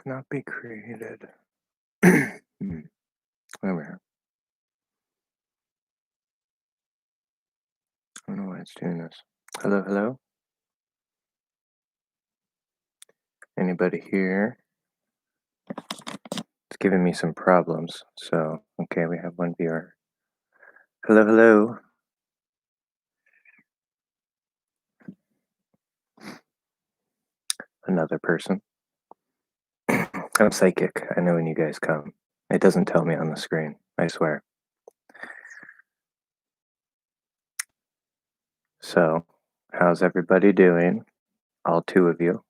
Cannot be created. Over here. I don't know why it's doing this. Hello, hello? Anybody here? It's giving me some problems. So, okay, we have one viewer. Hello, hello? Another person. I'm psychic. I know when you guys come. It doesn't tell me on the screen, I swear. So, how's everybody doing? All two of you.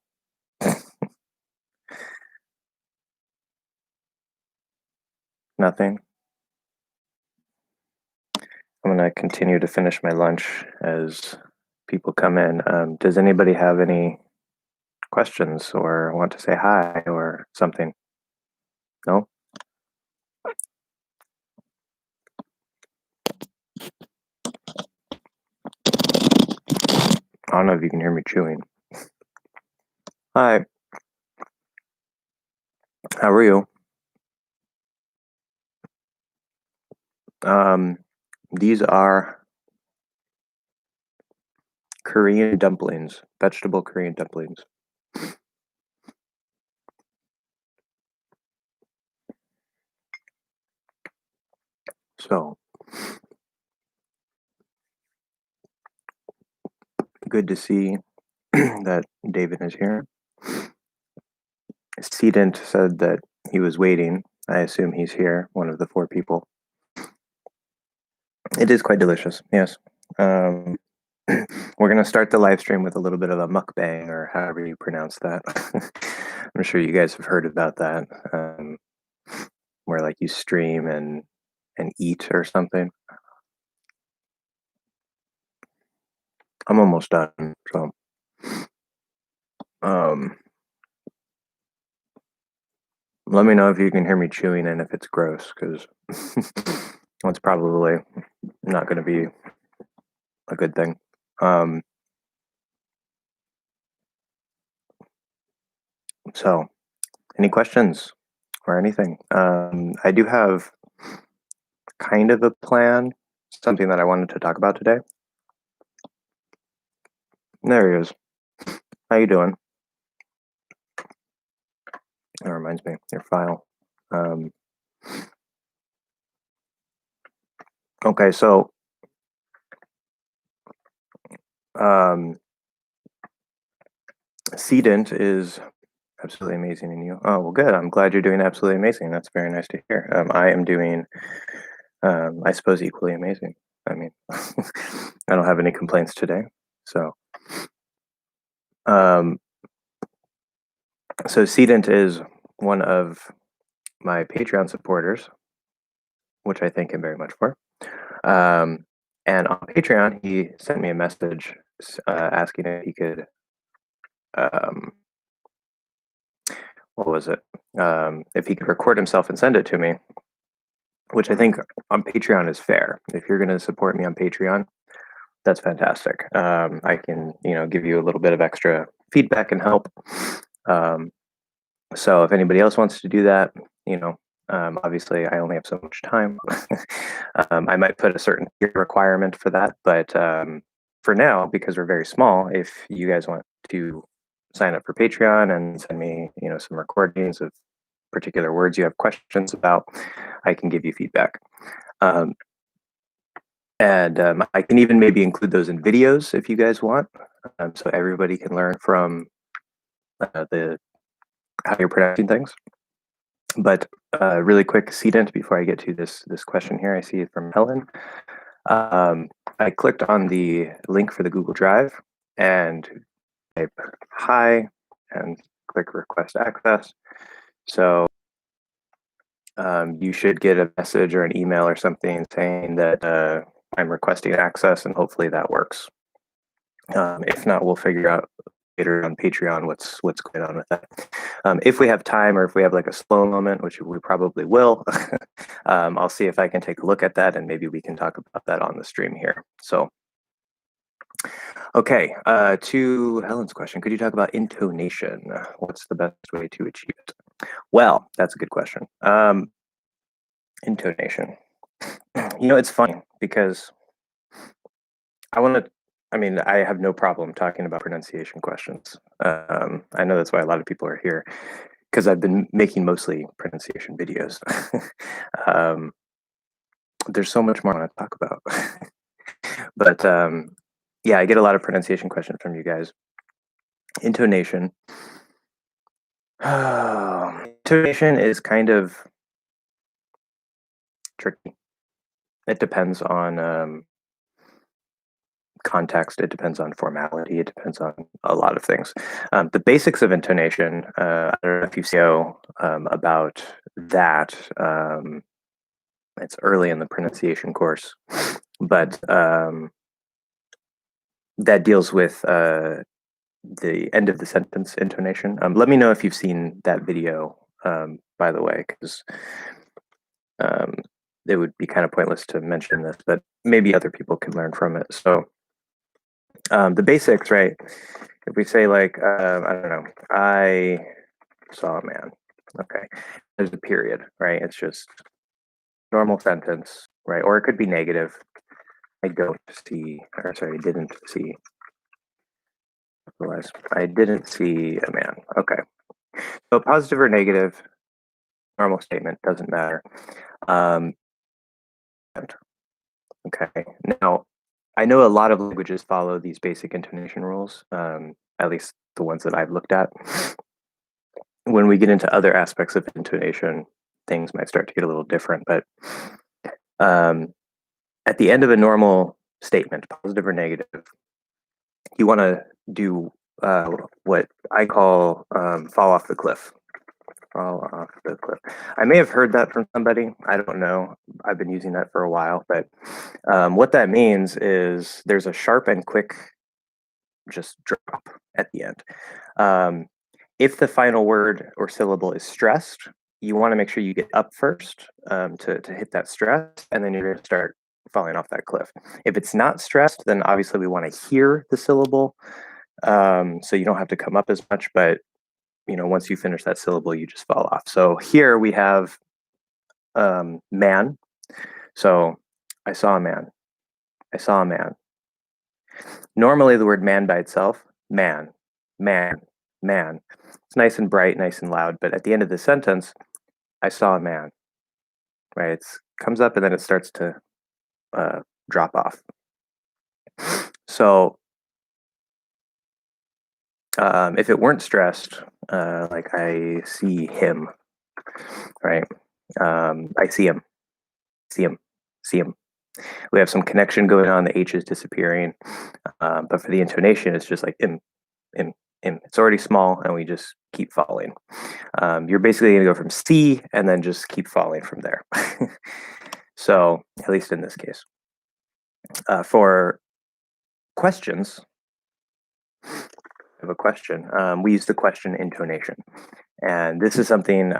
Nothing? I'm going to continue to finish my lunch as people come in. Does anybody have any questions or want to say hi or something? No? I don't know if you can hear me chewing. Hi. How are you? These are Korean dumplings, vegetable Korean dumplings. So, good to see that David is here. Sedent said that he was waiting. I assume he's here, one of the 4 people. It is quite delicious, yes. We're going to start the live stream with a little bit of a mukbang, or however you pronounce that. I'm sure you guys have heard about that, where like you stream and eat or something. I'm almost done, so let me know if you can hear me chewing and if it's gross, because that's probably not going to be a good thing. So, any questions or anything? I do have kind of a plan, something that I wanted to talk about today. There he is. How you doing? That reminds me, your file. Okay, so Sedent is absolutely amazing in you. Oh, well, good. I'm glad you're doing absolutely amazing. That's very nice to hear. I am doing, I suppose, equally amazing. I mean, I don't have any complaints today. So, so Sedent is one of my Patreon supporters, which I thank him very much for. And on Patreon, he sent me a message asking if he could, what was it? If he could record himself and send it to me, which I think on Patreon is fair. If you're going to support me on Patreon, that's fantastic. I can, give you a little bit of extra feedback and help. So if anybody else wants to do that, obviously I only have so much time. I might put a certain requirement for that, but for now, because we're very small, if you guys want to sign up for Patreon and send me, some recordings of particular words you have questions about, I can give you feedback. And I can even maybe include those in videos if you guys want, so everybody can learn from how you're pronouncing things. But really quick, Sedent, before I get to this question here, I see it from Helen. I clicked on the link for the Google Drive and type hi and click request access. So you should get a message or an email or something saying that I'm requesting access, and hopefully that works. If not, we'll figure out later on Patreon what's going on with that. If we have time, or if we have like a slow moment, which we probably will, I'll see if I can take a look at that, and maybe we can talk about that on the stream here. So, okay, to Helen's question, could you talk about intonation? What's the best way to achieve it? Well, that's a good question. Intonation. It's funny because I want to. I mean, I have no problem talking about pronunciation questions. I know that's why a lot of people are here because I've been making mostly pronunciation videos. um, there's so much more I want to talk about, but yeah, I get a lot of pronunciation questions from you guys. Intonation. Intonation is kind of tricky. It depends on context. It depends on formality. It depends on a lot of things. The basics of intonation. I don't know if you know about that. It's early in the pronunciation course, but that deals with the end of the sentence intonation. Let me know if you've seen that video, by the way, because um, it would be kind of pointless to mention this, but maybe other people can learn from it. So the basics, right? If we say like, I don't know, I saw a man. Okay, there's a period, right? It's just normal sentence, right? Or it could be negative. I don't see, or sorry, didn't see. Otherwise, I didn't see a man. Okay, so positive or negative, normal statement doesn't matter. Um, okay, now I know a lot of languages follow these basic intonation rules, at least the ones that I've looked at. When we get into other aspects of intonation, things might start to get a little different. But at the end of a normal statement, positive or negative, you want to do what I call fall off the cliff. Fall off the cliff. I may have heard that from somebody. I don't know. I've been using that for a while. But what that means is there's a sharp and quick just drop at the end. If the final word or syllable is stressed, you want to make sure you get up first to hit that stress, and then you're going to start falling off that cliff. If it's not stressed, then obviously we want to hear the syllable, so you don't have to come up as much. But once you finish that syllable, you just fall off. So here we have man. So I saw a man. I saw a man. Normally, the word man by itself, man, man, man. It's nice and bright, nice and loud. But at the end of the sentence, I saw a man, right? It comes up and then it starts to drop off. So if it weren't stressed, like I see him, right? I see him, see him, see him. We have some connection going on. The H is disappearing. But for the intonation, it's just like im, im, im. It's already small and we just keep falling. You're basically going to go from C and then just keep falling from there. So, at least in this case. For questions, I have a question. We use the question intonation. And this is something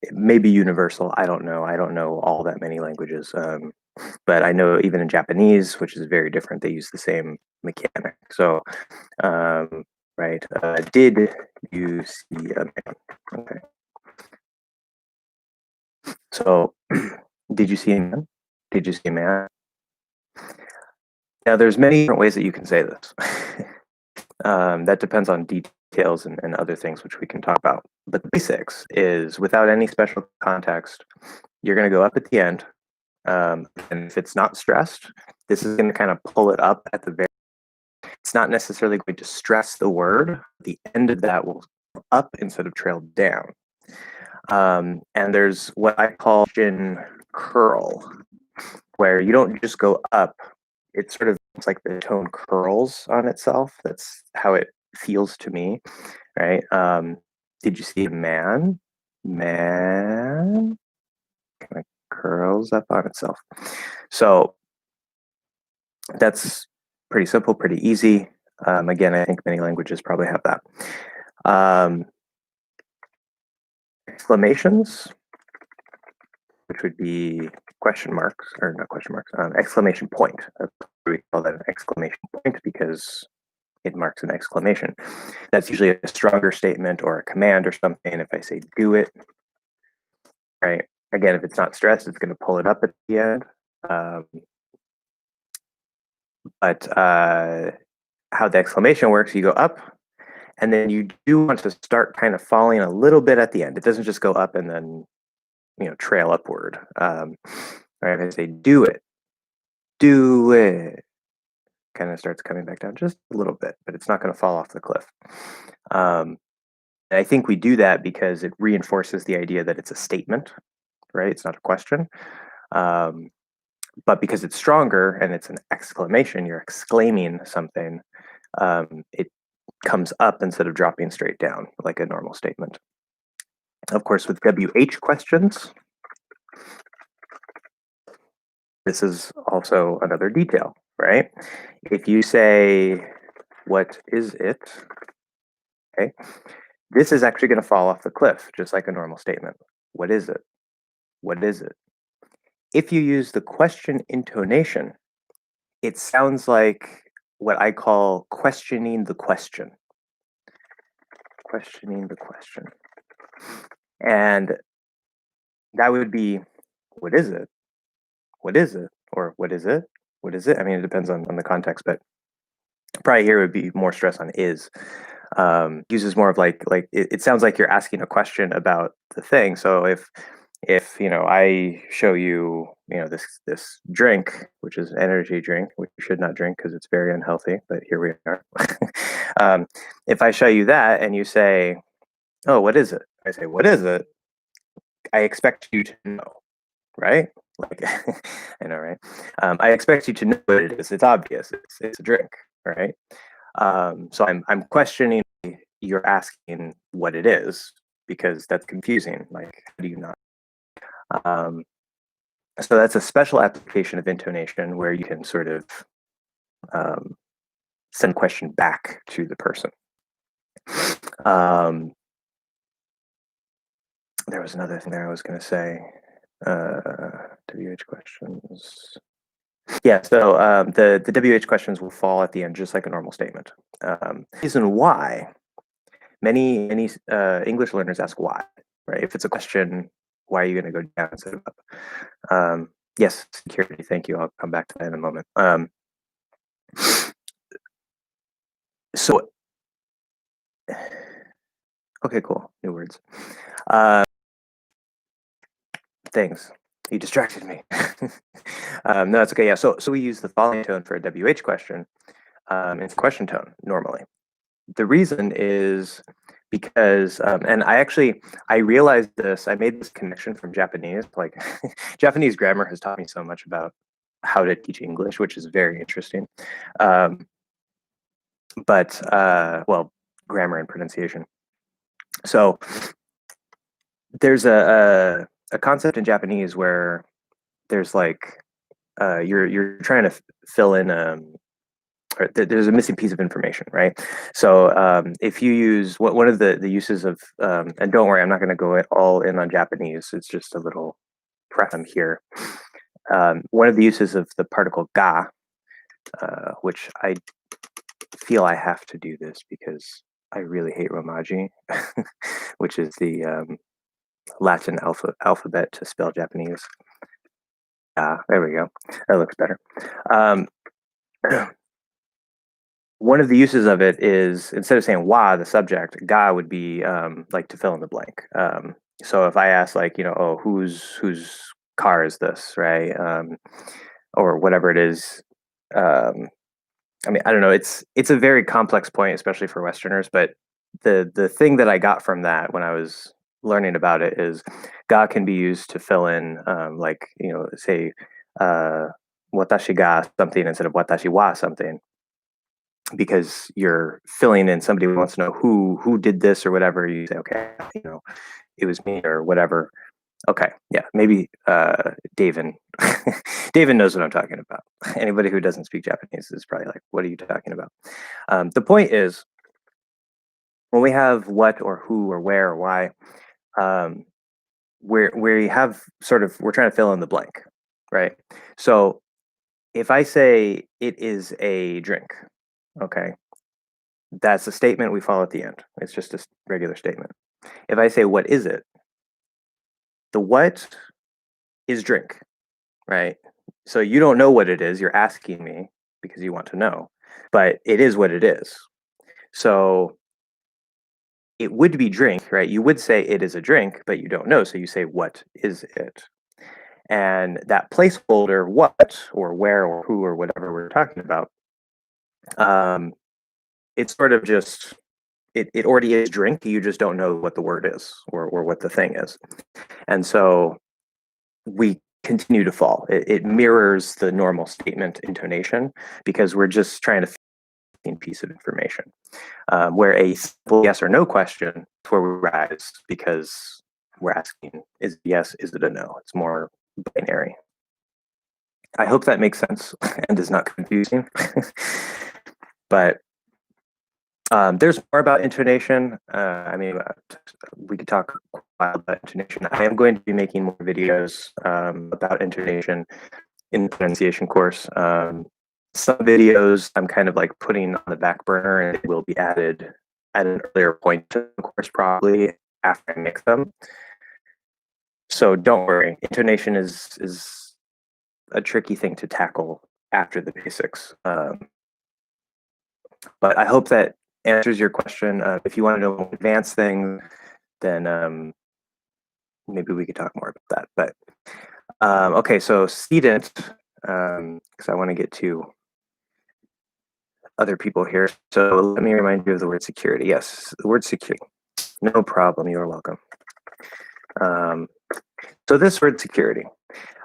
it may be universal. I don't know. I don't know all that many languages. But I know even in Japanese, which is very different, they use the same mechanic. So, right, did you see a man? Okay. So, did you see a man? Did you see a man? Now, there's many different ways that you can say this. That depends on details and other things, which we can talk about. But the basics is without any special context, you're going to go up at the end. And if it's not stressed, this is going to kind of pull it up at the very. It's not necessarily going to stress the word. The end of that will up instead of trail down. And there's what I call chin curl, where you don't just go up. It sort of looks like the tone curls on itself. That's how it feels to me, right? Did you see a man? Man kind of curls up on itself. So that's pretty simple, pretty easy. Again, I think many languages probably have that. Exclamations, which would be question marks, or not question marks, exclamation point. We call that an exclamation point because it marks an exclamation. That's usually a stronger statement or a command or something. If I say do it, right? Again, if it's not stressed, it's going to pull it up at the end. But how the exclamation works, you go up, and then you do want to start kind of falling a little bit at the end. It doesn't just go up and then trail upward. Right? If I say do it, kind of starts coming back down just a little bit, but it's not going to fall off the cliff. And I think we do that because it reinforces the idea that it's a statement, right? It's not a question. But because it's stronger and it's an exclamation, you're exclaiming something, it comes up instead of dropping straight down like a normal statement. Of course, with WH questions, this is also another detail, right? If you say, what is it? Okay, this is actually going to fall off the cliff, just like a normal statement. What is it? What is it? If you use the question intonation, it sounds like what I call questioning the question. Questioning the question. And that would be, what is it? What is it? Or what is it? What is it? I mean, it depends on the context, but probably here would be more stress on is. Uses more of like it sounds like you're asking a question about the thing. So if I show you this drink, which is an energy drink, which you should not drink because it's very unhealthy, but here we are. If I show you that and you say, oh, what is it? I say, what is it? I expect you to know, right? Like I know, right? I expect you to know what it is. It's obvious. It's a drink, right? So I'm questioning you're asking what it is because that's confusing. Like, how do you not? So that's a special application of intonation where you can sort of send a question back to the person. There was another thing there I was going to say. WH questions. Yeah, so the WH questions will fall at the end just like a normal statement. Reason why many English learners ask why, right? If it's a question, why are you going to go down instead of up? Yes, security. Thank you. I'll come back to that in a moment. So, okay, cool. New words. Things. You distracted me. No, it's okay. Yeah. So we use the following tone for a WH question. It's a question tone normally. The reason is because, and I realized this. I made this connection from Japanese. Like, Japanese grammar has taught me so much about how to teach English, which is very interesting. But grammar and pronunciation. So there's a concept in Japanese where there's like you're trying to fill in or there's a missing piece of information, right? So if you use one of the uses of and don't worry, I'm not going to go all in on Japanese. It's just a little preface here. One of the uses of the particle ga, which I feel I have to do this because I really hate Romaji, which is the Latin alphabet to spell Japanese. There we go. That looks better. One of the uses of it is instead of saying wa, the subject, ga would be like to fill in the blank. So if I ask like, oh, whose car is this, right? Or whatever it is. I mean, I don't know. It's a very complex point, especially for Westerners. But the thing that I got from that when I was learning about it is ga can be used to fill in, like say watashi ga something instead of watashi wa something, because you're filling in. Somebody wants to know who did this or whatever. You say, okay, it was me or whatever. Okay, yeah, maybe David David knows what I'm talking about. Anybody who doesn't speak Japanese is probably like, what are you talking about? The point is, when we have what or who or where or why, we have we're trying to fill in the blank, right? So if I say it is a drink, okay, that's a statement we follow at the end. It's just a regular statement. If I say, what is it? The what is drink, right? So you don't know what it is. You're asking me because you want to know, but it is what it is. So it would be drink, right? You would say it is a drink, but you don't know. So you say, what is it? And that placeholder, what or where or who or whatever we're talking about, it's sort of just, it already is drink. You just don't know what the word is or what the thing is. And so we continue to fall. It mirrors the normal statement intonation because we're just trying to fit a piece of information. Where a simple yes or no question is where we rise because we're asking, is it yes, is it a no? It's more binary. I hope that makes sense and is not confusing. But there's more about intonation. I mean, we could talk a while about intonation. I am going to be making more videos about intonation in the pronunciation course. Some videos I'm kind of like putting on the back burner and it will be added at an earlier point to the course, probably after I make them. So don't worry, intonation is a tricky thing to tackle after the basics. But I hope that answers your question. If you want to know advanced things, then maybe we could talk more about that. But okay, so sedent, because I want to get to other people here. So let me remind you of the word security. Yes, the word security. No problem. You are welcome. So this word security.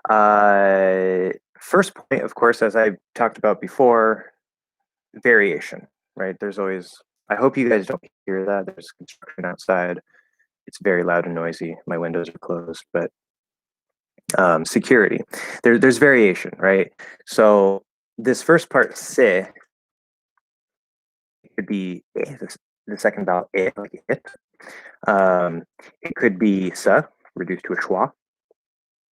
First point, of course, as I talked about before, variation, right? There's always, I hope you guys don't hear that. There's construction outside. It's very loud and noisy. My windows are closed, but security. There's variation, right? So this first part, se, could be the second vowel, like it. It could be sa, reduced to a schwa.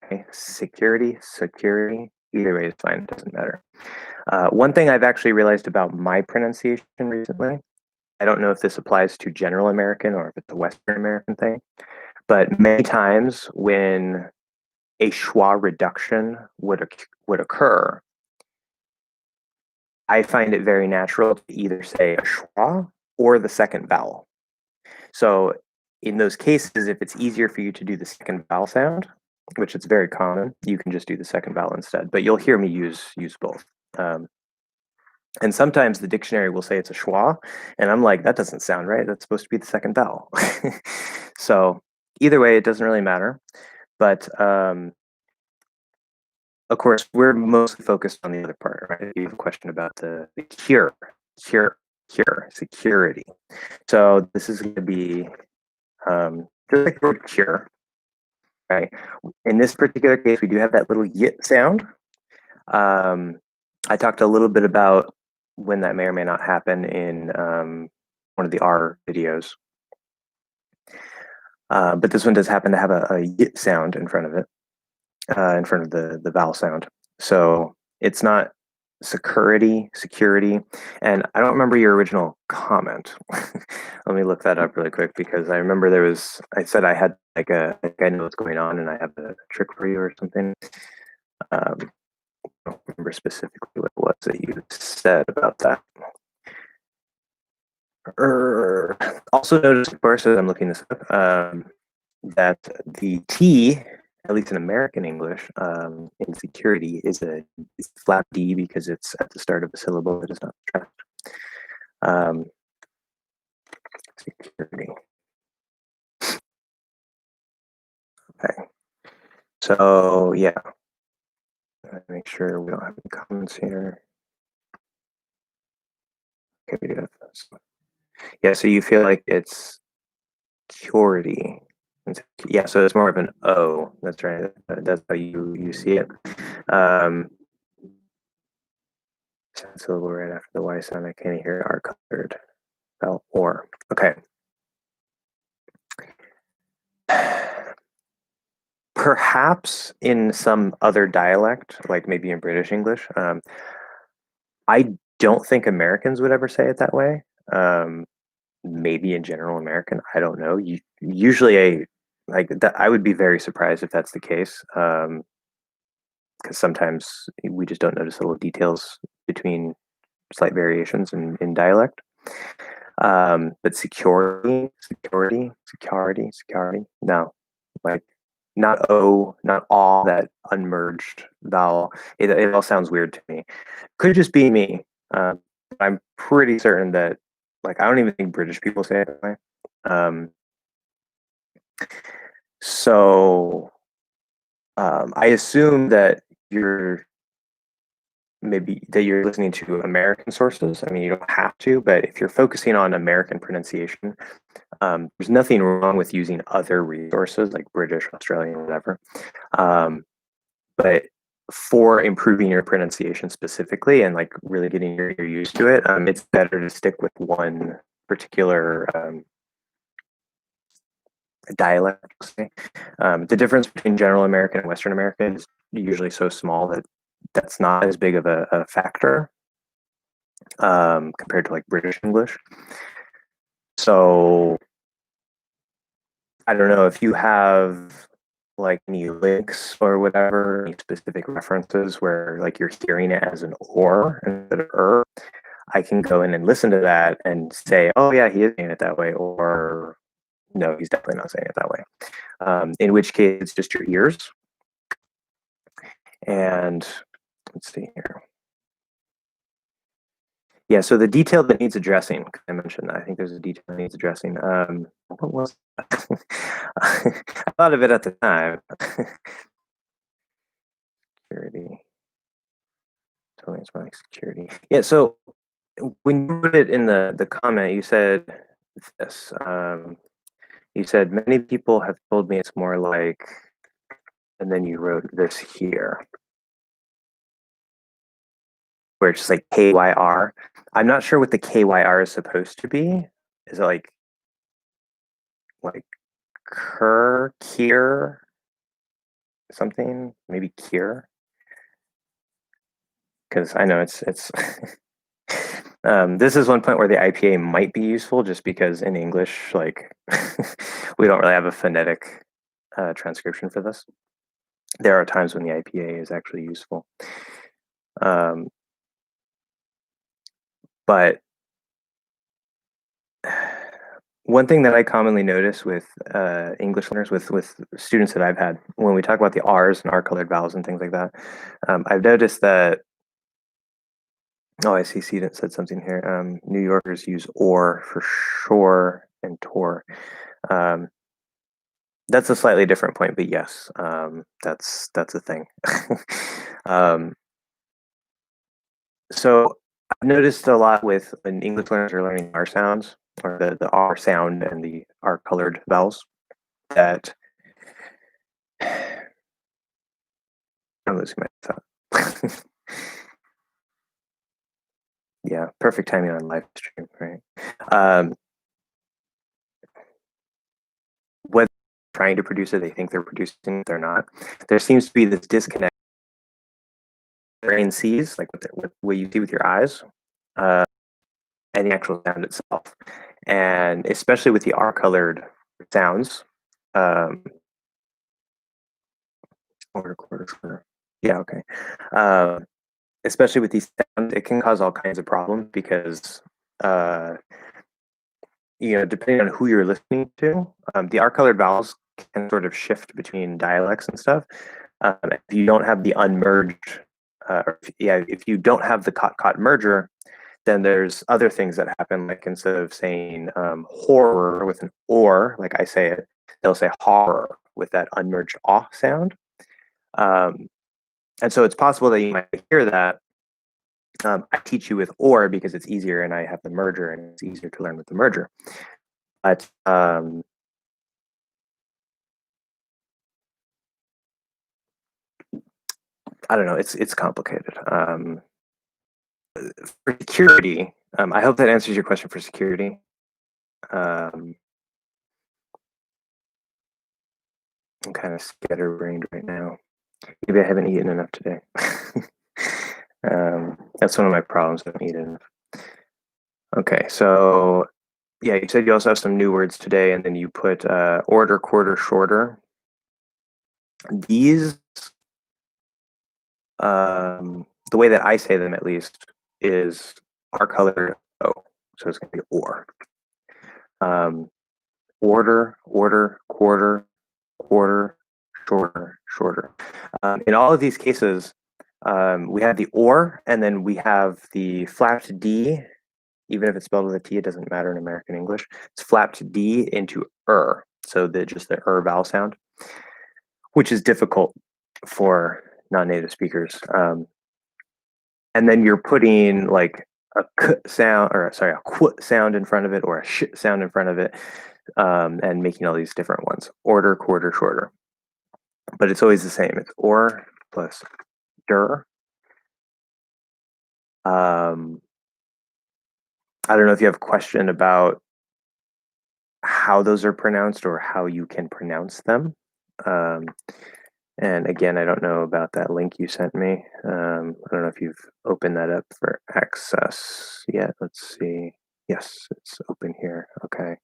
Okay. Security, security. Either way is fine. It doesn't matter. One thing I've actually realized about my pronunciation recently, I don't know if this applies to general American or if it's a Western American thing, but many times when a schwa reduction would occur, I find it very natural to either say a schwa or the second vowel. So in those cases, if it's easier for you to do the second vowel sound, which it's very common, you can just do the second vowel instead. But you'll hear me use both. And sometimes the dictionary will say it's a schwa, and I'm like, that doesn't sound right. That's supposed to be the second vowel. So either way, it doesn't really matter. But of course, we're mostly focused on the other part, right? You have a question about the cure, security. So this is going to be just like the word cure, right? In this particular case, we do have that little yit sound. I talked a little bit about when that may or may not happen in one of the R videos. But this one does happen to have a yit sound in front of it, in front of the vowel sound. So it's not security, and I don't remember your original comment. Let me look that up really quick because I remember I said I had like I know what's going on and I have a trick for you or something. I don't remember specifically what it was that you said about that. Also notice, of course, as I'm looking this up, that the T, at least in American English, in security is a flat D because it's at the start of a syllable that is not stressed. Security. Okay. So yeah, make sure we don't have any comments here. Okay, we do have this. Yeah, so you feel like it's security. Yeah, so it's more of an O. That's right. That's how you see it. Syllable right after the Y sound. I can't hear R colored. Well, or okay. Perhaps in some other dialect, like maybe in British English. I don't think Americans would ever say it that way. Maybe in general American, I don't know. Usually, like that, I would be very surprised if that's the case, because sometimes we just don't notice little details between slight variations in dialect. But security, no, like not O, not all, that unmerged vowel. It all sounds weird to me. Could just be me. I'm pretty certain that, like, I don't even think British people say it that way. Um, so I assume that you're you're listening to American sources. I mean, you don't have to, but if you're focusing on American pronunciation, there's nothing wrong with using other resources like British, Australian, whatever. Um, but for improving your pronunciation specifically and like really getting your ear used to it, it's better to stick with one particular dialect. The difference between General American and Western American is usually so small that that's not as big of a factor compared to like British English. So I don't know if you have like any links or whatever, any specific references where like you're hearing it as an or instead of I can go in and listen to that and say, oh yeah, he is saying it that way, or no, he's definitely not saying it that way. In which case, it's just your ears. And let's see here. Yeah, so the detail that needs addressing, I mentioned that. I think there's a detail that needs addressing. What was I thought of it at the time. Security. Totally inspiring security. Yeah, so when you put it in the comment, you said this. You said many people have told me it's more like, and then you wrote this here, where it's just like KYR. I'm not sure what the KYR is supposed to be. Is it like kier, something? Maybe kier? Because I know it's this is one point where the IPA might be useful, just because in English, like we don't really have a phonetic transcription for this. There are times when the IPA is actually useful. But one thing that I commonly notice with English learners, with students that I've had, when we talk about the R's and R-colored vowels and things like that, I've noticed that. Oh, I see. Student said something here. New Yorkers use or for sure and tor. That's a slightly different point, but yes, that's a thing. So I've noticed a lot with when English learners are learning R sounds, or the R sound and the R colored vowels, that I'm losing my thought. Yeah, perfect timing on live stream, right? Whether they're trying to produce it, they think they're producing it, they're not. There seems to be this disconnect. Brain sees, like what you see with your eyes, and the actual sound itself. And especially with the R colored sounds, yeah, okay. Especially with these sounds, it can cause all kinds of problems because, depending on who you're listening to, the R colored vowels can sort of shift between dialects and stuff. If you don't have the unmerged, if you don't have the cot merger, then there's other things that happen. Like instead of saying horror with an or, like I say it, they'll say horror with that unmerged aw sound. And so it's possible that you might hear that. I teach you with or because it's easier and I have the merger and it's easier to learn with the merger. But I don't know, it's complicated. For security, I hope that answers your question for security. I'm kind of scatterbrained right now. Maybe I haven't eaten enough today. That's one of my problems. I haven't eaten enough. Okay, so yeah, you said you also have some new words today, and then you put order, quarter, shorter. These, the way that I say them at least, is are colored O, so it's going to be or. Um, order, order, quarter, quarter, shorter, shorter. In all of these cases, we have the or, and then we have the flapped D. Even if it's spelled with a T, it doesn't matter in American English. It's flapped D into so just the vowel sound, which is difficult for non-native speakers. And then you're putting like a k sound, or sorry, a qu sound in front of it, or a sh sound in front of it, and making all these different ones. Order, quarter, shorter. But it's always the same. It's or plus der. Um, I don't know if you have a question about how those are pronounced or how you can pronounce them. Um, and again, I don't know about that link you sent me. I don't know if you've opened that up for access yet. Let's see. Yes, it's open here. Okay.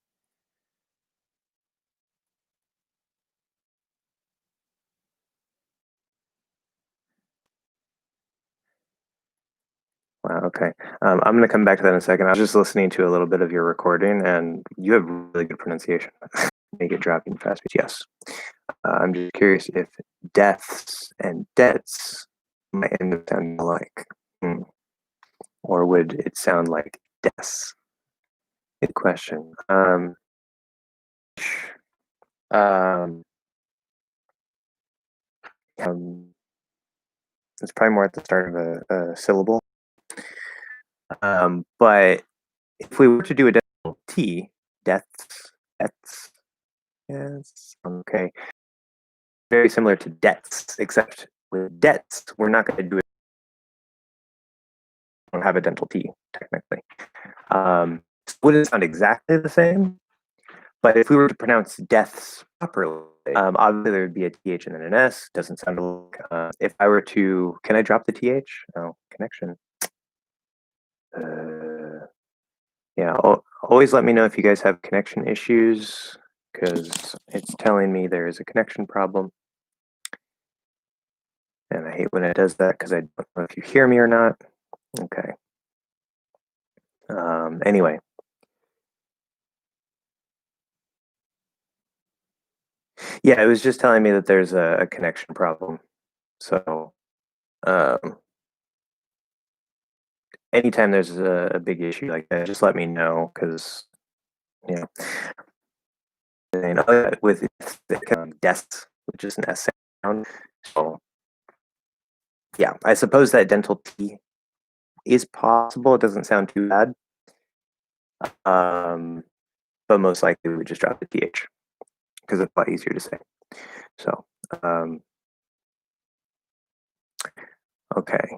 Wow, okay. I'm going to come back to that in a second. I was just listening to a little bit of your recording, and you have really good pronunciation. Make it dropping fast. Yes. I'm just curious if deaths and debts might end up sounding alike. Hmm. Or would it sound like deaths? Good question. Um, um, it's probably more at the start of a syllable. But if we were to do a decimal T, deaths, debts, yes, okay. Very similar to debts, except with debts, we're not going to do it. We don't have a dental T, technically. It wouldn't sound exactly the same, but if we were to pronounce deaths properly, obviously there would be a TH and then an S. Doesn't sound like. If I were to, can I drop the TH? Oh, connection. Yeah, always let me know if you guys have connection issues, because it's telling me there is a connection problem. And I hate when it does that because I don't know if you hear me or not. Okay. Anyway. Yeah, it was just telling me that there's a connection problem. So um, anytime there's a big issue like that, just let me know, because you know, with desk, which is an S sound. So yeah, I suppose that dental T is possible. It doesn't sound too bad. But most likely we would just drop the TH because it's a lot easier to say. So okay.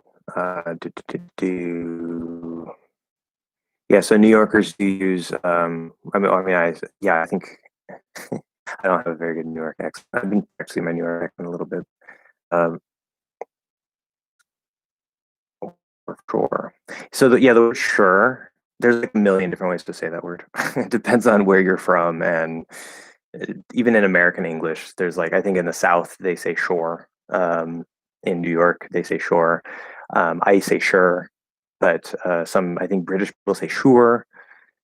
Yeah, so New Yorkers do use. I think I don't have a very good New York accent. I've been practicing my New York accent a little bit. Um, for sure. So the word sure. There's like a million different ways to say that word. It depends on where you're from, and even in American English, there's like, I think in the South they say shore. In New York they say shore. I say sure, but some, I think, British people say sure.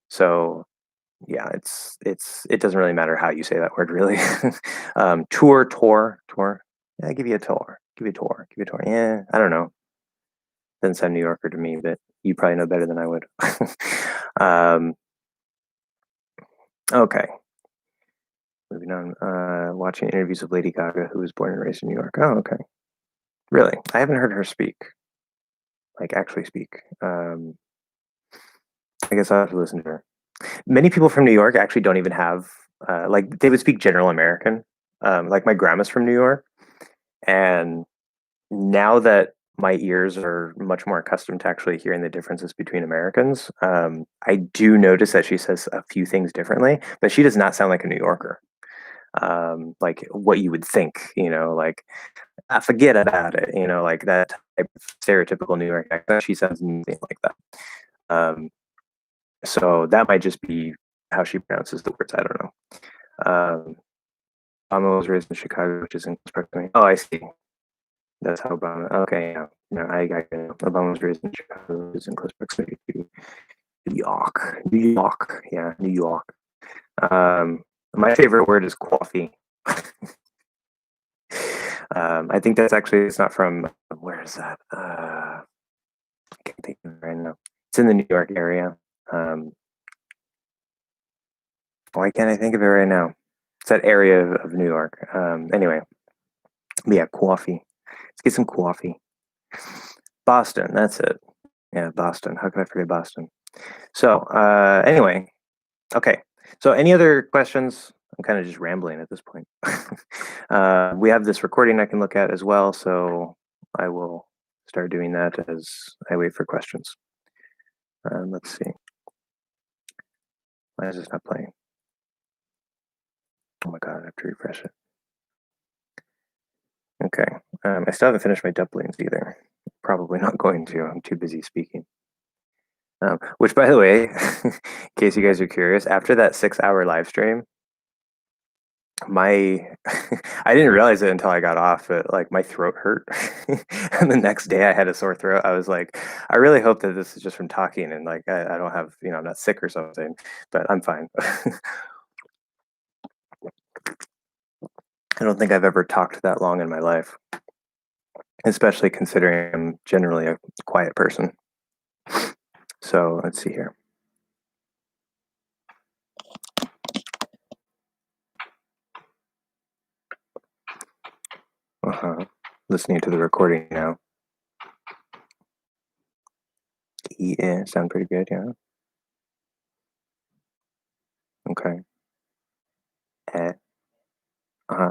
So yeah, it doesn't really matter how you say that word, really. Tour. Yeah, give you a tour. Give you a tour. Give you a tour. Yeah, I don't know. Doesn't sound New Yorker to me, but you probably know better than I would. um, okay. Moving on. Watching interviews of Lady Gaga, who was born and raised in New York. Oh, okay. Really? I haven't heard her speak. Like, actually speak. I guess I'll have to listen to her. Many people from New York actually don't even have, like, they would speak general American. Like, my grandma's from New York. And now that my ears are much more accustomed to actually hearing the differences between Americans, I do notice that she says a few things differently, but she does not sound like a New Yorker. Like what you would think, like, forget about it, like that type of stereotypical New York accent. She sounds nothing like that. Um, So that might just be how she pronounces the words. I don't know. Obama was raised in Chicago, which is in close proximity. Oh, I see. That's how Obama. Okay, yeah. No, I know. Obama was raised in Chicago, which is in close proximity to New York. New York. Yeah, New York. My favorite word is coffee. I think that's actually, it's not from, where is that? I can't think of it right now. It's in the New York area. Why can't I think of it right now? It's that area of New York. Anyway, yeah, coffee. Let's get some coffee. Boston, that's it. Yeah, Boston. How can I forget Boston? So, anyway, okay. So, any other questions? I'm kind of just rambling at this point. We have this recording I can look at as well, so I will start doing that as I wait for questions. Let's see. Why is this not playing? Oh my god, I have to refresh it. Okay. I still haven't finished my dumplings either. Probably not going to. I'm too busy speaking. Which, by the way, in case you guys are curious, after that 6-hour live stream, my I didn't realize it until I got off, but like my throat hurt. And the next day I had a sore throat. I was like, I really hope that this is just from talking and like I don't have, I'm not sick or something, but I'm fine. I don't think I've ever talked that long in my life, especially considering I'm generally a quiet person. So let's see here. Listening to the recording now. Yeah, sound pretty good, yeah. Okay.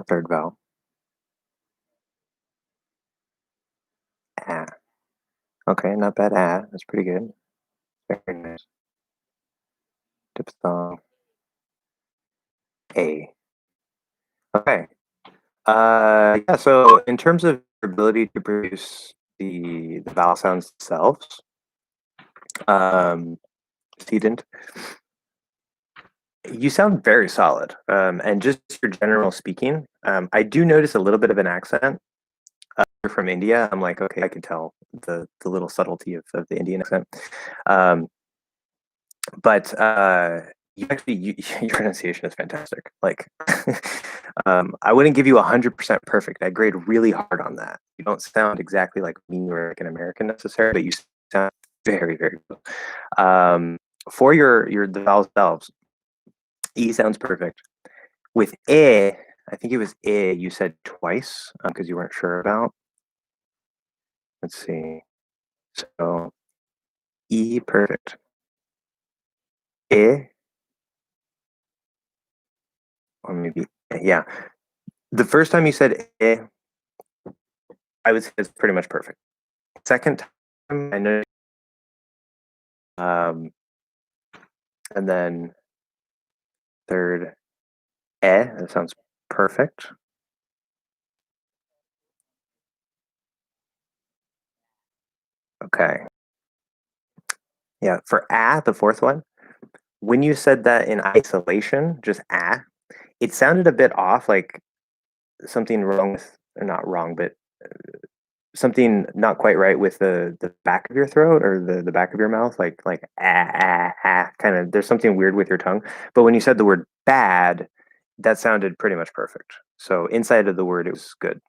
Third vowel. Ah. Okay, not bad. That's pretty good. Very nice. Diphthong. A. Okay. Yeah, so in terms of your ability to produce the vowel sounds themselves, student, you sound very solid. And just your general speaking, I do notice a little bit of an accent. You're from India. I'm like, okay, I can tell the little subtlety of the Indian accent. But your pronunciation is fantastic. Like, I wouldn't give you 100% perfect. I grade really hard on that. You don't sound exactly like me or like an American necessarily, but you sound very, very good. For the vowel themselves, E sounds perfect. With I think it was you said twice because you weren't sure about. Let's see. So E perfect. Or maybe yeah. The first time you said I would say it's pretty much perfect. Second time, I know, and then third, that sounds perfect. Okay. Yeah, for the fourth one, when you said that in isolation, just it sounded a bit off, like something wrong with, or not wrong, but something not quite right with the back of your throat or the back of your mouth, like kind of. There's something weird with your tongue. But when you said the word bad, that sounded pretty much perfect. So inside of the word, it was good.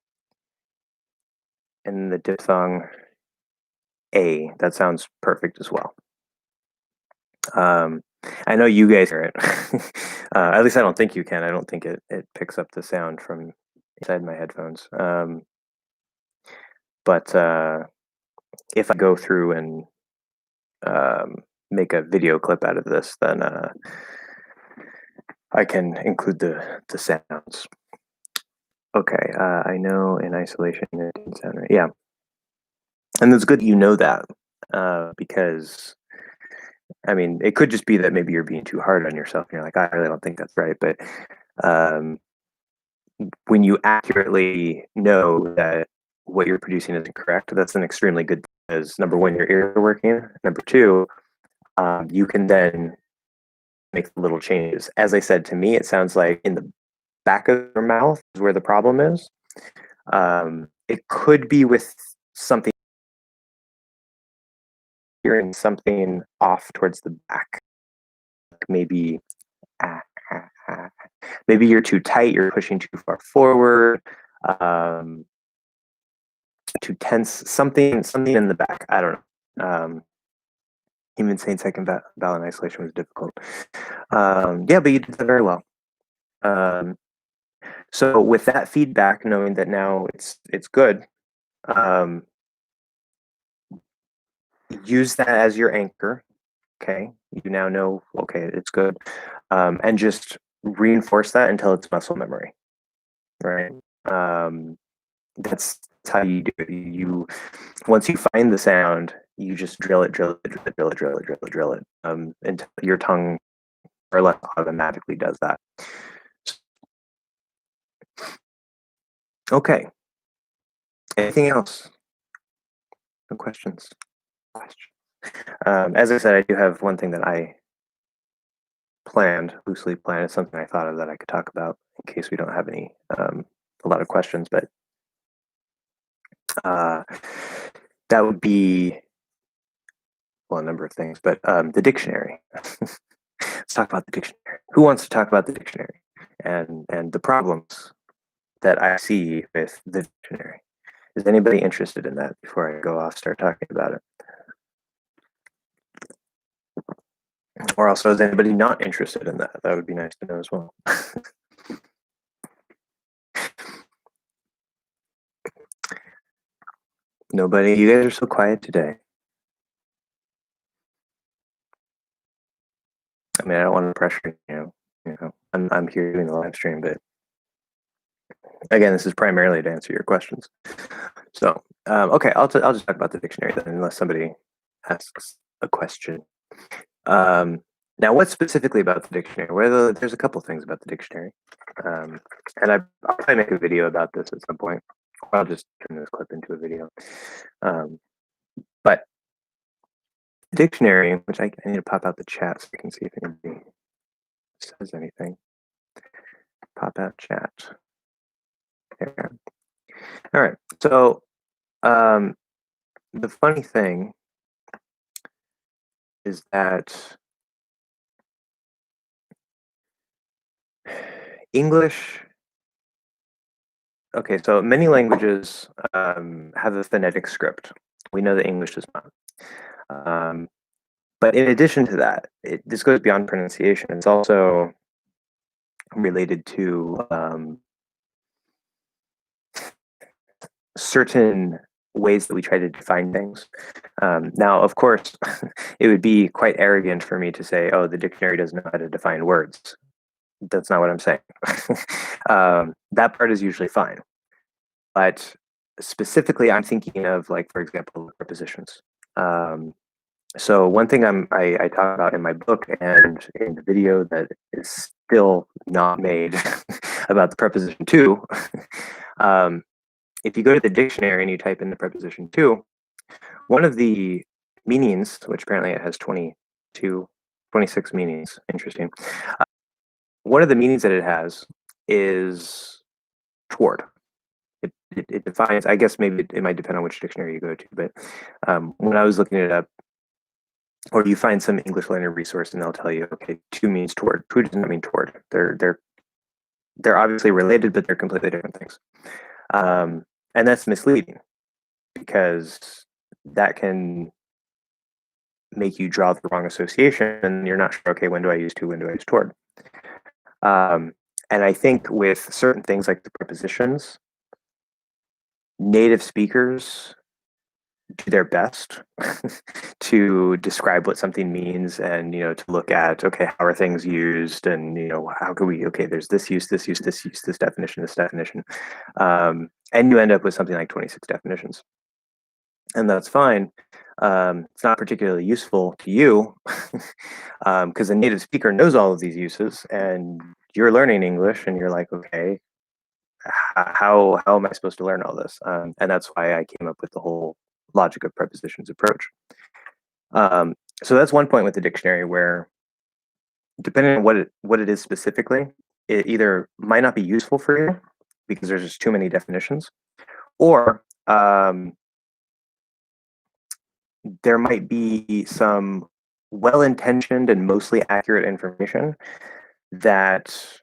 And the diphthong that sounds perfect as well. I know you guys hear it. At least I don't think you can. I don't think it picks up the sound from inside my headphones. But if I go through and make a video clip out of this, then I can include the sounds. Okay, I know in isolation it didn't sound right. Yeah, and it's good that you know that because I mean it could just be that maybe you're being too hard on yourself and you're like, I really don't think that's right. But when you accurately know that what you're producing is incorrect, that's an extremely good thing, because number one, your ears are working. Number two, you can then make little changes. As I said, to me, it sounds like in the back of your mouth is where the problem is. It could be with something, hearing something off towards the back, like maybe ah, ah, ah. Maybe you're too tight, you're pushing too far forward, um, too tense, something in the back. I don't know. Even saying second vowel in isolation was difficult. Yeah, but you did that very well. So with that feedback, knowing that now it's good, um, use that as your anchor. Okay, you now know. Okay, it's good, and just reinforce that until it's muscle memory. Right. That's how you do it. You once you find the sound, you just drill it, drill it, drill it, drill it, drill it, drill it, drill it, until your tongue or less automatically does that. Okay. Anything else? No questions. As I said, I do have one thing that I loosely planned. It's something I thought of that I could talk about in case we don't have a lot of questions. But uh, that would be, well, a number of things. But the dictionary. Let's talk about the dictionary. Who wants to talk about the dictionary and the problems that I see with the dictionary? Is anybody interested in that before I go off, start talking about it? Or also, is anybody not interested in that? That would be nice to know as well. Nobody? You guys are so quiet today. I mean, I don't want to pressure you. I'm here doing the live stream, but again, this is primarily to answer your questions. So, okay, I'll just talk about the dictionary then, unless somebody asks a question. Now, what specifically about the dictionary? There's a couple things about the dictionary, and I'll probably make a video about this at some point. I'll just turn this clip into a video. But the dictionary, which I need to pop out the chat so I can see if anybody says anything. Pop out chat. There. All right. So the funny thing is that English. Okay, so many languages have a phonetic script. We know that English does not. But in addition to that, this goes beyond pronunciation. It's also related to certain ways that we try to define things. Now, of course, it would be quite arrogant for me to say, oh, the dictionary doesn't know how to define words. That's not what I'm saying. That part is usually fine. But specifically, I'm thinking of, like, for example, prepositions. So one thing I talk about in my book and in the video that is still not made about the preposition to, if you go to the dictionary and you type in the preposition to, one of the meanings, which apparently it has 26 meanings, interesting. One of the meanings that it has is toward. It defines, I guess maybe it might depend on which dictionary you go to, but when I was looking it up, or you find some English learner resource and they'll tell you, okay, to means toward. To does not mean toward. They're obviously related, but they're completely different things. And that's misleading because that can make you draw the wrong association and you're not sure, okay, when do I use to, when do I use toward? And I think with certain things like the prepositions, native speakers do their best to describe what something means and, to look at, okay, how are things used? And, how can we, okay, there's this use, this use, this use, this definition, this definition. And you end up with something like 26 definitions. And that's fine. It's not particularly useful to you because a native speaker knows all of these uses and you're learning English and you're like, okay, how am I supposed to learn all this? And that's why I came up with the whole logic of prepositions approach. So that's one point with the dictionary where, depending on what it is specifically, it either might not be useful for you because there's just too many definitions, or there might be some well-intentioned and mostly accurate information that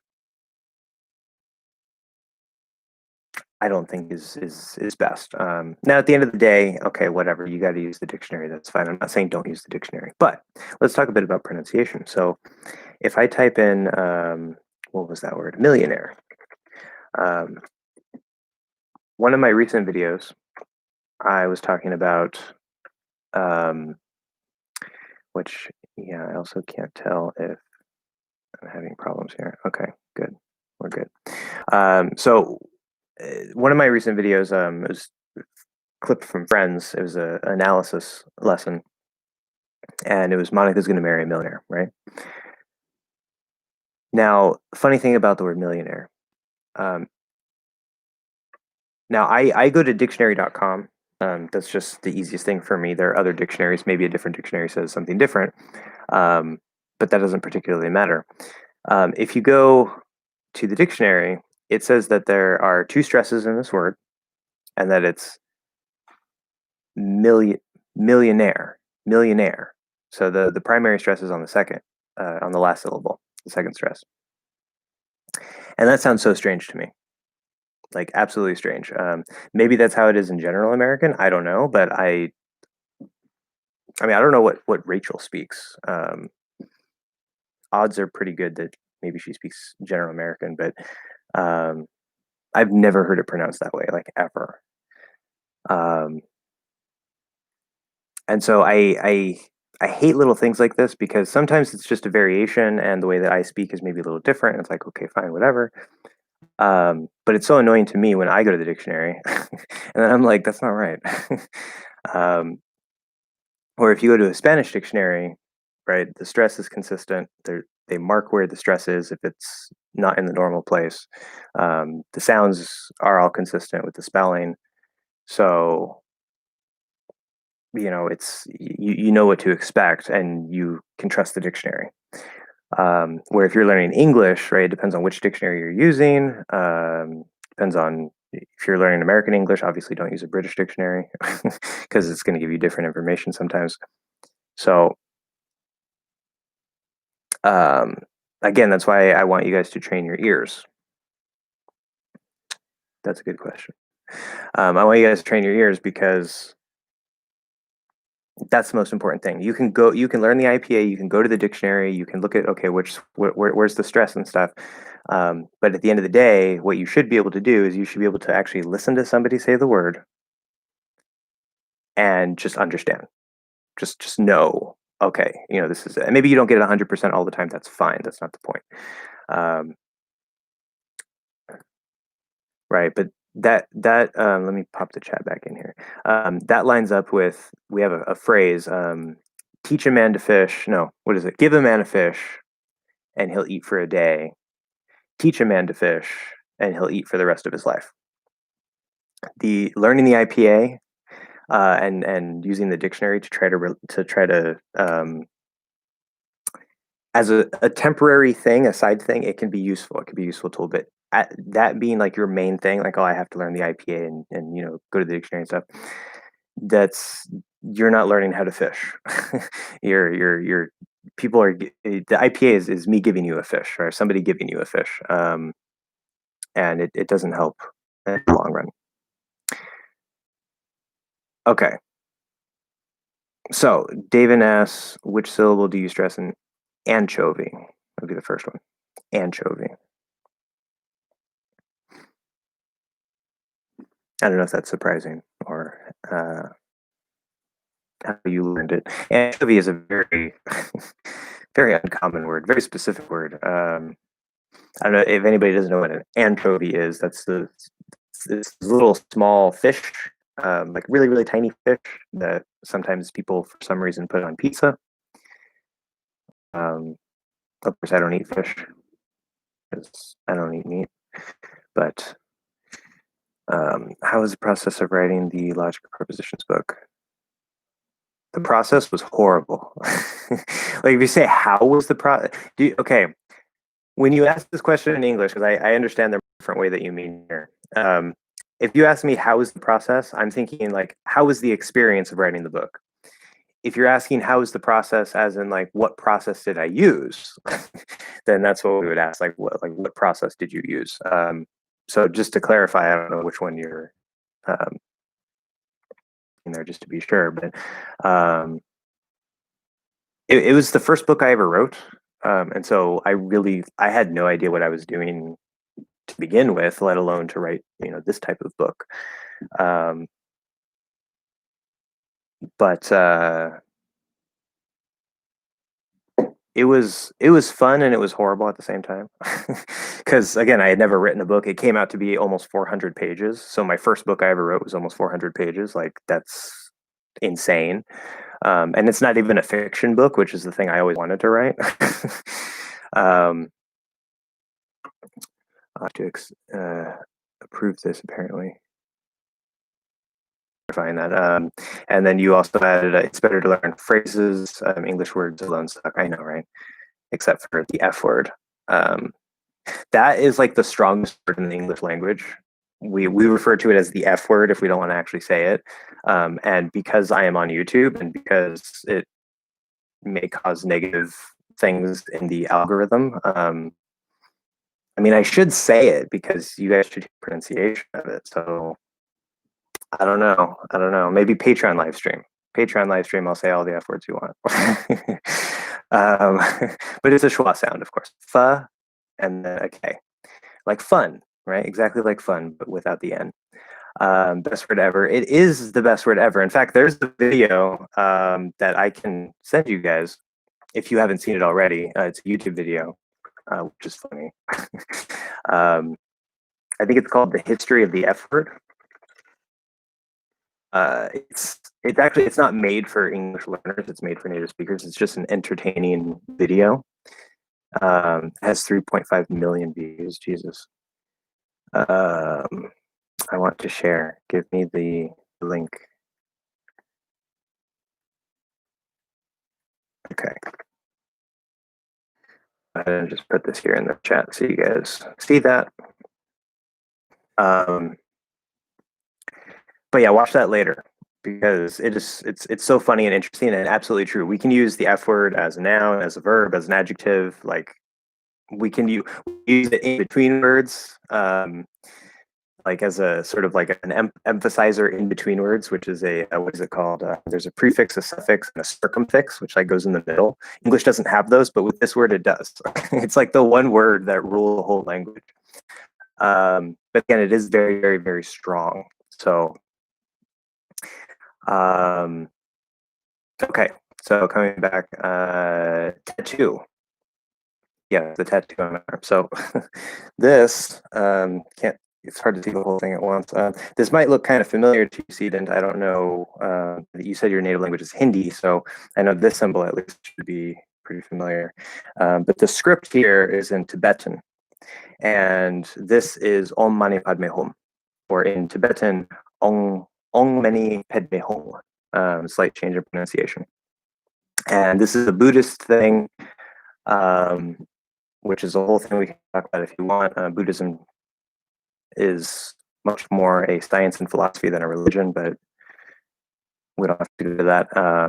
I don't think is best. Now, at the end of the day, okay, whatever, you got to use the dictionary. That's fine. I'm not saying don't use the dictionary, but let's talk a bit about pronunciation. So, if I type in what was that word? Millionaire. Um, One of my recent videos, I was talking about um, which, yeah, I also can't tell if I'm having problems here. Okay, good. We're good. So one of my recent videos was clipped from Friends. It was a analysis lesson, and it was Monica's going to marry a millionaire, right? Now, funny thing about the word millionaire. Um, Now, I go to dictionary.com. That's just the easiest thing for me. There are other dictionaries. Maybe a different dictionary says something different, um, but that doesn't particularly matter. If you go to the dictionary, it says that there are two stresses in this word, and that it's million, millionaire, millionaire. So the primary stress is on the second, on the last syllable, the second stress, and that sounds so strange to me, like absolutely strange. Maybe that's how it is in general American. I don't know, but I mean, I don't know what Rachel speaks. Odds are pretty good that maybe she speaks general American, but um, I've never heard it pronounced that way, like ever. Um, and so I hate little things like this because sometimes it's just a variation, and the way that I speak is maybe a little different. And it's like, okay, fine, whatever. But it's so annoying to me when I go to the dictionary, and then I'm like, that's not right. um, or if you go to a Spanish dictionary, right, the stress is consistent. They mark where the stress is if it's not in the normal place. The sounds are all consistent with the spelling. So it's you know what to expect, and you can trust the dictionary. Where if you're learning English, right, it depends on which dictionary you're using. Depends on if you're learning American English. Obviously, don't use a British dictionary because it's going to give you different information sometimes. So um, again, that's why I want you guys to train your ears. That's a good question. I want you guys to train your ears because that's the most important thing. You can learn the IPA, you can go to the dictionary, you can look at, okay, where's the stress and stuff. But at the end of the day, what you should be able to do is you should be able to actually listen to somebody say the word and just understand. Just know, okay, this is, and maybe you don't get it 100% all the time. That's fine. That's not the point. Um, right. But let me pop the chat back in here. That lines up with, we have a phrase, teach a man to fish. No, what is it? Give a man a fish and he'll eat for a day. Teach a man to fish and he'll eat for the rest of his life. The learning the IPA and using the dictionary to try to as a temporary thing, a side thing, it can be useful. It can be useful tool, but that being like your main thing, like, oh, I have to learn the IPA and go to the dictionary and stuff. That's, you're not learning how to fish. You're people are, the IPA is me giving you a fish, or somebody giving you a fish, and it doesn't help in the long run. Okay, so David asks, which syllable do you stress in anchovy? Would be the first one. Anchovy. I don't know if that's surprising or how you learned it. Anchovy is a very, very uncommon word, very specific word. I don't know if anybody doesn't know what an anchovy is. That's this little small fish, like really, really tiny fish that sometimes people, for some reason, put on pizza. Of course, I don't eat fish because I don't eat meat. But how is the process of writing the logic of prepositions book? The process was horrible. Like if you say how was the process? Okay, when you ask this question in English, because I understand the different way that you mean here. If you ask me how was the process, I'm thinking like how was the experience of writing the book. If you're asking how is the process, as in like what process did I use, then that's what we would ask. Like what process did you use? So just to clarify, I don't know which one you're um, in there, just to be sure, but it was the first book I ever wrote. And so I had no idea what I was doing to begin with, let alone to write, this type of book. Um, but it was fun and it was horrible at the same time. Because again, I had never written a book. It came out to be almost 400 pages. So my first book I ever wrote was almost 400 pages. Like that's insane. And it's not even a fiction book, which is the thing I always wanted to write. um, I'll have to approve this apparently. Find that. And then you also added, it's better to learn phrases, English words alone suck. I know, right? Except for the F word. Um, that is like the strongest word in the English language. We refer to it as the F word if we don't want to actually say it. And because I am on YouTube and because it may cause negative things in the algorithm, I mean, I should say it because you guys should hear pronunciation of it. So I don't know. I don't know. Maybe Patreon live stream. Patreon live stream. I'll say all the F words you want. um, but it's a schwa sound, of course. Fa and then a K. Like fun, right? Exactly like fun, but without the N. Best word ever. It is the best word ever. In fact, there's the video that I can send you guys if you haven't seen it already. It's a YouTube video, which is funny. I think it's called The History of the F Word. It's not made for English learners. It's made for native speakers. It's just an entertaining video. It has 3.5 million views. Jesus. I want to share. Give me the link. Okay. And just put this here in the chat so you guys see that. But yeah, watch that later because it's so funny and interesting and absolutely true. We can use the F word as a noun, as a verb, as an adjective. Like we can use it in between words, like as a sort of like an emphasizer in between words, which is what is it called? There's a prefix, a suffix, and a circumfix, which like goes in the middle. English doesn't have those, but with this word, it does. It's like the one word that rules the whole language. But again, it is very, very, very strong. So, okay. So coming back, tattoo. Yeah, the tattoo on my arm. So this can't. It's hard to see the whole thing at once. This might look kind of familiar to you, Seedent. I don't know. You said your native language is Hindi, so I know this symbol at least should be pretty familiar. But the script here is in Tibetan, and this is Om Mani Padme Hum, or in Tibetan, Om Mani Padme Hum. Slight change of pronunciation. And this is a Buddhist thing. Which is a whole thing we can talk about if you want. Buddhism is much more a science and philosophy than a religion, but we don't have to do that. I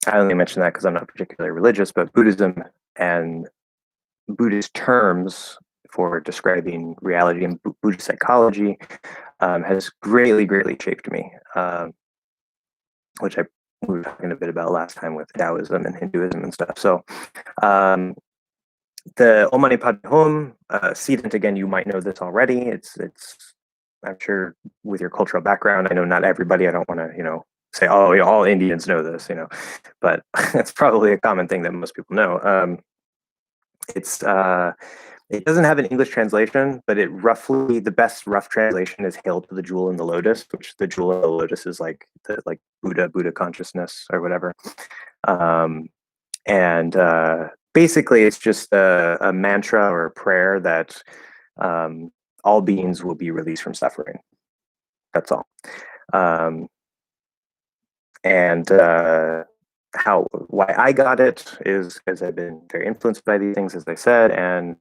only mention that because I'm not particularly religious, but Buddhism and Buddhist terms for describing reality and Buddhist psychology has greatly, greatly shaped me, which we were talking a bit about last time with Taoism and Hinduism and stuff. So the Om Mani Padme Hum, Seedent, again, you might know this already. It's I'm sure with your cultural background, I know not everybody, I don't want to, say, oh, all Indians know this, but it's probably a common thing that most people know. It doesn't have an English translation, but the best rough translation is Hail to the Jewel in the Lotus, which the Jewel in the Lotus is like Buddha consciousness or whatever. And basically, it's just a mantra or a prayer that all beings will be released from suffering. That's all. and why I got it is because I've been very influenced by these things, as I said, and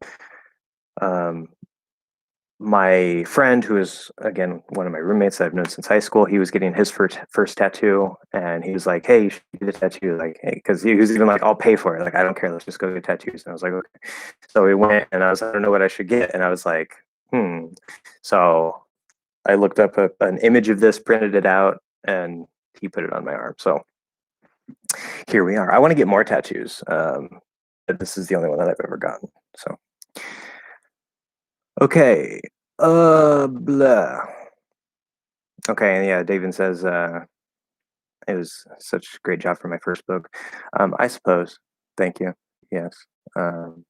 um, my friend, who is again one of my roommates that I've known since high school, he was getting his first tattoo, and he was like, "Hey, you should get a tattoo." Like, hey, because he was even like, "I'll pay for it." Like, I don't care. Let's just go get tattoos. And I was like, "Okay." So we went, and I don't know what I should get, and I was like, "Hmm." So I looked up an image of this, printed it out, and he put it on my arm. So here we are. I want to get more tattoos, but this is the only one that I've ever gotten. So okay, blah. Okay, and yeah, David says it was such a great job for my first book. I suppose. Thank you. Yes. Um,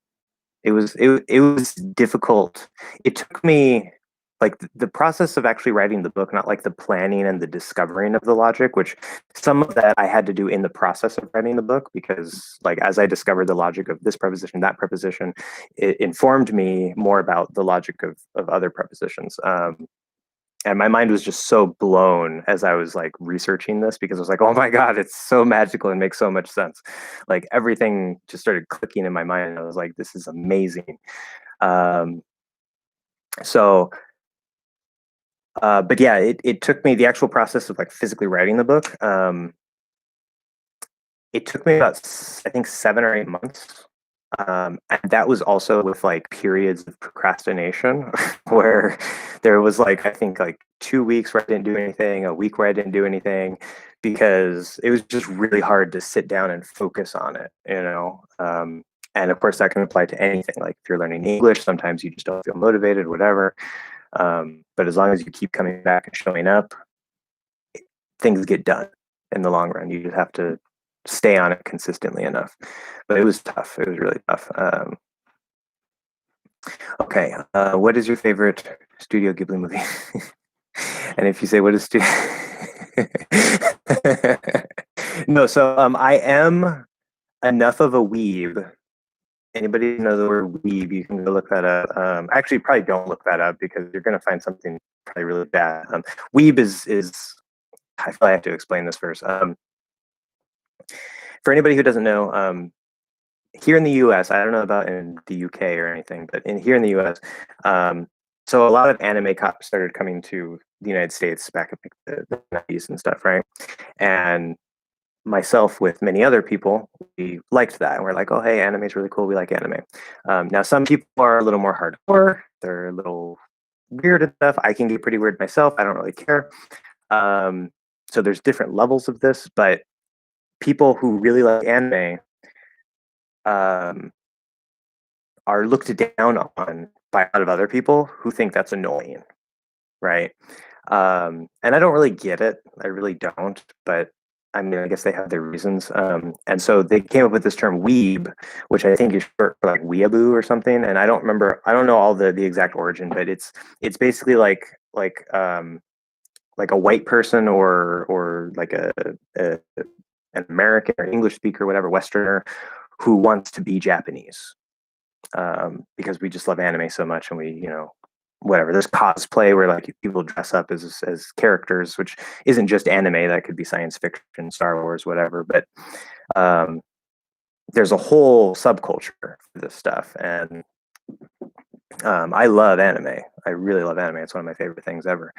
it was difficult. It took me like the process of actually writing the book, not like the planning and the discovering of the logic, which some of that I had to do in the process of writing the book because like as I discovered the logic of this preposition, that preposition, it informed me more about the logic of other prepositions. And my mind was just so blown as I was like researching this because I was like, oh my God, it's so magical and makes so much sense. Like everything just started clicking in my mind. And I was like, this is amazing. Um, so, but yeah, it took me the actual process of like physically writing the book. It took me about, I think, 7 or 8 months. And that was also with like periods of procrastination where there was like, I think like 2 weeks where I didn't do anything, a week where I didn't do anything, because it was just really hard to sit down and focus on it, you know? And of course, that can apply to anything. Like if you're learning English, sometimes you just don't feel motivated, whatever. But as long as you keep coming back and showing up, things get done in the long run. You just have to stay on it consistently enough. But it was tough. It was really tough. Okay, what is your favorite Studio Ghibli movie? And if you say what is Studio, no, so I am enough of a weeb. Anybody know the word weeb? You can go look that up. Actually, probably don't look that up because you're going to find something probably really bad. Weeb is I feel like I have to explain this first. For anybody who doesn't know, here in the U.S., I don't know about in the UK or anything, but in here in the U.S., um, so a lot of anime cops started coming to the United States back in the 90s and stuff, right? And myself with many other people, we liked that. And we're like, oh, hey, anime is really cool. We like anime. Now, some people are a little more hardcore. They're a little weird and stuff. I can get pretty weird myself. I don't really care. Um, so there's different levels of this, but people who really like anime um, are looked down on by a lot of other people who think that's annoying, right? And I don't really get it. I really don't. But I mean, I guess they have their reasons. And so they came up with this term weeb, which I think is short for like weeaboo or something. And I don't remember. I don't know all the exact origin, but it's basically like a white person or like a an American or English speaker, whatever, Westerner, who wants to be Japanese because we just love anime so much, and we, whatever. There's cosplay where like people dress up as characters, which isn't just anime. That could be science fiction, Star Wars, whatever. But um, there's a whole subculture for this stuff, and I love anime. I really love anime. It's one of my favorite things ever.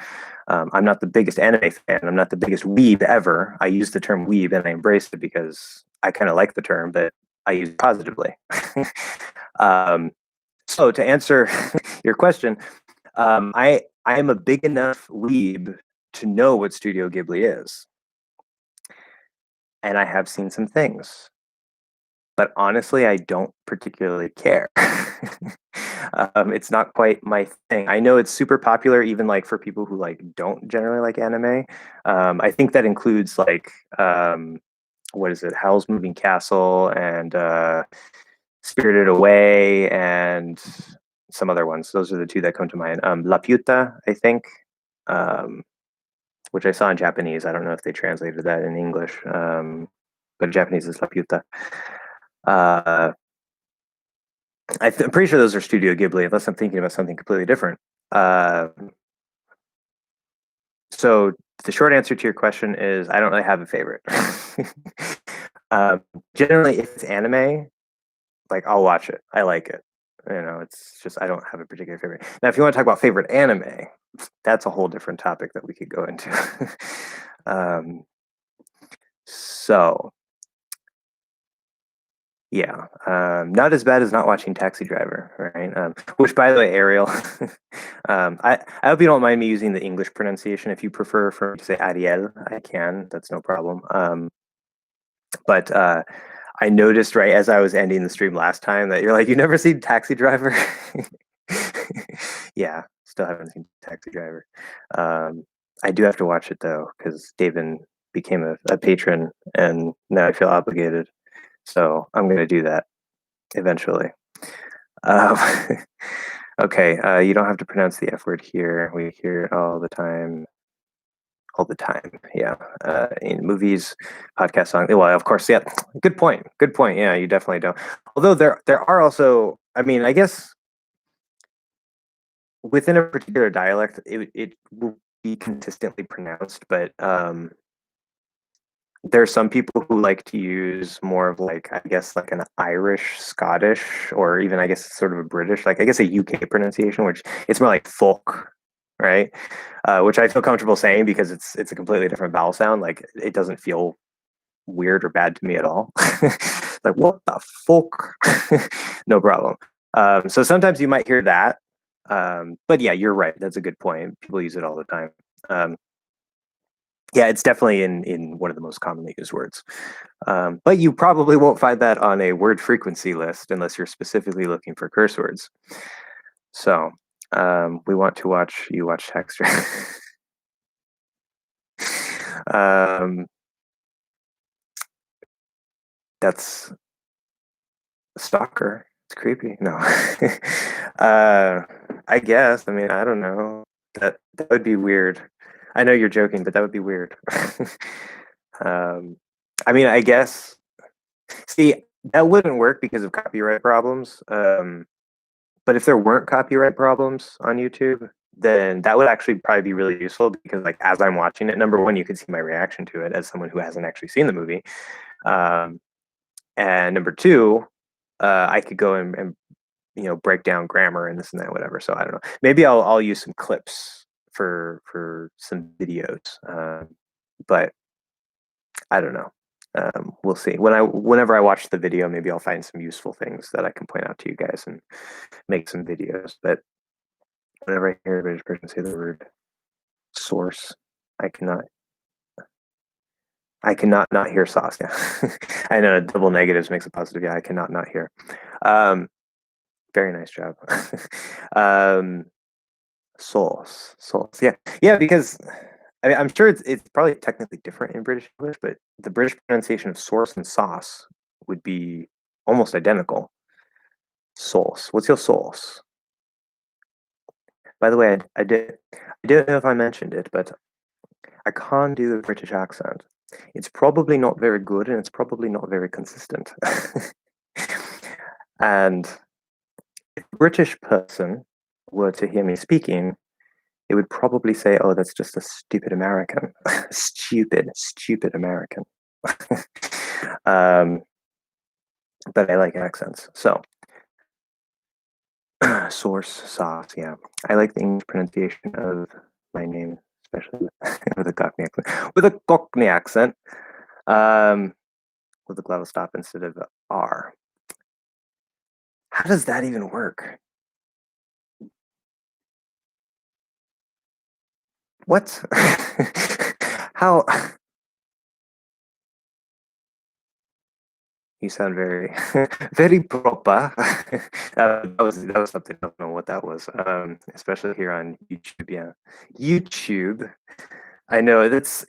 I'm not the biggest anime fan. I'm not the biggest weeb ever. I use the term weeb and I embrace it because I kind of like the term, but I use it positively. um, so to answer your question, I am a big enough weeb to know what Studio Ghibli is, and I have seen some things, but honestly, I don't particularly care. It's not quite my thing. I know it's super popular, even like for people who like don't generally like anime. I think that includes like what is it, Howl's Moving Castle and Spirited Away and some other ones. Those are the two that come to mind. La Puta, I think, um, which I saw in Japanese. I don't know if they translated that in English, but Japanese is La Puta. Uh, I'm pretty sure those are Studio Ghibli, unless I'm thinking about something completely different. Uh, So the short answer to your question is I don't really have a favorite. um, Generally, if it's anime, like I'll watch it. I like it. It's just I don't have a particular favorite. Now, if you want to talk about favorite anime, that's a whole different topic that we could go into. um, so yeah, not as bad as not watching Taxi Driver, right? Which, by the way, Ariel, I hope you don't mind me using the English pronunciation. If you prefer for me to say Ariel, I can. That's no problem. But I noticed right as I was ending the stream last time that you're like, you never seen Taxi Driver? Yeah, still haven't seen Taxi Driver. I do have to watch it though because David became a patron, and now I feel obligated. So I'm going to do that eventually. Um, okay, you don't have to pronounce the F word here. We hear it all the time. All the time, yeah. In movies, podcast songs. Well, of course, yeah. Good point. Good point. Yeah, you definitely don't. Although there are also. I mean, I guess within a particular dialect, it will be consistently pronounced, but there are some people who like to use more of like I guess like an Irish, Scottish, or even I guess sort of a British, like I guess a UK pronunciation, which it's more like folk, right? Which I feel comfortable saying because it's a completely different vowel sound. Like it doesn't feel weird or bad to me at all. Like what the fuck? No problem. So sometimes you might hear that, but yeah, you're right. That's a good point. People use it all the time. Um, yeah, it's definitely in one of the most commonly used words. But you probably won't find that on a word frequency list unless you're specifically looking for curse words. So we want to watch you watch Texture. um, that's stalker. It's creepy. No. I guess. I mean, I don't know. That would be weird. I know you're joking, but that would be weird. um, I mean, I guess. See, that wouldn't work because of copyright problems. But if there weren't copyright problems on YouTube, then that would actually probably be really useful because, like, as I'm watching it, number one, you could see my reaction to it as someone who hasn't actually seen the movie, um, and number two, I could go and break down grammar and this and that, whatever. So I don't know. Maybe I'll use some clips for some videos, but I don't know. We'll see. Whenever I watch the video, maybe I'll find some useful things that I can point out to you guys and make some videos. But whenever I hear a British person say the word source, I cannot not hear sauce. Yeah. I know double negatives makes a positive. Yeah, I cannot not hear. Very nice job. um, sauce. Yeah, yeah. Because I mean, I'm sure it's probably technically different in British English, but the British pronunciation of source and sauce would be almost identical. Sauce. What's your sauce? By the way, I don't know if I mentioned it, but I can't do a British accent. It's probably not very good, and it's probably not very consistent. And if a British person were to hear me speaking, they would probably say, "Oh, that's just a stupid American, stupid American." um, but I like accents, so source sauce. Yeah, I like the English pronunciation of my name, especially with a Cockney accent. With a Cockney accent, um, with a glottal stop instead of R. How does that even work? What? How? You sound very, very proper. That was something. I don't know what that was. Especially here on YouTube. Yeah, YouTube. I know it's.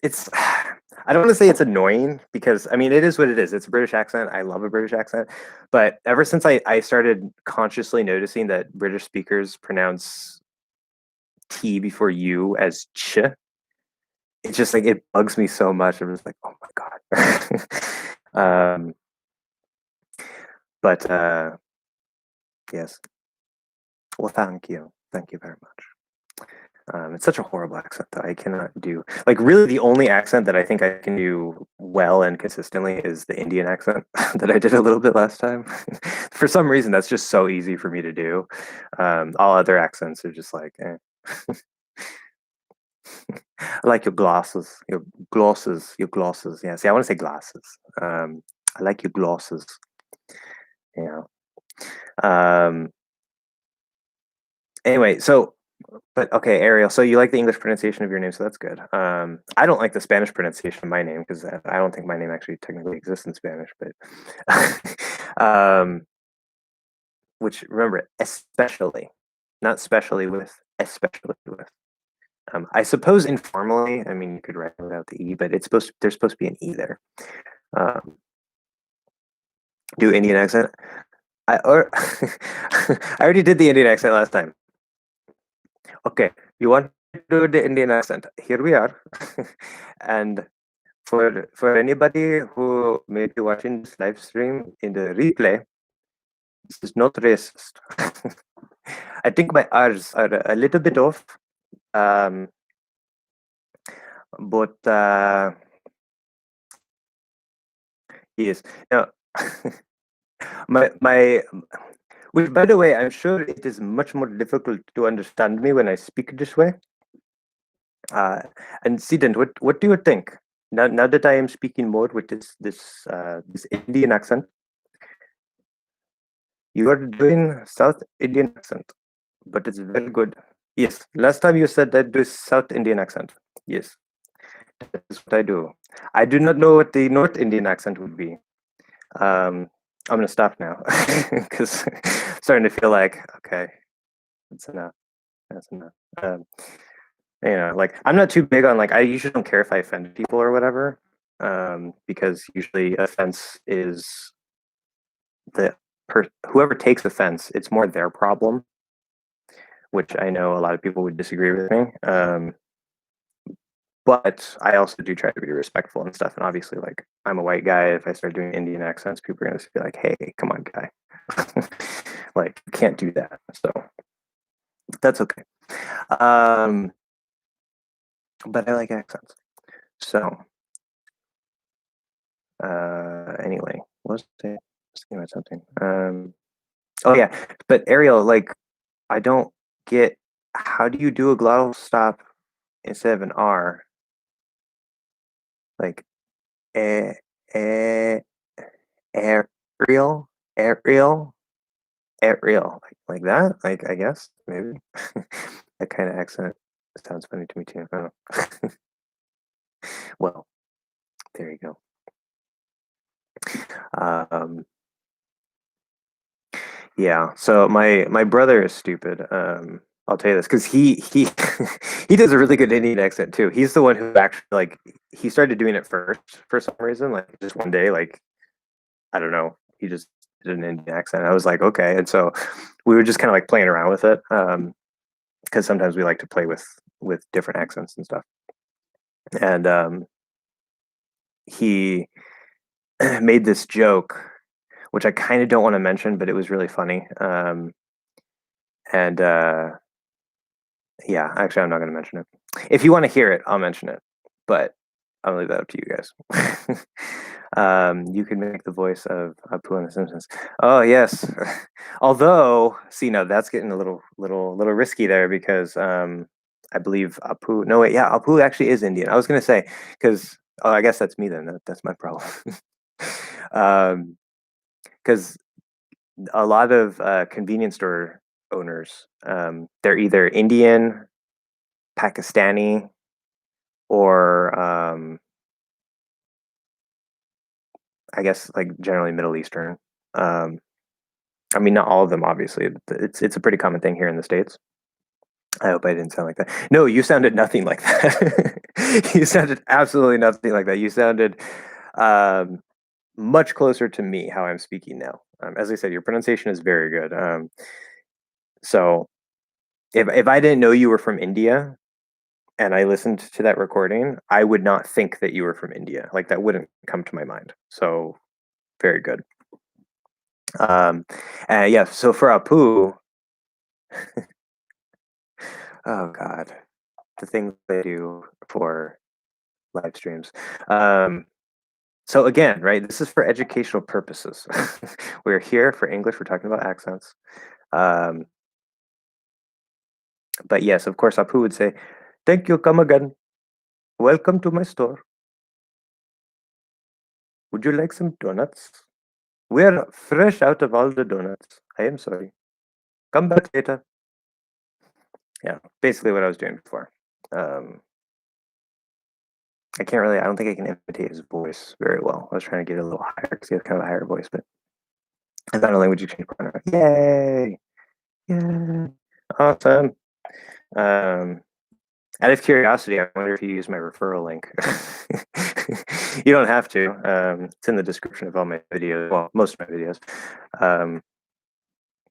I don't want to say it's annoying because I mean it is what it is. It's a British accent. I love a British accent, but ever since I started consciously noticing that British speakers pronounce T before U as ch, it's just like it bugs me so much. I'm just like, oh my god. But yes. Well, thank you very much. It's such a horrible accent that I cannot do. Like, really, the only accent that I think I can do well and consistently is the Indian accent that I did a little bit last time. For some reason, that's just so easy for me to do. All other accents are just like, eh. I like your glasses, your glosses, your glosses. Yeah, see, I want to say glasses. I like your glosses. Yeah. Um, anyway, so but okay, Ariel. So you like the English pronunciation of your name, so that's good. I don't like the Spanish pronunciation of my name because I don't think my name actually technically exists in Spanish. But which remember, especially, not specially with, especially with. I suppose informally, I mean, you could write without the e, but there's supposed to be an e there. Um, do Indian accent. I already did the Indian accent last time. Okay, you want to do the Indian accent? Here we are. And for anybody who may be watching this live stream in the replay, this is not racist. I think my R's are a little bit off, um, but yes. Now, my which by the way, I'm sure it is much more difficult to understand me when I speak this way. Uh, and Siddhant, what do you think? Now that I am speaking more with this Indian accent, you are doing South Indian accent, but it's very good. Yes, last time you said that this South Indian accent. Yes, that's what I do. I do not know what the North Indian accent would be. I'm gonna stop now because starting to feel like okay, that's enough. That's enough. Um, like I'm not too big on like I usually don't care if I offend people or whatever, because usually offense is the whoever takes offense, it's more their problem, which I know a lot of people would disagree with me. But I also do try to be respectful and stuff. And obviously, like I'm a white guy. If I start doing Indian accents, people are gonna be like, "Hey, come on, guy, like you can't do that." So that's okay. Um, but I like accents. So anyway, what was I thinking about something? Oh yeah, but Ariel, like I don't get how do you do a glottal stop instead of an R? Like eh, eh, Ariel, Ariel, Ariel, like that. Like I guess maybe that kind of accent sounds funny to me too. I don't know. Well, there you go. Um, yeah. So my brother is stupid. I'll tell you this because he he does a really good Indian accent too. He's the one who actually like he started doing it first for some reason. Like just one day, like I don't know, he just did an Indian accent. I was like, okay, and so we were just kind of like playing around with it because sometimes we like to play with different accents and stuff. And he made this joke, which I kind of don't want to mention, but it was really funny. And yeah, actually, I'm not going to mention it. If you want to hear it, I'll mention it, but I'll leave that up to you guys. You can make the voice of Apu in The Simpsons. Oh yes, although see, no, that's getting a little risky there because I believe Apu. No wait, yeah, Apu actually is Indian. I was going to say because oh, I guess that's me then. That's my problem. Because a lot of convenience store owners, they're either Indian, Pakistani, or I guess like generally Middle Eastern. Um, I mean, not all of them, obviously. It's a pretty common thing here in the States. I hope I didn't sound like that. No, you sounded nothing like that. You sounded absolutely nothing like that. You sounded um, much closer to me how I'm speaking now. As I said, your pronunciation is very good. So if I didn't know you were from India and I listened to that recording, I would not think that you were from India. Like that wouldn't come to my mind. So very good. Um, yeah. So for Apu, oh God. the things they do for live streams. So again, right, this is for educational purposes. We're here for English. We're talking about accents. Um, but yes, of course, Apu would say, "Thank you, come again. Welcome to my store. Would you like some donuts? We're fresh out of all the donuts. I am sorry. Come back later." Yeah, basically what I was doing before. I can't really, I don't think I can imitate his voice very well. I was trying to get it a little higher because he has kind of a higher voice, but I found a language exchange partner. Yay! Yay! Awesome. Um, Out of curiosity, I wonder if you use my referral link. You don't have to. It's in the description of all my videos, well, most of my videos.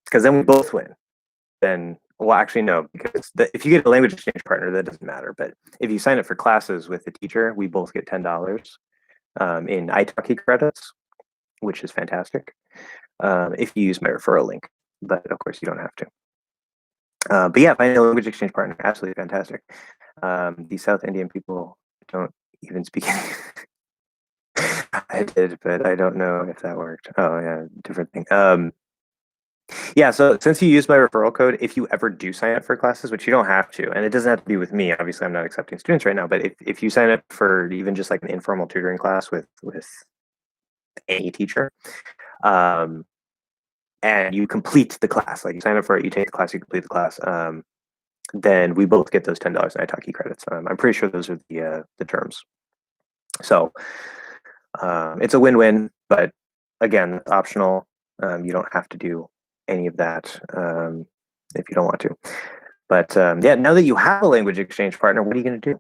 Because then we both win. Then, well, actually, no, because if you get a language exchange partner, that doesn't matter. But if you sign up for classes with the teacher, we both get $10 in italki credits, which is fantastic. If you use my referral link, but of course you don't have to. But yeah, finding a language exchange partner, absolutely fantastic. The South Indian people don't even speak. I did, but I don't know if that worked. Oh yeah, different thing. Yeah, so since you use my referral code, if you ever do sign up for classes, which you don't have to, and it doesn't have to be with me, obviously I'm not accepting students right now, but if you sign up for even just like an informal tutoring class with any teacher, um, and you complete the class, like you sign up for it, you take the class, you complete the class, then we both get those $10 in italki credits. I'm pretty sure those are the terms. So it's a win-win, but again, it's optional. You don't have to do any of that if you don't want to. But yeah, now that you have a language exchange partner, what are you going to do?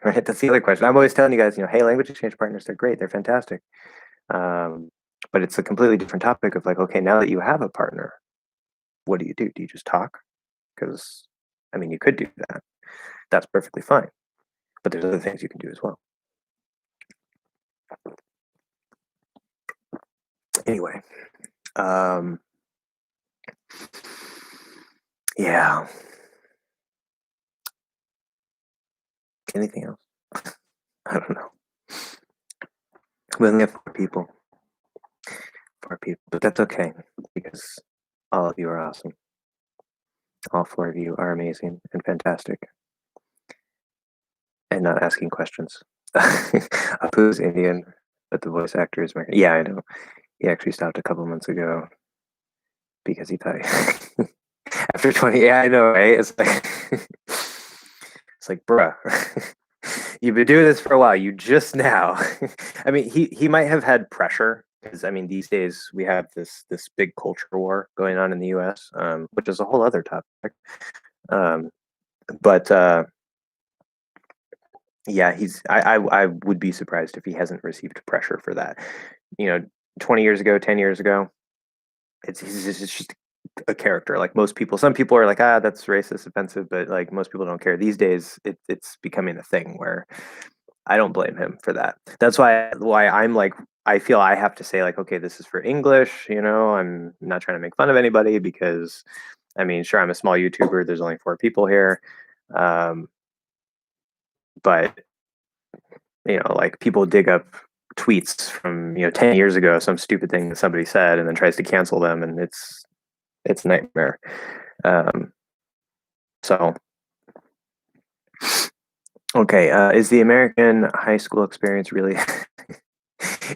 Right? That's the other question. I'm always telling you guys, hey, language exchange partners, they're great, they're fantastic. But it's a completely different topic of like, okay, now that you have a partner, what do you do? Do you just talk? Because, I mean, you could do that. That's perfectly fine. But there's other things you can do as well. Anyway, yeah. Anything else? I don't know. We only have 4 people. 4 people, but that's okay because all of you are awesome. All 4 of you are amazing and fantastic, and not asking questions. Apu's Indian, but the voice actor is American. Yeah, I know. He actually stopped a couple months ago because he thought after 20. Yeah, I know, right? It's like it's like, bruh. You've been doing this for a while. You just now. I mean, he might have had pressure because I mean these days we have this big culture war going on in the U.S., which is a whole other topic. But yeah, I would be surprised if he hasn't received pressure for that. 20 years ago, 10 years ago, it's just a character. Like most people, some people are like, that's racist, offensive, but like most people don't care. These days, it's becoming a thing where I don't blame him for that. That's why I'm like, I feel I have to say like, okay, this is for English. I'm not trying to make fun of anybody because, I mean, sure, I'm a small YouTuber. There's only 4 people here, but like people dig up tweets from 10 years ago, some stupid thing that somebody said, and then tries to cancel them, and it's a nightmare. So okay, is the American high school experience really?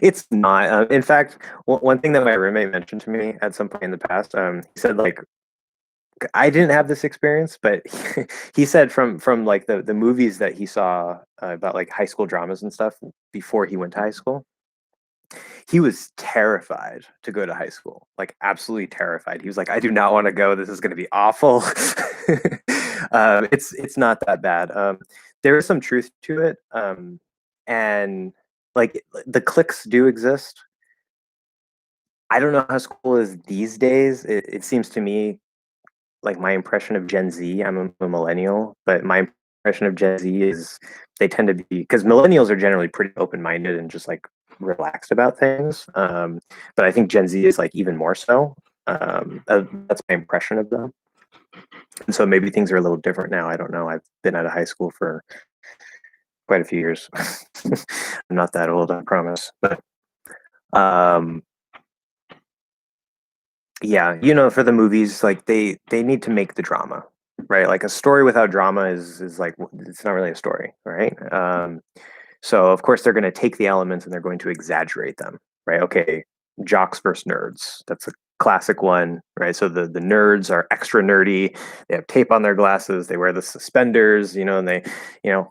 It's not. In fact, one thing that my roommate mentioned to me at some point in the past, he said like I didn't have this experience, but he said from like the movies that he saw about like high school dramas and stuff before he went to high school, he was terrified to go to high school, like absolutely terrified. He was like, I do not want to go. This is going to be awful. It's not that bad. There is some truth to it, and like the cliques do exist. I don't know how school is these days. It seems to me like my impression of Gen Z. I'm a millennial, but my impression of Gen Z is they tend to be because millennials are generally pretty open minded and just like relaxed about things. But I think Gen Z is like even more so. That's my impression of them. And so maybe things are a little different now. I don't know. I've been out of high school for quite a few years. I'm not that old, I promise. But um, yeah, for the movies, like they need to make the drama, right? Like a story without drama is like it's not really a story, right? So of course they're going to take the elements and they're going to exaggerate them, right? Okay, jocks versus nerds. That's a classic one, right? So the nerds are extra nerdy. They have tape on their glasses. They wear the suspenders, and they,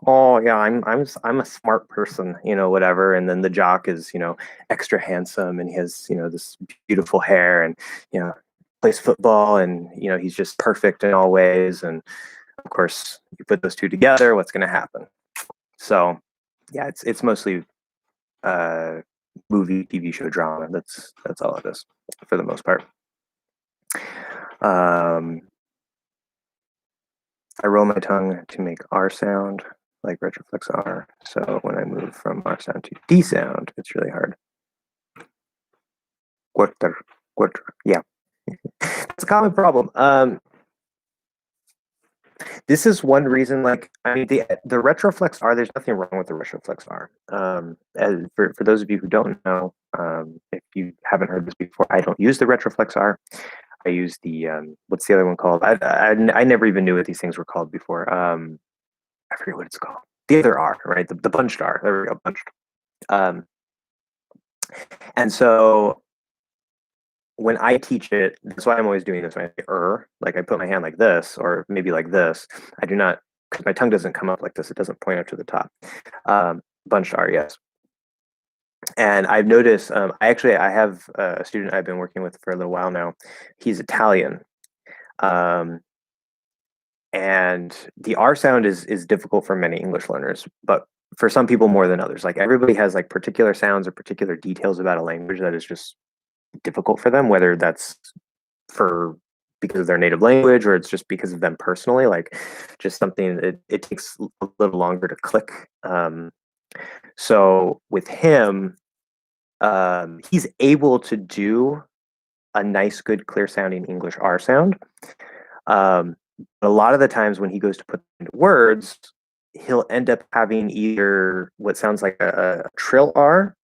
oh yeah, I'm a smart person, whatever. And then the jock is, extra handsome and he has, this beautiful hair and plays football and he's just perfect in all ways. And of course, you put those two together, what's going to happen? So yeah, it's mostly uh, movie, TV show drama. That's all it is for the most part. I roll my tongue to make R sound, like retroflex R. So when I move from R sound to D sound, it's really hard. Quarter, quarter. Yeah, it's a common problem. This is one reason, like, I mean, the retroflex R, there's nothing wrong with the retroflex R. As for those of you who don't know, if you haven't heard this before, I don't use the retroflex R. I use the, what's the other one called? I never even knew what these things were called before. I forget what it's called. The other R, right? The bunched R. There we go, bunched. And so when I teach it, that's why I'm always doing this. When I say like I put my hand like this, or maybe like this. I do not, because my tongue doesn't come up like this. It doesn't point up to the top. Bunched R, yes. And I've noticed. I have a student I've been working with for a little while now. He's Italian, and the R sound is difficult for many English learners, but for some people more than others. Like everybody has like particular sounds or particular details about a language that is just difficult for them, whether that's for because of their native language or it's just because of them personally, like just something it takes a little longer to click. So with him, he's able to do a nice, good, clear sounding English R sound. A lot of the times when he goes to put into words, he'll end up having either what sounds like a trill R,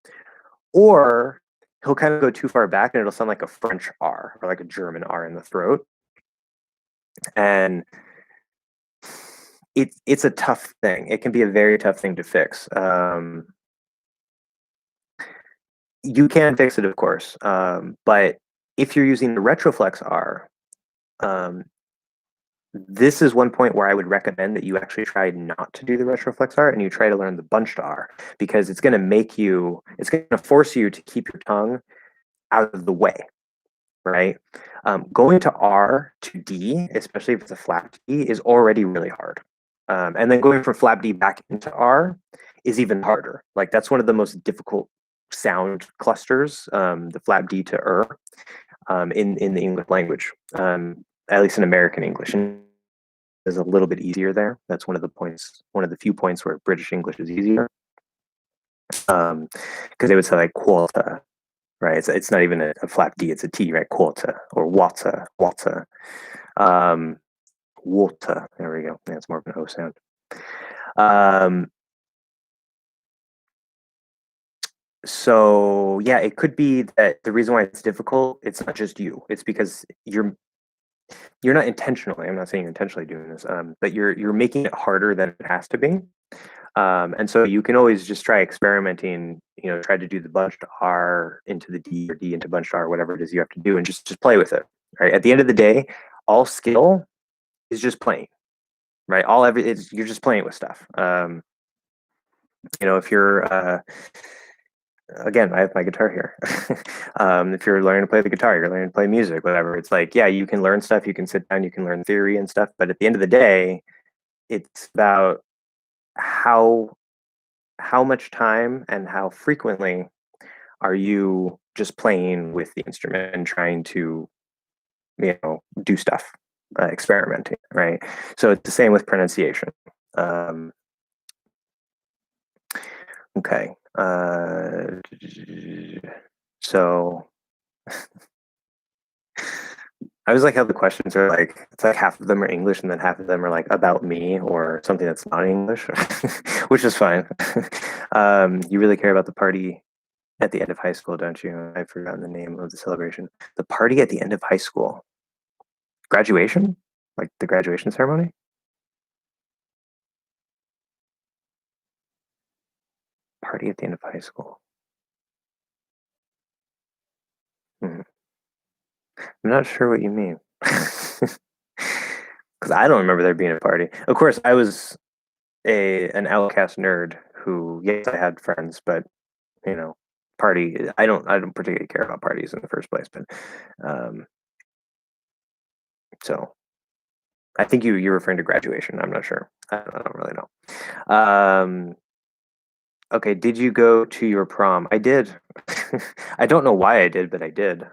or he'll kind of go too far back and it'll sound like a French R or like a German R in the throat. And it's a tough thing. It can be a very tough thing to fix. You can fix it, of course, but if you're using the retroflex R, um, this is one point where I would recommend that you actually try not to do the retroflex R and you try to learn the bunched R, because it's going to force you to keep your tongue out of the way, right? Going to R to D, especially if it's a flat D, is already really hard. And then going from flat D back into R is even harder. Like that's one of the most difficult sound clusters, the flat D to in the English language, at least in American English. And is a little bit easier there. That's one of the few points where British English is easier. Because they would say like quota, right? It's not even a flat D, it's a T, right? Quota or water. Water. There we go. Yeah, it's more of an O sound. So yeah, it could be that the reason why it's difficult, it's not just you. It's because you're not intentionally. I'm not saying you're intentionally doing this, but you're making it harder than it has to be. And so you can always just try experimenting. Try to do the bunched R into the D or D into bunched R, whatever it is you have to do, and just play with it. Right. At the end of the day, all skill is just playing. Right. You're just playing with stuff. If you're again, I have my guitar here. If you're learning to play the guitar, you're learning to play music, whatever. It's like, yeah, you can learn stuff, you can sit down, you can learn theory and stuff, but at the end of the day, it's about how much time and how frequently are you just playing with the instrument and trying to, do stuff, experimenting, right? So it's the same with pronunciation. Okay. So I was like how the questions are like it's like half of them are English and then half of them are like about me or something that's not English, which is fine. You really care about the party at the end of high school, don't you? I've forgotten the name of the celebration. The party at the end of high school. Graduation? Like the graduation ceremony? Party at the end of high school. Hmm. I'm not sure what you mean. Because I don't remember there being a party. Of course, I was a an outcast nerd who, yes, I had friends, but you know, party. I don't particularly care about parties in the first place. But um, so I think you're referring to graduation. I'm not sure. I don't really know. Okay, did you go to your prom? I did. I don't know why I did, but I did.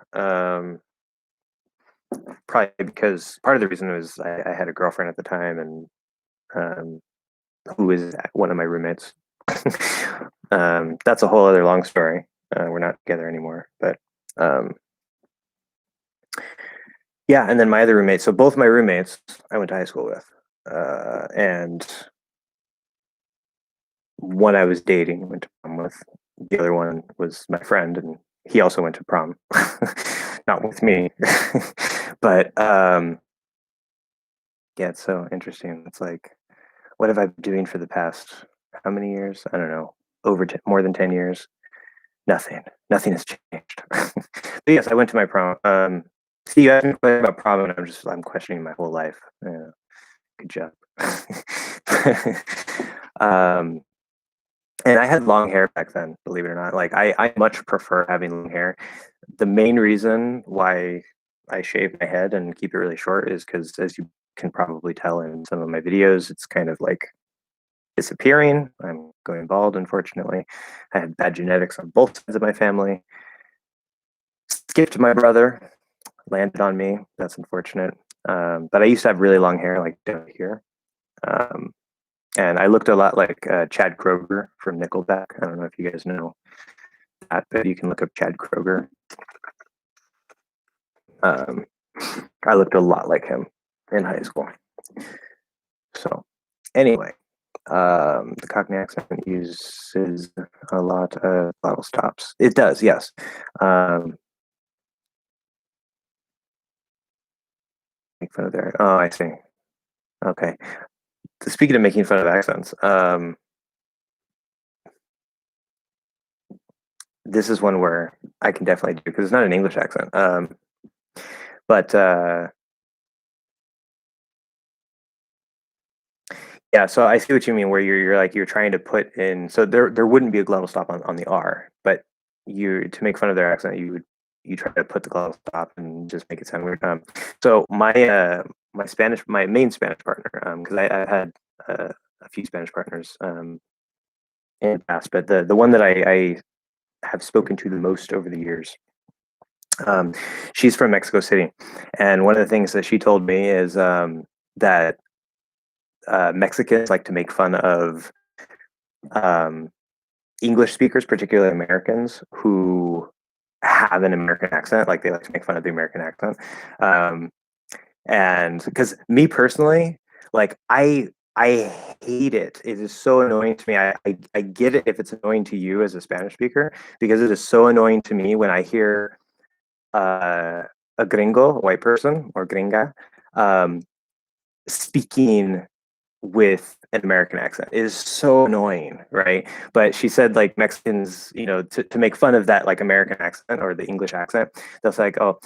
Probably because part of the reason was I had a girlfriend at the time, and um, who is one of my roommates. That's a whole other long story. We're not together anymore, but um, yeah. And then my other roommates. So both my roommates, I went to high school with, and one I was dating, went to prom with. The other one was my friend, and he also went to prom, not with me, but yeah. It's so interesting. It's like, what have I been doing for the past how many years? I don't know, more than 10 years. Nothing. Nothing has changed. But yes, I went to my prom. See, you asked me about prom, and I'm questioning my whole life. Yeah, good job. um, and I had long hair back then, believe it or not. Like I much prefer having long hair. The main reason why I shave my head and keep it really short is because, as you can probably tell in some of my videos, it's kind of like disappearing. I'm going bald, unfortunately. I had bad genetics on both sides of my family. Skipped my brother, landed on me. That's unfortunate. But I used to have really long hair, like down here. Um, and I looked a lot like Chad Kroger from Nickelback. I don't know if you guys know that, but you can look up Chad Kroger. Um, I looked a lot like him in high school. So, anyway, the Cockney accent uses a lot of bottle stops. It does, yes. Um, make fun of their. Oh, I see. Okay. Speaking of making fun of accents, this is one where I can definitely do because it's not an English accent. But yeah, so I see what you mean. Where you're like you're trying to put in. So there wouldn't be a glottal stop on the R, but you to make fun of their accent, you try to put the glottal stop and just make it sound weird. So my main Spanish partner, because I had a few Spanish partners in the past, but the one that I have spoken to the most over the years. Um, she's from Mexico City, and one of the things that she told me is that Mexicans like to make fun of um, English speakers, particularly Americans, who have an American accent. Like they like to make fun of the American accent. Um, and because me personally, like I hate it. It is so annoying to me. I get it if it's annoying to you as a Spanish speaker because it is so annoying to me when I hear uh, a gringo, a white person, or gringa, um, speaking with an American accent. It is so annoying, right? But she said like Mexicans, to make fun of that like American accent or the English accent, they'll say like, oh,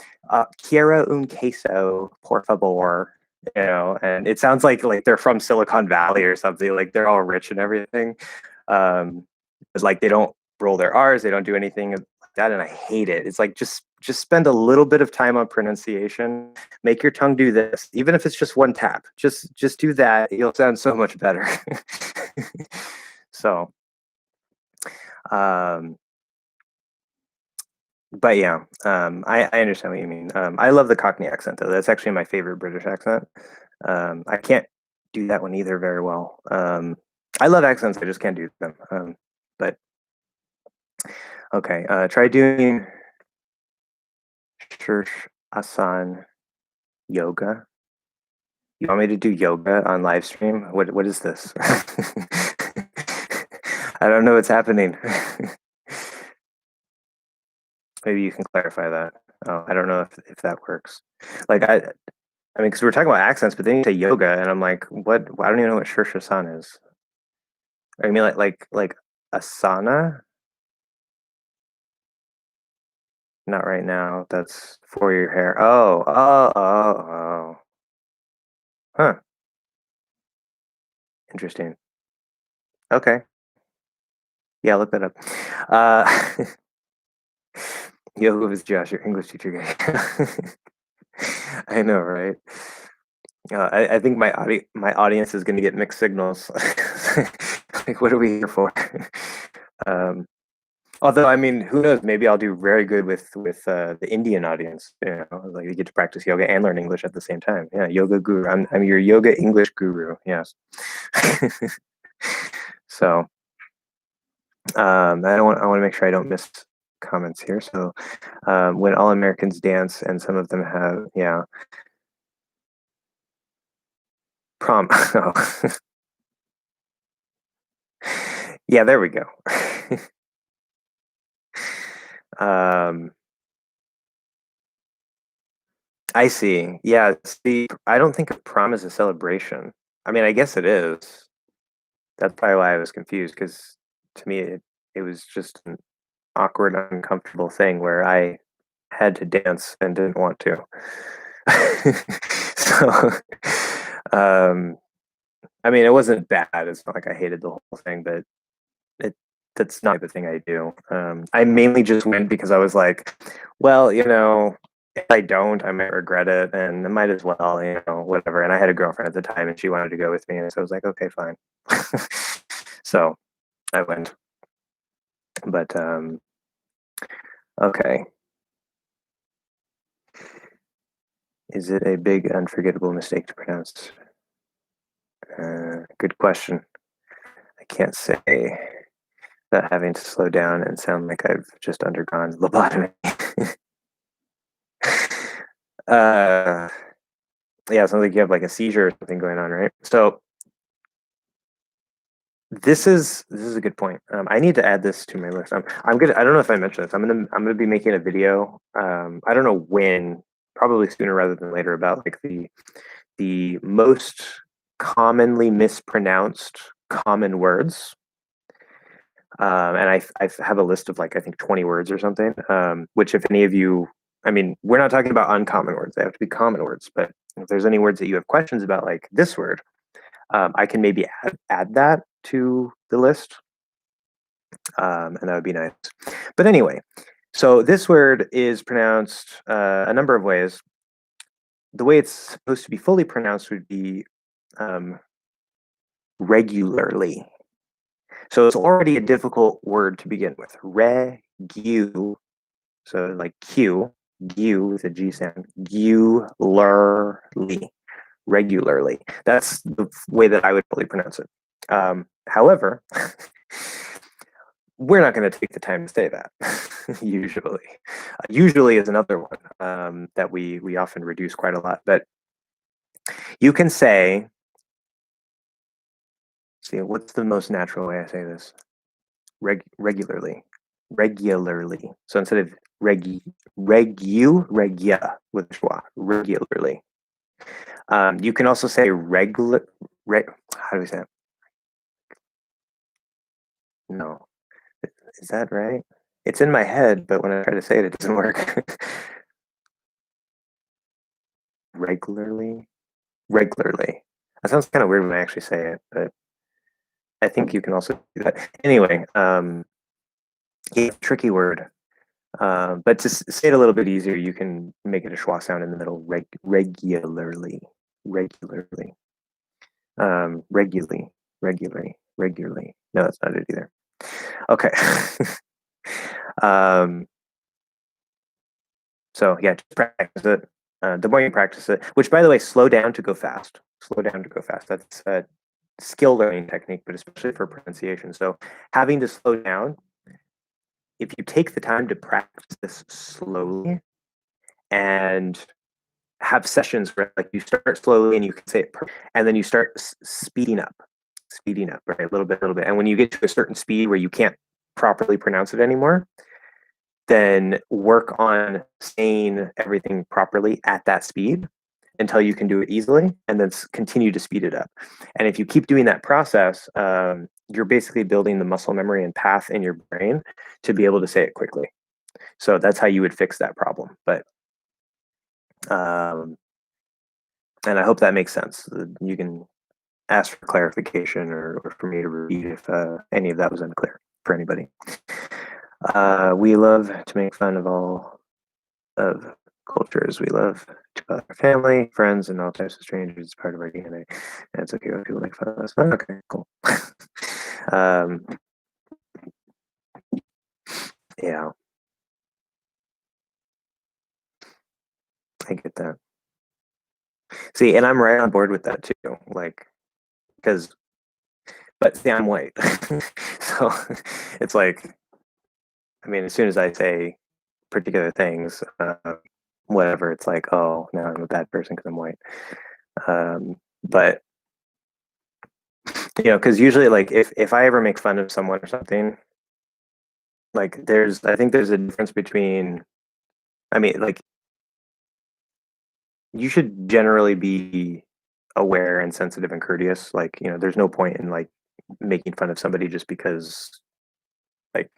quiero un queso, por favor. And it sounds like they're from Silicon Valley or something. Like they're all rich and everything. It's like they don't roll their R's, they don't do anything like that, and I hate it. It's like just spend a little bit of time on pronunciation. Make your tongue do this, even if it's just one tap. Just do that. You'll sound so much better. So, um, but yeah, I understand what you mean. I love the Cockney accent though. That's actually my favorite British accent. I can't do that one either very well. I love accents. I just can't do them. But okay, try doing Shirsh Asan. Yoga. You want me to do yoga on live stream? What is this? I don't know what's happening. Maybe you can clarify that. Oh, I don't know if that works. Like I mean, because we're talking about accents, but then you say yoga, and I'm like, what? I don't even know what Shirshasan is. I mean, like asana. Not right now. That's for your hair. Oh. Huh. Interesting. Okay. Yeah, look that up. Uh, Yoga was Josh, your English teacher guy. I know, right? I think my audience is going to get mixed signals. Like, what are we here for? Um, Although, I mean, who knows? Maybe I'll do very good with the Indian audience. You know, like you get to practice yoga and learn English at the same time. Yeah, yoga guru. I'm your yoga English guru. Yes. So I want to make sure I don't miss comments here. So when all Americans dance, and some of them have, yeah, prom. Oh. Yeah, there we go. um, I see. Yeah, see, I don't think of prom as a celebration. I mean, I guess it is. That's probably why I was confused, because to me it was just an awkward, uncomfortable thing where I had to dance and didn't want to. So, um, I mean, it wasn't bad. It's not like I hated the whole thing, but it that's not the thing I do. I mainly just went because I was like, well, you know, if I don't, I might regret it, and I might as well, you know, whatever. And I had a girlfriend at the time, and she wanted to go with me, and so I was like, okay, fine. So I went, but okay. Is it a big, unforgettable mistake to pronounce? Good question. I can't say without having to slow down and sound like I've just undergone lobotomy. uh, yeah, it sounds like you have like a seizure or something going on, right? So this is a good point. I need to add this to my list. I'm gonna. I don't know if I mentioned this. I'm gonna be making a video. I don't know when. Probably sooner rather than later, about like the most commonly mispronounced common words. And I have a list of like, I think 20 words or something. Which, if any of you, I mean, we're not talking about uncommon words; they have to be common words. But if there's any words that you have questions about, like this word, I can maybe add that to the list, and that would be nice. But anyway, so this word is pronounced a number of ways. The way it's supposed to be fully pronounced would be um, regularly. So it's already a difficult word to begin with. Regu, so like Q, Gu with a G sound. Regularly. That's the way that I would fully pronounce it. However, we're not going to take the time to say that. Usually, usually is another one that we often reduce quite a lot. But you can say, see, what's the most natural way I say this? Regularly. So instead of regia with schwa, regularly. You can also say regular. How do we say it? No, is that right? It's in my head, but when I try to say it, it doesn't work. Regularly, regularly. That sounds kind of weird when I actually say it, but I think you can also do that. Anyway, yeah, tricky word. But to say it a little bit easier, you can make it a schwa sound in the middle. Regularly, regularly, regularly. No, that's not it either. Okay. um, so yeah, just practice it. The more you practice it, which, by the way, slow down to go fast. Slow down to go fast. That's a skill learning technique, but especially for pronunciation. So having to slow down, if you take the time to practice this slowly and have sessions where like you start slowly and you can say it, and then you start speeding up, right, a little bit. And when you get to a certain speed where you can't properly pronounce it anymore, then work on saying everything properly at that speed until you can do it easily, and then continue to speed it up. And if you keep doing that process, you're basically building the muscle memory and path in your brain to be able to say it quickly. So that's how you would fix that problem. But and I hope that makes sense. You can ask for clarification or for me to repeat if any of that was unclear for anybody. We love to make fun of all of cultures. We love to call our family, friends, and all types of strangers. It's part of our DNA. And it's okay when people make fun of us. Oh, okay, cool. um, yeah, I get that. See, and I'm right on board with that too. Like, because, but see, I'm white. So it's like, I mean, as soon as I say particular things, whatever, it's like, oh, now I'm a bad person because I'm white. But because usually, like, if I ever make fun of someone or something, like, I think there's a difference between, I mean, like, you should generally be aware and sensitive and courteous. Like, there's no point in like making fun of somebody just because, like,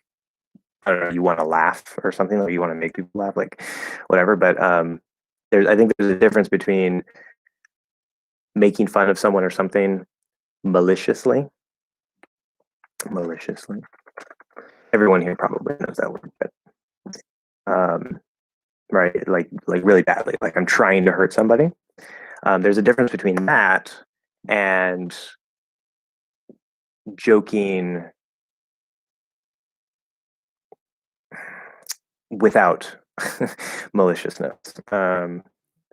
I don't know, you want to laugh or something, or you want to make people laugh, like, whatever. But I think there's a difference between making fun of someone or something maliciously. Maliciously. Everyone here probably knows that word, but right, like really badly. Like I'm trying to hurt somebody. There's a difference between that and joking without maliciousness.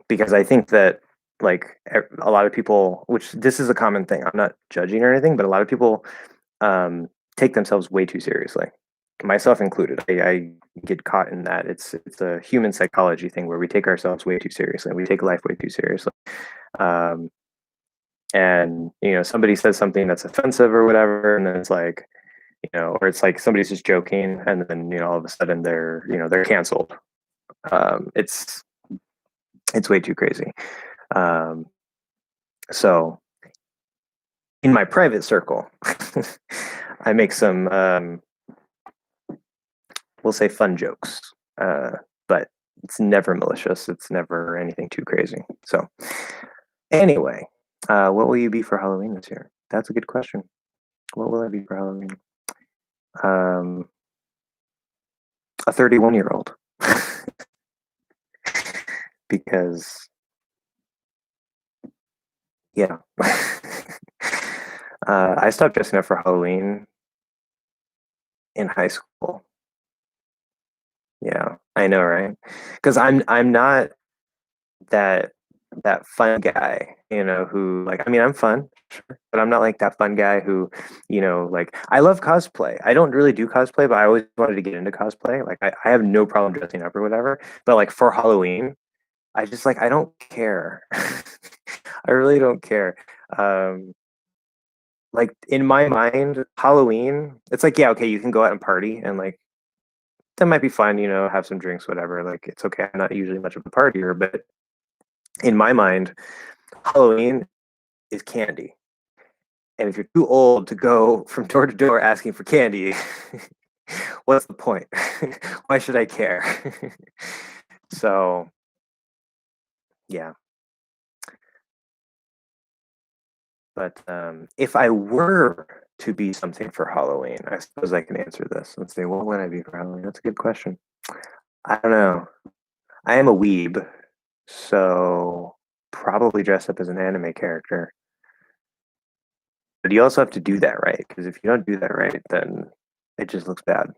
Because I think that like a lot of people, which this is a common thing, I'm not judging or anything, but a lot of people take themselves way too seriously, myself included. I get caught in that. It's a human psychology thing where we take ourselves way too seriously. We take life way too seriously. And somebody says something that's offensive or whatever, and then it's like, or it's like somebody's just joking, and then all of a sudden they're canceled. It's way too crazy. So in my private circle, I make some we'll say fun jokes, but it's never malicious. It's never anything too crazy. So anyway, what will you be for Halloween this year? That's a good question. What will I be for Halloween? A 31-year-old. Because, yeah. I stopped dressing up for Halloween in high school. Yeah, I know, right? Because I'm not that fun guy, who, like, I mean, I'm fun, sure, but I'm not like that fun guy who, like, I love cosplay. I don't really do cosplay, but I always wanted to get into cosplay. Like, I have no problem dressing up or whatever. But like for Halloween, I just like I don't care. I really don't care. Um, like in my mind, Halloween, it's like, yeah, okay, you can go out and party and like that might be fun, have some drinks, whatever. Like it's okay. I'm not usually much of a partier, but in my mind, Halloween is candy. And if you're too old to go from door to door asking for candy, what's the point? Why should I care? So, yeah. But if I were to be something for Halloween, I suppose I can answer this. Let's say, what would I be for Halloween? That's a good question. I don't know. I am a weeb, so probably dress up as an anime character. But you also have to do that right, because if you don't do that right, then it just looks bad.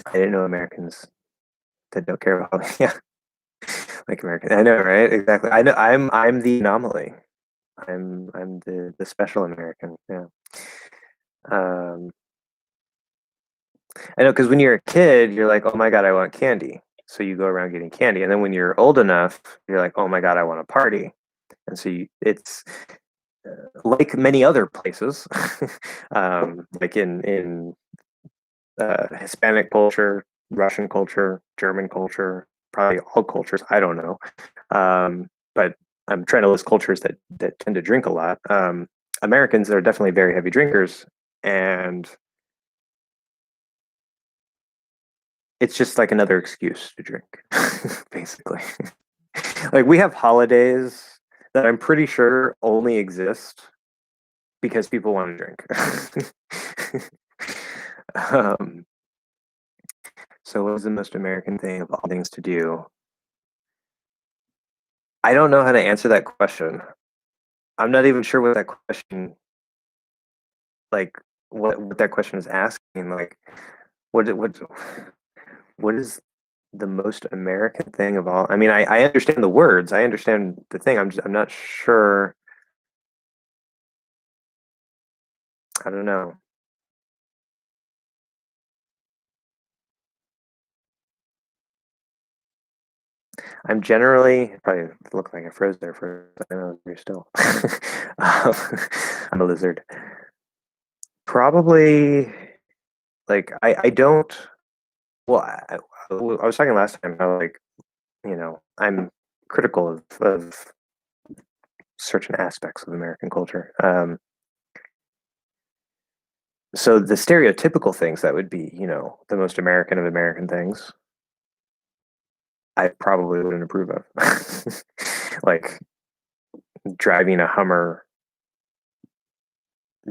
I didn't know Americans that don't care about yeah, like Americans. I know, right? Exactly. I know. I'm the anomaly. I'm the special American. Yeah. Um, I know, because when you're a kid, you're like, oh my god, I want candy. So you go around getting candy, and then when you're old enough, you're like, oh my God, I want to party. And so it's like many other places, like in Hispanic culture, Russian culture, German culture, probably all cultures. I don't know, but I'm trying to list cultures that tend to drink a lot. Americans are definitely very heavy drinkers, and it's just like another excuse to drink, basically. Like we have holidays that I'm pretty sure only exist because people want to drink. um, so, what is the most American thing of all things to do? I don't know how to answer that question. I'm not even sure what that question, like, what that question is asking. Like, what what is the most American thing of all? I mean, I understand the words. I understand the thing. I'm not sure. I don't know. I'm generally probably look like I froze there for a second. You're still. Um, I'm a lizard. Probably like I don't. Well, I was talking last time how like I'm critical of certain aspects of American culture. So the stereotypical things that would be the most American of American things, I probably wouldn't approve of. Like driving a Hummer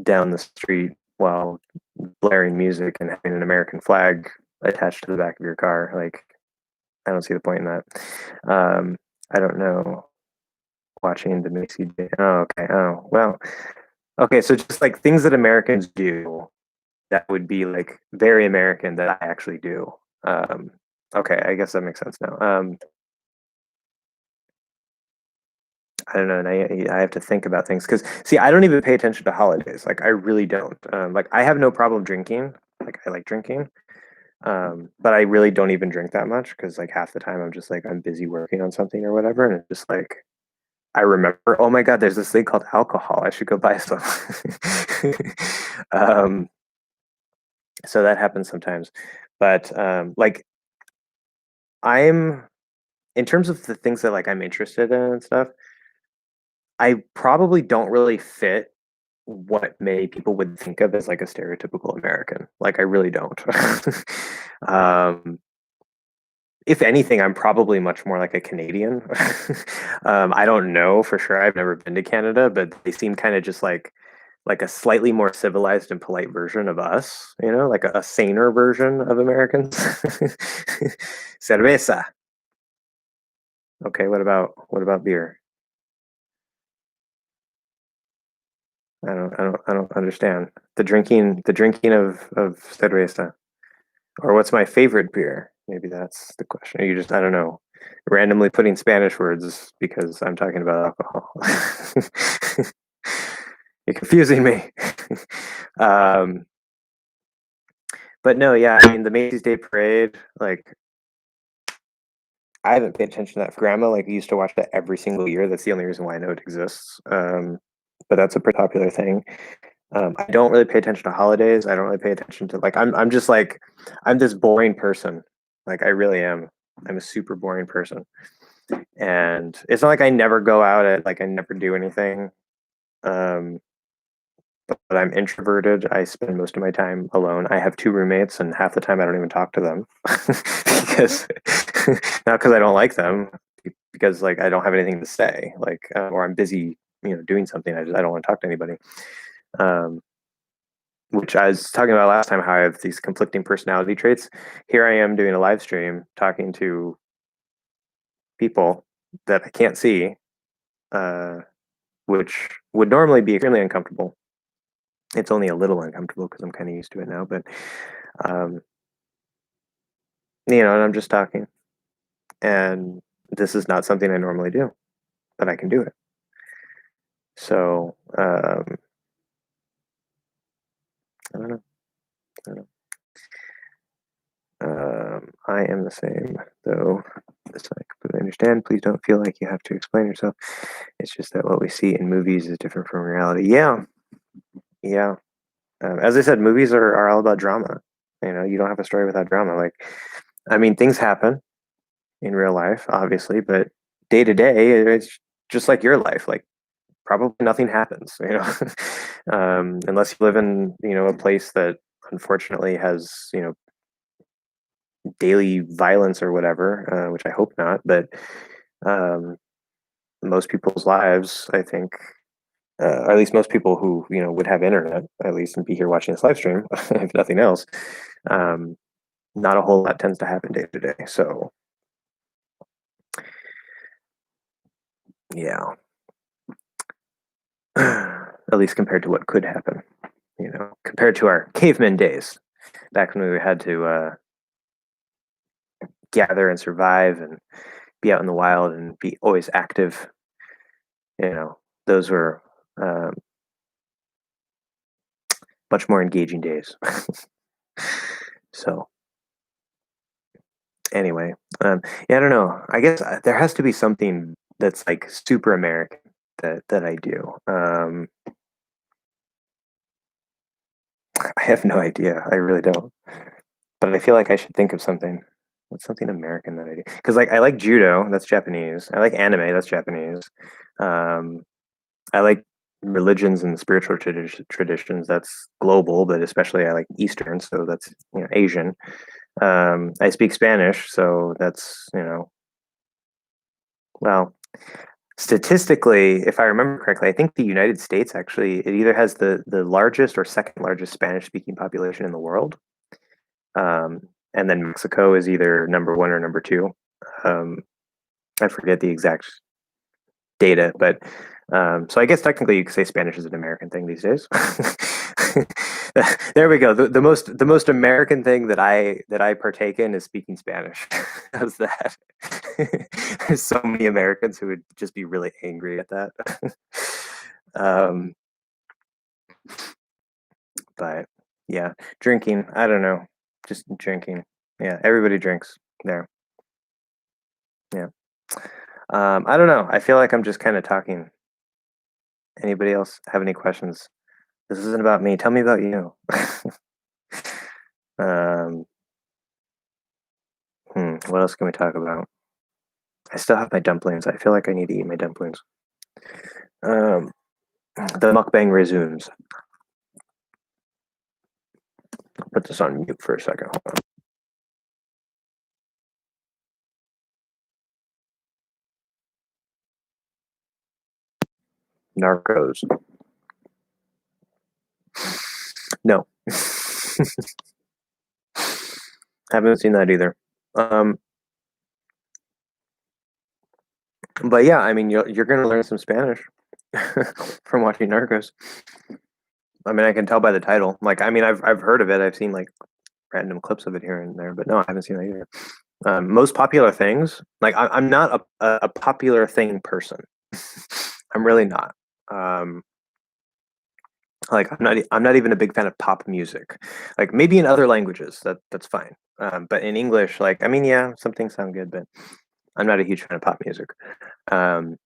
down the street while blaring music and having an American flag attached to the back of your car. Like, I don't see the point in that. I don't know. Watching the Macy Day. Oh, okay. Oh, well. Okay, so just like things that Americans do that would be like very American that I actually do. Um, okay, I guess that makes sense now. I don't know, and I have to think about things because see, I don't even pay attention to holidays. Like I really don't. Like I have no problem drinking. Like I like drinking, but I really don't even drink that much because like half the time I'm just like I'm busy working on something or whatever, and it's just like I remember, oh my God, there's this thing called alcohol. I should go buy some. um, so that happens sometimes, but like I'm in terms of the things that like I'm interested in and stuff. I probably don't really fit what many people would think of as like a stereotypical American. Like I really don't. um, if anything, I'm probably much more like a Canadian. I don't know for sure. I've never been to Canada, but they seem kind of just like a slightly more civilized and polite version of us. Like a saner version of Americans. Cerveza. Okay, what about beer? I don't understand the drinking of cerveza. Or what's my favorite beer? Maybe that's the question. Or you just I don't know, randomly putting Spanish words because I'm talking about alcohol. You're confusing me. um, but no, yeah, I mean the Macy's Day Parade, like I haven't paid attention to that. Grandma like used to watch that every single year. That's the only reason why I know it exists. But that's a pretty popular thing. I don't really pay attention to holidays. I don't really pay attention to like I'm just like I'm this boring person. Like I really am. I'm a super boring person. And it's not like I never go out at like I never do anything. Um, but I'm introverted. I spend most of my time alone. I have two roommates and half the time I don't even talk to them because not because I don't like them, because like I don't have anything to say, like or I'm busy, doing something. I don't want to talk to anybody. Um, which I was talking about last time, how I have these conflicting personality traits. Here I am doing a live stream talking to people that I can't see, uh, which would normally be extremely uncomfortable. It's only a little uncomfortable because I'm kind of used to it now, but um, and I'm just talking, and this is not something I normally do, but I can do it. So I don't know. I don't know. I am the same, though. This I completely understand. Please don't feel like you have to explain yourself. It's just that what we see in movies is different from reality. Yeah, yeah. As I said, movies are all about drama. You know, you don't have a story without drama. Like, I mean, things happen in real life, obviously, but day to day, it's just like your life. Like, probably nothing happens. You know, unless you live in a place that unfortunately has daily violence or whatever, which I hope not. But um, most people's lives, I think, or at least most people who would have internet at least and be here watching this live stream, if nothing else, um, not a whole lot tends to happen day to day. So yeah, at least compared to what could happen, compared to our caveman days back when we had to gather and survive and be out in the wild and be always active. Those were much more engaging days. So anyway, yeah, I don't know. I guess there has to be something that's like super American that I do. I have no idea. I really don't. But I feel like I should think of something. What's something American that I do? Because like I like judo. That's Japanese. I like anime. That's Japanese. Um, I like religions and spiritual traditions. That's global, but especially I like Eastern. So that's Asian. I speak Spanish, so that's well, statistically, if I remember correctly, I think the United States actually it either has the largest or second largest Spanish speaking population in the world, um, and then Mexico is either number one or number two. Um, I forget the exact data, but so I guess technically you could say Spanish is an American thing these days. There we go. The most American thing that I partake in is speaking Spanish. How's that? There's so many Americans who would just be really angry at that. um, but yeah, drinking. I don't know. Just drinking. Yeah, everybody drinks there. Yeah. I don't know. I feel like I'm just kind of talking. Anybody else have any questions? This isn't about me. Tell me about you. um, what else can we talk about? I still have my dumplings. I feel like I need to eat my dumplings. Um, the mukbang resumes. Put this on mute for a second. Hold on. Narcos. No. Haven't seen that either. But yeah, I mean, you're going to learn some Spanish from watching Narcos. I mean, I can tell by the title. Like, I mean, I've heard of it. I've seen like random clips of it here and there, but no, I haven't seen that either. Most popular things. Like, I'm not a popular thing person. I'm really not. Um, like, I'm not even a big fan of pop music. Like, maybe in other languages, that's fine. But in English, like, I mean, yeah, some things sound good, but I'm not a huge fan of pop music. Um,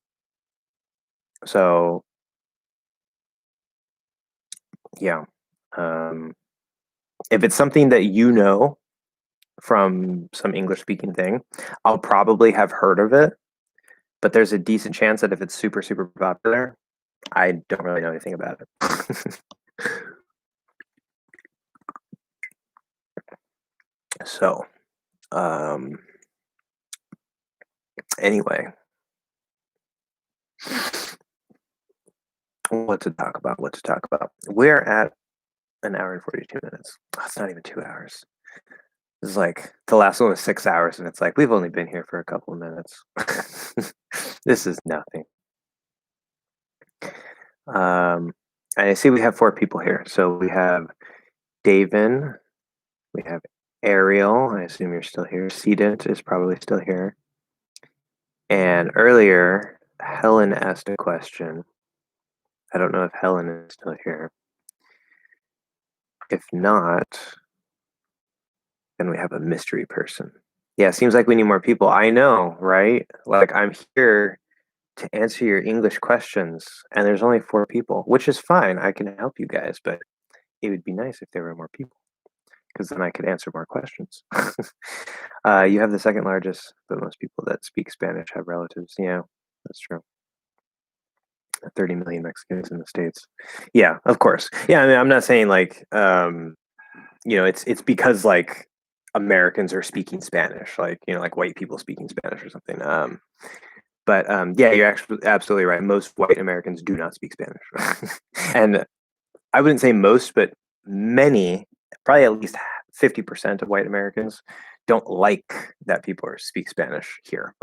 so yeah. Um, if it's something that from some English speaking thing, I'll probably have heard of it, but there's a decent chance that if it's super, super popular, I don't really know anything about it. So, um, anyway, what to talk about? What to talk about? We're at an hour and 42 minutes. Oh, it's not even 2 hours. It's like the last one was 6 hours, and it's like we've only been here for a couple of minutes. This is nothing. I see we have 4 people here. So we have Davin, we have Ariel. I assume you're still here. Cedant is probably still here. And earlier, Helen asked a question. I don't know if Helen is still here. If not, then we have a mystery person. Yeah, seems like we need more people. I know, right? Like I'm here to answer your English questions, and there's only 4 people, which is fine. I can help you guys, but it would be nice if there were more people, because then I could answer more questions. You have the second largest, but most people that speak Spanish have relatives. Yeah, that's true. 30 million Mexicans in the States. Yeah, of course. Yeah, I mean, I'm not saying like, it's because like Americans are speaking Spanish, like, like white people speaking Spanish or something. But yeah, you're actually absolutely right. Most white Americans do not speak Spanish. And I wouldn't say most, but many, probably at least 50% of white Americans don't like that people speak Spanish here.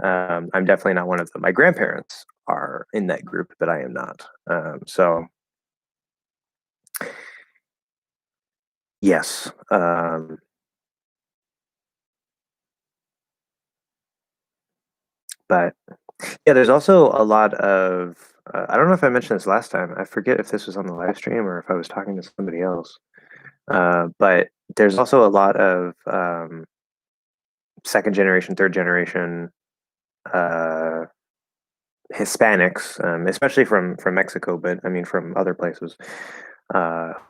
I'm definitely not one of them. My grandparents are in that group, but I am not. So yes. But yeah, there's also a lot of, I don't know if I mentioned this last time. I forget if this was on the live stream or if I was talking to somebody else. But there's also a lot of second generation, third generation uh, Hispanics, especially from Mexico, but I mean from other places,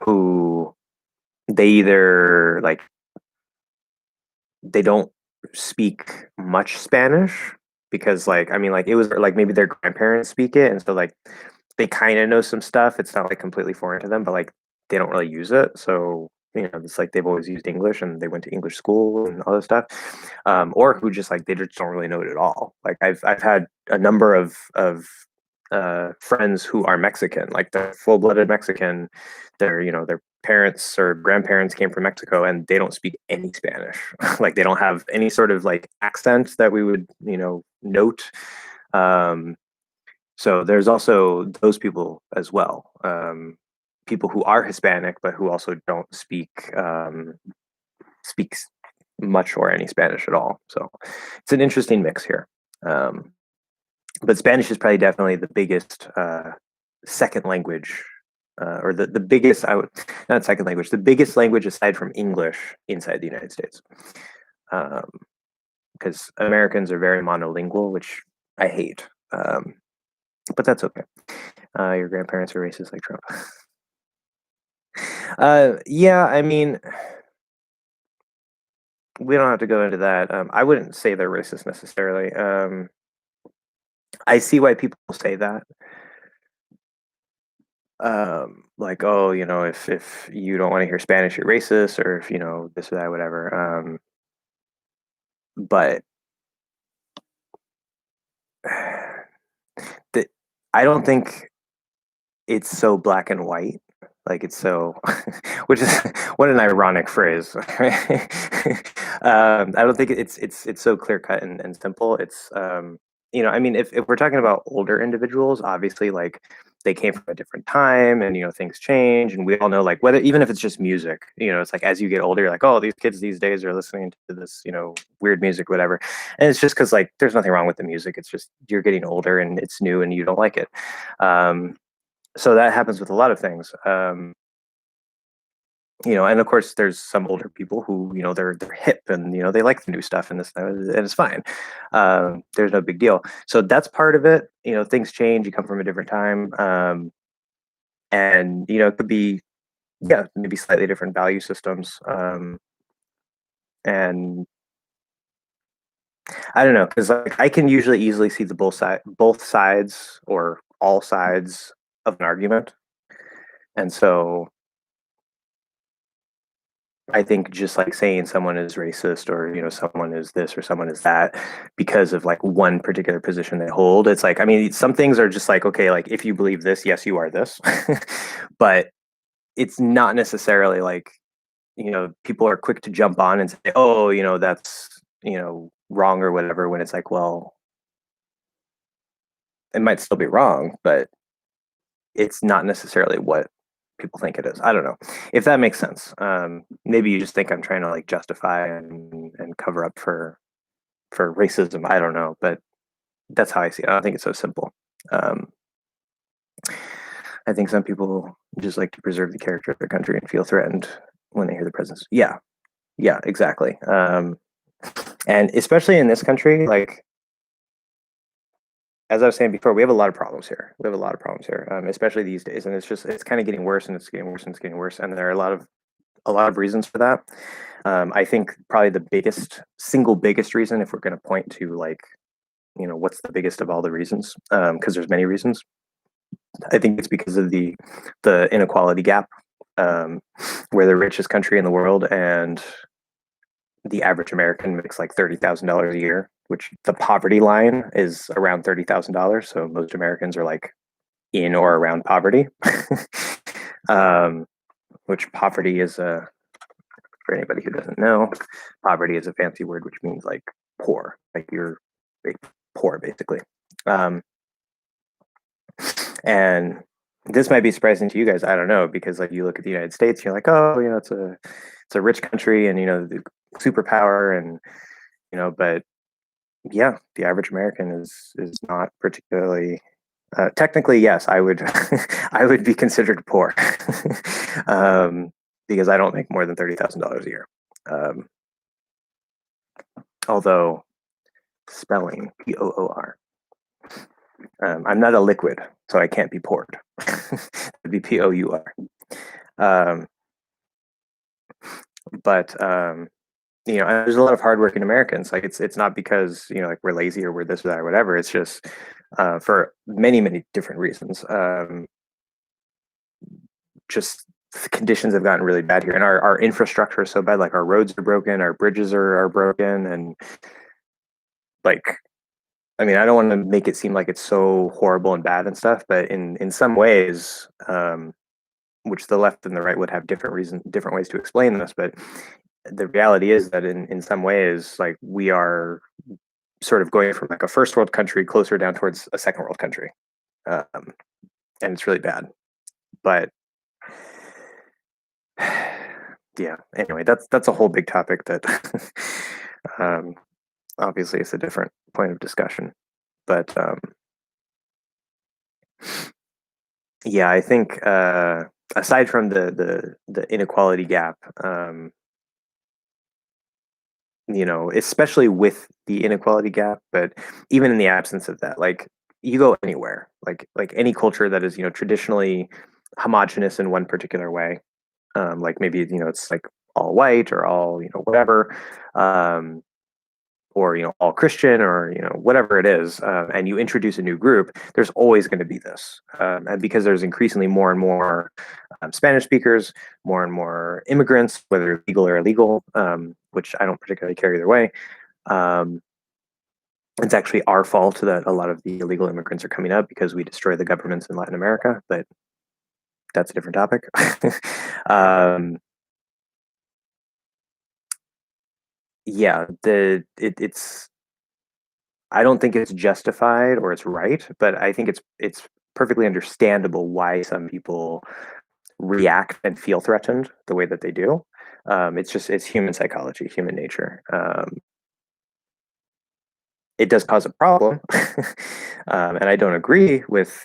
who they either like they don't speak much Spanish because like I mean like it was like maybe their grandparents speak it and so like they kind of know some stuff. It's not like completely foreign to them, but like they don't really use it. So it's like they've always used English and they went to English school and all this stuff. Or who just like they just don't really know it at all. Like I've had a number of friends who are Mexican, like they're full blooded Mexican. Their parents or grandparents came from Mexico and they don't speak any Spanish. Like they don't have any sort of like accent that we would note. Um, so there's also those people as well. People who are Hispanic but who also don't speaks much or any Spanish at all. So it's an interesting mix here. Um, but Spanish is probably definitely the biggest second language, or the biggest, I would, not second language, the biggest language aside from English inside the United States. Because Americans are very monolingual, which I hate. But that's okay. Your grandparents are racist like Trump. Yeah, I mean, we don't have to go into that. I wouldn't say they're racist necessarily. I see why people say that. Like, oh, if you don't want to hear Spanish, you're racist, or if this or that, whatever. But the, I don't think it's so black and white. Like it's so, which is what an ironic phrase. I don't think it's so clear cut and simple. It's I mean, if we're talking about older individuals, obviously like they came from a different time, and things change, and we all know like whether even if it's just music, it's like as you get older, you're like, oh, these kids these days are listening to this weird music, whatever, and it's just because like there's nothing wrong with the music. It's just you're getting older and it's new and you don't like it. So that happens with a lot of things. And of course there's some older people who, they're hip and, they like the new stuff and this, and it's fine. There's no big deal. So that's part of it. Things change, you come from a different time. And, it could be, yeah, maybe slightly different value systems. And I don't know, because like I can usually easily see the both sides or all sides of an argument. And so I think just like saying someone is racist or someone is this or someone is that because of like one particular position they hold, it's like I mean some things are just like okay, like if you believe this, yes you are this. But it's not necessarily like people are quick to jump on and say oh that's wrong or whatever when it's like well it might still be wrong but it's not necessarily what people think it is. I don't know if that makes sense. Maybe you just think I'm trying to like justify and cover up for racism. I don't know, but that's how I see it. I don't think it's so simple. Um, I think some people just like to preserve the character of their country and feel threatened when they hear the presence. Yeah, yeah, exactly. And especially in this country, like as I was saying before, we have a lot of problems here. We have a lot of problems here, especially these days, and it's kind of getting worse, and it's getting worse, and it's getting worse, and there are a lot of reasons for that. I think probably the single biggest reason, if we're going to point to like, what's the biggest of all the reasons, because there's many reasons. I think it's because of the inequality gap. We're the richest country in the world, and the average American makes like $30,000 a year, which the poverty line is around $30,000. So most Americans are like in or around poverty. um, which poverty is for anybody who doesn't know, poverty is a fancy word which means like poor, like you're poor basically. Um, and this might be surprising to you guys. I don't know, because like you look at the United States, you're like, oh, it's a rich country, and the superpower, and but yeah, the average American is not particularly. Technically, yes, I would I would be considered poor, um, because I don't make more than $30,000 a year. Um, although spelling POOR. I'm not a liquid, so I can't be poured. It'd be POUR. Um, but there's a lot of hardworking Americans. Like it's not because like we're lazy or we're this or that or whatever. It's just for many different reasons. Just the conditions have gotten really bad here, and our infrastructure is so bad. Like our roads are broken, our bridges are broken, and like I mean, I don't want to make it seem like it's so horrible and bad and stuff, but in some ways, which the left and the right would have different ways to explain this, but the reality is that in some ways, like we are sort of going from like a first world country closer down towards a second world country, um, and it's really bad. But yeah, anyway, that's a whole big topic that um, obviously it's a different point of discussion. But yeah, I think aside from the inequality gap, especially with the inequality gap, but even in the absence of that, like you go anywhere, like any culture that is traditionally homogenous in one particular way, like maybe it's like all white or all whatever, um, or all Christian, or whatever it is, and you introduce a new group, there's always going to be this, and because there's increasingly more and more Spanish speakers, more and more immigrants, whether legal or illegal, which I don't particularly care either way. Um, it's actually our fault that a lot of the illegal immigrants are coming up because we destroy the governments in Latin America, but that's a different topic. um, yeah, it's I don't think it's justified or it's right, but I think it's perfectly understandable why some people react and feel threatened the way that they do. It's human psychology, human nature. It does cause a problem, and I don't agree with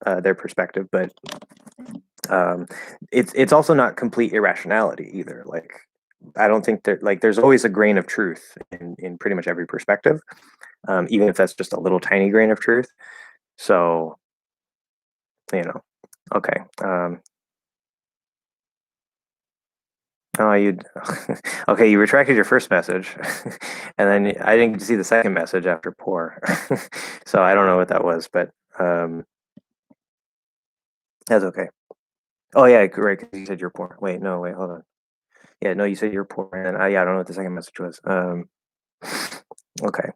their perspective, but um, it's also not complete irrationality either. Like I don't think that like there's always a grain of truth in pretty much every perspective, even if that's just a little tiny grain of truth. So you know, okay. Oh, you okay? You retracted your first message, and then I didn't get to see the second message after poor, so I don't know what that was, but um, that's okay. Oh yeah, right. Because you said you're poor. Wait, no, wait, hold on. Yeah, no, you said you're poor, and yeah, I don't know what the second message was. Okay.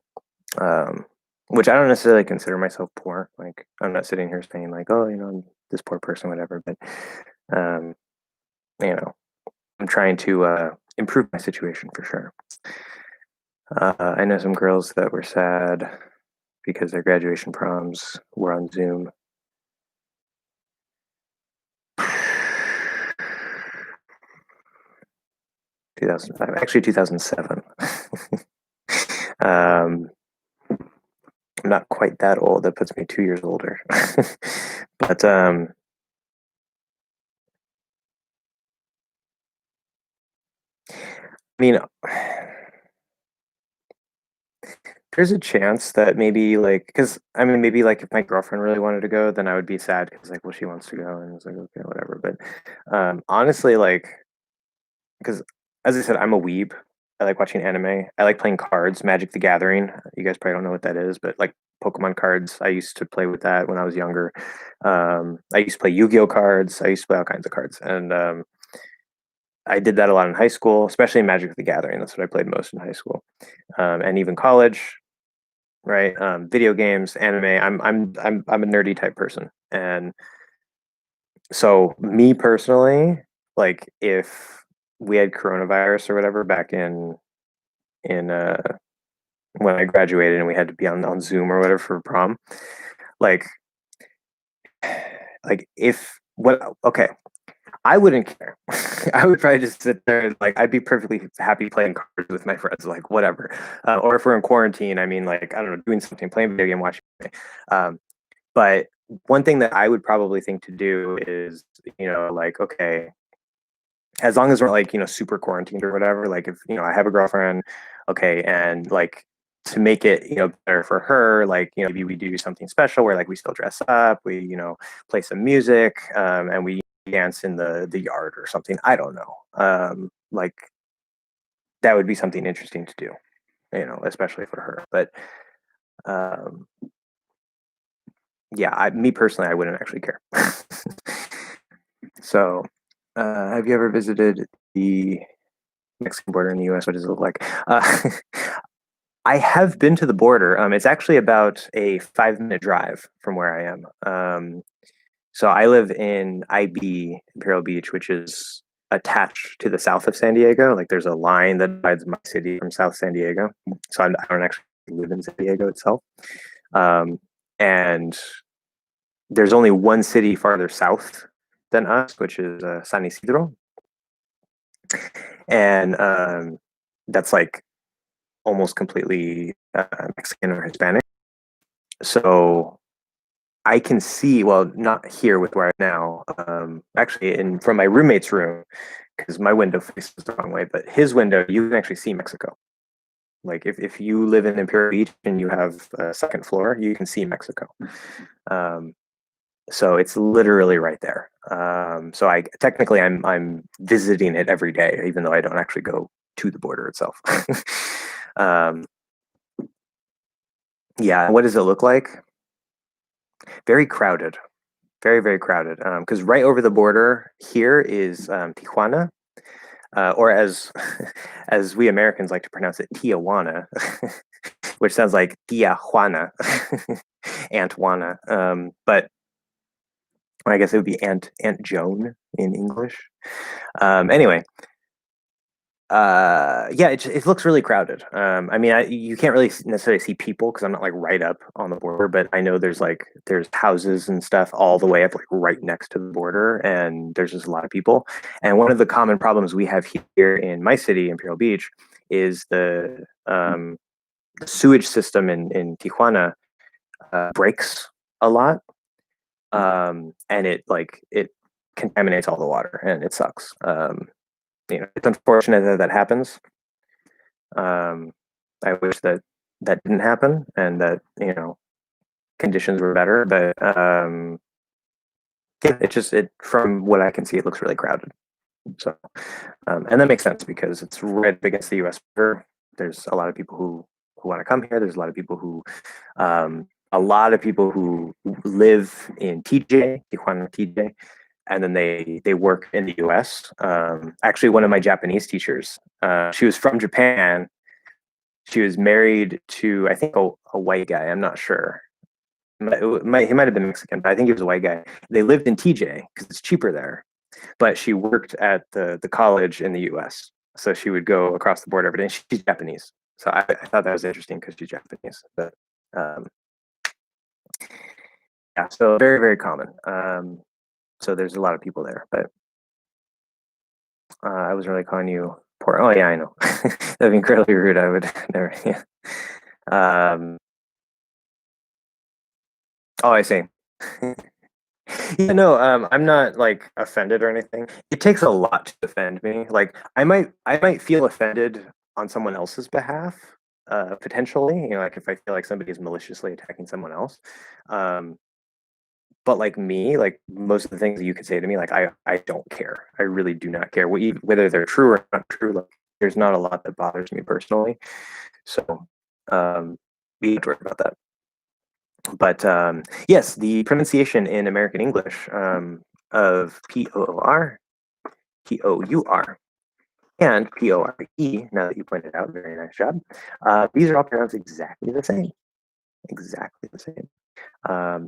Um, which I don't necessarily consider myself poor. Like I'm not sitting here saying like, oh, I'm this poor person, whatever. But um, you know, I'm trying to improve my situation for sure. I know some girls that were sad because their graduation proms were on Zoom. 2005, actually 2007. um, I'm not quite that old. That puts me 2 years older. But I mean, There's a chance that maybe like, because I mean, maybe like if my girlfriend really wanted to go, then I would be sad because like, well, she wants to go, and it's like, okay, whatever. But honestly, like, because as I said, I'm a weeb. I like watching anime. I like playing cards, Magic the Gathering. You guys probably don't know what that is, but like Pokemon cards, I used to play with that when I was younger. I used to play Yu-Gi-Oh cards. I used to play all kinds of cards, and I did that a lot in high school, especially Magic the Gathering. That's what I played most in high school, and even college. Right? Video games, anime. I'm a nerdy type person, and so me personally, like if we had coronavirus or whatever back in when I graduated and we had to be on Zoom or whatever for prom, like like if what okay, I wouldn't care. I would probably just sit there and like I'd be perfectly happy playing cards with my friends, like whatever. Or if we're in quarantine, I mean, like I don't know, doing something, playing video game, watching. Um, but one thing that I would probably think to do is, like okay, as long as we're like super quarantined or whatever, like if I have a girlfriend, okay, and like to make it better for her, like maybe we do something special where like we still dress up, we play some music, and we dance in the yard or something. I don't know, like that would be something interesting to do, especially for her. But um yeah, me personally, I wouldn't actually care. So have you ever visited the Mexican border in the US? What does it look like? I have been to the border. It's actually about a 5-minute drive from where I am. So I live in IB, Imperial Beach, which is attached to the south of San Diego. Like there's a line that divides my city from South San Diego. So I don't actually live in San Diego itself. And there's only one city farther south than us, which is San Isidro. And that's like almost completely Mexican or Hispanic. So I can see, well, not here with where I'm now, actually, in from my roommate's room, because my window faces the wrong way, but his window, you can actually see Mexico. Like if you live in Imperial Beach and you have a second floor, you can see Mexico. Um, so it's literally right there. So I technically I'm visiting it every day, even though I don't actually go to the border itself. um, yeah, what does it look like? Very crowded, very very crowded. Because right over the border here is Tijuana, or as as we Americans like to pronounce it, Tijuana, which sounds like Tia Juana, Aunt Juana. But I guess it would be Aunt Joan in English. Anyway, yeah, it looks really crowded. I mean, you can't really necessarily see people because I'm not like right up on the border, but I know there's houses and stuff all the way up like right next to the border, and there's just a lot of people. And one of the common problems we have here in my city, Imperial Beach, is the sewage system in Tijuana breaks a lot, and it contaminates all the water, and it sucks. It's unfortunate that that happens. Um, I wish that that didn't happen and that conditions were better. But yeah, it from what I can see, it looks really crowded. So, and that makes sense because it's right up against the U.S. border. There's a lot of people who want to come here. There's a lot of people who live in TJ, Tijuana, TJ, and then they work in the U.S. Actually, one of my Japanese teachers, she was from Japan. She was married to I think a white guy. I'm not sure. He might have been Mexican, but I think he was a white guy. They lived in TJ because it's cheaper there. But she worked at the college in the U.S. So she would go across the border every day. And she's Japanese, so I thought that was interesting because she's Japanese. But um, yeah, so very very common. So there's a lot of people there, but I wasn't really calling you poor. Oh yeah, I know. That'd be incredibly rude. I would never. Yeah. Um, oh, I see. Yeah, no, I'm not like offended or anything. It takes a lot to offend me. Like I might feel offended on someone else's behalf, potentially, like if I feel like somebody is maliciously attacking someone else. Um, but like me, like most of the things that you could say to me, like I don't care. I really do not care whether they're true or not true. Like there's not a lot that bothers me personally. So we need to worry about that. But yes, the pronunciation in American English of Pour, and Pore. Now that you pointed out, very nice job. These are all pronounced exactly the same. Exactly the same.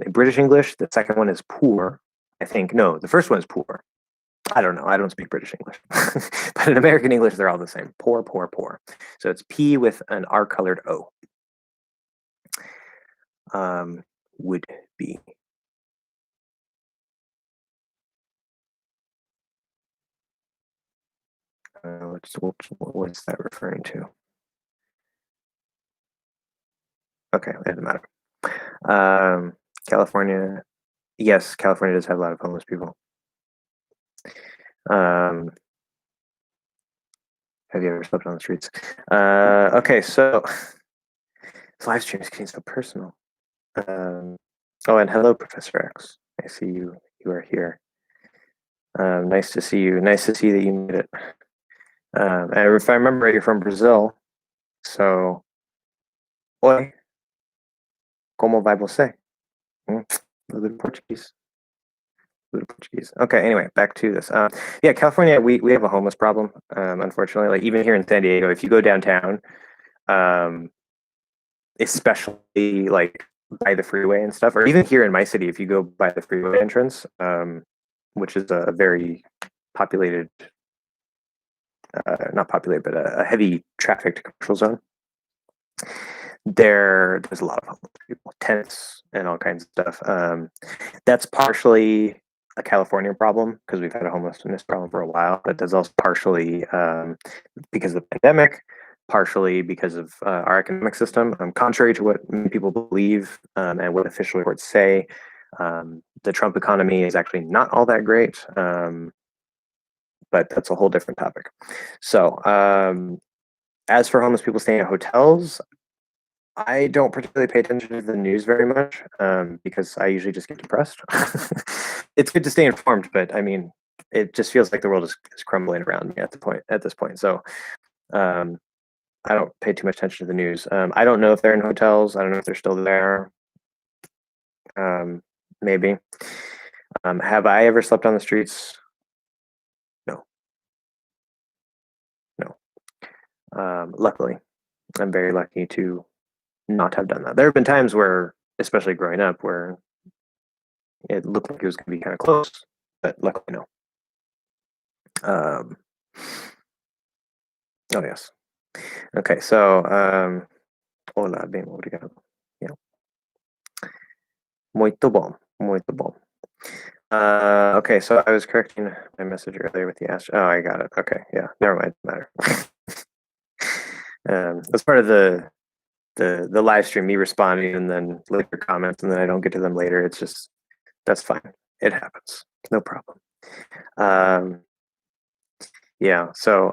In British English, the second one is poor. I think no, the first one is poor. I don't know. I don't speak British English, but in American English, they're all the same. Poor, poor, poor. So it's P with an R-colored O. Would be. What's that referring to? Okay, it doesn't matter. California. Yes, California does have a lot of homeless people. Have you ever slept on the streets? Okay, so this live stream is getting so personal. Oh, and hello, Professor X. I see you. You are here. Nice to see you. Nice to see that you made it. And if I remember, you're from Brazil. So, oi, como vai você? A little bit of Portuguese. A little Portuguese. Okay. Anyway, back to this. Yeah, California. We have a homeless problem. Unfortunately, like even here in San Diego, if you go downtown, um, especially like by the freeway and stuff, or even here in my city, if you go by the freeway entrance, which is a very populated, not populated, but a heavy trafficked commercial zone, there's a lot of homeless people, tents, and all kinds of stuff. That's partially a California problem because we've had a homelessness problem for a while, but that's also partially because of the pandemic, partially because of our economic system. Contrary to what many people believe and what official reports say, the Trump economy is actually not all that great, but that's a whole different topic. So, as for homeless people staying at hotels, I don't particularly pay attention to the news very much because I usually just get depressed. It's good to stay informed, but I mean, it just feels like the world is crumbling around me at this point. So um, I don't pay too much attention to the news. I don't know if they're in hotels. I don't know if they're still there. Maybe. Have I ever slept on the streets? No, no. Luckily, I'm very lucky to not have done that. There have been times where, especially growing up, where it looked like it was going to be kind of close, but luckily no. Oh yes. Okay, so hola, bem obrigado. Yeah. Muito bom, muito bom. Okay, so I was correcting my message earlier with the ask. Oh, I got it. Okay, yeah, never mind. Matter. That's part of the live stream, me responding and then later comments, and then I don't get to them later. It's just that's fine. It happens. No problem. Yeah. So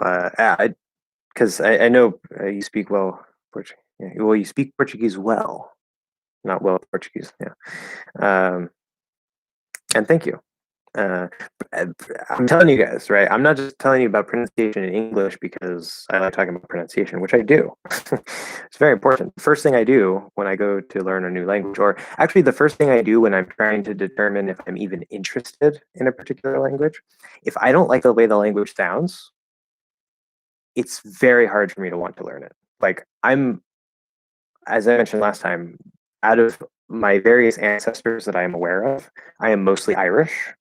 because I know you speak well Portuguese. Yeah, well, you speak Portuguese well, not well Portuguese. Yeah. And thank you. Uh, I'm telling you guys, right? I'm not just telling you about pronunciation in English because I like talking about pronunciation, which I do. It's very important. First thing I do when I go to learn a new language, or actually the first thing I do when I'm trying to determine if I'm even interested in a particular language, if I don't like the way the language sounds, it's very hard for me to want to learn it. Like as I mentioned last time, out of my various ancestors that I am aware of, I am mostly Irish,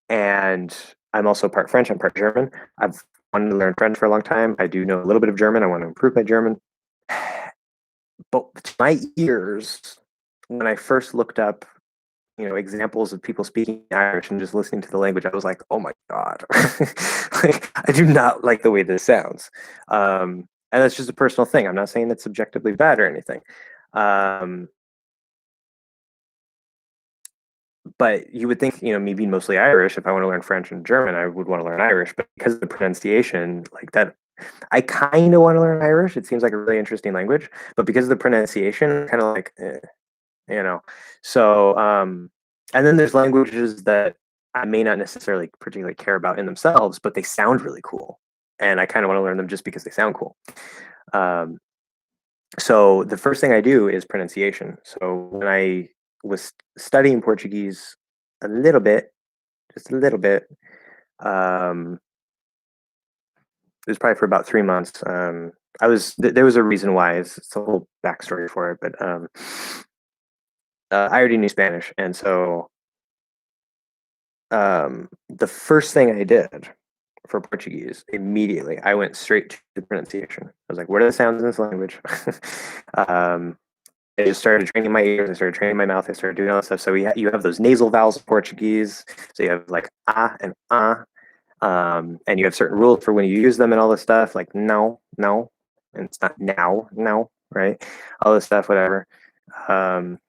and I'm also part French. I'm part German. I've wanted to learn French for a long time. I do know a little bit of German. I want to improve my German. But to my ears, when I first looked up, examples of people speaking Irish and just listening to the language, I was like, oh my God, like, I do not like the way this sounds. And that's just a personal thing. I'm not saying it's subjectively bad or anything. But you would think, me being mostly Irish, if I want to learn French and German, I would want to learn Irish. But because of the pronunciation, like I kind of want to learn Irish. It seems like a really interesting language, but because of the pronunciation, kind of like, you know. So, and then there's languages that I may not necessarily particularly care about in themselves, but they sound really cool, and I kind of want to learn them just because they sound cool. Um, so the first thing I do is pronunciation. So when I was studying Portuguese a little bit, just a little bit, um, it was probably for about 3 months. There was a reason why. It's a whole backstory for it, but I already knew Spanish, and so the first thing I did for Portuguese immediately, I went straight to the pronunciation. I was like, "What are the sounds in this language?" um, I just started training my ears. I started training my mouth. I started doing all that stuff. So you have those nasal vowels in Portuguese. So you have like and and you have certain rules for when you use them and all this stuff. Like no, no, and it's not now, no, right? All this stuff, whatever. Um,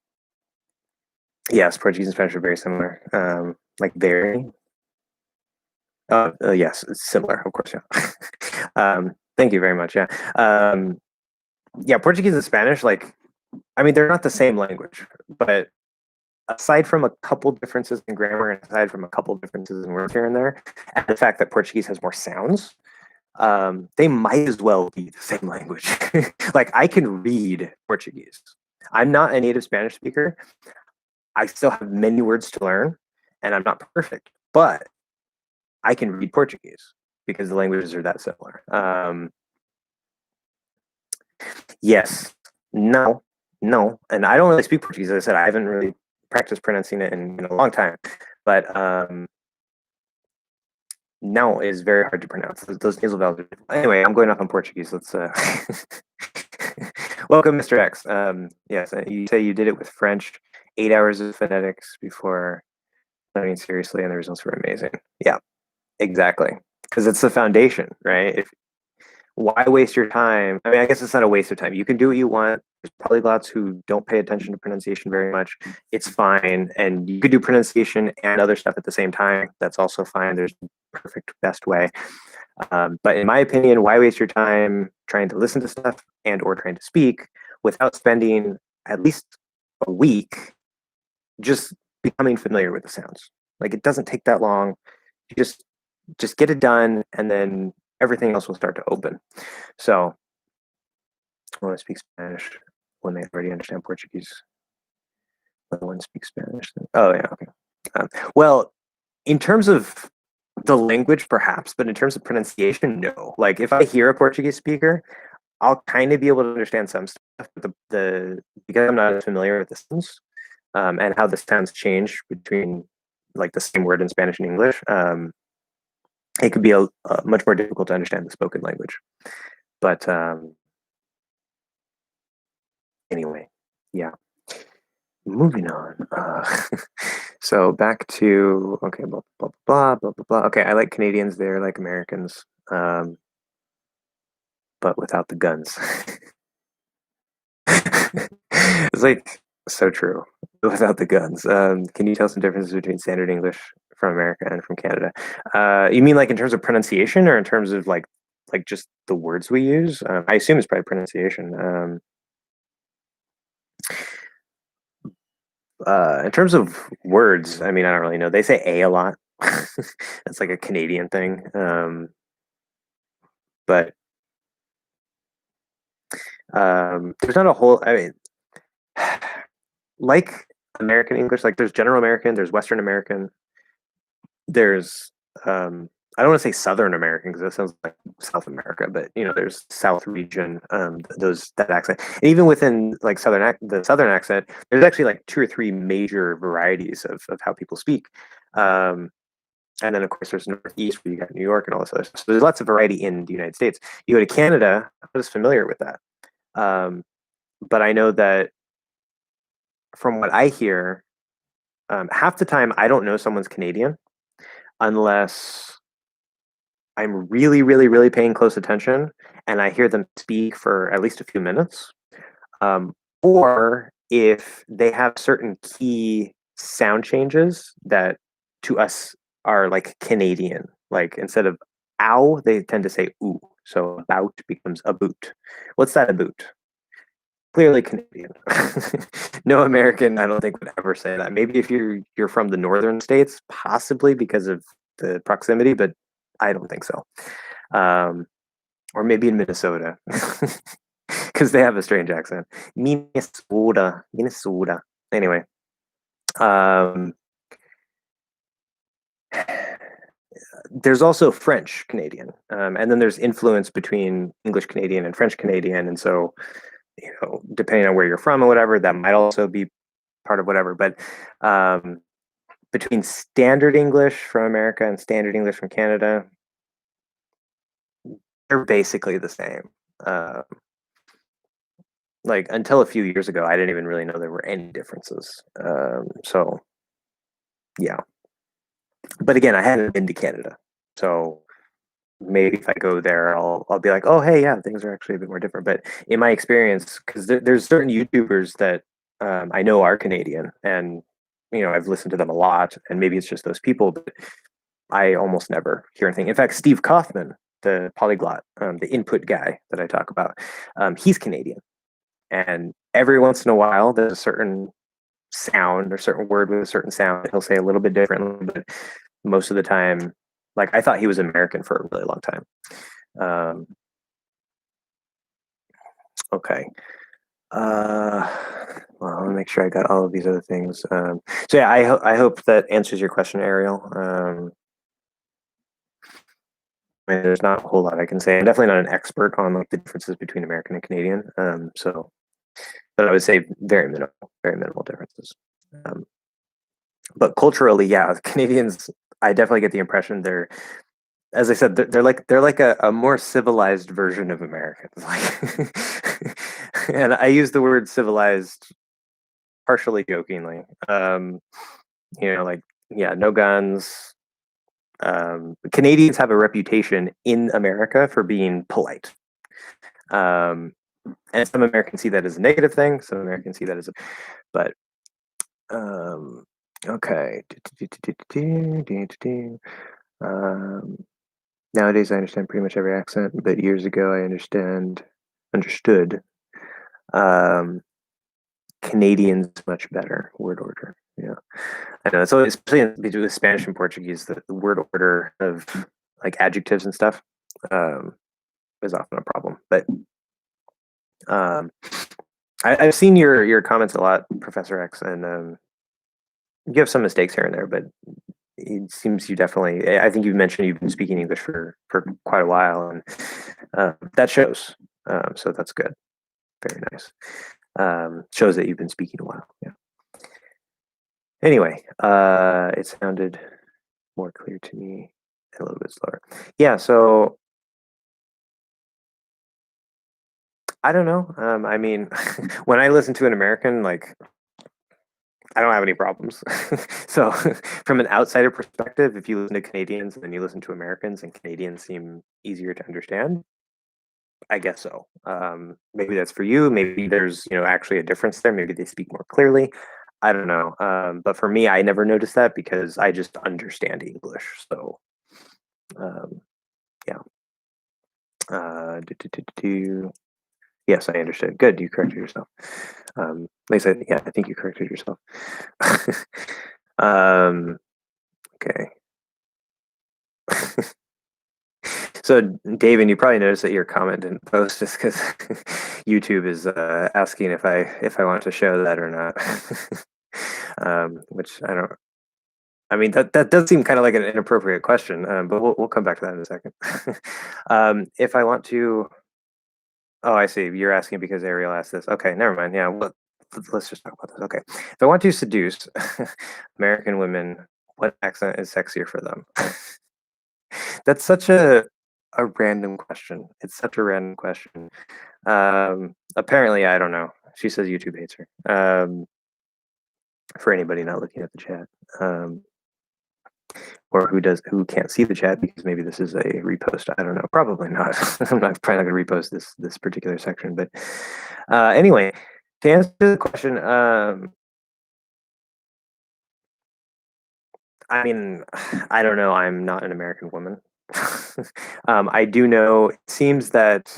yes, Portuguese and Spanish are very similar. Like very. Yes, it's similar, of course. Yeah. Thank you very much. Yeah. Yeah, Portuguese and Spanish, like, I mean, they're not the same language, but aside from a couple differences in grammar and aside from a couple differences in words here and there, and the fact that Portuguese has more sounds, they might as well be the same language. Like, I can read Portuguese. I'm not a native Spanish speaker. I still have many words to learn, and I'm not perfect, but I can read Portuguese because the languages are that similar. Yes, no, no, and I don't really speak Portuguese. As I said, I haven't really practiced pronouncing it in a long time, but no is very hard to pronounce. Those nasal vowels. Anyway, I'm going off on Portuguese. Let's. Welcome, Mr. X. Yes, you say you did it with French. 8 hours of phonetics before learning seriously, and the results were amazing. Yeah, exactly. Because it's the foundation, right? If why waste your time? I mean, I guess it's not a waste of time. You can do what you want. There's polyglots who don't pay attention to pronunciation very much. It's fine. And you could do pronunciation and other stuff at the same time. That's also fine. There's the perfect best way. But in my opinion, why waste your time trying to listen to stuff and or trying to speak without spending at least a week just becoming familiar with the sounds? Like it doesn't take that long. You just get it done and then everything else will start to open. So I want to speak Spanish when they already understand Portuguese. I want to speak Spanish. Oh yeah, okay. Well, in terms of the language, perhaps, but in terms of pronunciation, no. Like if I hear a Portuguese speaker, I'll kind of be able to understand some stuff. But the because I'm not as familiar with the sounds and how the sounds change between like the same word in Spanish and English, it could be a much more difficult to understand the spoken language. But anyway, yeah. Moving on. So back to okay, blah blah blah blah blah blah. Okay, I like Canadians. They're like Americans, but without the guns. It's like so true. Without the guns. Can you tell some differences between standard English from America and from Canada? You mean like in terms of pronunciation or in terms of like just the words we use? I assume it's probably pronunciation. In terms of words, I mean, I don't really know. They say a lot. That's like a Canadian thing. But there's not a whole. I mean, like American English, like there's General American, there's Western American, there's I don't want to say Southern American because that sounds like South America, but you know, there's South region, those that accent, and even within like the Southern accent, there's actually like two or three major varieties of how people speak. And then of course there's Northeast where you got New York and all this other stuff. So there's lots of variety in the United States. You go to Canada, I'm not as familiar with that, but I know that from what I hear, half the time I don't know someone's Canadian unless I'm really, really, really paying close attention and I hear them speak for at least a few minutes. Or if they have certain key sound changes that to us are like Canadian, like instead of ow, they tend to say ooh. So about becomes a boot. What's that a boot? Clearly Canadian. No American, I don't think, would ever say that. Maybe if you're from the northern states, possibly because of the proximity, but I don't think so. Um, or maybe in Minnesota, because they have a strange accent. Minnesota, Minnesota. Anyway, um, there's also French Canadian, and then there's influence between English Canadian and French Canadian, and so depending on where you're from or whatever, that might also be part of whatever. But um, between Standard English from America and Standard English from Canada, they're basically the same. Uh, like until a few years ago, I didn't even really know there were any differences. So yeah, but again, I hadn't been to Canada, so maybe if I go there, I'll be like, oh hey, yeah, things are actually a bit more different. But in my experience, because there's certain YouTubers that I know are Canadian, and I've listened to them a lot, and maybe it's just those people, but I almost never hear anything. In fact, Steve Kaufman, the polyglot, the input guy that I talk about, he's Canadian, and every once in a while, there's a certain sound or certain word with a certain sound that he'll say a little bit differently, but most of the time, like I thought he was American for a really long time. Um, okay. Well, I'll make sure I got all of these other things. So yeah, I hope that answers your question, Ariel. I mean, there's not a whole lot I can say. I'm definitely not an expert on like the differences between American and Canadian. But I would say very minimal differences. Um, but culturally, yeah, Canadians, I definitely get the impression they're, as I said, they're like a more civilized version of Americans. Like, and I use the word civilized partially jokingly. Like yeah, no guns. Canadians have a reputation in America for being polite. Um, and some Americans see that as a negative thing. Some Americans see that as a, but um, okay. Um, Nowadays, I understand pretty much every accent, but years ago, I understood um, Canadians much better. Word order, yeah. I know. So especially with Spanish and Portuguese, the word order of like adjectives and stuff um, is often a problem. But um, I've seen your comments a lot, Professor X, and you have some mistakes here and there, but it seems you definitely. I think you mentioned you've been speaking English for quite a while, and that shows. So that's good. Very nice. Shows that you've been speaking a while. Yeah. Anyway, it sounded more clear to me and a little bit slower. Yeah. So I don't know. I mean, when I listen to an American, like I don't have any problems. So, from an outsider perspective, if you listen to Canadians and then you listen to Americans, and Canadians seem easier to understand, I guess so. Maybe that's for you. Maybe there's actually a difference there. Maybe they speak more clearly. I don't know. But for me, I never noticed that because I just understand English. So, um, yeah. Do, do, do, do. Yes, I understood. Good, you corrected yourself. At least I think you corrected yourself. um, okay. So, David, you probably noticed that your comment didn't post just because YouTube is asking if I want to show that or not. Which I don't. I mean, that does seem kind of like an inappropriate question, but we'll come back to that in a second. If I want to, oh, I see. You're asking because Ariel asked this. Okay, never mind. Yeah, let's just talk about this. Okay, if I want to seduce American women, what accent is sexier for them? That's such a random question. It's such a random question. Apparently, I don't know. She says YouTube hates her. For anybody not looking at the chat, or who can't see the chat because maybe this is a repost. I don't know. Probably not. I'm not probably not going to repost this particular section. But anyway, to answer the question, I mean, I don't know. I'm not an American woman. I do know it seems that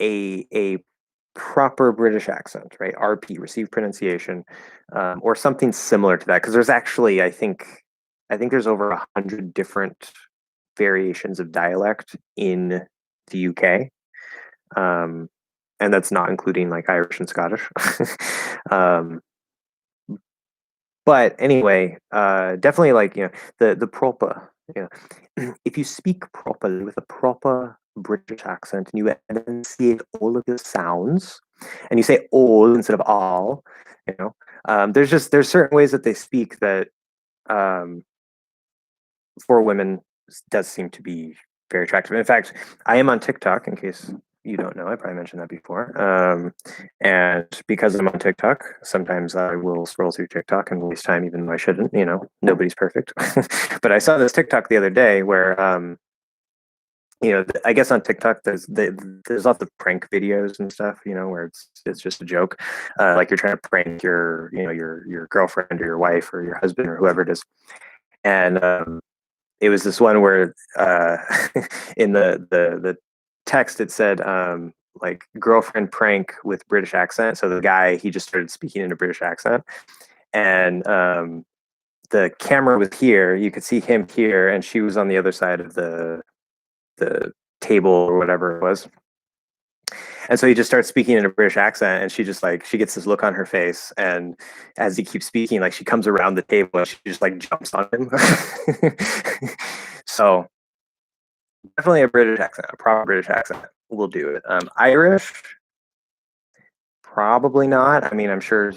a proper British accent, right? RP, received pronunciation, or something similar to that. Because there's actually, I think there's over 100 different variations of dialect in the UK, um, and that's not including like Irish and Scottish. um, but anyway, definitely like the proper, if you speak properly with a proper British accent and you enunciate all of your sounds and you say all instead of all, you know, there's certain ways that they speak that um, for women does seem to be very attractive. In fact, I am on TikTok, in case you don't know. I probably mentioned that before. And because I'm on TikTok, sometimes I will scroll through TikTok and waste time, even though I shouldn't. Nobody's perfect. But I saw this TikTok the other day where, I guess on TikTok there's lots of prank videos and stuff, where it's just a joke, like you're trying to prank your girlfriend or your wife or your husband or whoever it is, and it was this one where in the text it said like girlfriend prank with British accent. So the guy, he just started speaking in a British accent, and the camera was here. You could see him here, and she was on the other side of the table or whatever it was. And so he just starts speaking in a British accent, and she gets this look on her face, and as he keeps speaking, like she comes around the table and she just like jumps on him. So definitely a British accent, a proper British accent will do it. Irish, probably not. I mean, I'm sure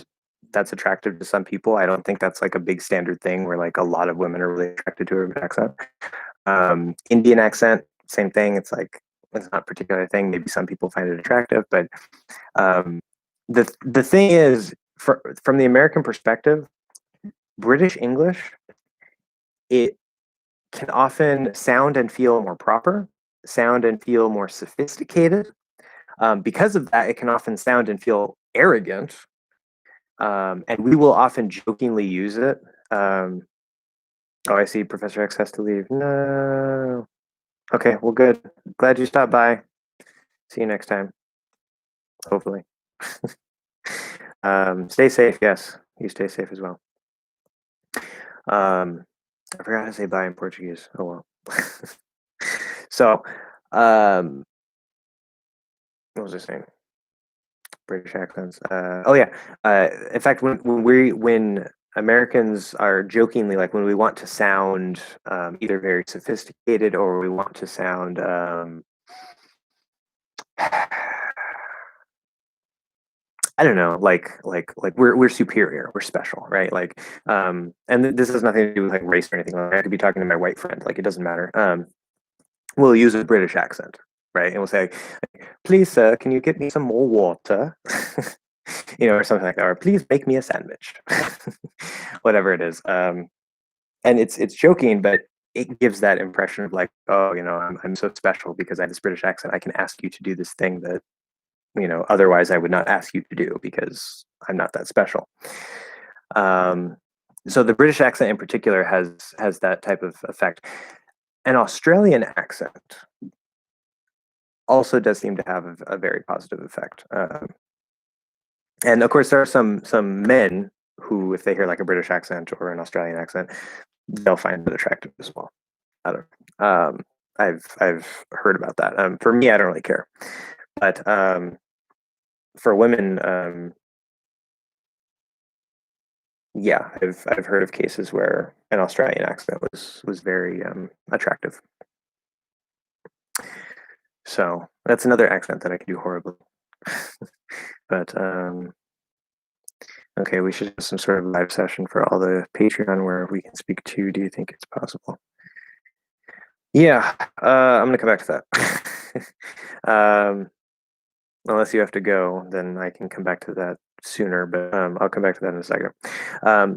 that's attractive to some people. I don't think that's like a big standard thing where like a lot of women are really attracted to an accent. Indian accent, same thing. It's not a particular thing. Maybe some people find it attractive, but um, the thing is, from the American perspective, British English, it can often sound and feel more proper, sound and feel more sophisticated. Because of that, it can often sound and feel arrogant, and we will often jokingly use it. Oh, I see. Professor X has to leave. No. Okay, well, good. Glad you stopped by. See you next time, hopefully. Stay safe. Yes, you stay safe as well. Um, I forgot how to say bye in Portuguese. Oh well. So, um, what was I saying? British accents. Oh yeah. In fact, when Americans are jokingly, like when we want to sound either very sophisticated or we want to sound I don't know, like we're superior, we're special, right? Like, and this has nothing to do with like race or anything. Like, I could be talking to my white friend, like it doesn't matter. We'll use a British accent, right? And we'll say, "Please, sir, can you get me some more water?" Or something like that, or "Please make me a sandwich," whatever it is. And it's joking, but it gives that impression of like, oh, I'm so special because I have this British accent. I can ask you to do this thing that otherwise I would not ask you to do because I'm not that special. Um, so the British accent in particular has that type of effect. An Australian accent also does seem to have a very positive effect. And of course, there are some men who, if they hear like a British accent or an Australian accent, they'll find it attractive as well. I don't know. I've heard about that. For me, I don't really care, but for women, yeah, I've heard of cases where an Australian accent was very attractive. So that's another accent that I can do horribly. But okay, we should have some sort of live session for all the Patreon where we can speak to. Do you think it's possible? Yeah, I'm gonna come back to that. Unless you have to go, then I can come back to that sooner. But I'll come back to that in a second.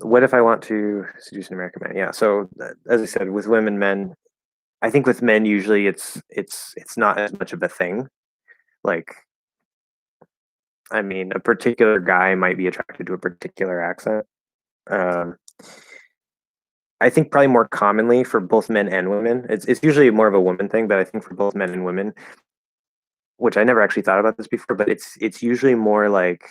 What if I want to seduce an American man? Yeah. So as I said, with women, men, I think with men usually it's not as much of a thing. Like, I mean, a particular guy might be attracted to a particular accent. Um, I think probably more commonly for both men and women, it's usually more of a woman thing, but I think for both men and women, which I never actually thought about this before, but it's usually more like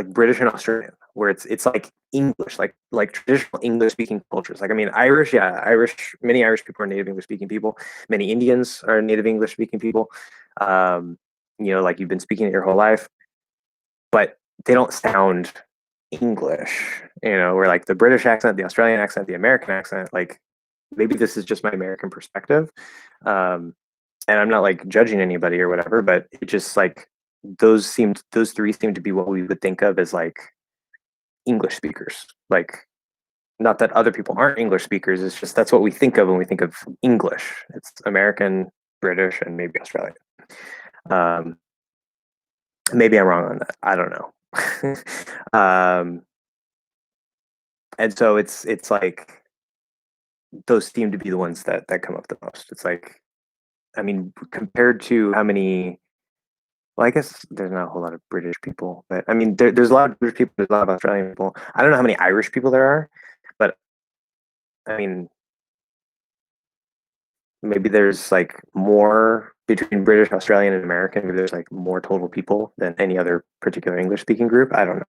British and Australian, where it's like English, like traditional English speaking cultures. Like I mean, Irish, yeah, Irish. Many Irish people are native English speaking people. Many Indians are native English speaking people. Um, like you've been speaking it your whole life, but they don't sound English. Where like the British accent, the Australian accent, the American accent. Like maybe this is just my American perspective, um, and I'm not like judging anybody or whatever, but it just like those three seem to be what we would think of as like English speakers. Like not that other people aren't English speakers, it's just that's what we think of when we think of English. It's American, British, and maybe Australian. Um, maybe I'm wrong on that. I don't know. And so it's like those seem to be the ones that come up the most. It's like, I mean, compared to how many, well, I guess there's not a whole lot of British people, but I mean, there's a lot of British people, there's a lot of Australian people. I don't know how many Irish people there are, but I mean, maybe there's like more between British, Australian, and American. Maybe there's like more total people than any other particular English speaking group. I don't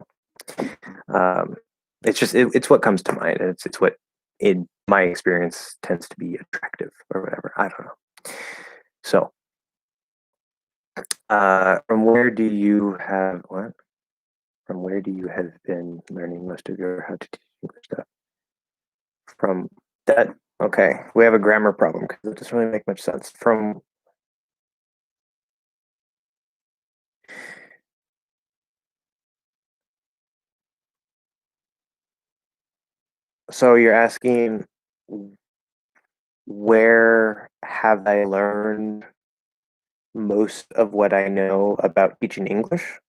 know. It's just it's what comes to mind. It's what in my experience tends to be attractive or whatever. I don't know. So, from where do you have what? From where do you have been learning most of your how to teach English stuff? From that. Okay, we have a grammar problem because it doesn't really make much sense. From so you're asking where have I learned most of what I know about teaching English?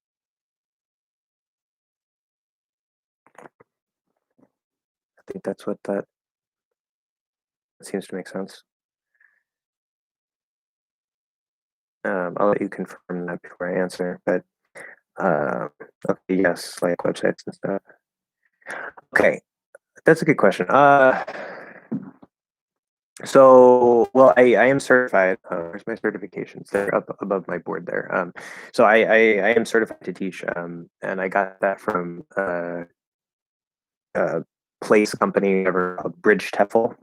I think that's what that seems to make sense. I'll let you confirm that before I answer, but okay, yes, like websites and stuff. Okay, that's a good question. I am certified. Where's my certifications? They're up above my board there. So I am certified to teach, and I got that from a place company ever called Bridge TEFL.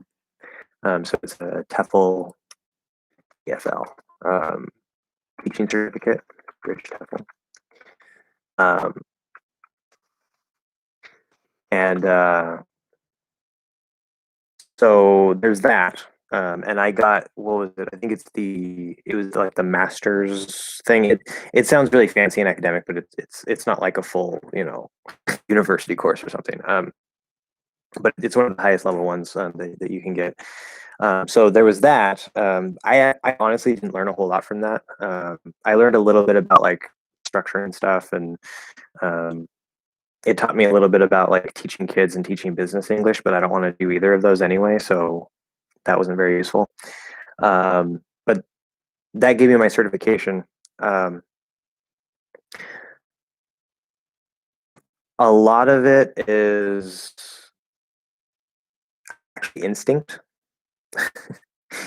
So it's a TEFL EFL teaching certificate, Bridge TEFL. And so there's that. And I got what was it? I think it was like the master's thing. It sounds really fancy and academic, but it's not like a full university course or something. But it's one of the highest level ones that you can get. So there was that. I honestly didn't learn a whole lot from that. I learned a little bit about like structure and stuff, and it taught me a little bit about like teaching kids and teaching business English, but I don't want to do either of those anyway, so that wasn't very useful. But that gave me my certification. A lot of it is actually instinct,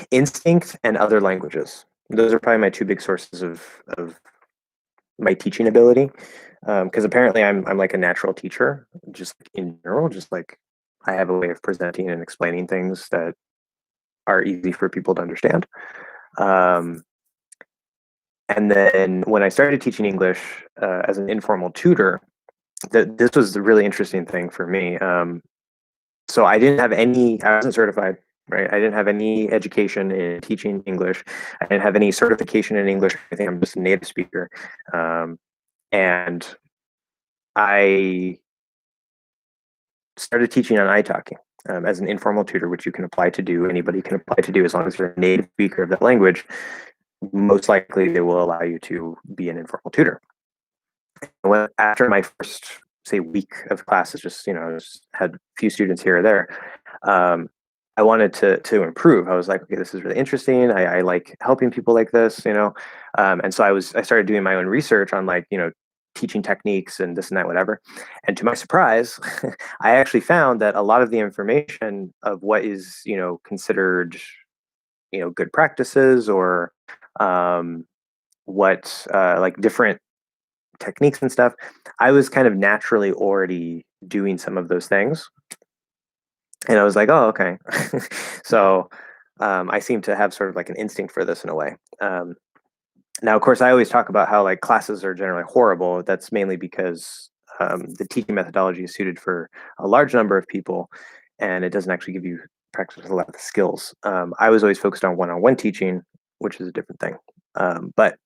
instinct, and other languages. Those are probably my two big sources of my teaching ability. Because apparently I'm like a natural teacher, just in general, just like I have a way of presenting and explaining things that are easy for people to understand. Um, and then when I started teaching English as an informal tutor, this was the really interesting thing for me. So I didn't have I wasn't certified, right? I didn't have any education in teaching English. I didn't have any certification in English. I think I'm just a native speaker. And I started teaching on iTalking as an informal tutor, which you can apply to do. Anybody can apply to do as long as you're a native speaker of that language. Most likely, they will allow you to be an informal tutor. After my first, say, week of classes, just just had a few students here or there. I wanted to improve. I was like, okay, this is really interesting. I like helping people like this, and so I started doing my own research on like teaching techniques and this and that, whatever. And to my surprise, I actually found that a lot of the information of what is, considered, good practices, or what like different techniques and stuff, I was kind of naturally already doing some of those things. And I was like, oh, okay. So I seem to have sort of like an instinct for this in a way. Now, of course, I always talk about how like classes are generally horrible. That's mainly because the teaching methodology is suited for a large number of people, and it doesn't actually give you practice a lot of the skills. I was always focused on one-on-one teaching, which is a different thing. But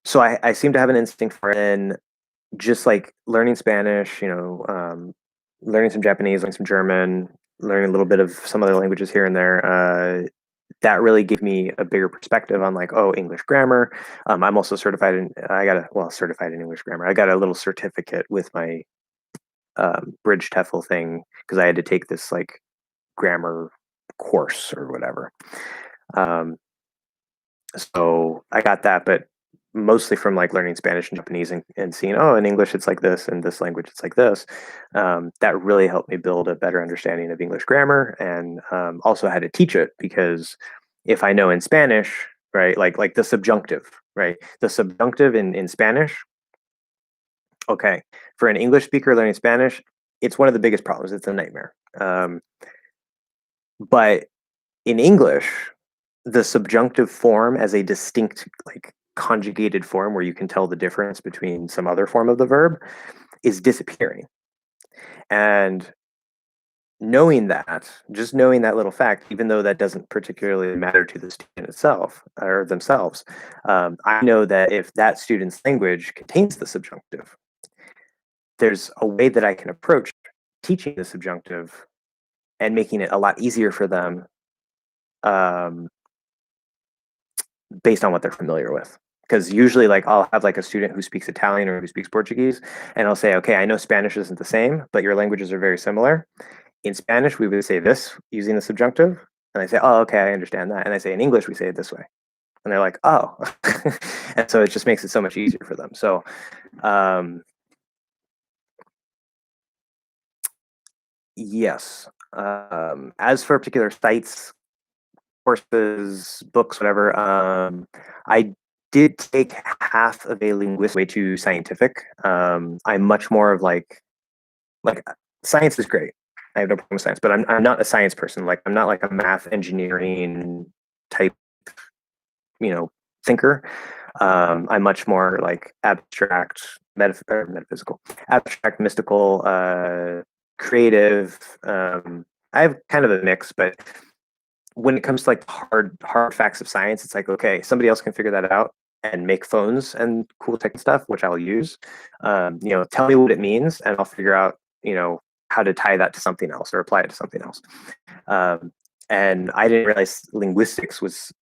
so I seem to have an instinct for it. And just like learning Spanish, learning some Japanese, learning some German, learning a little bit of some other languages here and there. That really gave me a bigger perspective on like, oh, English grammar. I'm also certified in, certified in English grammar. I got a little certificate with my Bridge TEFL thing because I had to take this like grammar course or whatever. So I got that, but mostly from like learning Spanish and Japanese, and seeing, oh, in English it's like this, and this language it's like this. That really helped me build a better understanding of English grammar, and also how to teach it, because if I know in Spanish, right, like the subjunctive, right, the subjunctive in Spanish, okay, for an English speaker learning Spanish, it's one of the biggest problems. It's a nightmare. But in English, the subjunctive form as a distinct like conjugated form where you can tell the difference between some other form of the verb is disappearing. And just knowing that little fact, even though that doesn't particularly matter to the student itself or themselves, I know that if that student's language contains the subjunctive, there's a way that I can approach teaching the subjunctive and making it a lot easier for them, based on what they're familiar with. Because usually like I'll have like a student who speaks Italian or who speaks Portuguese, and I'll say, okay, I know Spanish isn't the same, but your languages are very similar. In Spanish, we would say this using the subjunctive. And I say, oh, okay, I understand that. And I say, in English, we say it this way. And they're like, oh. And so it just makes it so much easier for them. So yes. As for particular sites, courses, books, whatever, I did take half of a linguistic way to scientific. I'm much more of like science is great. I have no problem with science, but I'm not a science person. Like I'm not like a math engineering type, thinker. I'm much more like abstract, metaphysical, abstract, mystical, creative. I have kind of a mix, but when it comes to like hard facts of science, it's like, okay, somebody else can figure that out and make phones and cool tech stuff, which I'll use. Tell me what it means, and I'll figure out, how to tie that to something else or apply it to something else. And I didn't realize linguistics was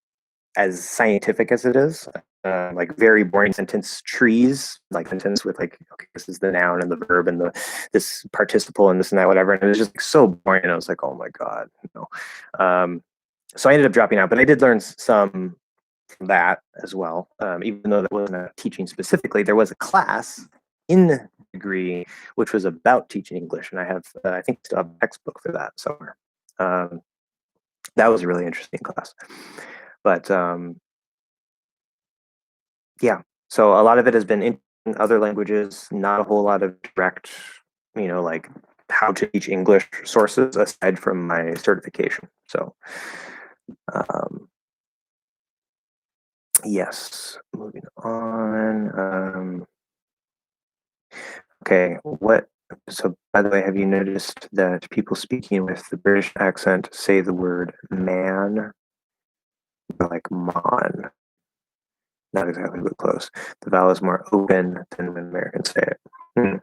as scientific as it is. Like very boring sentence trees, like sentence with like, okay, this is the noun and the verb and this participle and this and that, whatever. And it was just like, so boring. And I was like, oh my God, so I ended up dropping out, but I did learn some from that as well. Even though that wasn't a teaching specifically, there was a class in the degree which was about teaching English, and I have, I think, still have a textbook for that somewhere. That was a really interesting class, but yeah. So a lot of it has been in other languages, not a whole lot of direct, like how to teach English sources aside from my certification. So. Yes, moving on. Okay, so by the way, have you noticed that people speaking with the British accent say the word man, like mon? Not exactly, but close. The vowel is more open than when Americans say it. Hmm.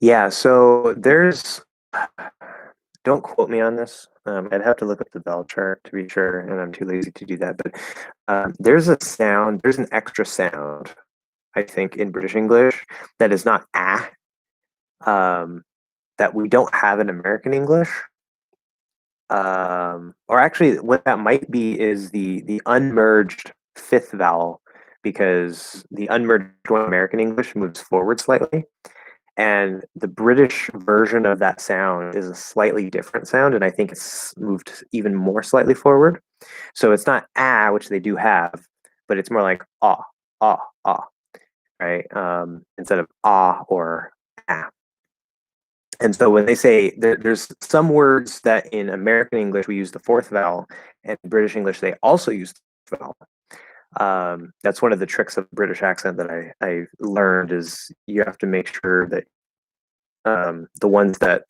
Yeah, so don't quote me on this. I'd have to look up the vowel chart to be sure, and I'm too lazy to do that. But there's an extra sound, I think, in British English that is not ah. that we don't have in American English. Or actually, what that might be is the unmerged fifth vowel, because the unmerged one in American English moves forward slightly, and the British version of that sound is a slightly different sound, and I think it's moved even more slightly forward. So it's not ah, which they do have, but it's more like ah, ah, ah, right? Instead of ah or ah. And so when they say there's some words that in American English we use the fourth vowel, and in British English they also use the vowel. That's one of the tricks of the British accent that I learned, is you have to make sure that the ones that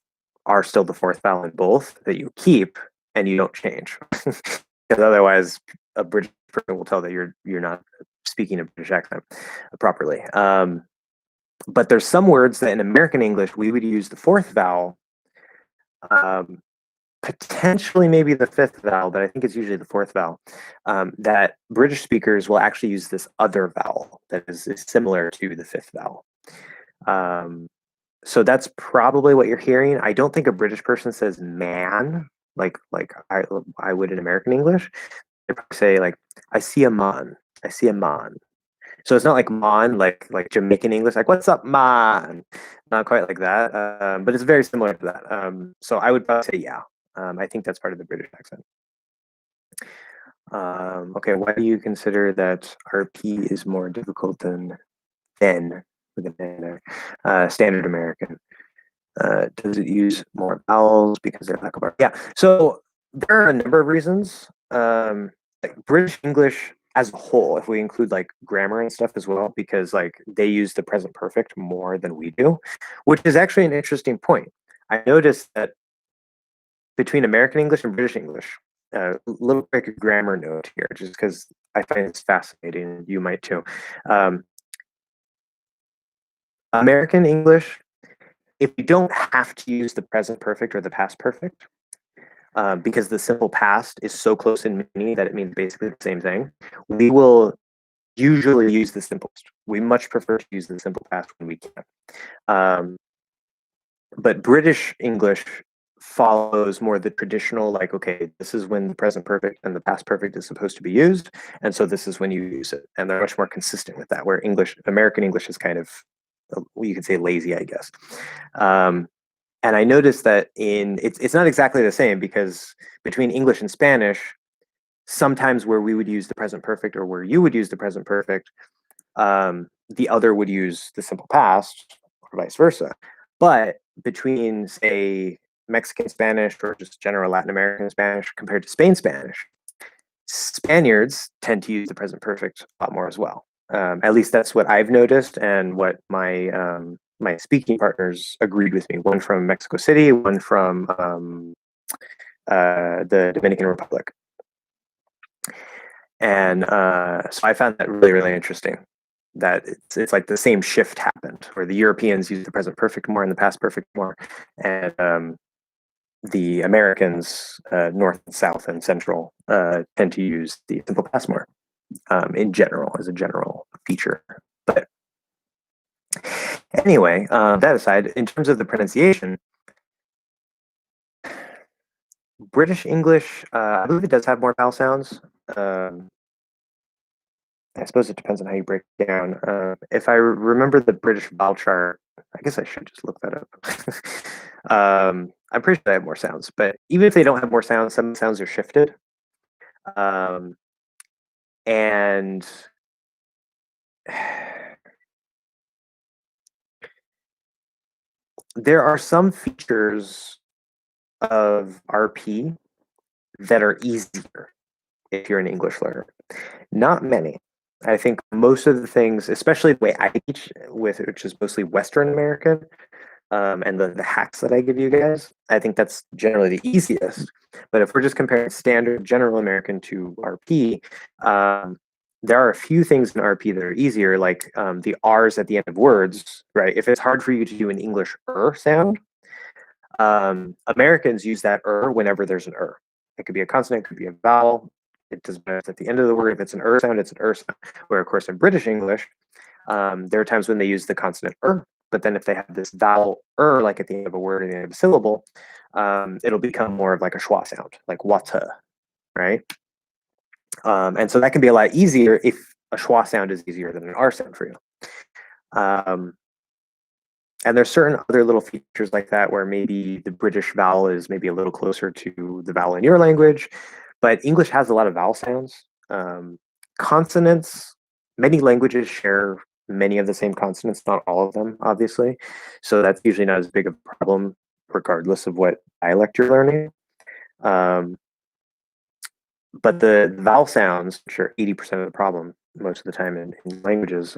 are still the fourth vowel in both, that you keep and you don't change, because otherwise a British person will tell that you're not speaking a British accent properly. But there's some words that in American English we would use the fourth vowel, potentially maybe the fifth vowel, but I think it's usually the fourth vowel, that British speakers will actually use this other vowel that is similar to the fifth vowel. So that's probably what you're hearing. I don't think a British person says man like I would in American English. They probably say like, I see a man, I see a man. So it's not like man, like Jamaican English, like what's up, man? Not quite like that, but it's very similar to that. So I would probably say yeah. I think that's part of the British accent. Okay, why do you consider that RP is more difficult than with an N there, standard American? Does it use more vowels because of lack of R? Yeah, so there are a number of reasons. Like British English as a whole, if we include like grammar and stuff as well, because like they use the present perfect more than we do, which is actually an interesting point. I noticed that between American English and British English, a little quick grammar note here, just because I find this fascinating. You might too. American English, if you don't have to use the present perfect or the past perfect, because the simple past is so close in meaning that it means basically the same thing, we will usually use the simplest. We much prefer to use the simple past when we can. But British English follows more the traditional, like, okay, this is when the present perfect and the past perfect is supposed to be used, and so this is when you use it. And they're much more consistent with that, where American English is kind of, you could say, lazy, I guess. And I noticed that it's not exactly the same, because between English and Spanish, sometimes where we would use the present perfect or where you would use the present perfect, the other would use the simple past or vice versa. But between, say, Mexican Spanish or just general Latin American Spanish compared to Spain Spanish, Spaniards tend to use the present perfect a lot more as well. At least that's what I've noticed, and what my speaking partners agreed with me. One from Mexico City, one from the Dominican Republic. And so I found that really, really interesting, that it's like the same shift happened, where the Europeans use the present perfect more and the past perfect more, and the Americans, North and South and Central, tend to use the simple past more, in general, as a general feature. But anyway, that aside, in terms of the pronunciation, British English, I believe it does have more vowel sounds. I suppose it depends on how you break it down. If I remember the British vowel chart, I guess I should just look that up. I'm pretty sure they have more sounds, but even if they don't have more sounds, some sounds are shifted. And there are some features of RP that are easier if you're an English learner. Not many. I think most of the things, especially the way I teach, which is mostly Western American, and the hacks that I give you guys, I think that's generally the easiest. But if we're just comparing standard general American to RP, there are a few things in RP that are easier, like the R's at the end of words, right? If it's hard for you to do an English sound, Americans use that whenever there's an It could be a consonant, it could be a vowel. It doesn't matter. It's at the end of the word. If it's an sound, it's an sound. Where, of course, in British English, there are times when they use the consonant but then if they have this vowel like at the end of a word or the end of a syllable, it'll become more of like a schwa sound, like water, right? And so that can be a lot easier if a schwa sound is easier than an R sound for you. And there's certain other little features like that where maybe the British vowel is maybe a little closer to the vowel in your language, but English has a lot of vowel sounds. Consonants, many languages share many of the same consonants, not all of them, obviously. So that's usually not as big of a problem, regardless of what dialect you're learning. But the vowel sounds, which are 80% of the problem most of the time in languages,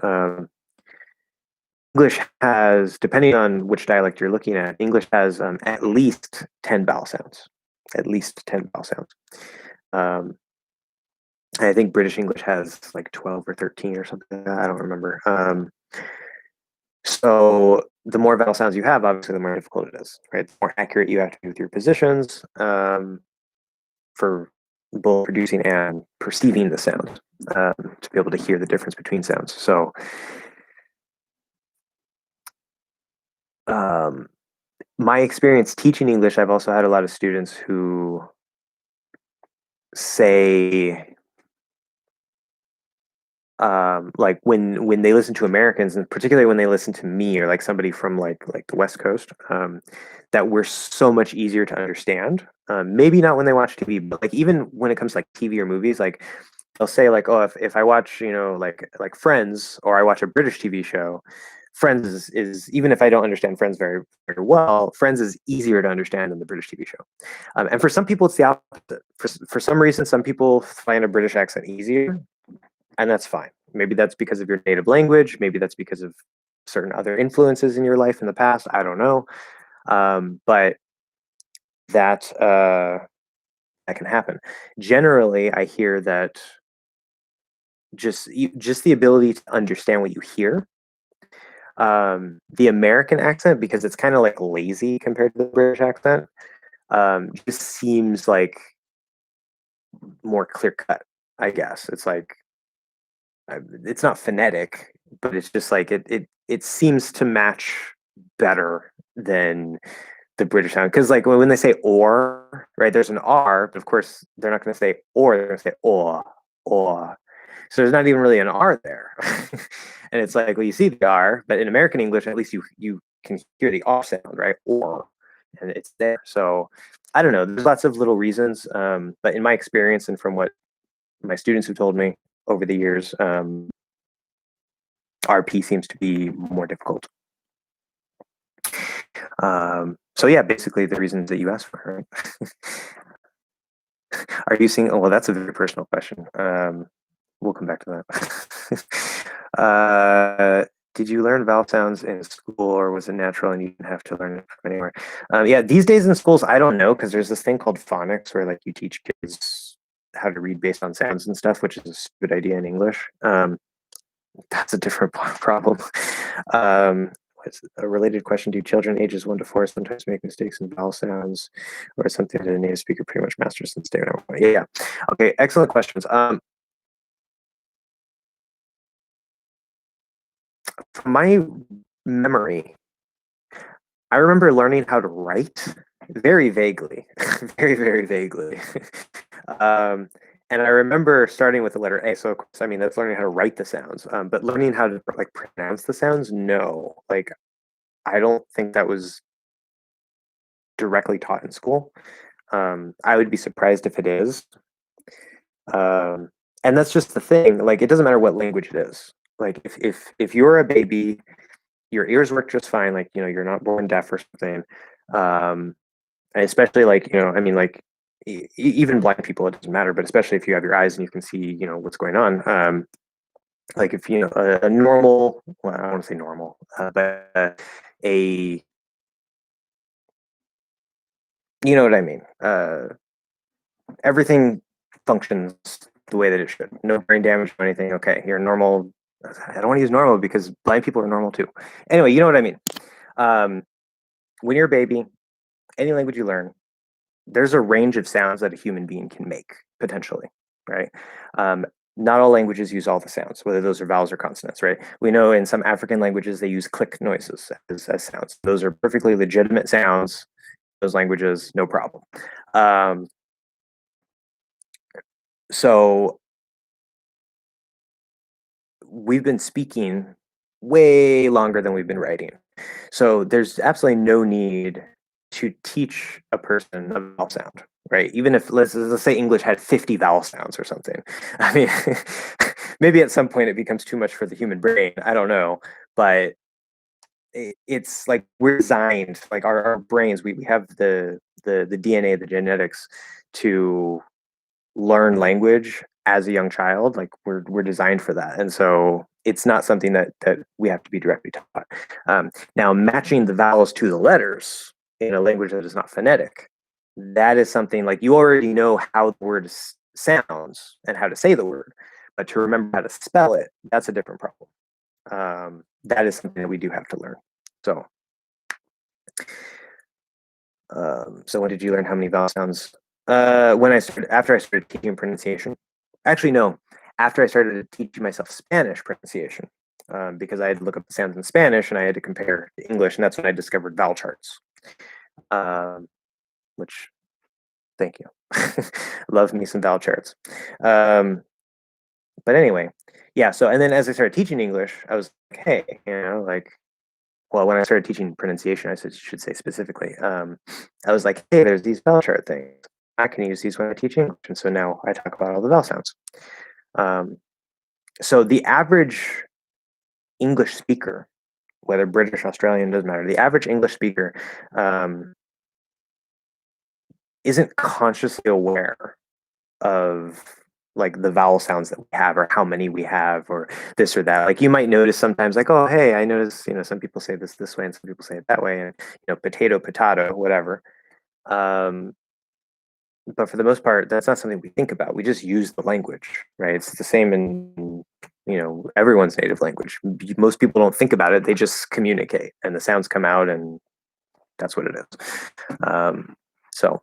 English has, depending on which dialect you're looking at, English has at least 10 vowel sounds. At least 10 vowel sounds. I think British English has like 12 or 13 or something like that. I don't remember. So the more vowel sounds you have, obviously, the more difficult it is, right? The more accurate you have to be with your positions for both producing and perceiving the sound to be able to hear the difference between sounds. So my experience teaching English, I've also had a lot of students who say, like when they listen to Americans, and particularly when they listen to me or like somebody from like the West Coast, that we're so much easier to understand. Maybe not when they watch TV, but like even when it comes to like TV or movies, like they'll say like, oh, if I watch, like Friends, or I watch a British TV show, Friends is even if I don't understand Friends very, very well, Friends is easier to understand than the British TV show. And for some people, it's the opposite. For some reason, some people find a British accent easier, and that's fine. Maybe that's because of your native language. Maybe that's because of certain other influences in your life in the past. I don't know, but that that can happen. Generally, I hear that just the ability to understand what you hear. The American accent, because it's kind of like lazy compared to the British accent, just seems like more clear cut. I guess it's like it's not phonetic, but it's just like it seems to match better than the British sound. Because like when they say or, right, there's an R, but of course they're not going to say or, they're going to say or. So there's not even really an R there. And it's like, well, you see the R, but in American English, at least you can hear the R sound, right? Or, and it's there. So I don't know. There's lots of little reasons. But in my experience and from what my students have told me over the years, RP seems to be more difficult. So yeah, basically the reasons that you asked for, right? Are you seeing? Oh, well, that's a very personal question. We'll come back to that. Did you learn vowel sounds in school, or was it natural and you didn't have to learn it from anywhere? Yeah, these days in schools, I don't know, because there's this thing called phonics where like you teach kids how to read based on sounds and stuff, which is a stupid idea in English. That's a different problem. What's a related question? Do children ages 1 to 4 sometimes make mistakes in vowel sounds, or something that a native speaker pretty much masters since day one? Yeah. Okay. Excellent questions. From my memory, I remember learning how to write very vaguely, very, very vaguely. And I remember starting with the letter A. So, of course, I mean, that's learning how to write the sounds. But learning how to like pronounce the sounds, no. Like, I don't think that was directly taught in school. I would be surprised if it is. And that's just the thing. Like, it doesn't matter what language it is. Like, if you're a baby, your ears work just fine. Like, you're not born deaf or something. And especially like, I mean, like even blind people, it doesn't matter, but especially if you have your eyes and you can see, what's going on. Like if, a normal, well, I don't want to say normal, but you know what I mean? Everything functions the way that it should. No brain damage or anything. Okay, you're normal. I don't want to use normal because blind people are normal too. Anyway, you know what I mean? When you're a baby, any language you learn, there's a range of sounds that a human being can make potentially, right? not all languages use all the sounds, whether those are vowels or consonants, right? We know in some African languages they use click noises as sounds. Those are perfectly legitimate sounds. Those languages, no problem. Um, so we've been speaking way longer than we've been writing. So there's absolutely no need to teach a person a vowel sound, right? Even if let's say English had 50 vowel sounds or something. I mean, maybe at some point it becomes too much for the human brain. I don't know, but it's like we're designed, like our brains, we have the DNA, the genetics to learn language as a young child. Like we're designed for that, and so it's not something that we have to be directly taught. Now, matching the vowels to the letters in a language that is not phonetic, that is something like you already know how the word sounds and how to say the word, but to remember how to spell it, that's a different problem. That is something that we do have to learn. So, so when did you learn how many vowel sounds? When I started, after I started teaching pronunciation. Actually, no, after I started teaching myself Spanish pronunciation, because I had to look up the sounds in Spanish and I had to compare to English, and that's when I discovered vowel charts. Um, which, thank you, love me some vowel charts. But anyway, yeah. So, and then as I started teaching English, I was like, hey, like well, when I started teaching pronunciation, I should say specifically, I was like, hey, there's these vowel chart things. I can use these when I teach English. And so now I talk about all the vowel sounds. Um, so the average English speaker, whether British, Australian, doesn't matter, the average English speaker isn't consciously aware of like the vowel sounds that we have or how many we have or this or that. Like you might notice sometimes like, oh, hey, I notice, some people say this way and some people say it that way, and potato, potato, whatever. But for the most part, that's not something we think about. We just use the language, right? It's the same in everyone's native language. Most people don't think about it; they just communicate, and the sounds come out, and that's what it is. So,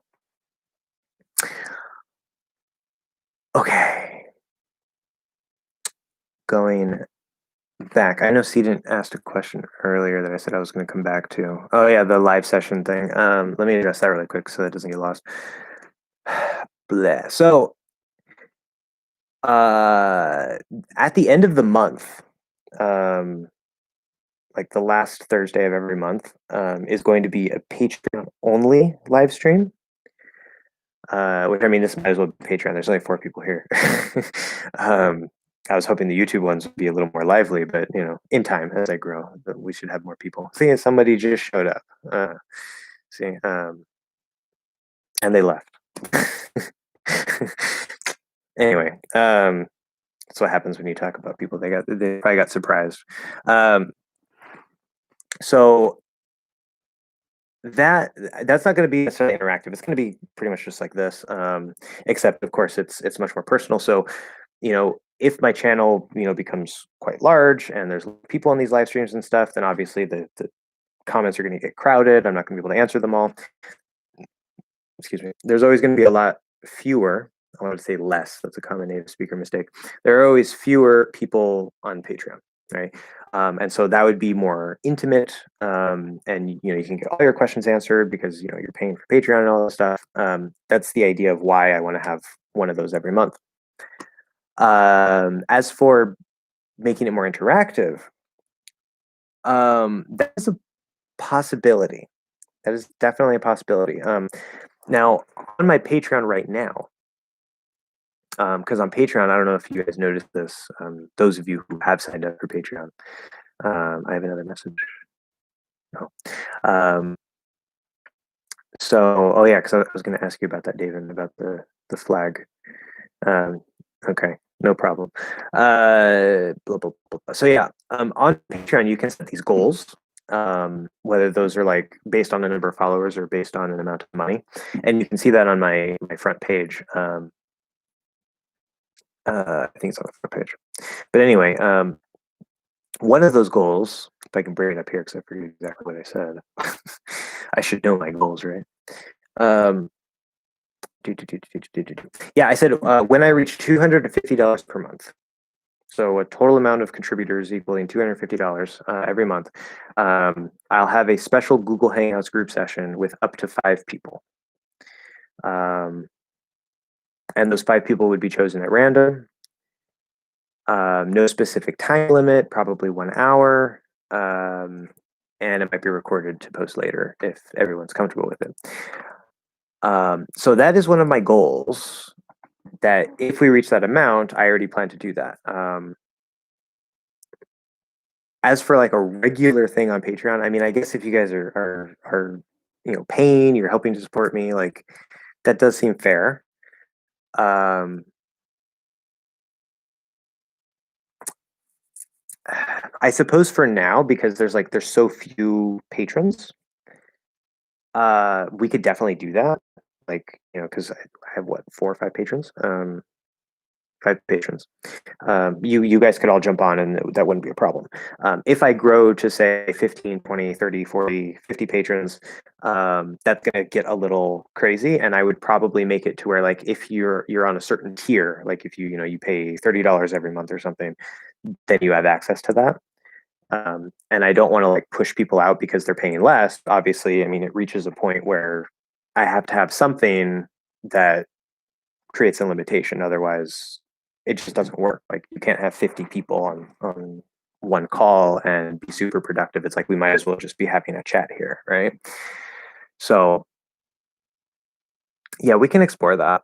okay, going back. I know C didn't ask a question earlier that I said I was going to come back to. Oh yeah, the live session thing. Let me address that really quick so that doesn't get lost. Bleh. So, at the end of the month, um, like the last Thursday of every month, is going to be a Patreon only live stream. Which I mean, this might as well be Patreon. There's only 4 people here. I was hoping the YouTube ones would be a little more lively, but in time as I grow, we should have more people. See, somebody just showed up. See, and they left. Anyway, that's what happens when you talk about people. They probably got surprised. So that's not going to be necessarily interactive. It's going to be pretty much just like this, except of course it's much more personal. So if my channel becomes quite large and there's people on these live streams and stuff, then obviously the comments are going to get crowded. I'm not going to be able to answer them all. Excuse me. There's always going to be a lot fewer. I want to say less. That's a common native speaker mistake. There are always fewer people on Patreon, right? And so that would be more intimate, and you can get all your questions answered because you're paying for Patreon and all that stuff. That's the idea of why I want to have one of those every month. As for making it more interactive, that is a possibility. That is definitely a possibility. Now, on my Patreon right now, because on Patreon, I don't know if you guys noticed this, those of you who have signed up for Patreon, I have another message. No. So, oh yeah, because I was going to ask you about that, David, about the flag. Okay, no problem. Blah, blah, blah. So yeah, on Patreon, you can set these goals, whether those are like based on the number of followers or based on an amount of money, and you can see that on my front page. I think it's on the front page. But anyway, one of those goals, if I can bring it up here because I forget exactly what I said. I should know my goals, right? Yeah, I said when I reach $250 per month. So a total amount of contributors equaling $250 every month. I'll have a special Google Hangouts group session with up to 5 people. And those 5 people would be chosen at random. No specific time limit, probably 1 hour. And it might be recorded to post later if everyone's comfortable with it. So that is one of my goals, that if we reach that amount, I already plan to do that. As for like a regular thing on Patreon, I mean, I guess if you guys are paying, you're helping to support me, like that does seem fair. I suppose for now, because there's so few patrons, we could definitely do that. Like, because I have what, 4 or 5 patrons? 5 patrons. You guys could all jump on and that wouldn't be a problem. If I grow to say 15, 20, 30, 40, 50 patrons, that's going to get a little crazy. And I would probably make it to where, like, if you're on a certain tier, like if you pay $30 every month or something, then you have access to that. And I don't want to like push people out because they're paying less. Obviously, I mean, it reaches a point where I have to have something that creates a limitation. Otherwise, it just doesn't work. Like you can't have 50 people on one call and be super productive. It's like we might as well just be having a chat here, right? So yeah, we can explore that.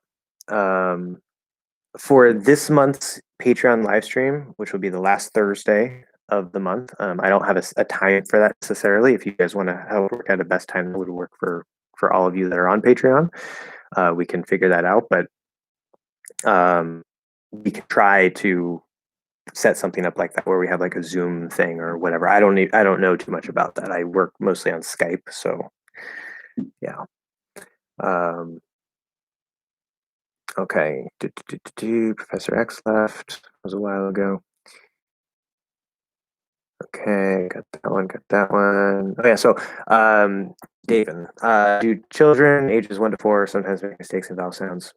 For this month's Patreon live stream, which will be the last Thursday of the month, I don't have a time for that necessarily. If you guys want to work out a best time that would work for all of you that are on Patreon, we can figure that out. But we can try to set something up like that where we have like a Zoom thing or whatever. I don't know too much about that. I work mostly on Skype, so yeah. Okay. Professor X left. That was a while ago. Okay, got that one, got that one. Oh yeah, so David, do children ages 1 to 4 sometimes make mistakes in vowel sounds?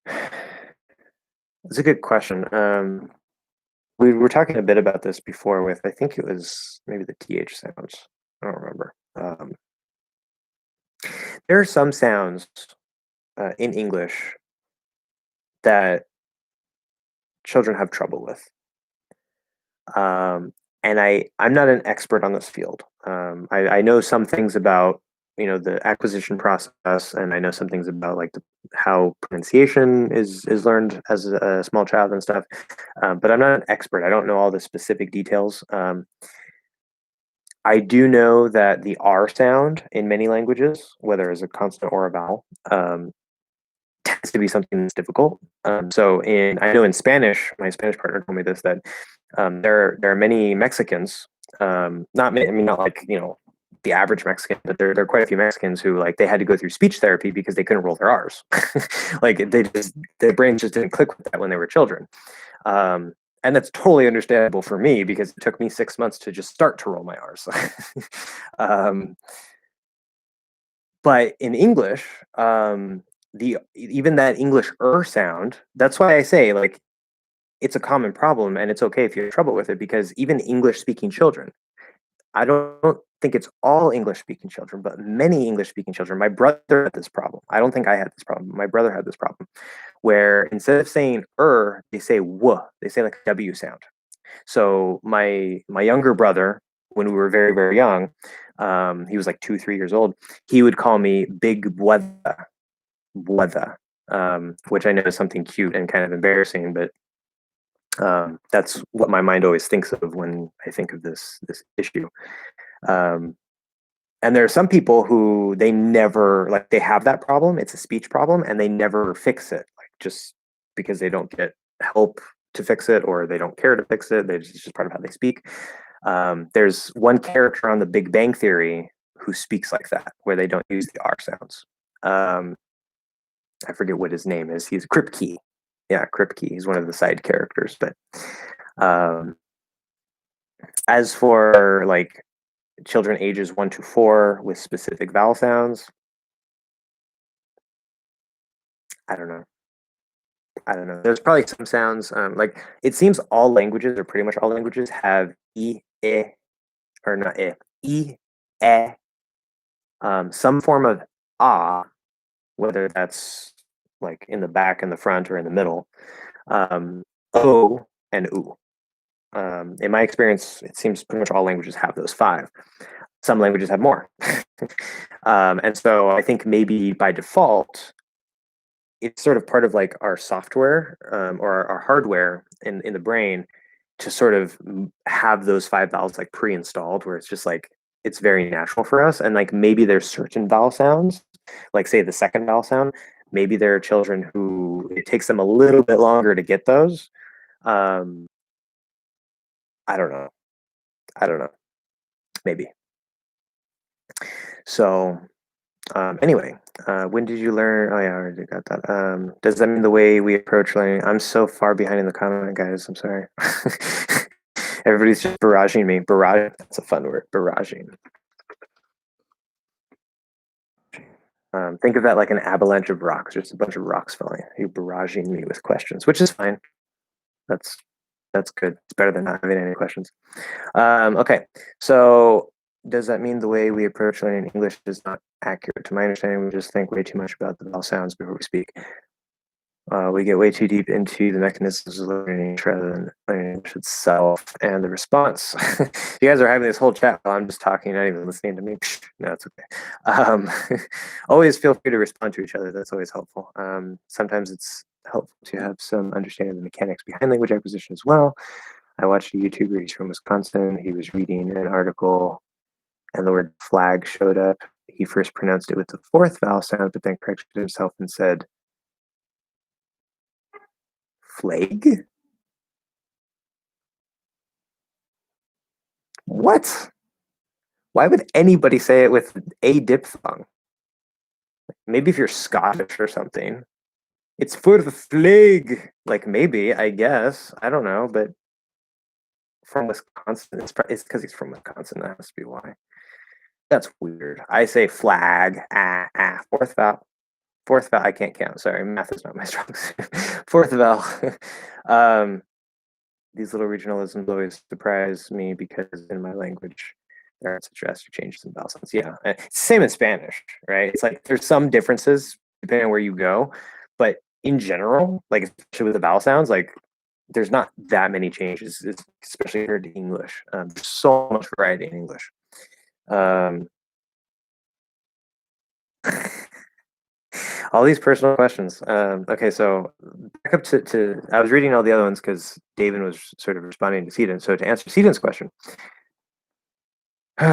That's a good question. We were talking a bit about this before with, I think it was maybe the TH sounds. I don't remember. There are some sounds in English that children have trouble with. And I'm not an expert on this field. I know some things about the acquisition process, and I know some things about like how pronunciation is learned as a small child and stuff. But I'm not an expert. I don't know all the specific details. I do know that the R sound in many languages, whether as a consonant or a vowel, tends to be something that's difficult. So I know in Spanish, my Spanish partner told me this, that there are many Mexicans, not many, I mean, not like the average Mexican, but there are quite a few Mexicans who like they had to go through speech therapy because they couldn't roll their R's. Like their brains just didn't click with that when they were children. And that's totally understandable for me because it took me 6 months to just start to roll my R's. But in English, the even that English sound, that's why I say like it's a common problem and it's okay if you have trouble with it, because even English speaking children, I don't think it's all English speaking children, but many English speaking children. My brother had this problem. I don't think I had this problem. My brother had this problem where instead of saying they say w. They say like a W sound. So my younger brother, when we were very, very young, he was like 2, 3 years old. He would call me Big Bwetha, which I know is something cute and kind of embarrassing, but that's what my mind always thinks of when I think of this issue. And there are some people who they never like they have that problem. It's a speech problem, and they never fix it, like just because they don't get help to fix it or they don't care to fix it. It's just part of how they speak. There's one character on The Big Bang Theory who speaks like that, where they don't use the R sounds. I forget what his name is. He's Kripke. Yeah, Kripke. He's one of the side characters. But as for like children ages 1 to 4 with specific vowel sounds, I don't know. I don't know. There's probably some sounds, like it seems all languages, or pretty much all languages, have or not e, some form of ah, whether that's like in the back, in the front, or in the middle. O and u. In my experience, it seems pretty much all languages have those five. Some languages have more. And so I think maybe by default, it's sort of part of like our software, or our hardware in the brain to sort of have those five vowels like pre-installed, where it's just like it's very natural for us. And like maybe there's certain vowel sounds, like say the second vowel sound, maybe there are children who it takes them a little bit longer to get those. Um, I don't know. I don't know. Maybe. So anyway, when did you learn? Oh yeah, I already got that. Does that mean the way we approach learning? I'm so far behind in the comment, guys. I'm sorry. Everybody's just barraging me. Barrage. That's a fun word. Barraging. Think of that like an avalanche of rocks, just a bunch of rocks falling. You barraging me with questions, which is fine. That's good. It's better than not having any questions. Okay, so does that mean the way we approach learning English is not accurate? To my understanding, we just think way too much about the vowel sounds before we speak. We get way too deep into the mechanisms of learning English rather than learning English itself and the response. You guys are having this whole chat while I'm just talking, not even listening to me. No, it's okay. Always feel free to respond to each other. That's always helpful. Sometimes it's helpful to have some understanding of the mechanics behind language acquisition as well. I watched a YouTuber, he's from Wisconsin. He was reading an article and the word flag showed up. He first pronounced it with the fourth vowel sound, but then corrected himself and said flag? What? Why would anybody say it with a diphthong? Maybe if you're Scottish or something. It's for the flag. Like maybe, I guess. I don't know, but from Wisconsin, it's because he's from Wisconsin. That has to be why. That's weird. I say flag. Fourth vowel. Fourth vowel. I can't count. Sorry, math is not my strong suit. Fourth vowel. um, these little regionalisms always surprise me because in my language there aren't such drastic changes in vowel sounds. Yeah, it's same in Spanish, right? It's like there's some differences depending on where you go, but in general, like especially with the vowel sounds, like there's not that many changes, especially compared to English. There's so much variety in English. All these personal questions. Okay, so back up to I was reading all the other ones because David was sort of responding to Seaton. So to answer Seaton's question, this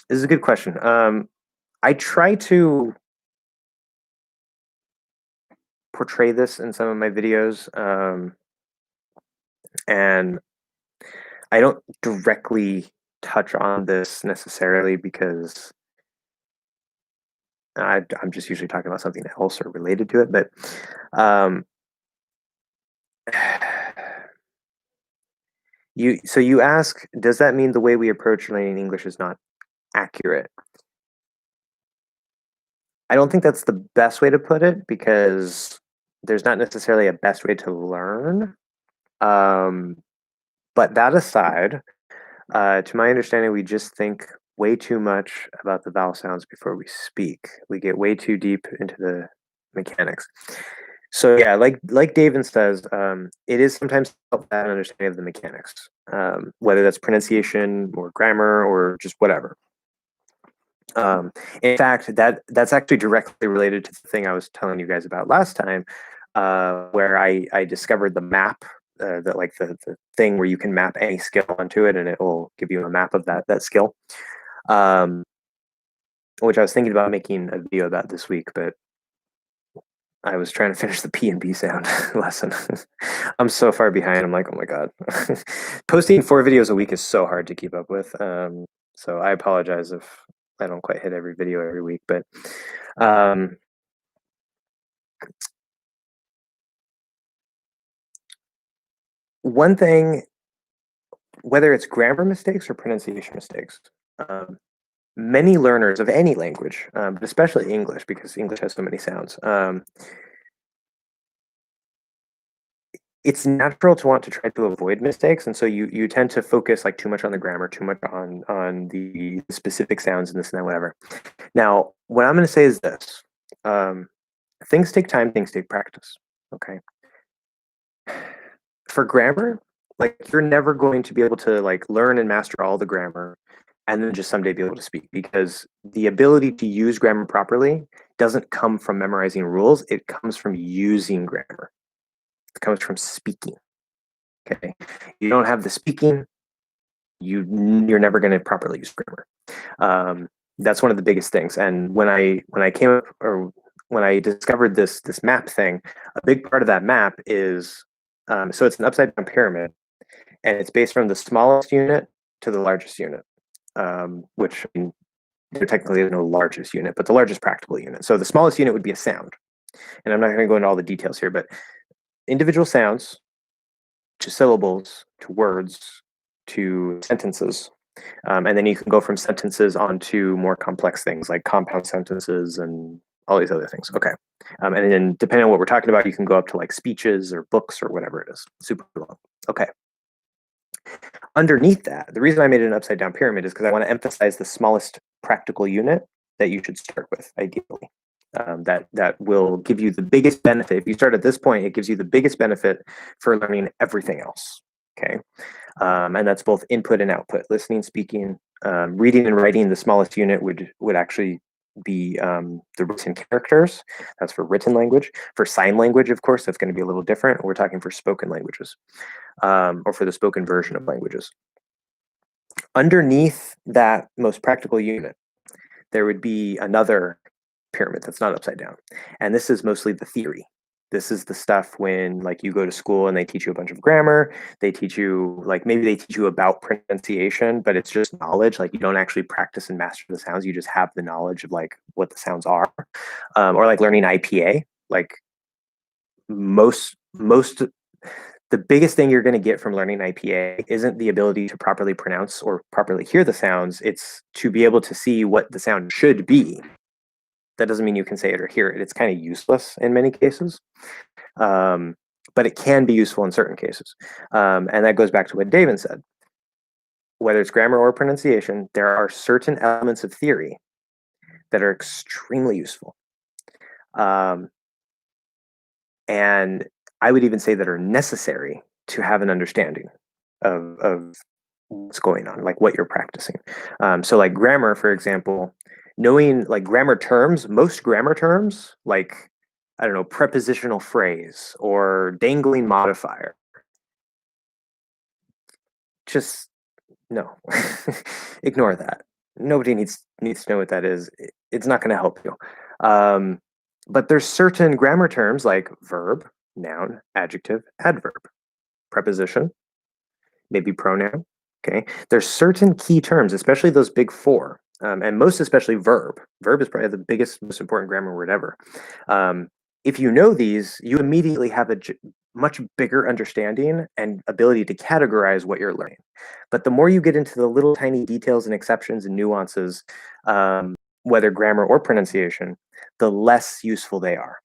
is a good question. I try to portray this in some of my videos, and I don't directly touch on this necessarily because I'm just usually talking about something else or related to it. But you ask, does that mean the way we approach learning English is not accurate? I don't think that's the best way to put it because there's not necessarily a best way to learn. But that aside, to my understanding, we just think way too much about the vowel sounds before we speak. We get way too deep into the mechanics. So yeah, like David says, it is sometimes helpful to have an understanding of the mechanics, whether that's pronunciation or grammar or just whatever. In fact, that's actually directly related to the thing I was telling you guys about last time, where I discovered the map, that like the thing where you can map any skill onto it, and it will give you a map of that skill. Which I was thinking about making a video about this week, but I was trying to finish the P and B sound lesson. I'm so far behind. I'm like, oh my god. Posting 4 videos a week is so hard to keep up with. So I apologize if I don't quite hit every video every week, but one thing, whether it's grammar mistakes or pronunciation mistakes, many learners of any language, but especially English, because English has so many sounds, it's natural to want to try to avoid mistakes, and so you tend to focus like too much on the grammar, too much on the specific sounds and this and that, whatever. Now, what I'm going to say is this: things take time, things take practice. Okay, for grammar, like you're never going to be able to like learn and master all the grammar and then just someday be able to speak, because the ability to use grammar properly doesn't come from memorizing rules. It comes from using grammar. It comes from speaking. Okay, you don't have the speaking, you're never going to properly use grammar. That's one of the biggest things. And when I came up, or when I discovered this map thing, a big part of that map is, so it's an upside down pyramid, and it's based from the smallest unit to the largest unit, which, I mean, there technically is no largest unit, but the largest practical unit. So the smallest unit would be a sound, and I'm not going to go into all the details here, but individual sounds to syllables to words to sentences. And then you can go from sentences onto more complex things like compound sentences and all these other things. Okay. And then depending on what we're talking about, you can go up to like speeches or books or whatever it is. Super long. Okay. Underneath that, the reason I made it an upside down pyramid is because I want to emphasize the smallest practical unit that you should start with, ideally. That will give you the biggest benefit. If you start at this point, it gives you the biggest benefit for learning everything else. Okay. And that's both input and output, listening, speaking, reading and writing. The smallest unit would actually be the written characters. That's for written language. For sign language, of course, that's going to be a little different. We're talking for spoken languages, or for the spoken version of languages. Underneath that most practical unit, there would be another pyramid that's not upside down. And this is mostly the theory. This is the stuff when like you go to school and they teach you a bunch of grammar. They teach you, like, maybe they teach you about pronunciation, but it's just knowledge. Like, you don't actually practice and master the sounds. You just have the knowledge of like what the sounds are. Or like learning IPA. Like most the biggest thing you're going to get from learning IPA isn't the ability to properly pronounce or properly hear the sounds. It's to be able to see what the sound should be. That doesn't mean you can say it or hear it. It's kind of useless in many cases, but it can be useful in certain cases. And that goes back to what David said. Whether it's grammar or pronunciation, there are certain elements of theory that are extremely useful. And I would even say that are necessary to have an understanding of what's going on, like what you're practicing. So like grammar, for example, knowing like grammar terms, most grammar terms, like, I don't know, prepositional phrase or dangling modifier, just no, ignore that. Nobody needs to know what that is. It's not going to help you. But there's certain grammar terms like verb, noun, adjective, adverb, preposition, maybe pronoun. Okay, there's certain key terms, especially those big four, and most especially verb. Verb is probably the biggest, most important grammar word ever. If you know these, you immediately have a much bigger understanding and ability to categorize what you're learning. But the more you get into the little tiny details and exceptions and nuances, whether grammar or pronunciation, the less useful they are,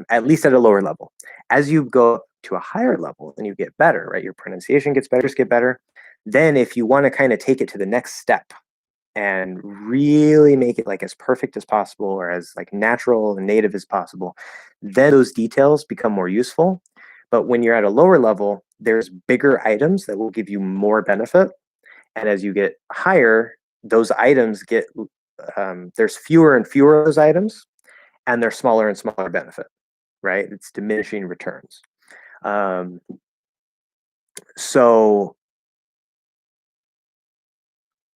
at least at a lower level. As you go up to a higher level and you get better, right? Your pronunciation gets better. Then if you want to kind of take it to the next step and really make it like as perfect as possible or as like natural and native as possible, then those details become more useful. But when you're at a lower level, there's bigger items that will give you more benefit. And as you get higher, those items get, there's fewer and fewer of those items, and they're smaller and smaller benefit, right? It's diminishing returns. So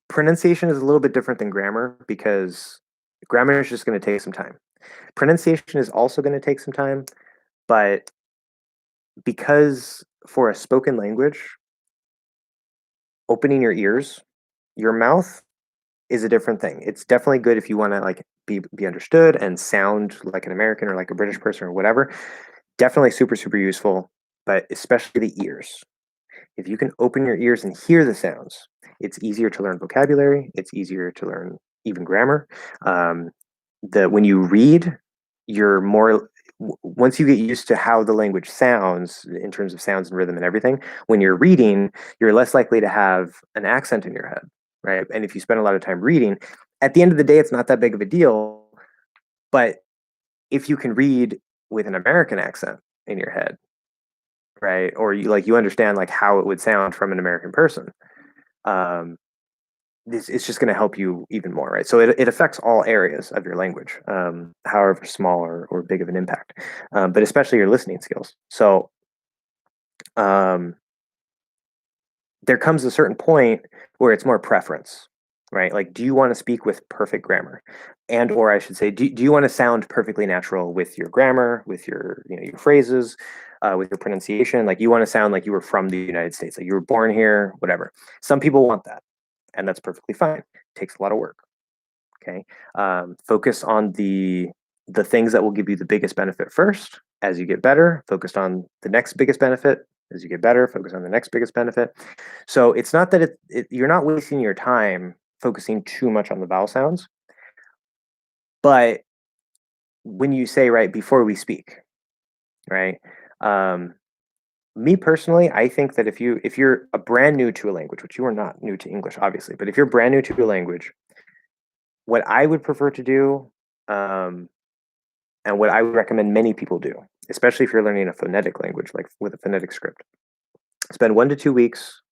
pronunciation is a little bit different than grammar because grammar is just going to take some time. Pronunciation is also going to take some time, but because for a spoken language, opening your ears, your mouth is a different thing. It's definitely good if you want to like be understood and sound like an American or like a British person or whatever. Definitely super, super useful, but especially the ears. If you can open your ears and hear the sounds, it's easier to learn vocabulary. It's easier to learn even grammar. That when you read, you're more once you get used to how the language sounds in terms of sounds and rhythm and everything, when you're reading, you're less likely to have an accent in your head, right? And if you spend a lot of time reading, at the end of the day, it's not that big of a deal. But if you can read with an American accent in your head, right, or you understand like how it would sound from an American person, um, this it's just going to help you even more, right? So it affects all areas of your language, however small or big of an impact, but especially your listening skills. So um, there comes a certain point where it's more preference, right? Like, do you want to speak with perfect grammar? And or I should say, do you want to sound perfectly natural with your grammar, with your your phrases, with your pronunciation? Like you want to sound like you were from the United States, like you were born here, whatever. Some people want that, and that's perfectly fine. It takes a lot of work. Okay. Focus on the things that will give you the biggest benefit first. As you get better, focus on the next biggest benefit. As you get better, focus on the next biggest benefit. So it's not that you're not wasting your time focusing too much on the vowel sounds, but when you say right before we speak, right? Um, Me personally, I think that if you're a brand new to a language, which you are not new to English, obviously, but if you're brand new to a language, what I would prefer to do, um, and what I would recommend many people do, especially if you're learning a phonetic language, like with a phonetic script, spend 1 to 2 weeks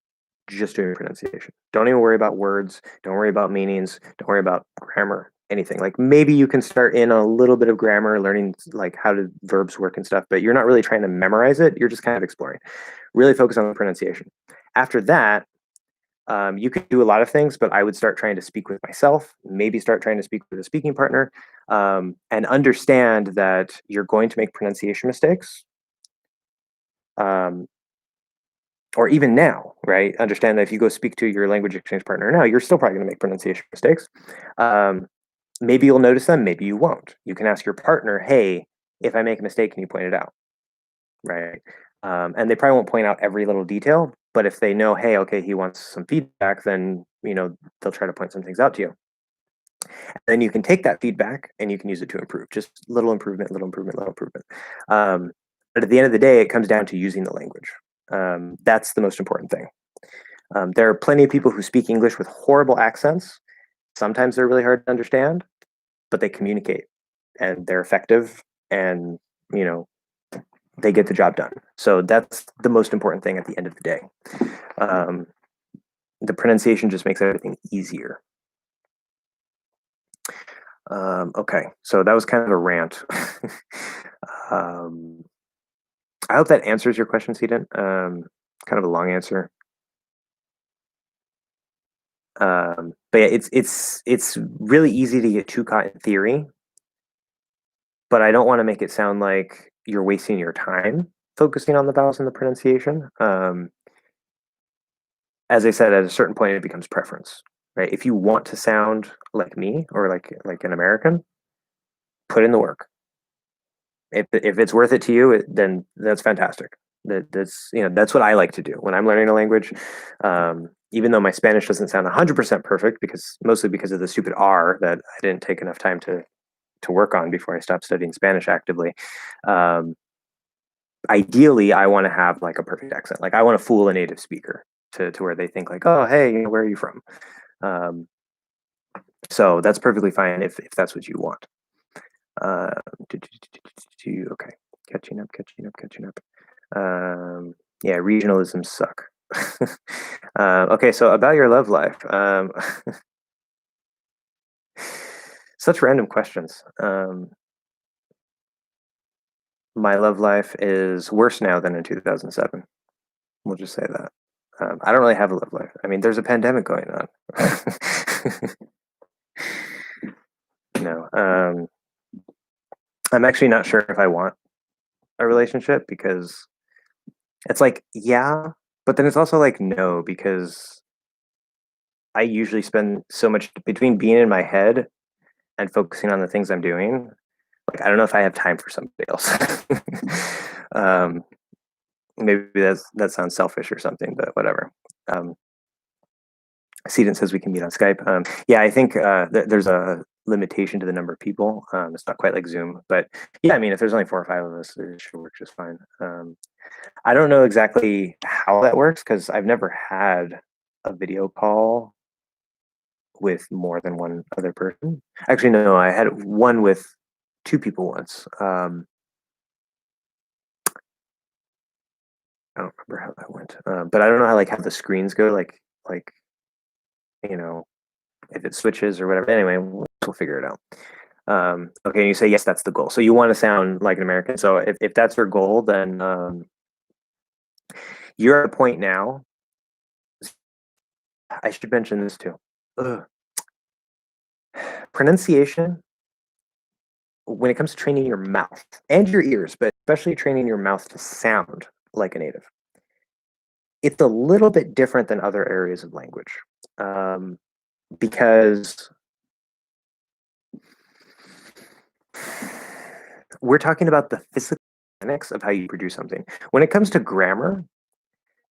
just doing pronunciation. Don't even worry about words. Don't worry about meanings. Don't worry about grammar, anything. Like maybe you can start in a little bit of grammar, learning like how do verbs work and stuff, but you're not really trying to memorize it. You're just kind of exploring. Really focus on the pronunciation. After that, you could do a lot of things, but I would start trying to speak with myself, maybe start trying to speak with a speaking partner, and understand that you're going to make pronunciation mistakes. Um, or even now, right? Understand that if you go speak to your language exchange partner now, you're still probably going to make pronunciation mistakes. Um, Maybe you'll notice them, maybe you won't. You can ask your partner, hey, if I make a mistake, can you point it out? Right. And they probably won't point out every little detail, but if they know, hey, okay, he wants some feedback, then they'll try to point some things out to you. And then you can take that feedback and you can use it to improve. Just little improvement, little improvement, little improvement. But at the end of the day, it comes down to using the language. That's the most important thing. There are plenty of people who speak English with horrible accents. Sometimes they're really hard to understand, but they communicate and they're effective, and you know they get the job done. So that's the most important thing at the end of the day. Um, the pronunciation just makes everything easier. Okay, so that was kind of a rant. um, I hope that answers your question, Seaton. Kind of a long answer. But yeah, it's really easy to get too caught in theory, but I don't want to make it sound like you're wasting your time focusing on the vowels and the pronunciation. As I said, at a certain point, it becomes preference, right? If you want to sound like me or like an American, put in the work. If it's worth it to you, then that's fantastic. That's what I like to do when I'm learning a language. Even though my Spanish doesn't sound 100% perfect, mostly because of the stupid R that I didn't take enough time to work on before I stopped studying Spanish actively. Um, Ideally, I want to have like a perfect accent. Like I want to fool a native speaker to where they think like, oh, hey, where are you from? Um, so that's perfectly fine if that's what you want. Uh, okay, catching up. Yeah, regionalisms suck. Okay, so about your love life. Such random questions. My love life is worse now than in 2007. We'll just say that. I don't really have a love life. I mean, there's a pandemic going on. No, I'm actually not sure if I want a relationship because it's like, yeah, but then it's also like, no, because I usually spend so much between being in my head and focusing on the things I'm doing. Like, I don't know if I have time for somebody else. um, Maybe that sounds selfish or something, but whatever. Um, Sedent says we can meet on Skype. Yeah, I think there's a limitation to the number of people. It's not quite like Zoom, but yeah, I mean, if there's only 4 or 5 of us, it should work just fine. I don't know exactly how that works because I've never had a video call with more than one other person. Actually, no, I had one with 2 people once. I don't remember how that went, but I don't know how the screens go. Like you know, if it switches or whatever. Anyway, we'll figure it out. Okay, and you say yes, that's the goal. So you want to sound like an American. So if that's your goal, then you're at a point now. I should mention this too. Ugh. Pronunciation, when it comes to training your mouth and your ears, but especially training your mouth to sound like a native, it's a little bit different than other areas of language, because we're talking about the physical mechanics of how you produce something. When it comes to grammar,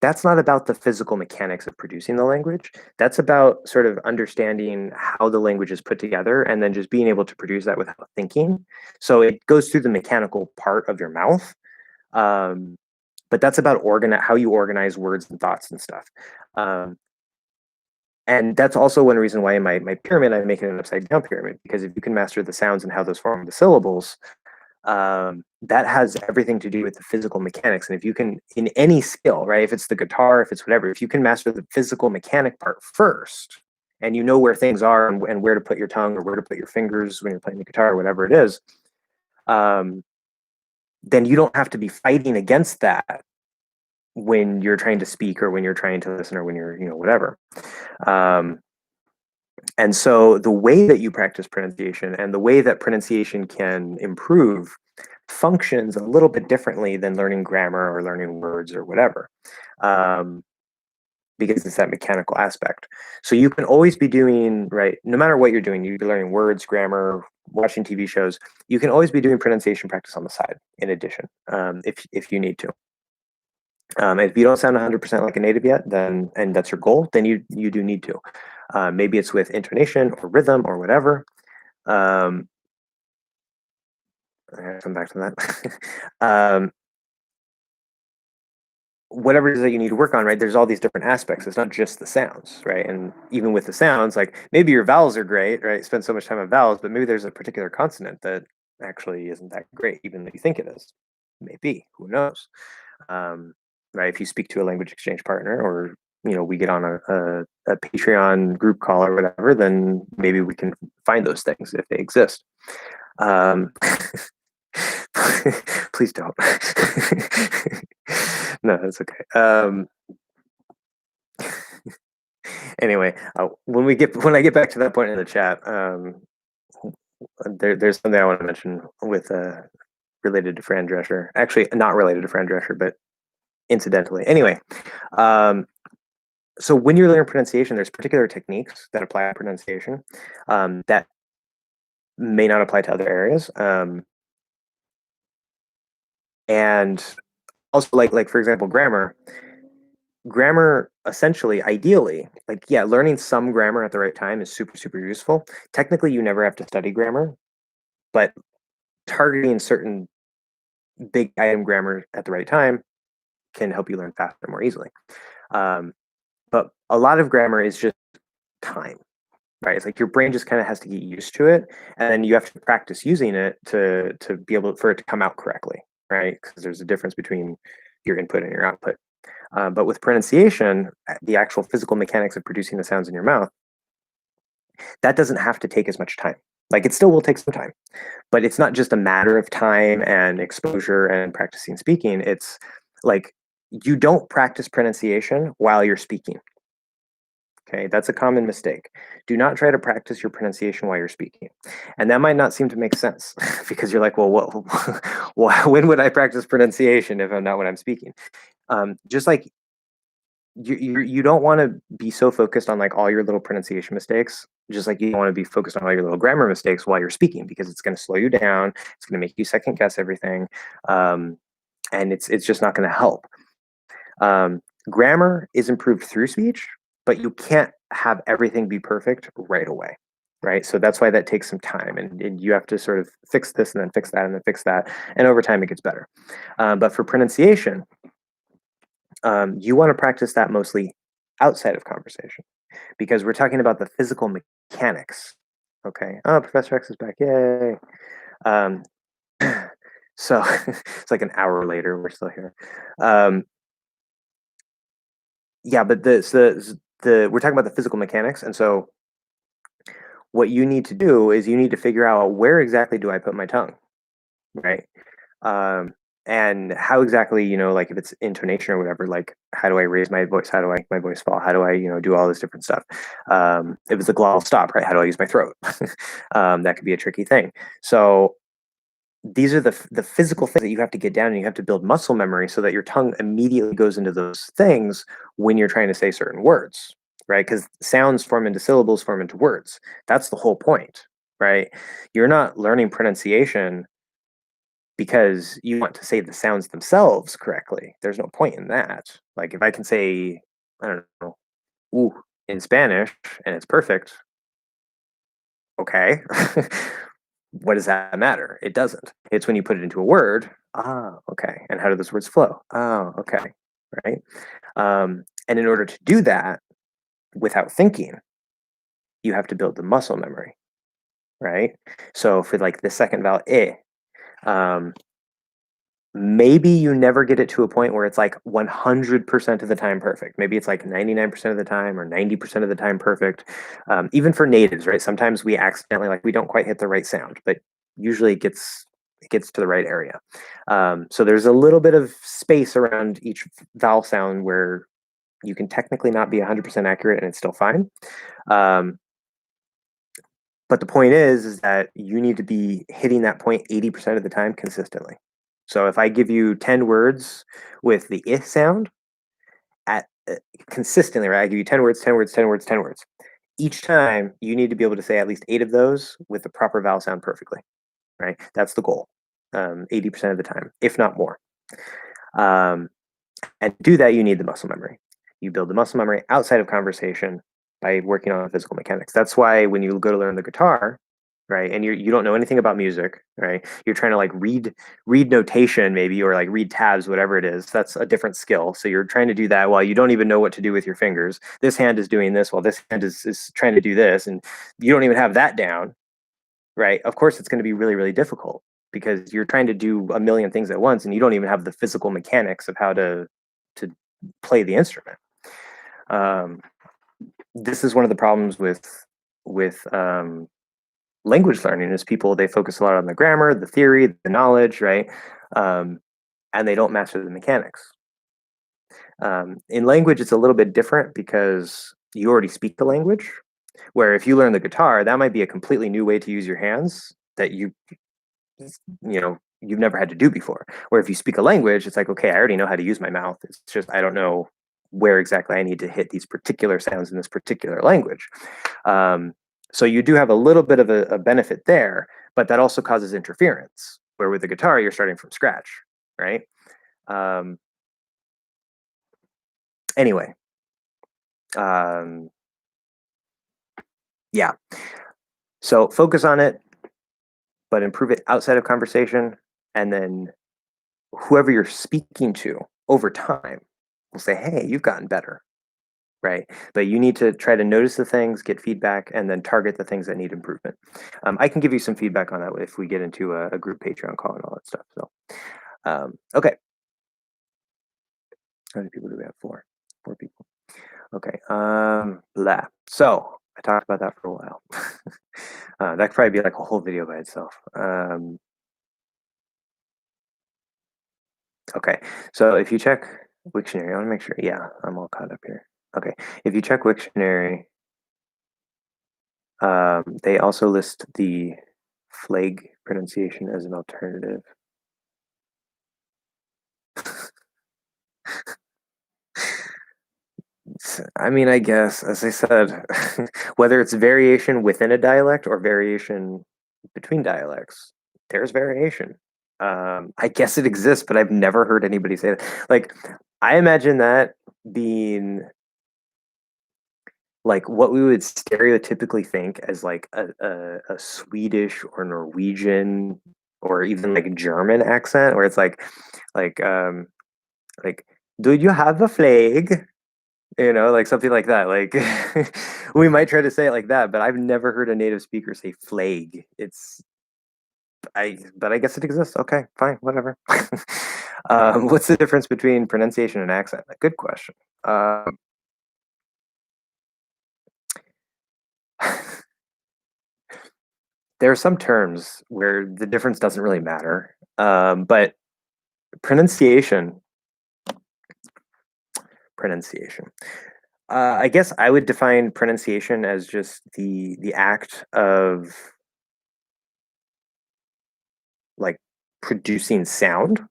that's not about the physical mechanics of producing the language. That's about sort of understanding how the language is put together and then just being able to produce that without thinking. So it goes through the mechanical part of your mouth. But that's about how you organize words and thoughts and stuff. And that's also one reason why in my pyramid, I make it an upside down pyramid, because if you can master the sounds and how those form the syllables, that has everything to do with the physical mechanics. And if you can, in any skill, right, if it's the guitar, if it's whatever, if you can master the physical mechanic part first, and you know where things are and where to put your tongue or where to put your fingers when you're playing the guitar or whatever it is, then you don't have to be fighting against that when you're trying to speak or when you're trying to listen or when you're, whatever. And so the way that you practice pronunciation and the way that pronunciation can improve functions a little bit differently than learning grammar or learning words or whatever, because it's that mechanical aspect. So you can always be doing, right, no matter what you're doing, you could be learning words, grammar, watching TV shows, you can always be doing pronunciation practice on the side in addition, if you need to. If you don't sound 100% like a native yet, then, and that's your goal, then you do need to. Maybe it's with intonation or rhythm or whatever. I gotta come back to that. Whatever it is that you need to work on, right? There's all these different aspects. It's not just the sounds, right? And even with the sounds, like maybe your vowels are great, right? Spend so much time on vowels, but maybe there's a particular consonant that actually isn't that great, even though you think it is. Maybe, who knows? Right? If you speak to a language exchange partner, or we get on a Patreon group call or whatever, then maybe we can find those things if they exist. Please don't. No, that's okay. Anyway, when I get back to that point in the chat, there's something I want to mention with related to Fran Drescher. Actually, not related to Fran Drescher, but incidentally. Anyway, so when you're learning pronunciation, there's particular techniques that apply to pronunciation that may not apply to other areas. And also, like for example, grammar essentially, ideally, learning some grammar at the right time is super, super useful. Technically, you never have to study grammar, but targeting certain big item grammar at the right time can help you learn faster, more easily. But a lot of grammar is just time, right? It's like your brain just kind of has to get used to it, and then you have to practice using it to be able for it to come out correctly, right? Because there's a difference between your input and your output. But with pronunciation, the actual physical mechanics of producing the sounds in your mouth, that doesn't have to take as much time. Like, it still will take some time, but it's not just a matter of time and exposure and practicing speaking. It's like you don't practice pronunciation while you're speaking. Okay, that's a common mistake. Do not try to practice your pronunciation while you're speaking. And that might not seem to make sense because you're like, well, when would I practice pronunciation if I'm not when I'm speaking? Just like you don't want to be so focused on like all your little pronunciation mistakes, just like you don't want to be focused on all your little grammar mistakes while you're speaking, because it's going to slow you down. It's going to make you second guess everything. And it's just not going to help. Grammar is improved through speech, but you can't have everything be perfect right away. Right. So that's why that takes some time, and you have to sort of fix this and then fix that and then fix that. And over time, it gets better. But for pronunciation, you want to practice that mostly outside of conversation because we're talking about the physical mechanics. Okay. Oh, Professor X is back. Yay. Um, so it's like an hour later, we're still here. Um, yeah, but the we're talking about the physical mechanics, and so what you need to do is you need to figure out where exactly do I put my tongue, right? Um, and how exactly, like if it's intonation or whatever, like how do I raise my voice? How do I make my voice fall? How do I, do all this different stuff? If it's a glottal stop, right? How do I use my throat? That could be a tricky thing. So these are the physical things that you have to get down, and you have to build muscle memory so that your tongue immediately goes into those things when you're trying to say certain words, right? Because sounds form into syllables, form into words. That's the whole point, right? You're not learning pronunciation because you want to say the sounds themselves correctly. There's no point in that. Like if I can say, I don't know, ooh in Spanish and it's perfect, okay. What does that matter? It doesn't. It's when you put it into a word. Ah, okay. And how do those words flow? Oh, okay. Right. And in order to do that without thinking, you have to build the muscle memory, right? So for like the second vowel, um, maybe you never get it to a point where it's like 100% of the time perfect. Maybe it's like 99% of the time or 90% of the time perfect. Even for natives, right? Sometimes we accidentally, like, we don't quite hit the right sound, but usually it gets to the right area. So there's a little bit of space around each vowel sound where you can technically not be 100% accurate and it's still fine. Um, but the point is that you need to be hitting that point 80% of the time consistently. So if I give you 10 words with the I sound at consistently, right? I give you 10 words, 10 words, 10 words, 10 words. Each time you need to be able to say at least 8 of those with the proper vowel sound perfectly, right? That's the goal. 80% of the time, if not more. Um, and to do that, you need the muscle memory. You build the muscle memory outside of conversation by working on physical mechanics. That's why when you go to learn the guitar, right, and you don't know anything about music, right, you're trying to like read notation maybe, or like read tabs, whatever it is. That's a different skill. So you're trying to do that while you don't even know what to do with your fingers. This hand is doing this while this hand is trying to do this, and you don't even have that down, right? Of course, it's going to be really, really difficult because you're trying to do a million things at once, and you don't even have the physical mechanics of how to play the instrument. Um, this is one of the problems with language learning is people, they focus a lot on the grammar, the theory, the knowledge, right? Um, and they don't master the mechanics. In language, it's a little bit different because you already speak the language. Where if you learn the guitar, that might be a completely new way to use your hands that you've never had to do before. Or if you speak a language, it's like, okay, I already know how to use my mouth. It's just I don't know where exactly I need to hit these particular sounds in this particular language. So you do have a little bit of a benefit there, but that also causes interference. Where with the guitar, you're starting from scratch, right? Um, anyway, um, yeah. So focus on it, but improve it outside of conversation, and then whoever you're speaking to over time will say, hey, you've gotten better, right? But you need to try to notice the things, get feedback, and then target the things that need improvement. I can give you some feedback on that if we get into a group Patreon call and all that stuff. So, okay. How many people do we have? Four people. Okay. Blah. So I talked about that for a while. That could probably be like a whole video by itself. Okay, so if you check Wiktionary, I want to make sure. Yeah, I'm all caught up here. Okay, if you check Wiktionary, they also list the flag pronunciation as an alternative. I mean, I guess, as I said, whether it's variation within a dialect or variation between dialects, there's variation. I guess it exists, but I've never heard anybody say that. Like, I imagine that being like what we would stereotypically think as like a Swedish or Norwegian or even like German accent, where it's like like do you have a flag? Like something like that. Like we might try to say it like that, but I've never heard a native speaker say flag. But I guess it exists. Okay, fine, whatever. What's the difference between pronunciation and accent? Good question. There are some terms where the difference doesn't really matter, but pronunciation, pronunciation. I guess I would define pronunciation as just the act of like producing sound.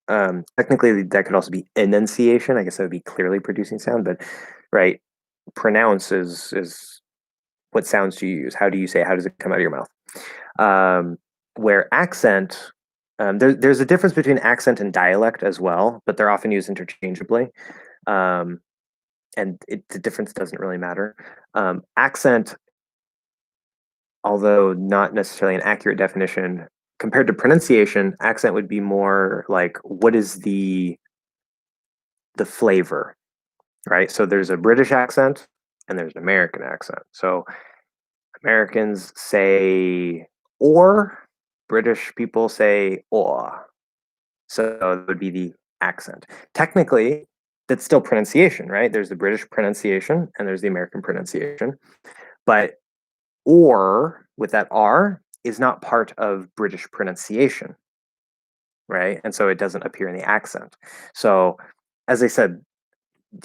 Technically, that could also be enunciation. I guess that would be clearly producing sound, but right, pronounce is what sounds do you use? How do you say? How does it come out of your mouth? Where accent, there's a difference between accent and dialect as well, but they're often used interchangeably. And the difference doesn't really matter. Accent, although not necessarily an accurate definition, compared to pronunciation, accent would be more like what is the flavor, right? So there's a British accent and there's an American accent. So Americans say or, British people say or. So it would be the accent. Technically, that's still pronunciation, right? There's the British pronunciation and there's the American pronunciation. But or with that R is not part of British pronunciation, right? And so it doesn't appear in the accent. So as I said,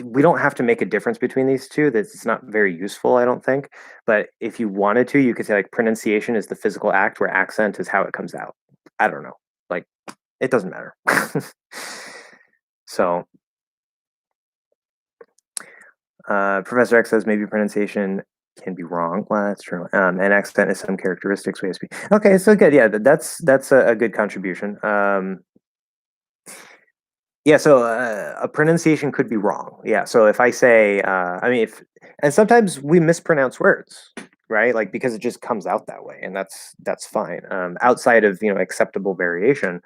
we don't have to make a difference between these two. That's not very useful, I don't think. But if you wanted to, you could say like pronunciation is the physical act where accent is how it comes out. I don't know. Like it doesn't matter. So Professor X says maybe pronunciation can be wrong. Well, that's true. And accent is some characteristics we speak. Okay, so good. Yeah, that's a good contribution. Yeah, so a pronunciation could be wrong. Yeah, so if I say, I mean, and sometimes we mispronounce words, right? Like because it just comes out that way, and that's fine. Outside of acceptable variation,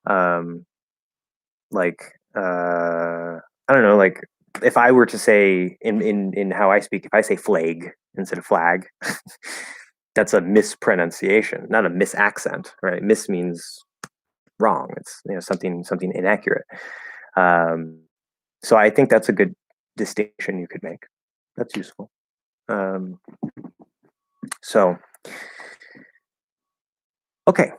like I don't know, like if I were to say in how I speak, if I say flag instead of flag, that's a mispronunciation, not a misaccent, right? Mis means wrong. It's something inaccurate. So I think that's a good distinction you could make. That's useful. So, okay.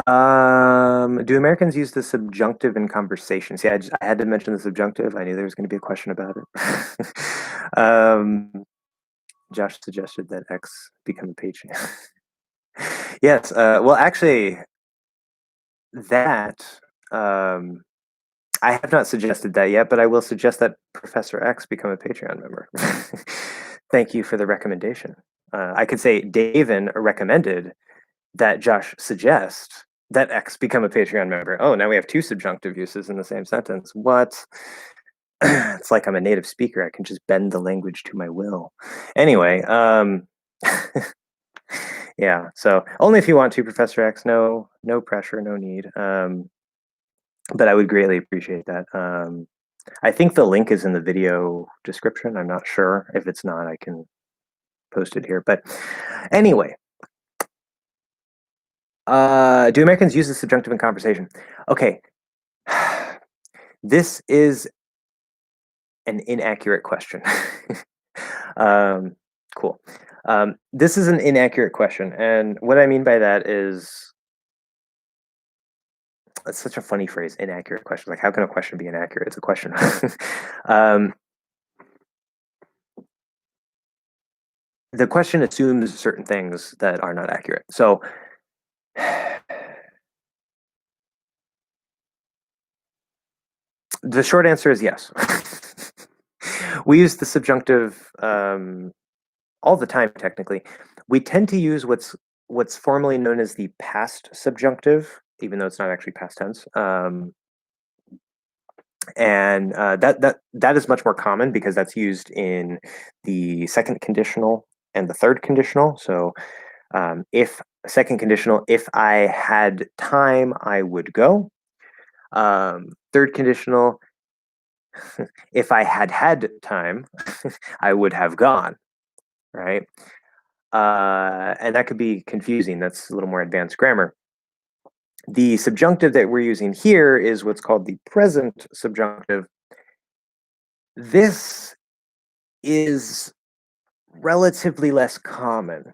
Do Americans use the subjunctive in conversations? Yeah, I had to mention the subjunctive. I knew there was going to be a question about it. Josh suggested that X become a patron. Yes. Well, actually, that I have not suggested that yet, but I will suggest that Professor X become a Patreon member. Thank you for the recommendation. I could say Davin recommended that Josh suggest that X become a Patreon member. Oh, now we have two subjunctive uses in the same sentence. What? It's like I'm a native speaker. I can just bend the language to my will. Anyway, yeah. So only if you want to, Professor X. No pressure, no need. But I would greatly appreciate that. I think the link is in the video description. I'm not sure. If it's not, I can post it here. But anyway, do Americans use the subjunctive in conversation? Okay. This is an inaccurate question. Cool. This is an inaccurate question. And what I mean by that is, it's such a funny phrase, inaccurate question. Like, how can a question be inaccurate? It's a question. The question assumes certain things that are not accurate. So the short answer is yes. We use the subjunctive all the time, technically. We tend to use what's formally known as the past subjunctive, even though it's not actually past tense. And that is much more common because that's used in the second conditional and the third conditional. So if second conditional, if I had time, I would go. Third conditional, if I had had time, I would have gone, right? And that could be confusing. That's a little more advanced grammar. The subjunctive that we're using here is what's called the present subjunctive. This is relatively less common.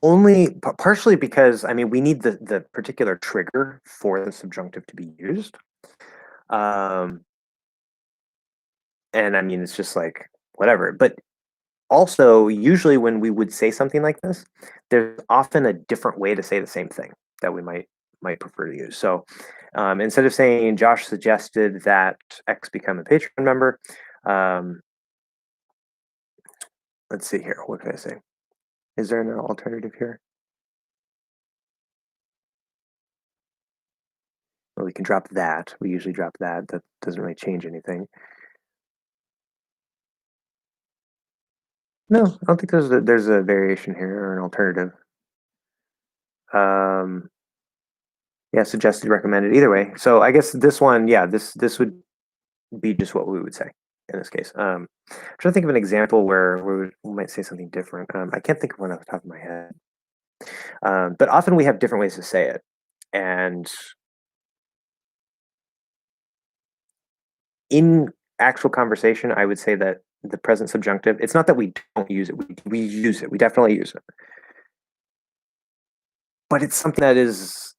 Only partially because, I mean, we need the particular trigger for the subjunctive to be used. And I mean, it's just like whatever. But also, usually when we would say something like this, there's often a different way to say the same thing that we might prefer to use. So instead of saying Josh suggested that X become a Patreon member, let's see here. What can I say? Is there an alternative here? Well, we can drop that. We usually drop that. That doesn't really change anything. No, I don't think there's a variation here or an alternative. Yeah, suggested, recommended, either way. So I guess this one, yeah, this would be just what we would say in this case. I'm trying to think of an example where we might say something different. I can't think of one off the top of my head. But often we have different ways to say it. And in actual conversation, I would say that the present subjunctive, it's not that we don't use it. We use it. We definitely use it. But it's something that is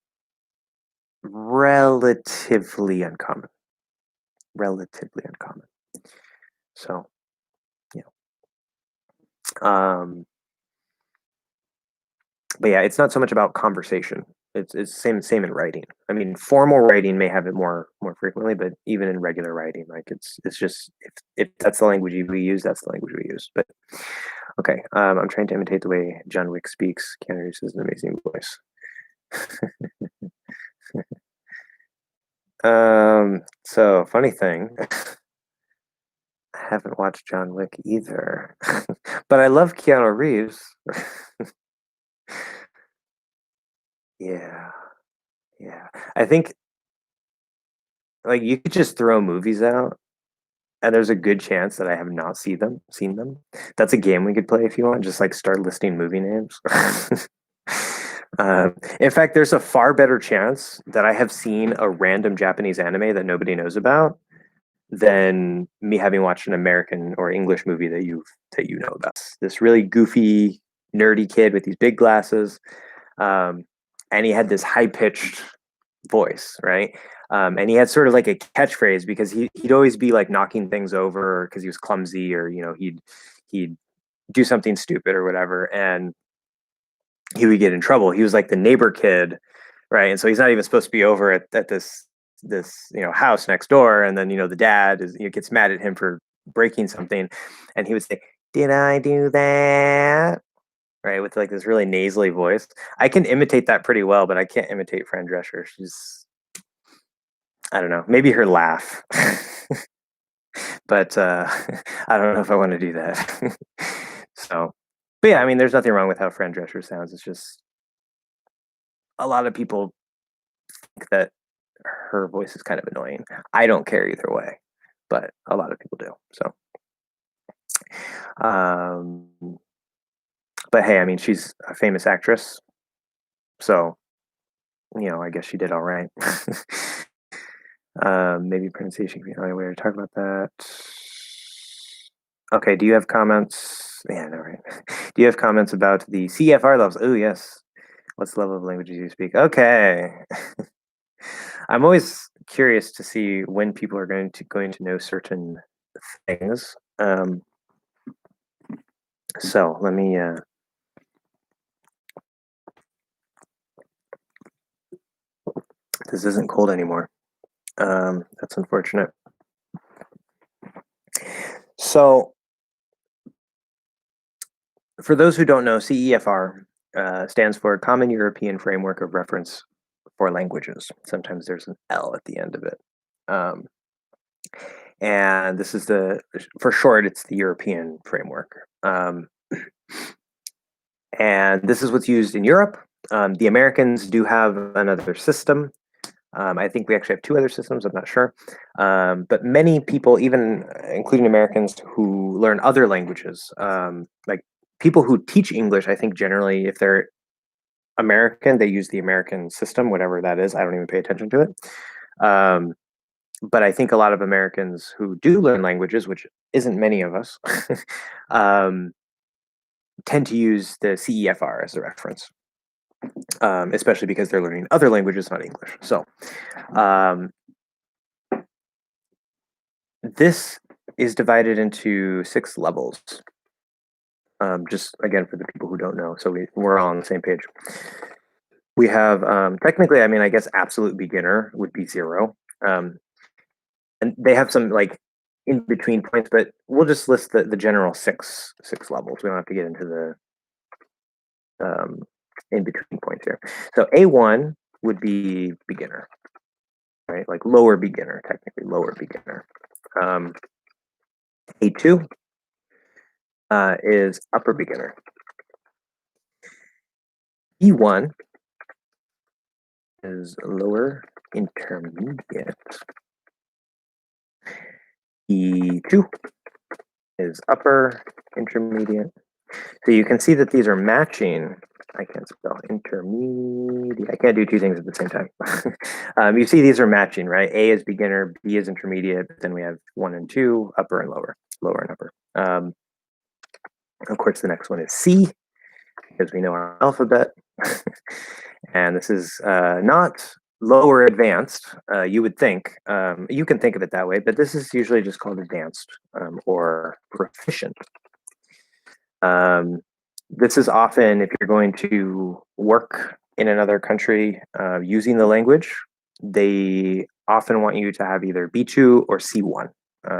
relatively uncommon. Relatively uncommon. So, yeah. But yeah, it's not so much about conversation. It's same in writing. I mean, formal writing may have it more frequently, but even in regular writing, like it's just if that's the language we use, that's the language we use. But okay, I'm trying to imitate the way John Wick speaks. Keanu Reeves has an amazing voice. So funny thing, I haven't watched John Wick either, but I love Keanu Reeves. Yeah, yeah. I think like you could just throw movies out, and there's a good chance that I have not seen them. That's a game we could play if you want. Just like start listing movie names. In fact, there's a far better chance that I have seen a random Japanese anime that nobody knows about than me having watched an American or English movie that you know about. This really goofy, nerdy kid with these big glasses, and he had this high pitched voice, right? And he had sort of like a catchphrase because he'd always be like knocking things over because he was clumsy, or you know he'd do something stupid or whatever, and he would get in trouble. He was like the neighbor kid, right? And so he's not even supposed to be over at this house next door, and then the dad gets mad at him for breaking something, and he would say, "Did I do that?" Right, with like this really nasally voice. I can imitate that pretty well, but I can't imitate Fran Drescher. She's, I don't know, maybe her laugh, but I don't know if I want to do that. So, but yeah, I mean, there's nothing wrong with how Fran Drescher sounds. It's just a lot of people think that her voice is kind of annoying. I don't care either way, but a lot of people do. So, um, but hey, I mean, she's a famous actress, so I guess she did all right. Maybe pronunciation can be another way to talk about that. Okay, do you have comments? Yeah, no, right. Do you have comments about the CFR levels? Oh, yes. What's the level of languages you speak? Okay. I'm always curious to see when people are going to know certain things. So let me. This isn't cold anymore. That's unfortunate. So, for those who don't know, CEFR stands for Common European Framework of Reference for languages. Sometimes there's an L at the end of it. And this is for short, it's the European framework. And this is what's used in Europe. The Americans do have another system. I think we actually have two other systems, I'm not sure. But many people, even including Americans who learn other languages, like people who teach English, I think generally, if they're American, they use the American system, whatever that is. I don't even pay attention to it. But I think a lot of Americans who do learn languages, which isn't many of us, tend to use the CEFR as a reference, especially because they're learning other languages, not English. So this is divided into 6 levels. Just again, for the people who don't know, so we're all on the same page. We have technically, I mean, I guess absolute beginner would be 0. And they have some like in between points, but we'll just list the general six levels. We don't have to get into the in between points here. So A1 would be beginner, right? Like lower beginner, technically lower beginner. A2 is upper beginner. E1 is lower intermediate. E2 is upper intermediate. So you can see that these are matching. I can't spell intermediate. I can't do two things at the same time. You see these are matching, right? A is beginner, B is intermediate, then we have 1 and 2, upper and lower, lower and upper. Of course, the next one is C, because we know our alphabet. And this is not lower advanced, you would think. You can think of it that way, but this is usually just called advanced or proficient. This is often if you're going to work in another country using the language, they often want you to have either B2 or C1.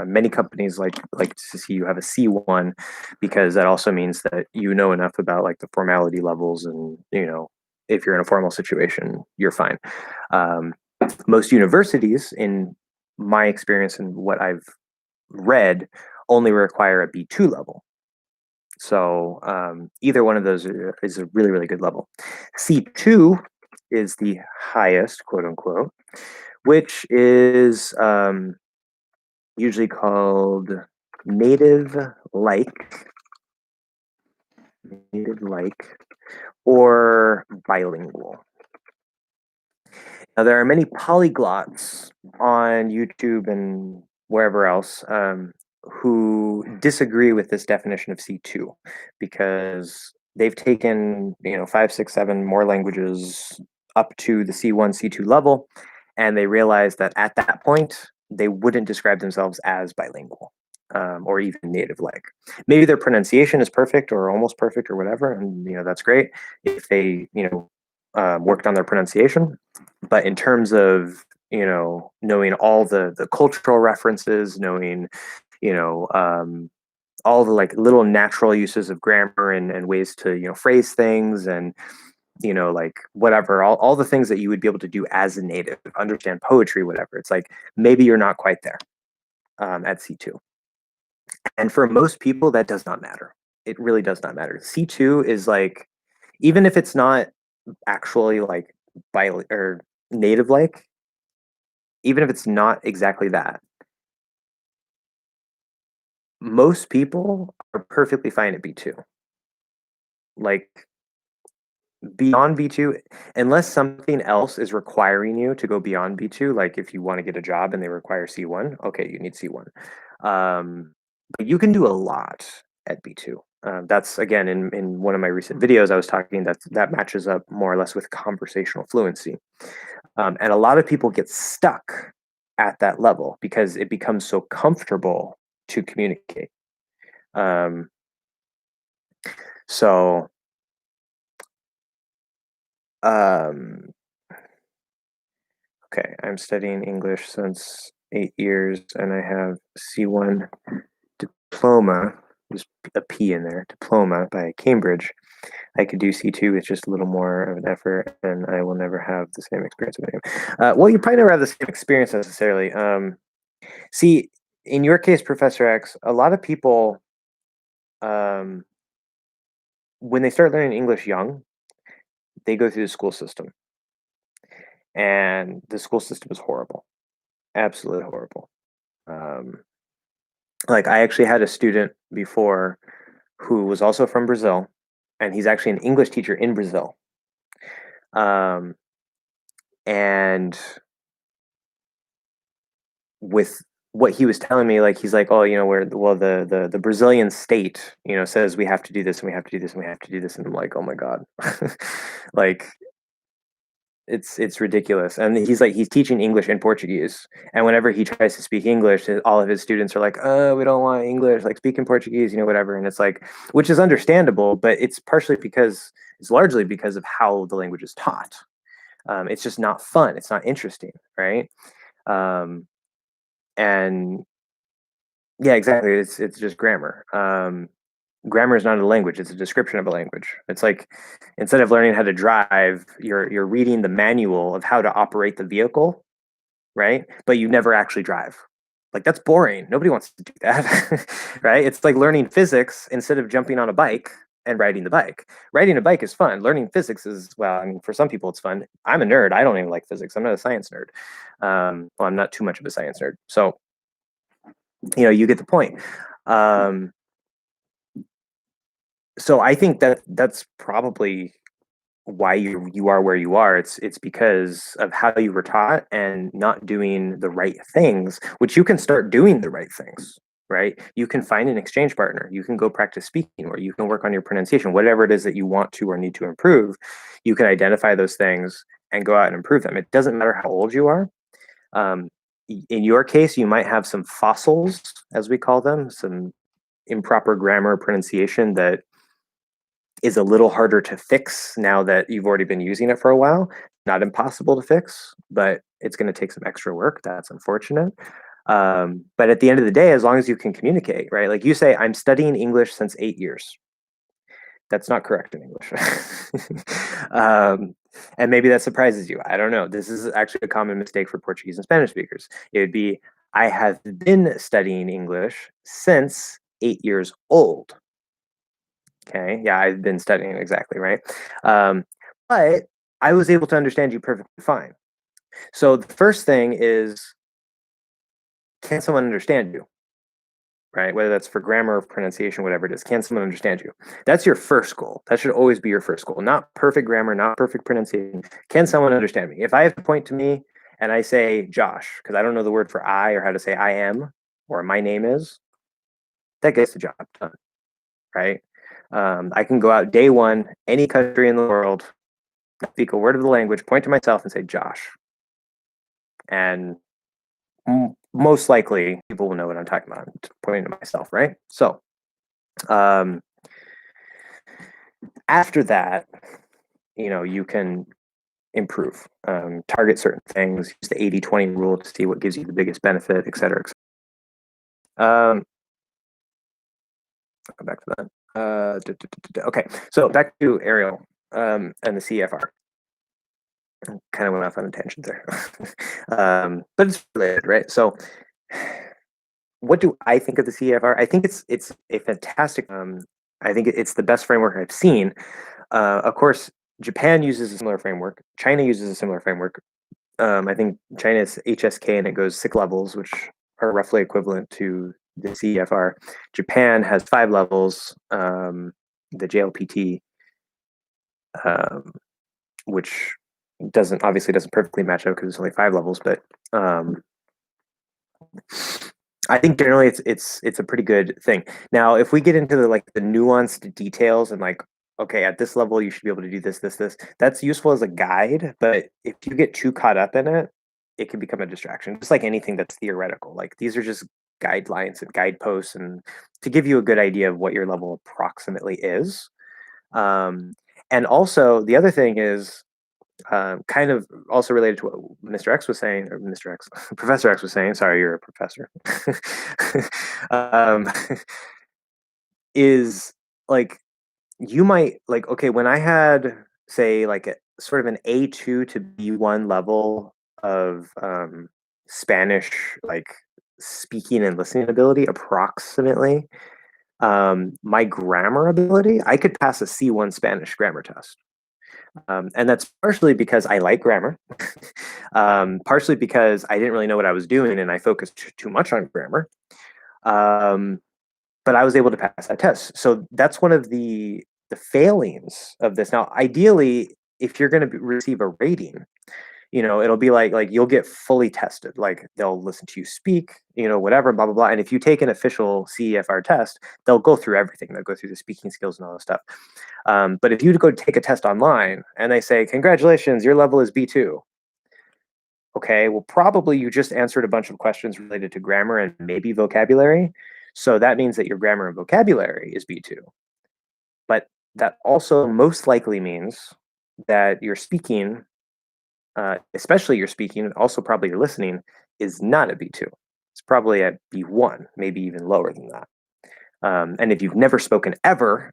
Many companies like to see you have a C1 because that also means that you know enough about like the formality levels, and you know if you're in a formal situation, you're fine. Most universities, in my experience and what I've read, only require a B2 level. So either one of those is a really, really good level. C2 is the highest, quote unquote, which is usually called native-like, or bilingual. Now, there are many polyglots on YouTube and wherever else who disagree with this definition of C2 because they've taken 5, 6, 7 more languages up to the C1, C2 level, and they realize that at that point they wouldn't describe themselves as bilingual or even native-like. Maybe their pronunciation is perfect or almost perfect or whatever, and that's great if they worked on their pronunciation. But in terms of knowing all the cultural references, knowing all the like little natural uses of grammar and ways to phrase things, and like whatever, all the things that you would be able to do as a native, understand poetry, whatever, it's like maybe you're not quite there at C2. And for most people that does not matter. It really does not matter. C2 is like, even if it's not actually like or native like, even if it's not exactly that, most people are perfectly fine at B2. Like beyond B2, unless something else is requiring you to go beyond B2, like if you want to get a job and they require C1, okay, you need C1. But you can do a lot at B2. That's again in one of my recent videos I was talking that matches up more or less with conversational fluency. And a lot of people get stuck at that level because it becomes so comfortable to communicate. Okay, I'm studying English since 8 years, and I have C1 diploma. There's a P in there, diploma by Cambridge. I could do C2 with just a little more of an effort, and I will never have the same experience with him. Well, you probably never have the same experience necessarily. See, in your case, Professor X, a lot of people, um, when they start learning English young, they go through the school system, and the school system is horrible, absolutely horrible. Um, like I actually had a student before who was also from Brazil, and he's actually an English teacher in Brazil. Um, and with what he was telling me, like he's like, oh, where well the Brazilian state, says we have to do this and we have to do this and we have to do this, and I'm like, oh my god, like it's ridiculous. And he's like he's teaching English and Portuguese, and whenever he tries to speak English, all of his students are like, oh, we don't want English, like speak in Portuguese, whatever. And it's like, which is understandable, but it's largely because of how the language is taught. It's just not fun, it's not interesting, right? um, and Yeah, exactly. It's just grammar. Grammar is not a language; it's a description of a language. It's like instead of learning how to drive, you're reading the manual of how to operate the vehicle, right? But you never actually drive. Like that's boring. Nobody wants to do that, right? It's like learning physics instead of jumping on a bike and riding the bike. Riding a bike is fun. Learning physics is, well, I mean, for some people it's fun. I'm a nerd. I don't even like physics. I'm not a science nerd. Well, I'm not too much of a science nerd. So you get the point. Um, so I think that's probably why you are where you are. It's because of how you were taught and not doing the right things, which you can start doing the right things, right? You can find an exchange partner. You can go practice speaking, or you can work on your pronunciation, whatever it is that you want to or need to improve. You can identify those things and go out and improve them. It doesn't matter how old you are. Um, in your case, you might have some fossils, as we call them, some improper grammar pronunciation that is a little harder to fix now that you've already been using it for a while. Not impossible to fix, but it's going to take some extra work. That's unfortunate. But at the end of the day, as long as you can communicate, right? Like you say, I'm studying English since 8 years. That's not correct in English. And maybe that surprises you. I don't know. This is actually a common mistake for Portuguese and Spanish speakers. It would be, I have been studying English since 8 years old. Okay. Yeah, I've been studying, exactly, right? Um, but I was able to understand you perfectly fine. So the first thing is, can someone understand you? Right? Whether that's for grammar or pronunciation, whatever it is, can someone understand you? That's your first goal. That should always be your first goal. Not perfect grammar, not perfect pronunciation. Can someone understand me? If I have to point to me and I say Josh, because I don't know the word for I or how to say I am or my name is, that gets the job done, right? I can go out day one, any country in the world, speak a word of the language, point to myself and say Josh. And most likely people will know what I'm talking about. I'm pointing to myself, right? So after that, you can improve, target certain things, use the 80-20 rule to see what gives you the biggest benefit, et cetera, et cetera. I'll come back to that. Okay, so back to Ariel and the CFR. Kind of went off on a tangent there. But it's related, right? So what do I think of the CFR? I think it's a fantastic. I think it's the best framework I've seen. Of course, Japan uses a similar framework. China uses a similar framework. I think China's HSK, and it goes 6 levels, which are roughly equivalent to the CFR. Japan has 5 levels. The JLPT, which obviously doesn't perfectly match up because it's only 5 levels, but I think generally it's a pretty good thing. Now, if we get into the nuanced details and okay, at this level you should be able to do this, this, this. That's useful as a guide, but if you get too caught up in it, it can become a distraction. Just like anything that's theoretical. Like these are just guidelines and guideposts, and to give you a good idea of what your level approximately is. And also the other thing is, kind of also related to what Mr. X was saying, or Mr. X, Professor X was saying. Sorry, you're a professor. um, is like you might like, okay, when I had, say, like a sort of an A2 to B1 level of Spanish, like speaking and listening ability, approximately, my grammar ability, I could pass a C1 Spanish grammar test. And that's partially because I like grammar, partially because I didn't really know what I was doing and I focused too much on grammar. Um, but I was able to pass that test. So that's one of the failings of this. Now, ideally, if you're going to receive a rating, it'll be like you'll get fully tested. Like they'll listen to you speak, whatever, blah blah blah. And if you take an official CEFR test, they'll go through everything. They'll go through the speaking skills and all this stuff. But if you go take a test online and they say, "Congratulations, your level is B2," okay, well, probably you just answered a bunch of questions related to grammar and maybe vocabulary. So that means that your grammar and vocabulary is B2. But that also most likely means that your speaking, especially your speaking, also probably your listening, is not at B2. It's probably at B1, maybe even lower than that. And if you've never spoken ever,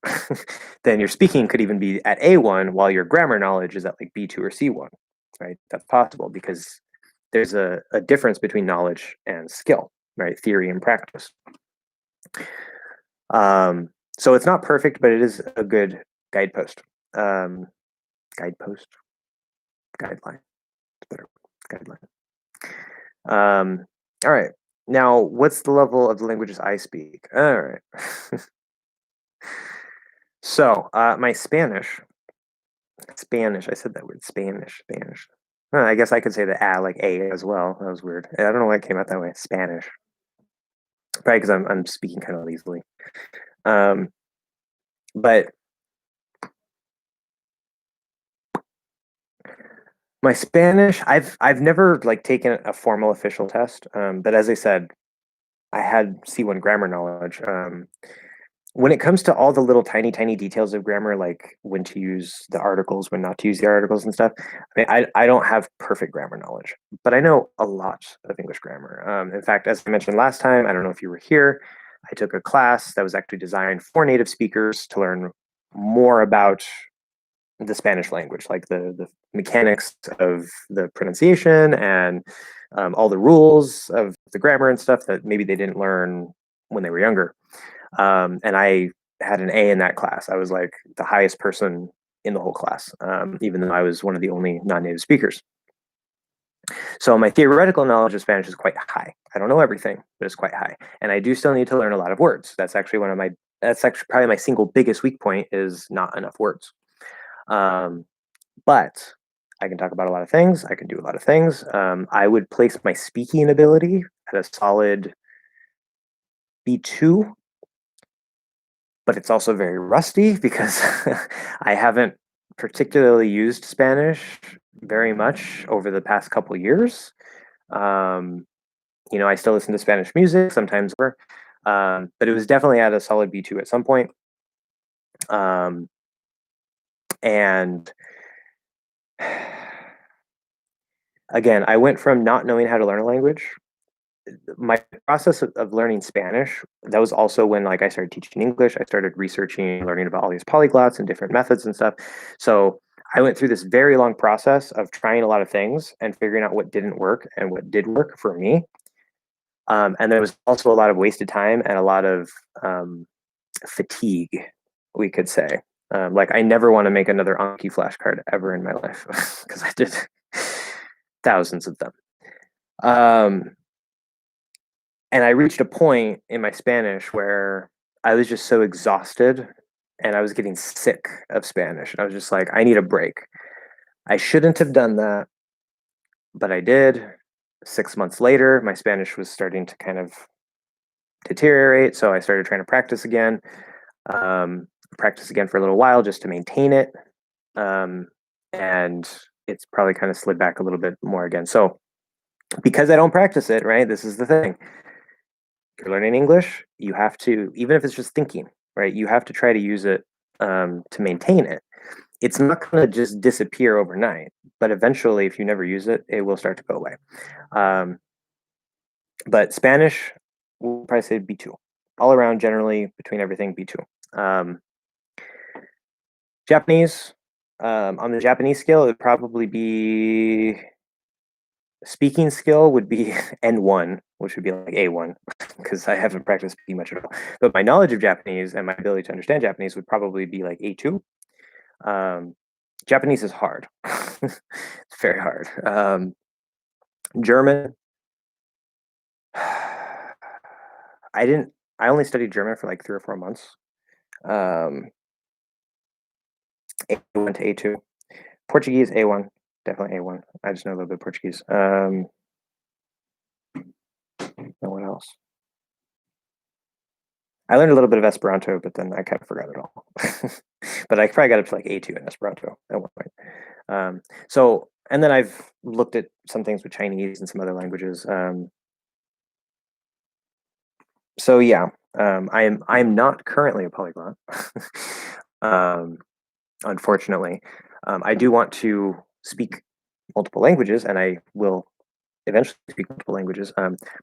then your speaking could even be at A1 while your grammar knowledge is at like B2 or C1, right? That's possible because there's a difference between knowledge and skill, right? Theory and practice. So it's not perfect, but it is a good guidepost. Guidepost? Guideline. Better. Guideline. All right. Now, what's the level of the languages I speak? All right. So, my Spanish, I said that word, Spanish. I guess I could say the like A as well. That was weird. I don't know why it came out that way. Spanish. Probably because I'm speaking kind of easily. But my Spanish, I've never like taken a formal official test. But as I said, I had C1 grammar knowledge. When it comes to all the little tiny details of grammar, like when to use the articles, when not to use the articles and stuff, I mean, I don't have perfect grammar knowledge, but I know a lot of English grammar. In fact, as I mentioned last time, I don't know if you were here, I took a class that was actually designed for native speakers to learn more about the Spanish language, like the mechanics of the pronunciation and all the rules of the grammar and stuff that maybe they didn't learn when they were younger. And I had an A in that class. I was like the highest person in the whole class, even though I was one of the only non-native speakers. So my theoretical knowledge of Spanish is quite high. I don't know everything, but it's quite high. And I do still need to learn a lot of words. That's actually probably my single biggest weak point is not enough words. But I can talk about a lot of things. I can do a lot of things. I would place my speaking ability at a solid B2, but it's also very rusty because I haven't particularly used Spanish very much over the past couple years. I still listen to Spanish music sometimes, but it was definitely at a solid B2 at some point. And again, I went from not knowing how to learn a language. My process of learning Spanish, that was also when like I started teaching English. I started researching, learning about all these polyglots and different methods and stuff. So I went through this very long process of trying a lot of things and figuring out what didn't work and what did work for me. And there was also a lot of wasted time and a lot of fatigue, we could say. Like I never want to make another Anki flashcard ever in my life because I did thousands of them. And I reached a point in my Spanish where I was just so exhausted and I was getting sick of Spanish. And I was just like, I need a break. I shouldn't have done that, but I did. 6 months later, my Spanish was starting to kind of deteriorate. So I started trying to practice again for a little while just to maintain it. And it's probably kind of slid back a little bit more again. So because I don't practice it, right? This is the thing. If you're learning English, you have to, even if it's just thinking, right? You have to try to use it to maintain it. It's not going to just disappear overnight, but eventually, if you never use it, it will start to go away. But Spanish, we'll probably say B2. All around, generally, between everything, B2. Japanese. On the Japanese scale, it would probably be speaking skill would be N1, which would be like A1, because I haven't practiced speaking much at all. But my knowledge of Japanese and my ability to understand Japanese would probably be like A2. Um, Japanese is hard. It's very hard. German, I didn't. I only studied German for like 3 or 4 months. Um, A1 to A2. Portuguese A1, definitely A1. I just know a little bit of Portuguese. And what else? I learned a little bit of Esperanto, but then I kind of forgot it all. But I probably got up to like A2 in Esperanto at one point. So, and then I've looked at some things with Chinese and some other languages. So yeah, I'm not currently a polyglot. um, Unfortunately, I do want to speak multiple languages, and I will eventually speak multiple languages.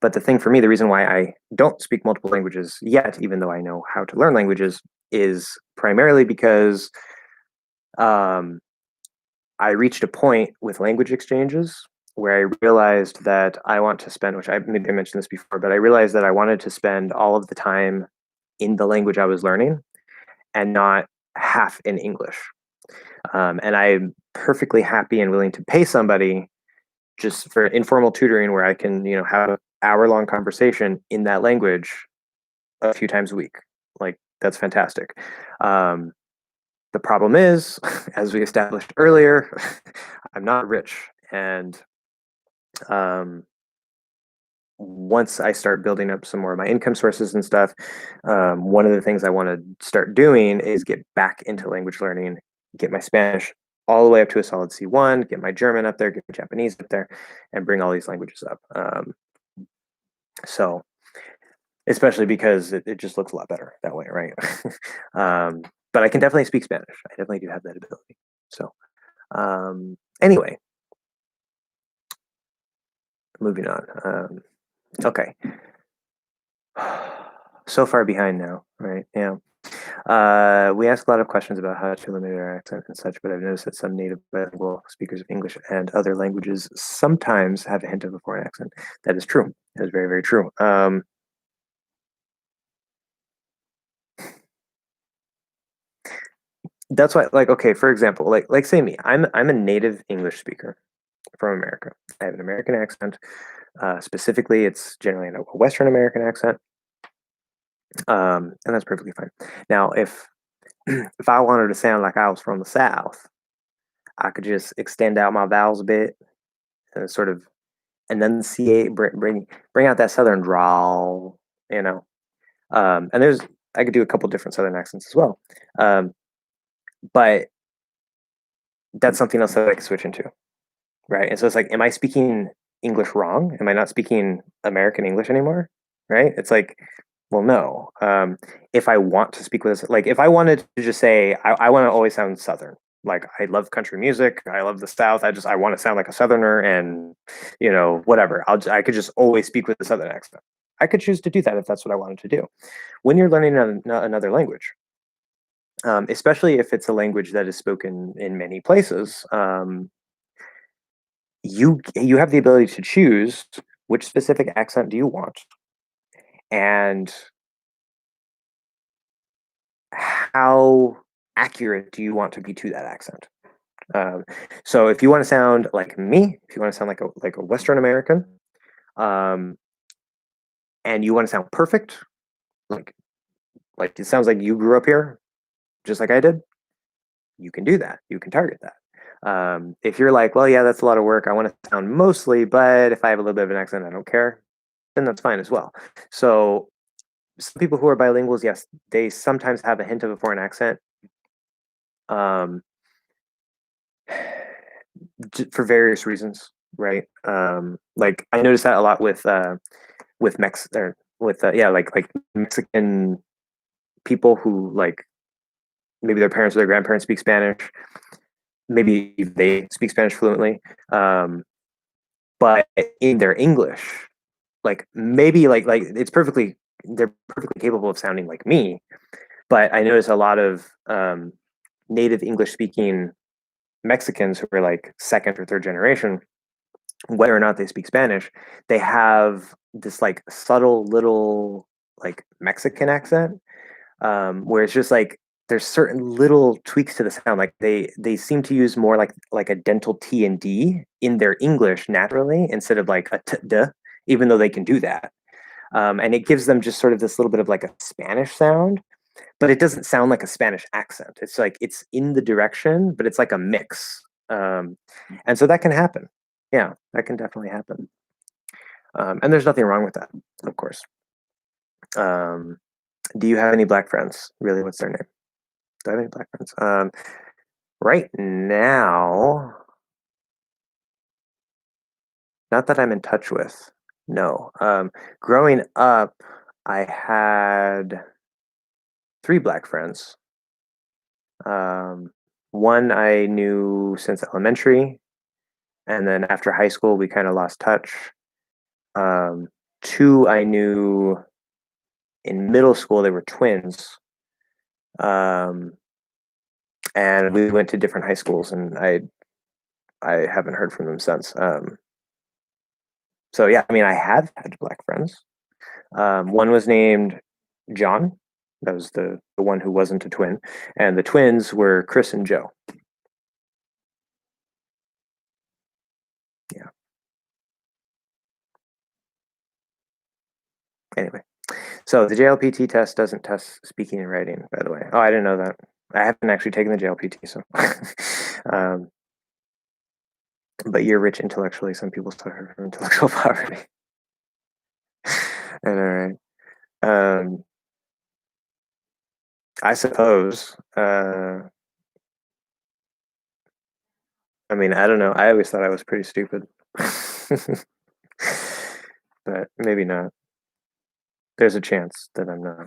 But the thing for me, the reason why I don't speak multiple languages yet, even though I know how to learn languages, is primarily because um, I reached a point with language exchanges where I realized that I want to spend, which I maybe I mentioned this before, but I realized that I wanted to spend all of the time in the language I was learning and not half in English. And I'm perfectly happy and willing to pay somebody just for informal tutoring where I can, have an hour-long conversation in that language a few times a week. Like that's fantastic. Um, the problem is, as we established earlier, I'm not rich, and um, once I start building up some more of my income sources and stuff, one of the things I want to start doing is get back into language learning, get my Spanish all the way up to a solid C1, get my German up there, get my Japanese up there, and bring all these languages up. So, especially because it just looks a lot better that way, right? But I can definitely speak Spanish. I definitely do have that ability. So, anyway, moving on. Okay. So far behind now, right? Yeah. We ask a lot of questions about how to limit our accent and such, but I've noticed that some native bilingual speakers of English and other languages sometimes have a hint of a foreign accent. That is true. That is very, very true. That's why, like, okay, for example, like say me, I'm a native English speaker from America. I have an American accent. Specifically, it's generally a Western American accent, and that's perfectly fine. Now, if if I wanted to sound like I was from the South, I could just extend out my vowels a bit and sort of enunciate, bring out that Southern drawl, you know. And I could do a couple different Southern accents as well, but that's something else that I could switch into, right? And so it's like, am I speaking English wrong? Am I not speaking American English anymore? Right? It's like, well, no. If I want to speak with this, like if I wanted to just say, I want to always sound Southern. Like I love country music. I love the South. I want to sound like a Southerner, and whatever. I could just always speak with a Southern accent. I could choose to do that if that's what I wanted to do. When you're learning another language, especially if it's a language that is spoken in many places, you have the ability to choose which specific accent do you want, and how accurate do you want to be to that accent. So if you want to sound like me, if you want to sound like a Western American, um, and you want to sound perfect, like it sounds like you grew up here, just like I did, you can do that. You can target that. If you're like, well, yeah, that's a lot of work. I want to sound mostly, but if I have a little bit of an accent, I don't care. Then that's fine as well. So some people who are bilinguals, yes, they sometimes have a hint of a foreign accent. Um, for various reasons, right? Like I noticed that a lot with Mex or with yeah, like Mexican people who like maybe their parents or their grandparents speak Spanish, maybe they speak Spanish fluently, but in their English, like maybe like they're perfectly capable of sounding like me, but I notice a lot of native English speaking Mexicans who are like second or third generation, whether or not they speak Spanish, they have this like subtle little like Mexican accent, where it's just like there's certain little tweaks to the sound. Like they seem to use more like a dental T and D in their English naturally instead of like a t d, even though they can do that. And it gives them just sort of this little bit of like a Spanish sound, but it doesn't sound like a Spanish accent. It's like it's in the direction, but it's like a mix. And so that can happen. Yeah, that can definitely happen. And there's nothing wrong with that, of course. Um, do you have any black friends? Really, what's their name? Do I have any black friends? Right now, not that I'm in touch with. No. Growing up, I had three black friends. One I knew since elementary, and then after high school, we kind of lost touch. Two I knew in middle school, they were twins. Um, and we went to different high schools, and I haven't heard from them since. So yeah, I mean, I have had black friends. One was named John. That was the one who wasn't a twin, and the twins were Chris and Joe. Yeah. Anyway, so the JLPT test doesn't test speaking and writing, by the way. Oh, I didn't know that. I haven't actually taken the JLPT, so. um, but you're rich intellectually. Some people suffer from intellectual poverty. And all right. I suppose. I mean, I don't know. I always thought I was pretty stupid. But maybe not. There's a chance that I'm not.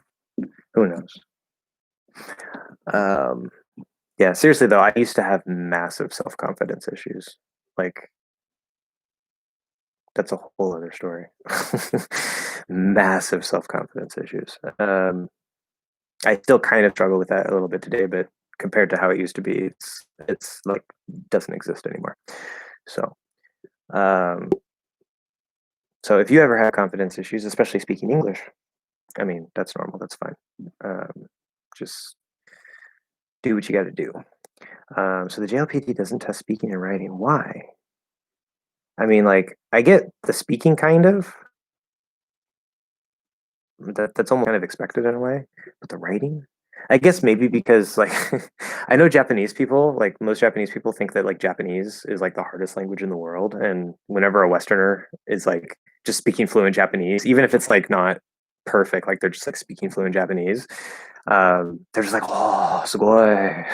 Who knows? Um, yeah, seriously though, I used to have massive self-confidence issues. Like that's a whole other story. Massive self-confidence issues. I still kind of struggle with that a little bit today, but compared to how it used to be, it's like doesn't exist anymore. So, um, so if you ever have confidence issues, especially speaking English, I mean that's normal. That's fine. Just do what you got to do. So the JLPT doesn't test speaking and writing. Why? I mean, like I get the speaking kind of. That's almost kind of expected in a way, but the writing, I guess maybe because like I know Japanese people, like most Japanese people think that like Japanese is like the hardest language in the world, and whenever a Westerner is like just speaking fluent Japanese, even if it's like not perfect, like they're just like speaking fluent Japanese, they're just like oh sugoi,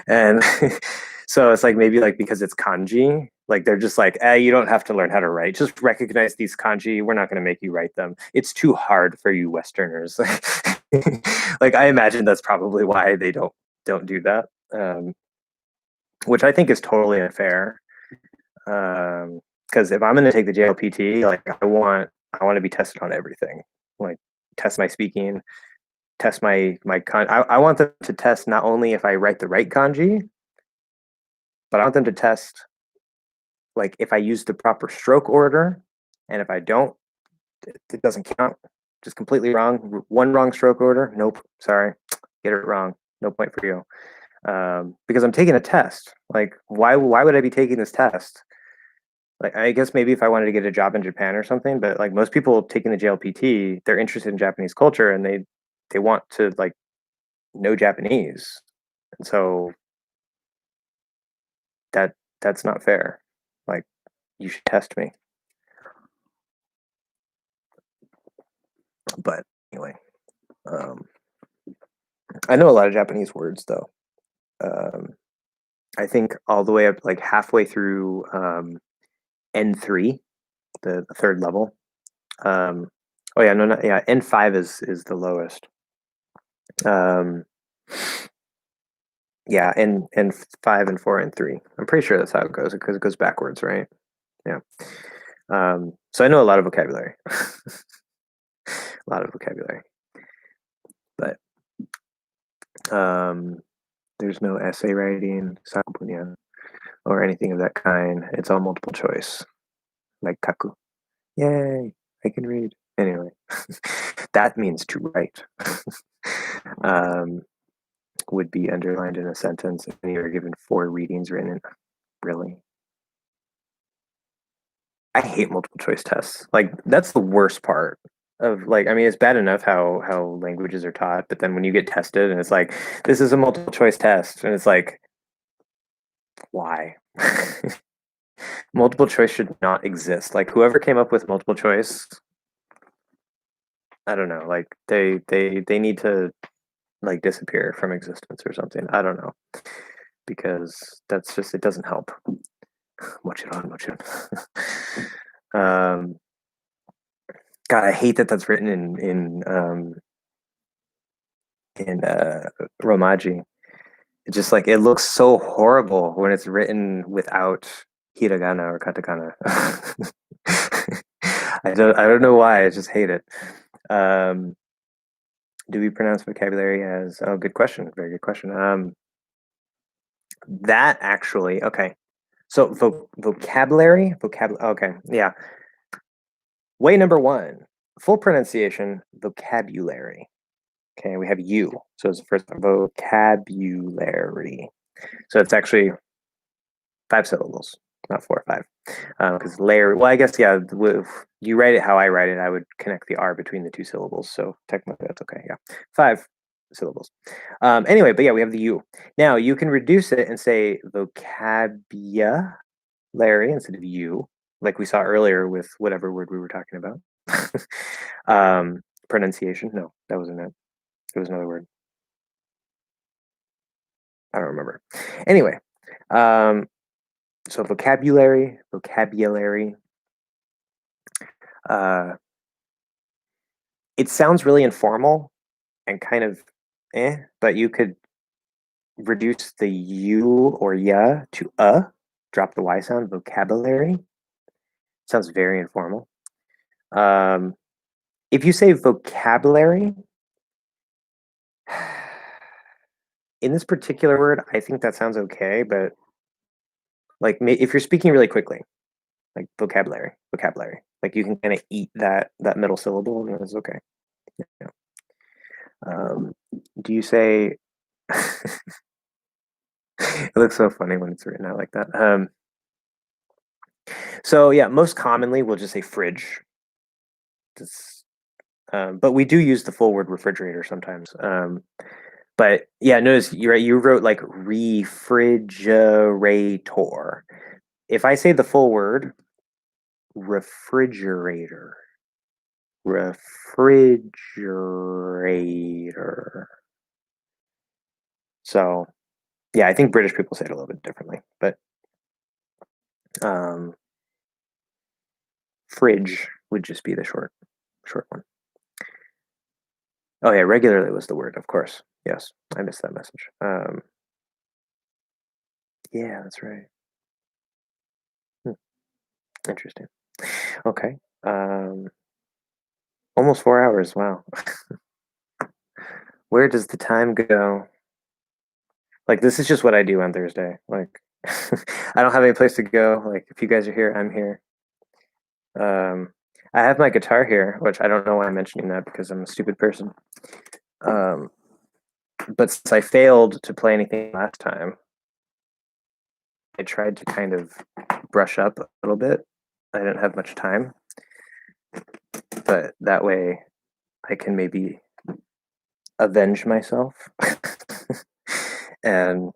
and so it's like maybe like because it's kanji, like they're just like, you don't have to learn how to write. Just recognize these kanji. We're not going to make you write them. It's too hard for you Westerners. Like I imagine that's probably why they don't do that, which I think is totally unfair. Because if I'm going to take the JLPT, like I want to be tested on everything. Like test my speaking, test my I want them to test not only if I write the right kanji, but I want them to test like if I use the proper stroke order, and if I don't, it doesn't count. Just completely wrong. One wrong stroke order. Nope. Sorry. Get it wrong. No point for you. Because I'm taking a test. Like, why would I be taking this test? Like, I guess maybe if I wanted to get a job in Japan or something, but like most people taking the JLPT, they're interested in Japanese culture and they want to like know Japanese. And so that's not fair. Like, you should test me. But anyway, um, I know a lot of Japanese words though. Um, I think all the way up like halfway through N3, the third level. Oh yeah, no, not yeah. N5 is the lowest. Um, yeah, N5 and 4 and 3. I'm pretty sure that's how it goes because it goes backwards, right? Yeah. So I know a lot of vocabulary, a lot of vocabulary, but There's no essay writing, sakupunya, or anything of that kind. It's all multiple choice, like kaku. Yay, I can read. Anyway, that means to write. um, would be underlined in a sentence, and you are given 4 readings written in. Really? I hate multiple choice tests. Like that's the worst part of like I mean it's bad enough how languages are taught, but then when you get tested and it's like this is a multiple choice test and it's like why? Multiple choice should not exist. Like whoever came up with multiple choice, I don't know, like they need to like disappear from existence or something. I don't know. Because that's just it doesn't help. Much it on, much it. um God, I hate that that's written in Romaji. It just like it looks so horrible when it's written without hiragana or katakana. I don't know why. I just hate it. Um, do we pronounce vocabulary as? Oh, good question. Very good question. That actually okay. So vocabulary. Okay, yeah. Way number one. Full pronunciation. Vocabulary. Okay, we have you. So it's the first vocabulary. So it's actually 5 syllables, not 4 or 5. Because layer, well, I guess, yeah, you write it how I write it, I would connect the R between the 2 syllables. So technically that's okay. Yeah, 5 syllables. Anyway, but yeah, we have the U. Now you can reduce it and say vocabulary instead of you, like we saw earlier with whatever word we were talking about. Pronunciation. No, that wasn't it. It was another word. I don't remember. Anyway, so vocabulary. Uh, it sounds really informal and kind of but you could reduce the U or ya to drop the Y sound. Vocabulary sounds very informal. If you say vocabulary, in this particular word, I think that sounds okay, but like if you're speaking really quickly, like vocabulary, like you can kind of eat that middle syllable, and it's okay. Yeah. Do you say? It looks so funny when it's written out like that. So yeah, most commonly we'll just say fridge. But we do use the full word refrigerator sometimes. But yeah, notice you're right. You wrote like refrigerator. If I say the full word, refrigerator, refrigerator. So yeah, I think British people say it a little bit differently, but um, fridge would just be the short one. Oh yeah, regularly was the word, of course. Yes, I missed that message. Yeah, that's right. Interesting. Okay. Almost 4 hours. Wow. Where does the time go? Like this is just what I do on Thursday. Like I don't have any place to go. Like if you guys are here, I'm here. I have my guitar here, which I don't know why I'm mentioning that because I'm a stupid person. But since I failed to play anything last time, I tried to kind of brush up a little bit. I didn't have much time, but that way I can maybe avenge myself and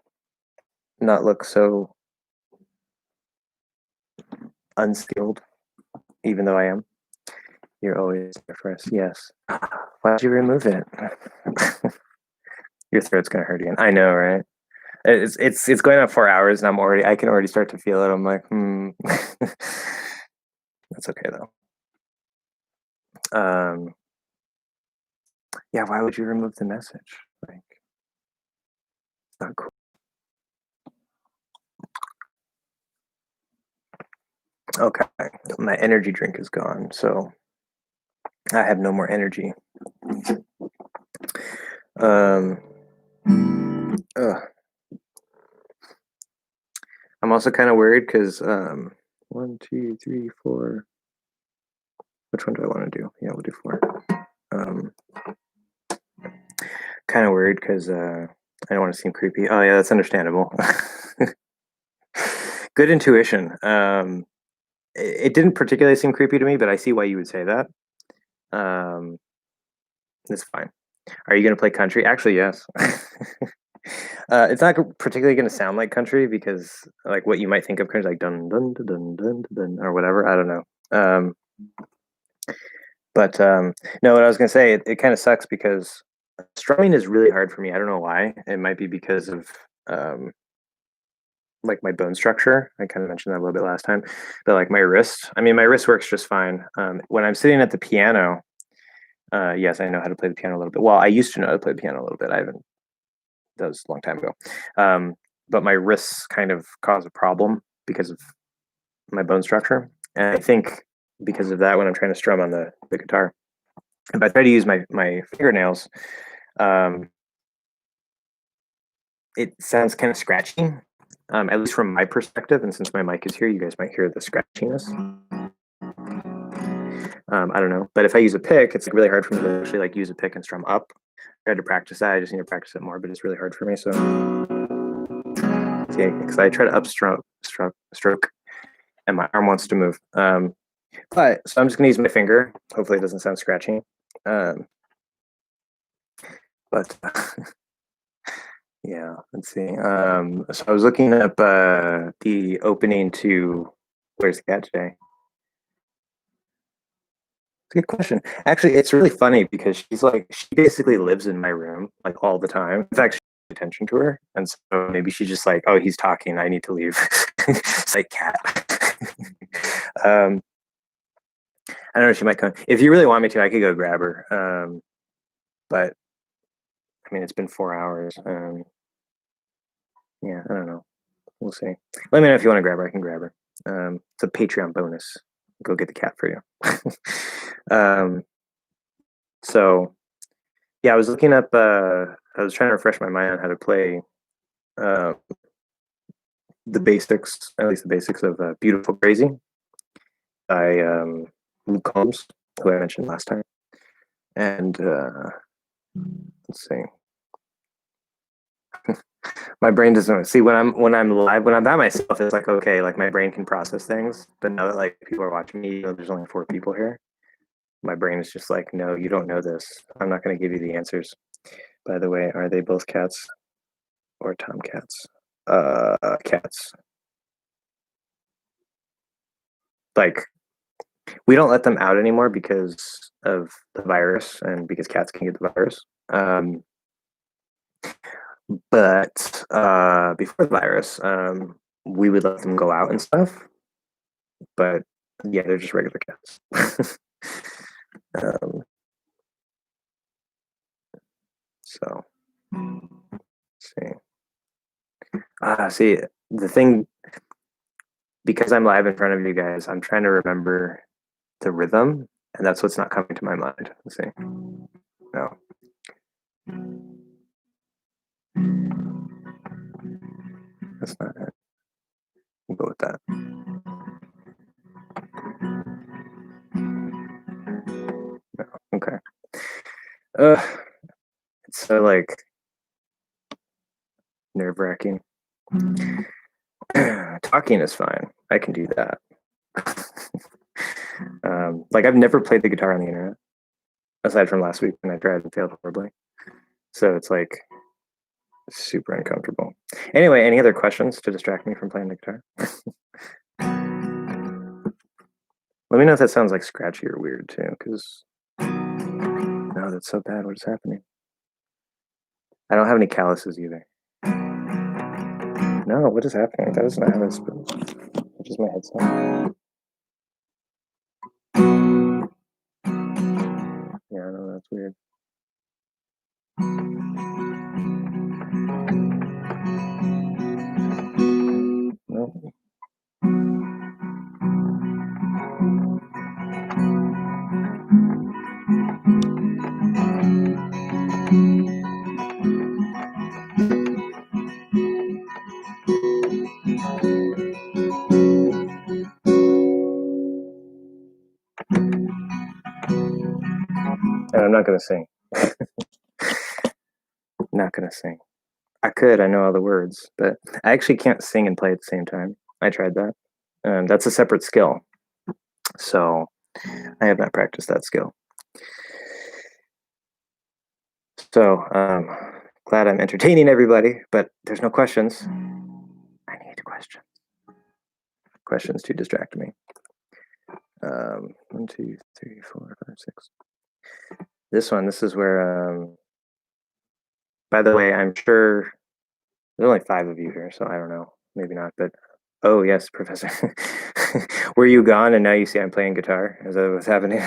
not look so unskilled, even though I am. You're always there for us. Yes. Why'd you remove it? Your throat's gonna hurt again. I know, right? It's going on 4 hours, and I can already start to feel it. I'm like, That's okay though. Yeah. Why would you remove the message? Like, not cool. Okay. My energy drink is gone, so I have no more energy. Ugh. I'm also kind of worried because 1, 2, 3, 4. Which one do I want to do? Yeah, we'll do 4. Um, kind of worried because I don't want to seem creepy. Oh yeah, that's understandable. Good intuition. It didn't particularly seem creepy to me, but I see why you would say that. Um, it's fine. Are you going to play country? Actually, yes. It's not particularly going to sound like country because, like, what you might think of country, like dun dun dun dun dun dun or whatever. I don't know. But no, what I was going to say, it kind of sucks because strumming is really hard for me. I don't know why. It might be because of um, like my bone structure. I kind of mentioned that a little bit last time. But like my wrist, I mean, my wrist works just fine. When I'm sitting at the piano, yes, I know how to play the piano a little bit. Well, I used to know how to play the piano a little bit. I haven't. That was a long time ago. But my wrists kind of cause a problem because of my bone structure. And I think because of that, when I'm trying to strum on the guitar, if I try to use my fingernails, um, it sounds kind of scratchy, at least from my perspective. And since my mic is here, you guys might hear the scratchiness. I don't know, but if I use a pick, it's like really hard for me to actually like use a pick and strum up. I had to practice that. I just need to practice it more, but it's really hard for me. So, see, because I try to stroke, and my arm wants to move. But so I'm just gonna use my finger. Hopefully, it doesn't sound scratchy. But yeah, let's see. So I was looking up the opening to Where's the Cat Today? It's a good question. Actually, it's really funny because she basically lives in my room like all the time. In fact, she pays attention to her, and so maybe she's just like, oh, he's talking. I need to leave. It's like cat. um, I don't know. She might come if you really want me to. I could go grab her. But I mean, it's been 4 hours. Yeah, I don't know. We'll see. Let me know if you want to grab her. I can grab her. It's a Patreon bonus. Go get the cat for you. So yeah, I was looking up. I was trying to refresh my mind on how to play uh, the basics, at least the basics of "Beautiful Crazy" by Luke Combs, who I mentioned last time. And let's see. My brain doesn't see when I'm live when I'm by myself. It's like okay, like my brain can process things. But now that like people are watching me, there's only 4 people here. My brain is just like, no, you don't know this. I'm not going to give you the answers. By the way, are they both cats or tomcats? Cats. Like we don't let them out anymore because of the virus and because cats can get the virus. But before the virus, we would let them go out and stuff. But yeah, they're just regular cats. um, so see, see the thing because I'm live in front of you guys. I'm trying to remember the rhythm, and that's what's not coming to my mind. Let's see. No. That's not it. We'll go with that. No. Okay. It's so like nerve wracking. Talking is fine. I can do that. Like I've never played the guitar on the internet, aside from last week when I tried and failed horribly. So it's like super uncomfortable. Anyway, any other questions to distract me from playing the guitar? Let me know if that sounds like scratchy or weird too, because no, that's so bad. What is happening? I don't have any calluses either. No, what is happening? That is not how it's just my headset. Yeah, I know that's weird. No. And I'm not gonna sing. Not gonna sing. I could. I know all the words, but I actually can't sing and play at the same time. I tried that. That's a separate skill. So I have not practiced that skill. So glad I'm entertaining everybody, but there's no questions. I need questions. Questions to distract me. 1, 2, 3, 4, 5, 6. This is where, by the way, I'm sure there's only 5 of you here, so I don't know, maybe not, but oh yes, Professor. Were you gone and now you see I'm playing guitar? Is that what's happening?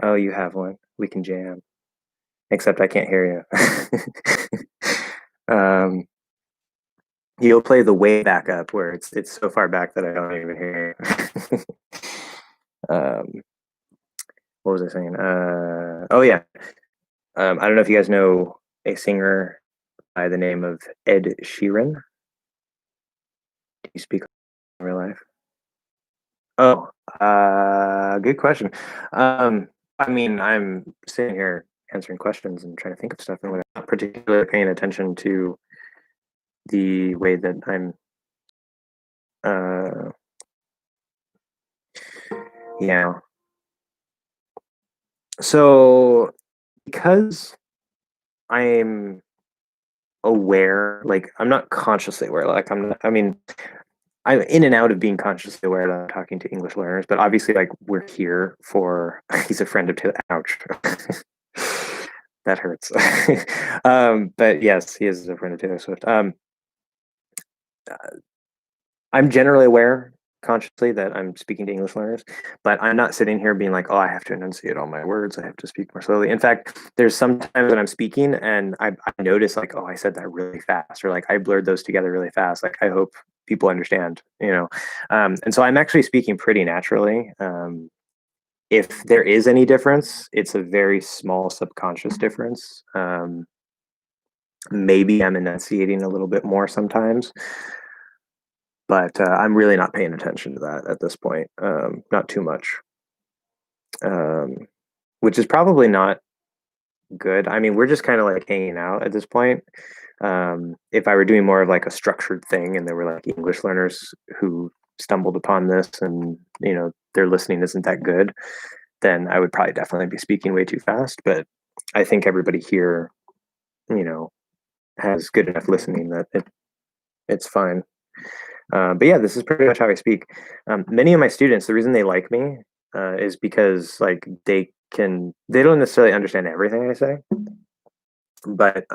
Oh, you have one. We can jam. Except I can't hear you. You'll play the way back up where it's so far back that I don't even hear you. What was I saying? Oh yeah. I don't know if you guys know a singer by the name of Ed Sheeran. Do you speak in real life? Oh, good question. I mean, I'm sitting here answering questions and trying to think of stuff, and without particularly paying attention to the way that I'm, uh, yeah. So because I'm aware, like I'm not consciously aware, like I'm not, I mean, I'm in and out of being consciously aware that I'm talking to English learners, but obviously, like we're here for. He's a friend of Taylor. Ouch, that hurts. But yes, he is a friend of Taylor Swift. I'm generally aware consciously that I'm speaking to English learners, but I'm not sitting here being like, oh, I have to enunciate all my words. I have to speak more slowly. In fact, there's sometimes when I'm speaking and I notice like, oh, I said that really fast, or like I blurred those together really fast. Like I hope people understand, you know. And so I'm actually speaking pretty naturally. If there is any difference, it's a very small subconscious difference. Maybe I'm enunciating a little bit more sometimes, but I'm really not paying attention to that at this point. Not too much, um, which is probably not good. I mean, we're just kind of like hanging out at this point. If I were doing more of like a structured thing and there were like English learners who stumbled upon this and, you know, their listening isn't that good, then I would probably definitely be speaking way too fast. But I think everybody here, you know, has good enough listening that it's fine. But yeah, this is pretty much how I speak. Many of my students, the reason they like me is because like they don't necessarily understand everything I say, but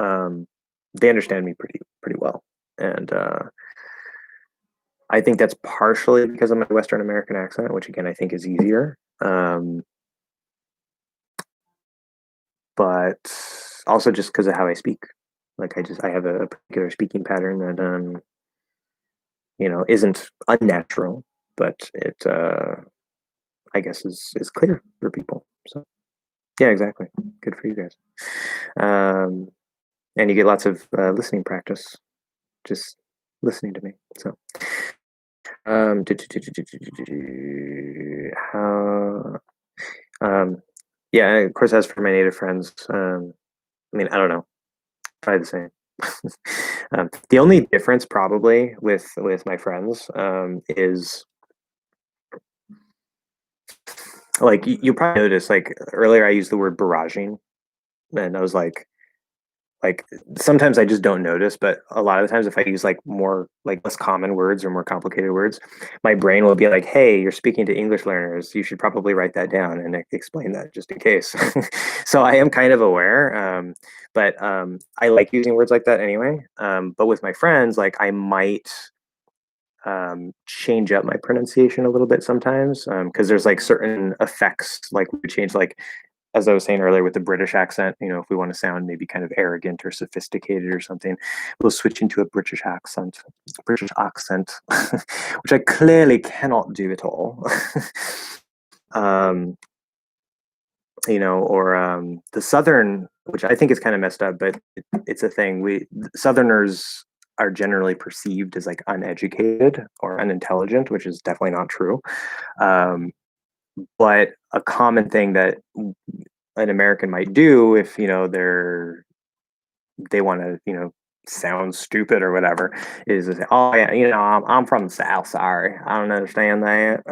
they understand me pretty well, and I think that's partially because of my Western American accent, which again I think is easier. But also just because of how I speak. Like I have a particular speaking pattern that you know isn't unnatural, but it I guess is clear for people. So yeah, exactly. Good for you guys. Um, and you get lots of listening practice, just listening to me. So how yeah, of course as for my native friends, I mean I don't know, probably the same. The only difference probably with my friends is like you probably noticed like earlier I used the word barraging, and I was like sometimes I just don't notice, but a lot of the times if I use like more like less common words or more complicated words, my brain will be like, "Hey, you're speaking to English learners. You should probably write that down and explain that just in case." So I am kind of aware, but I like using words like that anyway. But with my friends, like I might change up my pronunciation a little bit sometimes because there's like certain effects like we change like as I was saying earlier with the British accent, you know, if we want to sound maybe kind of arrogant or sophisticated or something, we'll switch into a British accent, which I clearly cannot do at all. um, you know, or the Southern, which I think is kind of messed up, but it's a thing. Southerners are generally perceived as like uneducated or unintelligent, which is definitely not true. Um, but a common thing that an American might do if they want to sound stupid or whatever is to say, oh yeah, I'm from the South. Sorry, I don't understand that,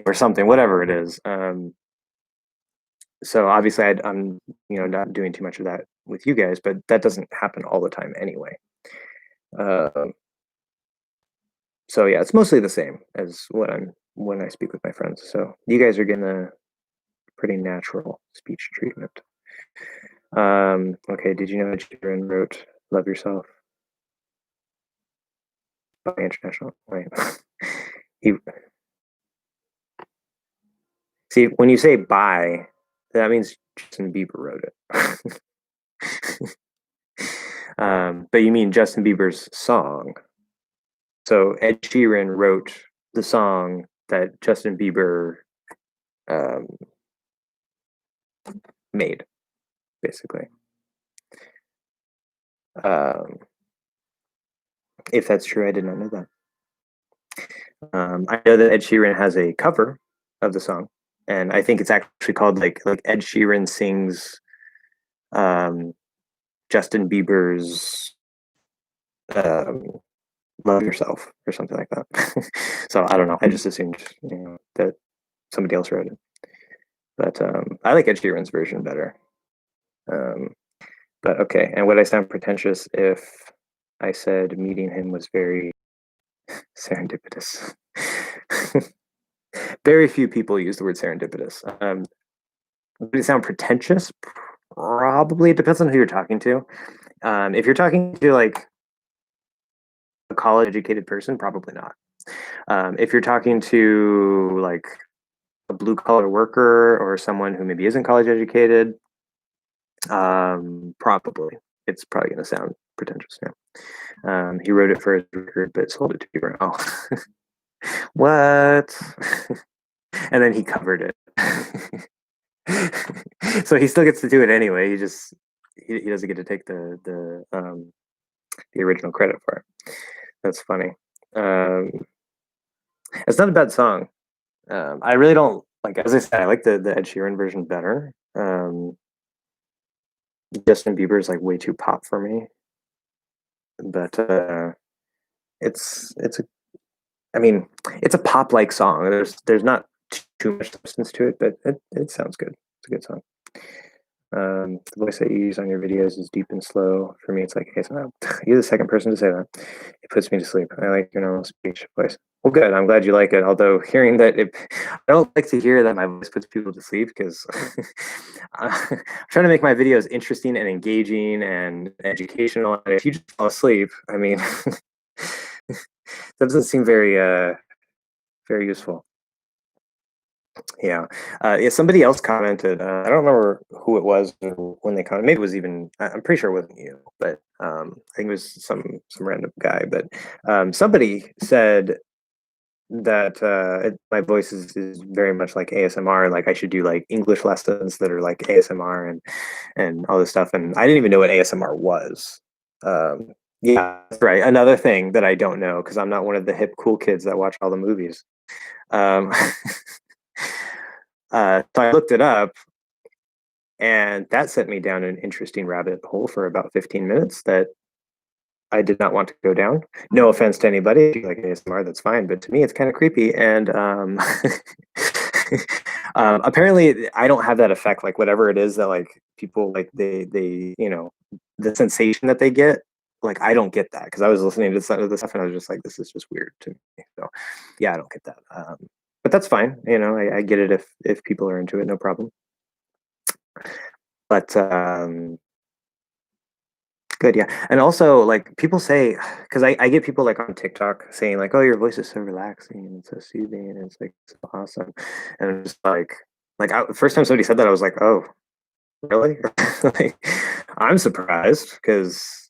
or something, whatever it is. So obviously I'm not doing too much of that with you guys, but that doesn't happen all the time anyway. Um, so yeah, it's mostly the same as when I speak with my friends. So you guys are getting a pretty natural speech treatment. Okay, did you know that Jiren wrote "Love Yourself" by International? Right. he See, when you say "by," that means Justin Bieber wrote it. But you mean Justin Bieber's song. So Ed Sheeran wrote the song that Justin Bieber um, made, basically. Um, if that's true, I did not know that. I know that Ed Sheeran has a cover of the song, and I think it's actually called like Ed Sheeran sings um, Justin Bieber's um, "Love Yourself" or something like that. So I don't know. I just assumed that somebody else wrote it, but I like Ed Sheeran's version better. Um, but okay, and would I sound pretentious if I said meeting him was very serendipitous? Very few people use the word serendipitous. Would it sound pretentious? Probably. It depends on who you're talking to. If you're talking to like a college educated person, probably not. If you're talking to like a blue collar worker or someone who maybe isn't college educated, probably. It's probably going to sound pretentious. Yeah. He wrote it for his record, but sold it to people. Oh, what? And then he covered it. So he still gets to do it anyway. He doesn't get to take the original credit for it. That's funny. It's not a bad song. I really don't like. As I said, I like the Ed Sheeran version better. Justin Bieber is like way too pop for me, but it's a I mean it's a pop like song. There's not too much substance to it, but it sounds good. It's a good song. The voice that you use on your videos is deep and slow. For me, it's like, hey, so you're the second person to say that. It puts me to sleep. I like your normal speech voice. Well, good. I'm glad you like it. Although hearing that, I don't like to hear that my voice puts people to sleep because I'm trying to make my videos interesting and engaging and educational. And if you just fall asleep, I mean, that doesn't seem very useful. Yeah. Yeah. Somebody else commented. I don't remember who it was or when they commented. Maybe it was even. I'm pretty sure it wasn't you, but I think it was some random guy. But somebody said that my voice is very much like ASMR. Like I should do like English lessons that are like ASMR and all this stuff. And I didn't even know what ASMR was. Yeah, that's right. Another thing that I don't know because I'm not one of the hip cool kids that watch all the movies. Um, so I looked it up, and that sent me down an interesting rabbit hole for about 15 minutes that I did not want to go down. No offense to anybody, if you like ASMR, that's fine. But to me, it's kind of creepy. And apparently, I don't have that effect. Like whatever it is that like people like they the sensation that they get. Like I don't get that because I was listening to some of the stuff and I was just like, this is just weird to me. So yeah, I don't get that. But that's fine. I get it if people are into it, no problem. But good, yeah. And also, like people say, because I get people like on TikTok saying like, "Oh, your voice is so relaxing and it's so soothing and it's like so awesome," and I'm just first time somebody said that, I was like, "Oh, really?" Like, I'm surprised because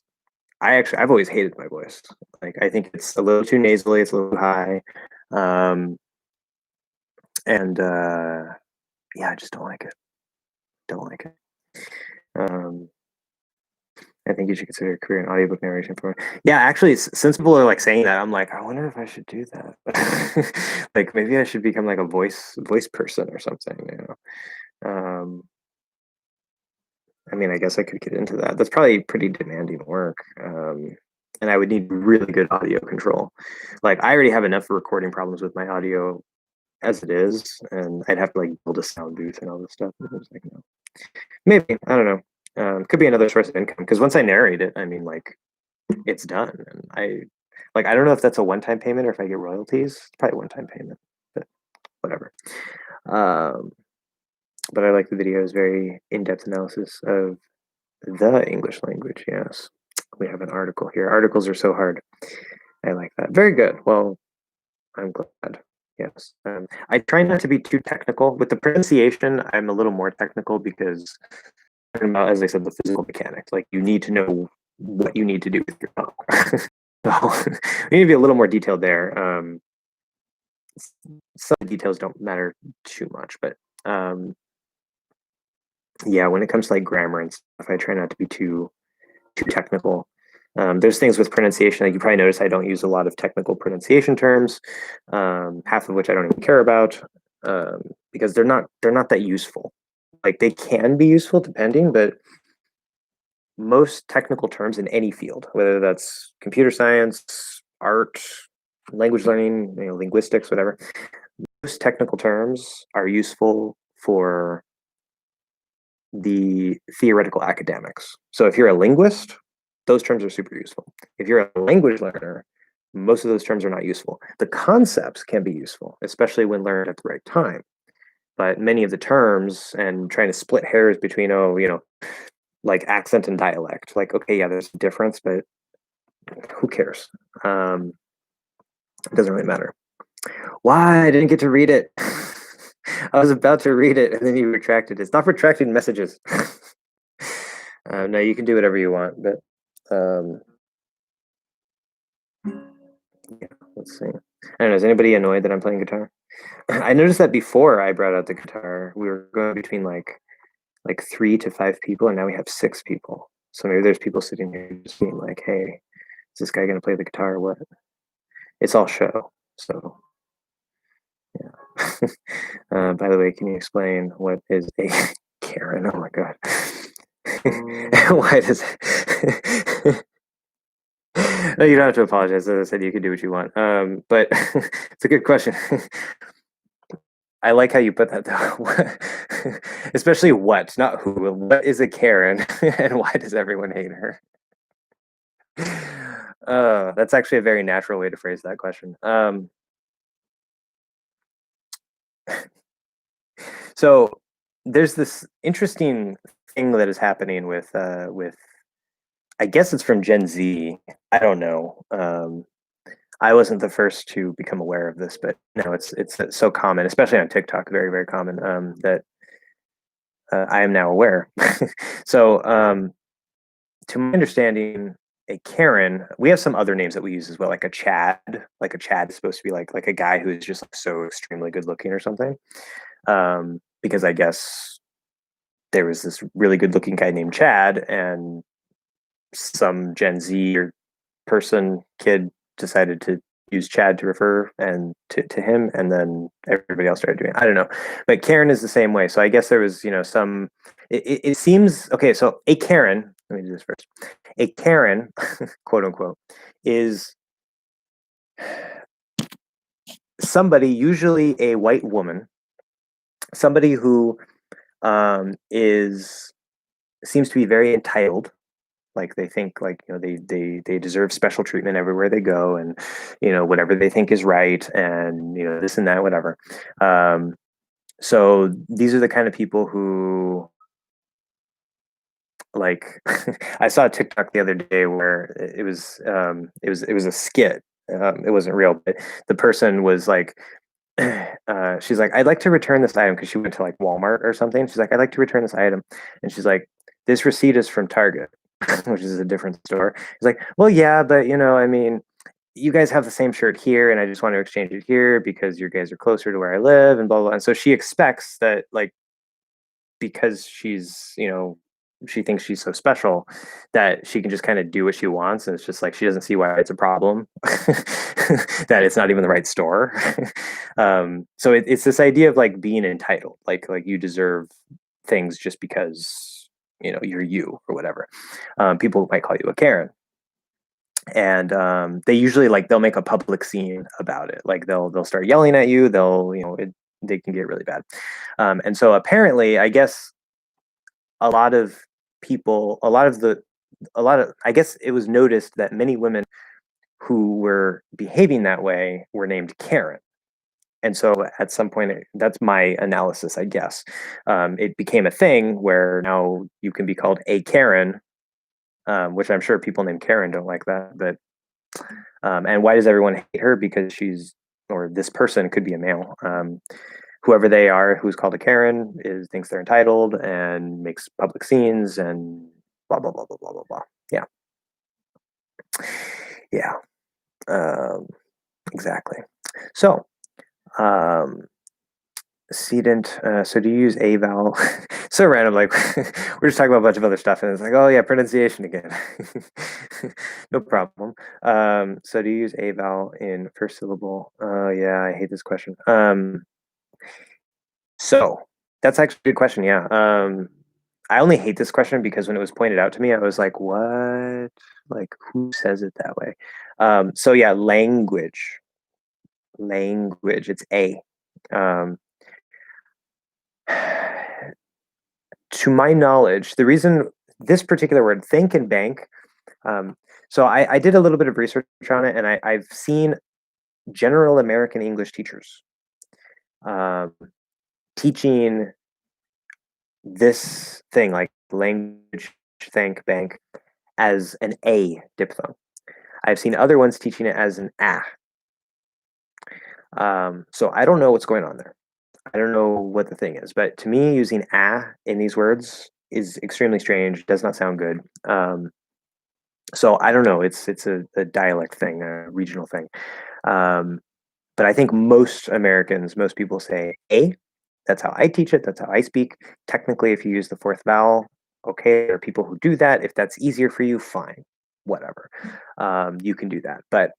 I've always hated my voice. Like I think it's a little too nasally, it's a little high, um, and yeah, I just don't like it. Don't like it. Um, I think you should consider a career in audiobook narration for. Yeah, actually, since people are like saying that, I'm like, I wonder if I should do that. Like maybe I should become like a voice person or something. mean, I guess I could get into that. That's probably pretty demanding work. And I would need really good audio control. Like I already have enough recording problems with my audio as it is, and I'd have to like build a sound booth and all this stuff. And I was like, no. Maybe, I don't know. Could be another source of income because once I narrate it, I mean, like it's done, and I don't know if that's a one-time payment or if I get royalties. It's probably a one-time payment, but whatever. Um, but I like the videos, very in-depth analysis of the English language. Yes, we have an article here. Articles are so hard. I like that. Very good. Well, I'm glad. Yes. I try not to be too technical with the pronunciation. I'm a little more technical because talking about, as I said, the physical mechanics. Like you need to know what you need to do with your tongue. So we need to be a little more detailed there. Some details don't matter too much, but yeah, when it comes to like grammar and stuff, I try not to be too technical. There's things with pronunciation, like you probably notice I don't use a lot of technical pronunciation terms, half of which I don't even care about, because they're not that useful. Like they can be useful depending, but most technical terms in any field, whether that's computer science, art, language learning, linguistics, whatever, most technical terms are useful for the theoretical academics. So if you're a linguist, those terms are super useful. If you're a language learner, most of those terms are not useful. The concepts can be useful, especially when learned at the right time. But many of the terms and trying to split hairs between, like accent and dialect, like, okay, yeah, there's a difference, but who cares? It doesn't really matter. Why? I didn't get to read it. I was about to read it and then you retracted it. Stop retracting messages. No, you can do whatever you want, but yeah, let's see. I don't know, is anybody annoyed that I'm playing guitar? I noticed that before I brought out the guitar, we were going between like 3 to 5 people, and now we have 6 people. So maybe there's people sitting here just being like, hey, is this guy gonna play the guitar or what? It's all show. So yeah. By the way, can you explain what is a Karen? Oh my god. Why does no, you don't have to apologize. As I said, you can do what you want. But it's a good question. I like how you put that though. Especially what, not who. What is a Karen and why does everyone hate her? That's actually a very natural way to phrase that question. So there's this interesting thing that is happening with I guess it's from Gen Z. I don't know. I wasn't the first to become aware of this, but no, it's so common, especially on TikTok, very very common, that I am now aware. So to my understanding, a Karen, we have some other names that we use as well, like a Chad. Like a Chad is supposed to be like a guy who is just like so extremely good looking or something. Because I guess there was this really good looking guy named Chad, and some Gen Z or kid decided to use Chad to refer and to him, and then everybody else started doing it. I don't know, but Karen is the same way. So I guess there was some. It seems okay. So a Karen. Let me do this first. A Karen, quote unquote, is somebody, usually a white woman, somebody who is seems to be very entitled. Like they think like they deserve special treatment everywhere they go, and whatever they think is right, and this and that, whatever. So these are the kind of people who, like, I saw a TikTok the other day where it was a skit. It wasn't real, but the person was like, she's like, I'd like to return this item, because she went to like Walmart or something. She's like, I'd like to return this item, and she's like, this receipt is from Target, which is a different store. He's like, well, yeah, but I mean, you guys have the same shirt here, and I just want to exchange it here because you guys are closer to where I live, and blah blah. And so she expects that, like, because she thinks she's so special, that she can just kind of do what she wants, and it's just like she doesn't see why it's a problem that it's not even the right store. So it's this idea of like being entitled, like you deserve things just because you're you or whatever. People might call you a Karen, and they usually they'll make a public scene about it. Like they'll start yelling at you. They can get really bad. And so apparently, I guess a lot of people, I guess it was noticed that many women who were behaving that way were named Karen. And so at some point, that's my analysis, I guess. It became a thing where now you can be called a Karen, which I'm sure people named Karen don't like that. But and why does everyone hate her? Because or this person could be a male. Whoever they are, who's called a Karen, thinks they're entitled and makes public scenes and blah blah blah blah blah blah blah. Yeah, yeah, exactly. So, sedent. So do you use a vowel? So random. Like we're just talking about a bunch of other stuff, and it's like, oh yeah, pronunciation again. No problem. So do you use a vowel in first syllable? Yeah, I hate this question. So that's actually a good question. Yeah. I only hate this question because when it was pointed out to me, I was like, what? Like, who says it that way? So yeah, language. Language. It's a. Um, to my knowledge, the reason this particular word, think and bank. So I did a little bit of research on it, and I've seen general American English teachers teaching this thing like language, think, bank as an a diphthong. I've seen other ones teaching it as an a. So I don't know what's going on there. I don't know what the thing is, but to me, using a in these words is extremely strange. Does not sound good. So I don't know. It's a dialect thing, a regional thing. But I think most Americans, most people say a. That's how I teach it. That's how I speak. Technically, if you use the fourth vowel, okay, there are people who do that. If that's easier for you, fine, whatever. You can do that, but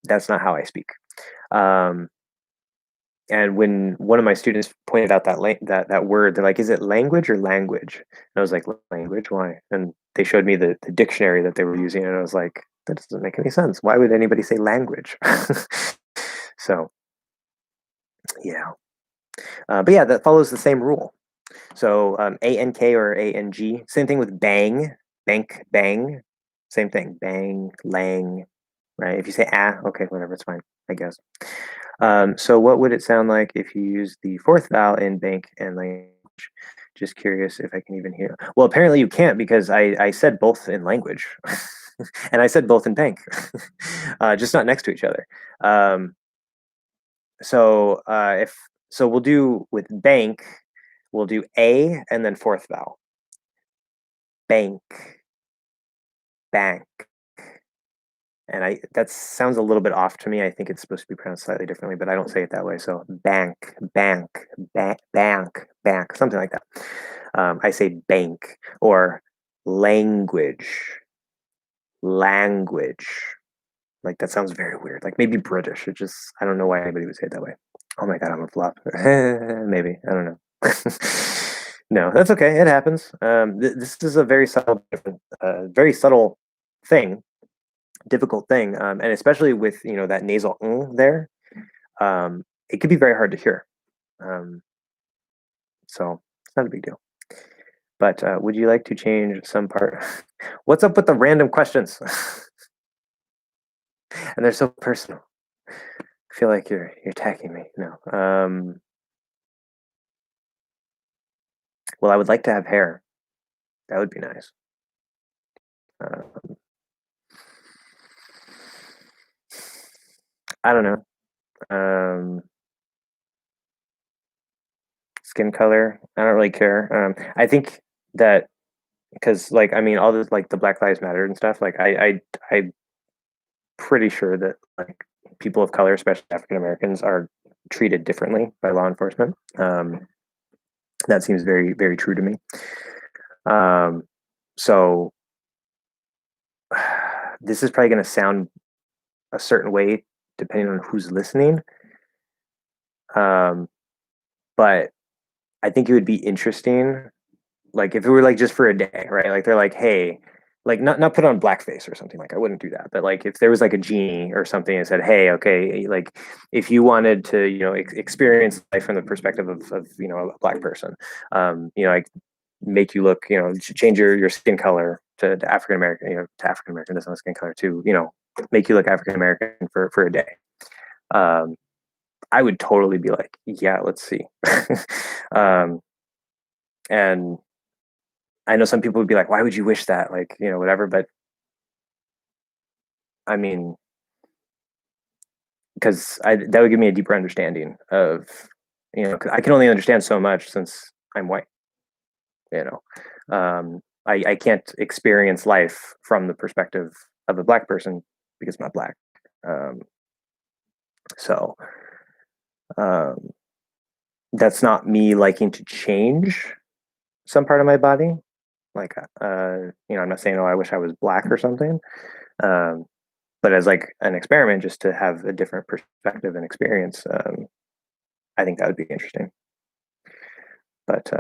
that's not how I speak. And when one of my students pointed out that word, they're like, "Is it language or language?" And I was like, "Language? Why?" And they showed me the dictionary that they were using, and I was like, "That doesn't make any sense. Why would anybody say language?" So, yeah. But yeah, that follows the same rule. So ANK or ANG, same thing with bang, bank, bang, same thing, bang, lang, right? If you say ah, okay, whatever, it's fine, I guess. So what would it sound like if you use the fourth vowel in bank and language? Just curious if I can even hear. Well, apparently you can't because I said both in language, and I said both in bank, just not next to each other. So we'll do with bank, we'll do a and then fourth vowel. Bank, bank. And that sounds a little bit off to me. I think it's supposed to be pronounced slightly differently, but I don't say it that way. So bank, bank, bank, bank, something like that. I say bank or language, language. Like that sounds very weird. Like maybe British. I don't know why anybody would say it that way. Oh my god, I'm a flop. Maybe I don't know. No, that's okay. It happens. This is a very subtle thing, difficult thing, and especially with that nasal there, it could be very hard to hear. So it's not a big deal. But would you like to change some part? What's up with the random questions? And they're so personal. I feel like you're attacking me. No. Well, I would like to have hair. That would be nice. I don't know. Skin color. I don't really care. I think that because all this the Black Lives Matter and stuff. I'm pretty sure that people of color, especially African Americans, are treated differently by law enforcement. That seems very, very true to me. So this is probably going to sound a certain way depending on who's listening. But I think it would be interesting like if it were like just for a day, right? Like they're like, hey, like not put on blackface or something. Like I wouldn't do that. But like if there was like a genie or something and said, hey, okay, like if you wanted to, experience life from the perspective of a black person, like make you look, change your skin color to African American, to African American, doesn't have skin color to, make you look African American for a day. Um, I would totally be like, yeah, let's see. um, and I know some people would be like, why would you wish that? Like, whatever. But I mean, because that would give me a deeper understanding of, 'cause I can only understand so much since I'm white, you know. I can't experience life from the perspective of a black person because I'm not black. Um, so um, that's not me liking to change some part of my body. Like, I'm not saying, oh, I wish I was black or something. Um, but as like an experiment, just to have a different perspective and experience, I think that would be interesting. But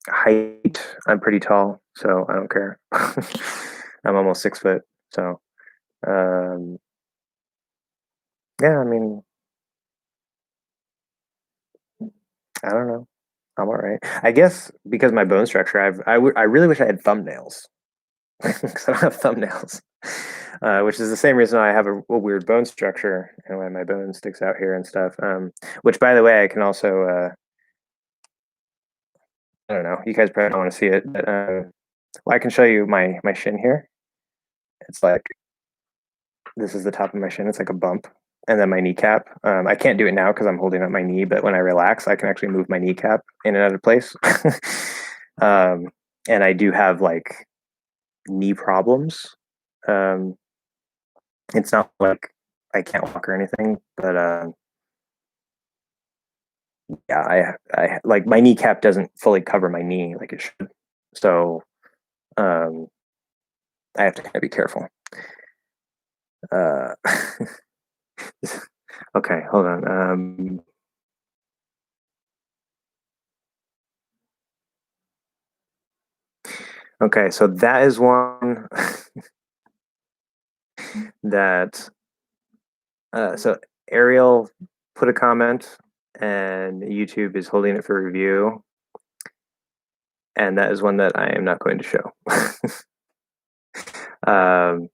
height, I'm pretty tall, so I don't care. I'm almost 6 foot, so um, yeah. I mean, I don't know. I'm all right. I guess because my bone structure, I really wish I had thumbnails because I don't have thumbnails. Which is the same reason I have a weird bone structure and why my bone sticks out here and stuff. Which, by the way, I can also I don't know. You guys probably don't want to see it, but well, I can show you my shin here. It's like this is the top of my shin. It's like a bump, and then my kneecap. I can't do it now because I'm holding up my knee, but when I relax, I can actually move my kneecap in and out of place. um, and I do have like knee problems. Um, it's not like I can't walk or anything, but yeah, I like my kneecap doesn't fully cover my knee like it should, so um, I have to kind of be careful. Uh, okay, hold on. Okay, so that is one that. So Ariel put a comment, and YouTube is holding it for review, and that is one that I am not going to show um,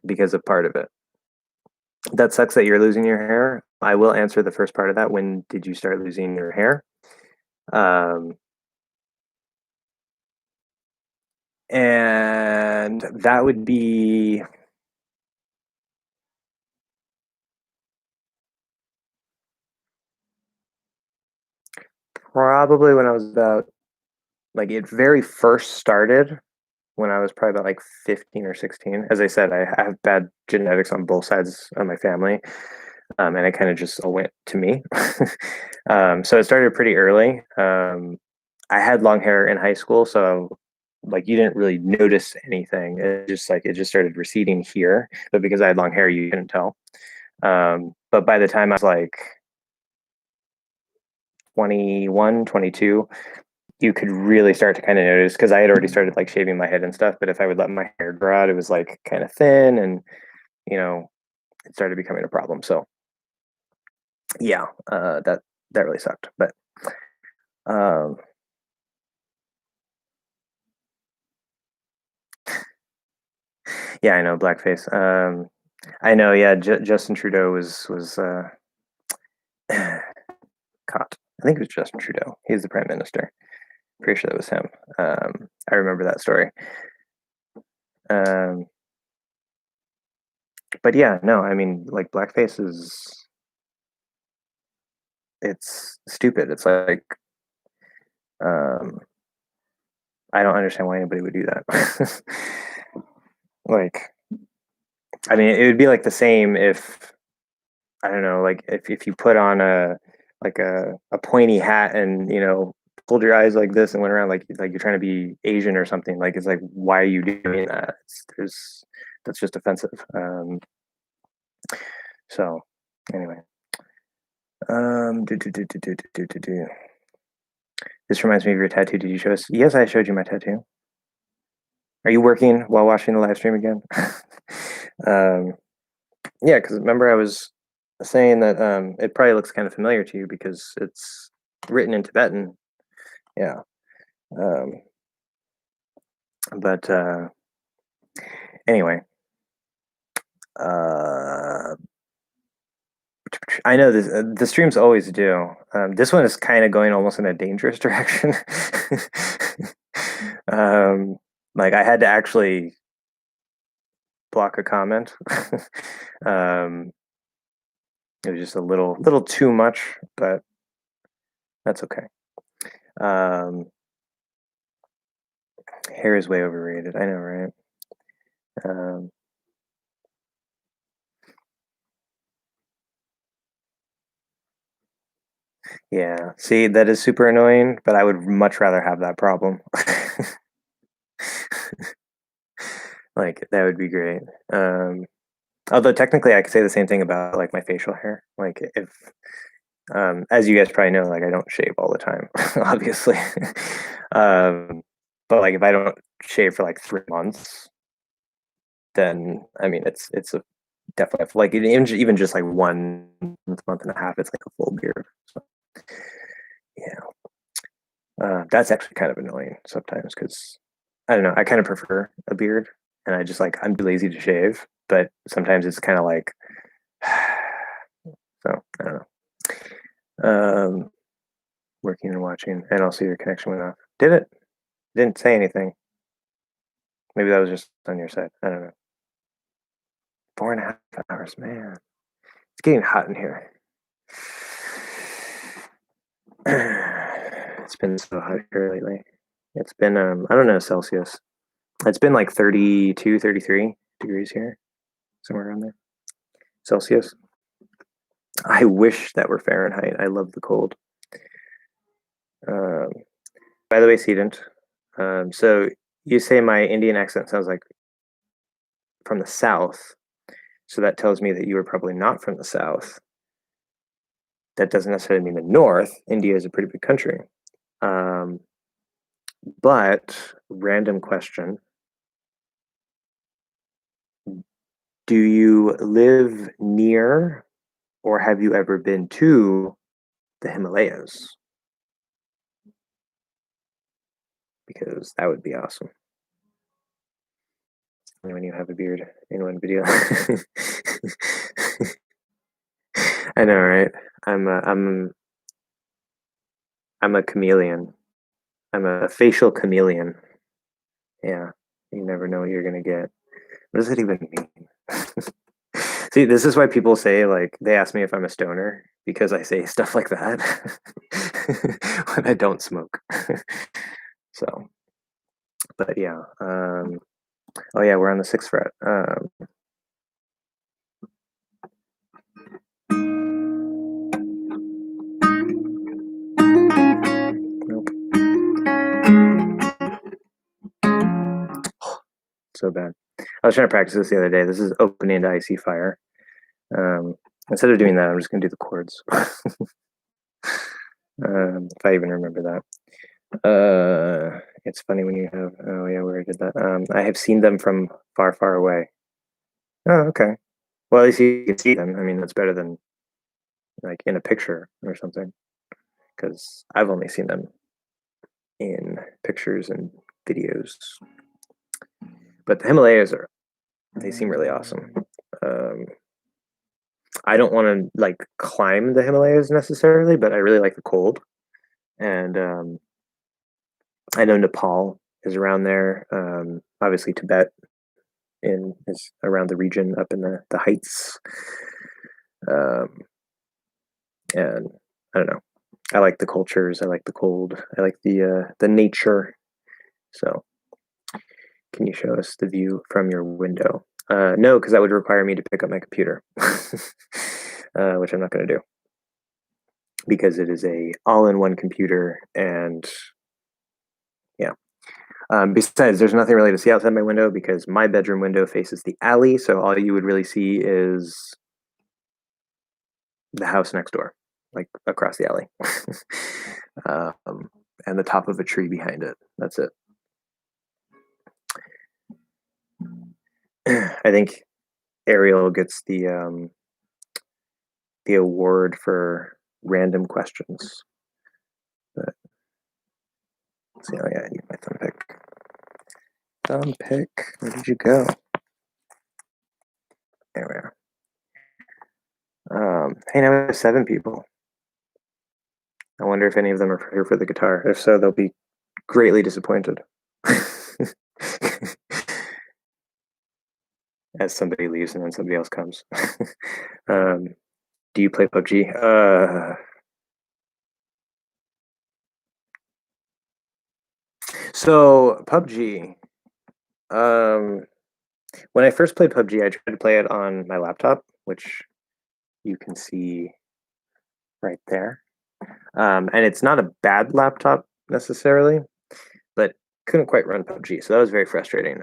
because of part of it. That sucks that you're losing your hair. I will answer the first part of that. When did you start losing your hair? Um, and that would be probably when I was about like it very first started when I was probably about like 15 or 16. As I said, I have bad genetics on both sides of my family. And it kind of just all went to me. So it started pretty early. I had long hair in high school, so like you didn't really notice anything. It just started receding here, but because I had long hair, you couldn't tell. But by the time I was like 21, 22, you could really start to kind of notice because I had already started like shaving my head and stuff. But if I would let my hair grow out, it was like kind of thin, and you know, it started becoming a problem. So yeah, that really sucked. But um, yeah, I know blackface. I know. Yeah, Justin Trudeau was caught. I think it was Justin Trudeau. He's the prime minister. Pretty sure that was him. I remember that story. Um, but yeah, no, I mean, like blackface is it's stupid. It's like um, I don't understand why anybody would do that. Like, I mean, it would be like the same if I don't know, like if you put on a like a pointy hat and pulled your eyes like this and went around like you're trying to be Asian or something. Like it's like why are you doing that? That's just offensive. So anyway, do, do, do, do, do, do, do, do. This reminds me of your tattoo. Did you show us? Yes, I showed you my tattoo. Are you working while watching the live stream again? um, yeah, because remember I was saying that it probably looks kind of familiar to you because it's written in Tibetan. Yeah. Um, but anyway, uh, I know this. The streams always do. This one is kind of going almost in a dangerous direction. um, like I had to actually block a comment. um, it was just a little too much, but that's okay. Um, hair is way overrated. I know, right? Um, yeah. See, that is super annoying, but I would much rather have that problem. Like that would be great. Although technically, I could say the same thing about like my facial hair. Like if, as you guys probably know, like I don't shave all the time, obviously. um, but like if I don't shave for like 3 months, then I mean it's a definitely like even just like 1 month and a half, it's like a full beard. So yeah, that's actually kind of annoying sometimes because I don't know. I kind of prefer a beard, and I just like I'm too lazy to shave. But sometimes it's kind of like so I don't know. Working and watching, and also your connection went off. Did it? Didn't say anything. Maybe that was just on your side. I don't know. 4.5 hours, man. It's getting hot in here. It's been so hot here lately. It's been I don't know Celsius. It's been like 32, 33 degrees here, somewhere around there. Celsius. I wish that were Fahrenheit. I love the cold. Um, by the way, Sedent. So you say my Indian accent sounds like from the South. So that tells me that you are probably not from the South. That doesn't necessarily mean the North. India is a pretty big country. Um, but random question. Do you live near or have you ever been to the Himalayas? Because that would be awesome. When you have a beard in one video. I know, right? I'm a chameleon. I'm a facial chameleon. Yeah. You never know what you're gonna get. What does that even mean? See, this is why people say like they ask me if I'm a stoner because I say stuff like that when I don't smoke. So, but yeah. Oh yeah, we're on the 6th fret. Nope. So bad. I was trying to practice this the other day. This is opening to icy fire. Instead of doing that, I'm just gonna do the chords. If I even remember that. It's funny when you have. Oh yeah, where I did that. I have seen them from far, far away. Oh, okay. Well, at least you can see them. I mean, that's better than like in a picture or something. Because I've only seen them in pictures and videos. But the Himalayas they seem really awesome. Um, I don't want to like climb the Himalayas necessarily, but I really like the cold. And I know Nepal is around there. Obviously, Tibet is around the region up in the heights. Um, and I don't know. I like the cultures. I like the cold. I like the nature. So, can you show us the view from your window? No, because that would require me to pick up my computer, which I'm not going to do because it is a all-in-one computer, and yeah. Besides, there's nothing really to see outside my window because my bedroom window faces the alley, so all you would really see is the house next door, like across the alley. um, and the top of a tree behind it. That's it. I think Ariel gets the award for random questions. But let's see. Oh yeah, I need my thumb pick. Thumb pick. Where did you go? There we are. Hey, now we have 7 people. I wonder if any of them are here for the guitar. If so, they'll be greatly disappointed. As somebody leaves and then somebody else comes. Do you play PUBG? So PUBG. When I first played PUBG, I tried to play it on my laptop, which you can see right there. And it's not a bad laptop necessarily, but couldn't quite run PUBG, so that was very frustrating.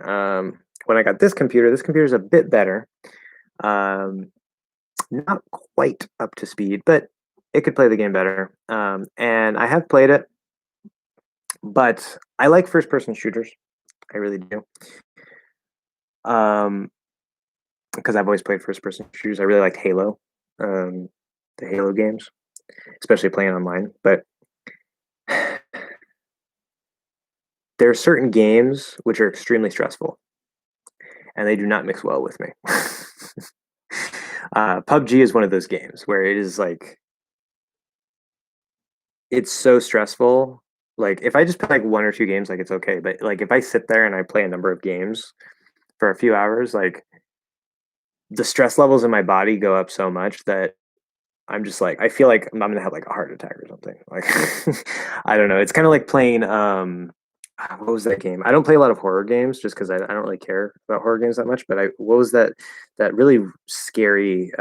When I got this computer is a bit better. Not quite up to speed, but it could play the game better. And I have played it, but I like first-person shooters. I really do. Because I've always played first-person shooters. I really like Halo, the Halo games, especially playing online. But there are certain games which are extremely stressful, and they do not mix well with me. PUBG is one of those games where it is like, it's so stressful. Like if I just play like 1 or 2 games, like it's okay. But like if I sit there and I play a number of games for a few hours, like the stress levels in my body go up so much that I'm just like, I feel like I'm gonna have like a heart attack or something. Like I don't know. It's kind of like playing what was that game? I don't play a lot of horror games just because I don't really care about horror games that much. But what was that really scary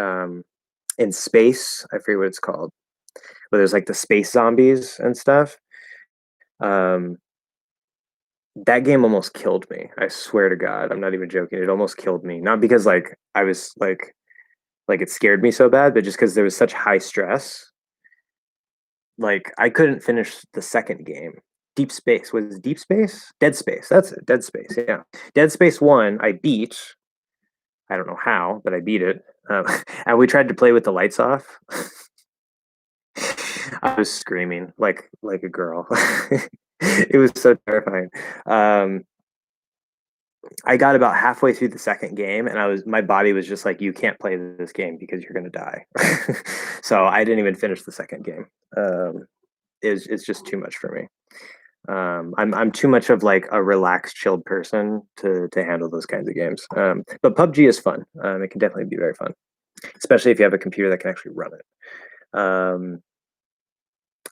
in space? I forget what it's called. Where there's like the space zombies and stuff. That game almost killed me. I swear to God, I'm not even joking. It almost killed me. Not because like I was like it scared me so bad, but just because there was such high stress. Like I couldn't finish the second game. Deep Space was it Deep Space? Dead Space. That's it. Dead Space. Yeah. Dead Space 1 I beat. I don't know how, but I beat it. And we tried to play with the lights off. I was screaming like a girl. It was so terrifying. I got about halfway through the second game, and my body was just like, "You can't play this game because you're gonna die." So I didn't even finish the second game. It's just too much for me. I'm too much of like a relaxed, chilled person to handle those kinds of games. But PUBG is fun. It can definitely be very fun, especially if you have a computer that can actually run it.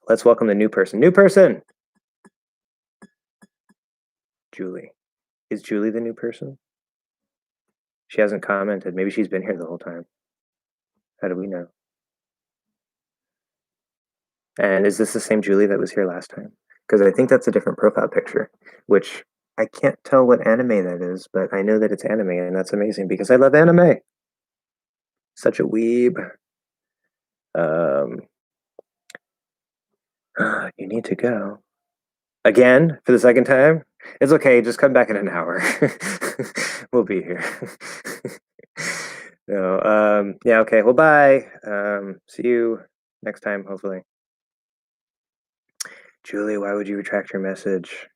Let's welcome the new person. New person, Julie. Is Julie the new person? She hasn't commented. Maybe she's been here the whole time. How do we know? And is this the same Julie that was here last time? Because I think that's a different profile picture, which I can't tell what anime that is, but I know that it's anime, and that's amazing because I love anime. Such a weeb. You need to go. Again, for the second time? It's okay, just come back in an hour. We'll be here. No, yeah, okay, well, bye. See you next time, hopefully. Julie, why would you retract your message?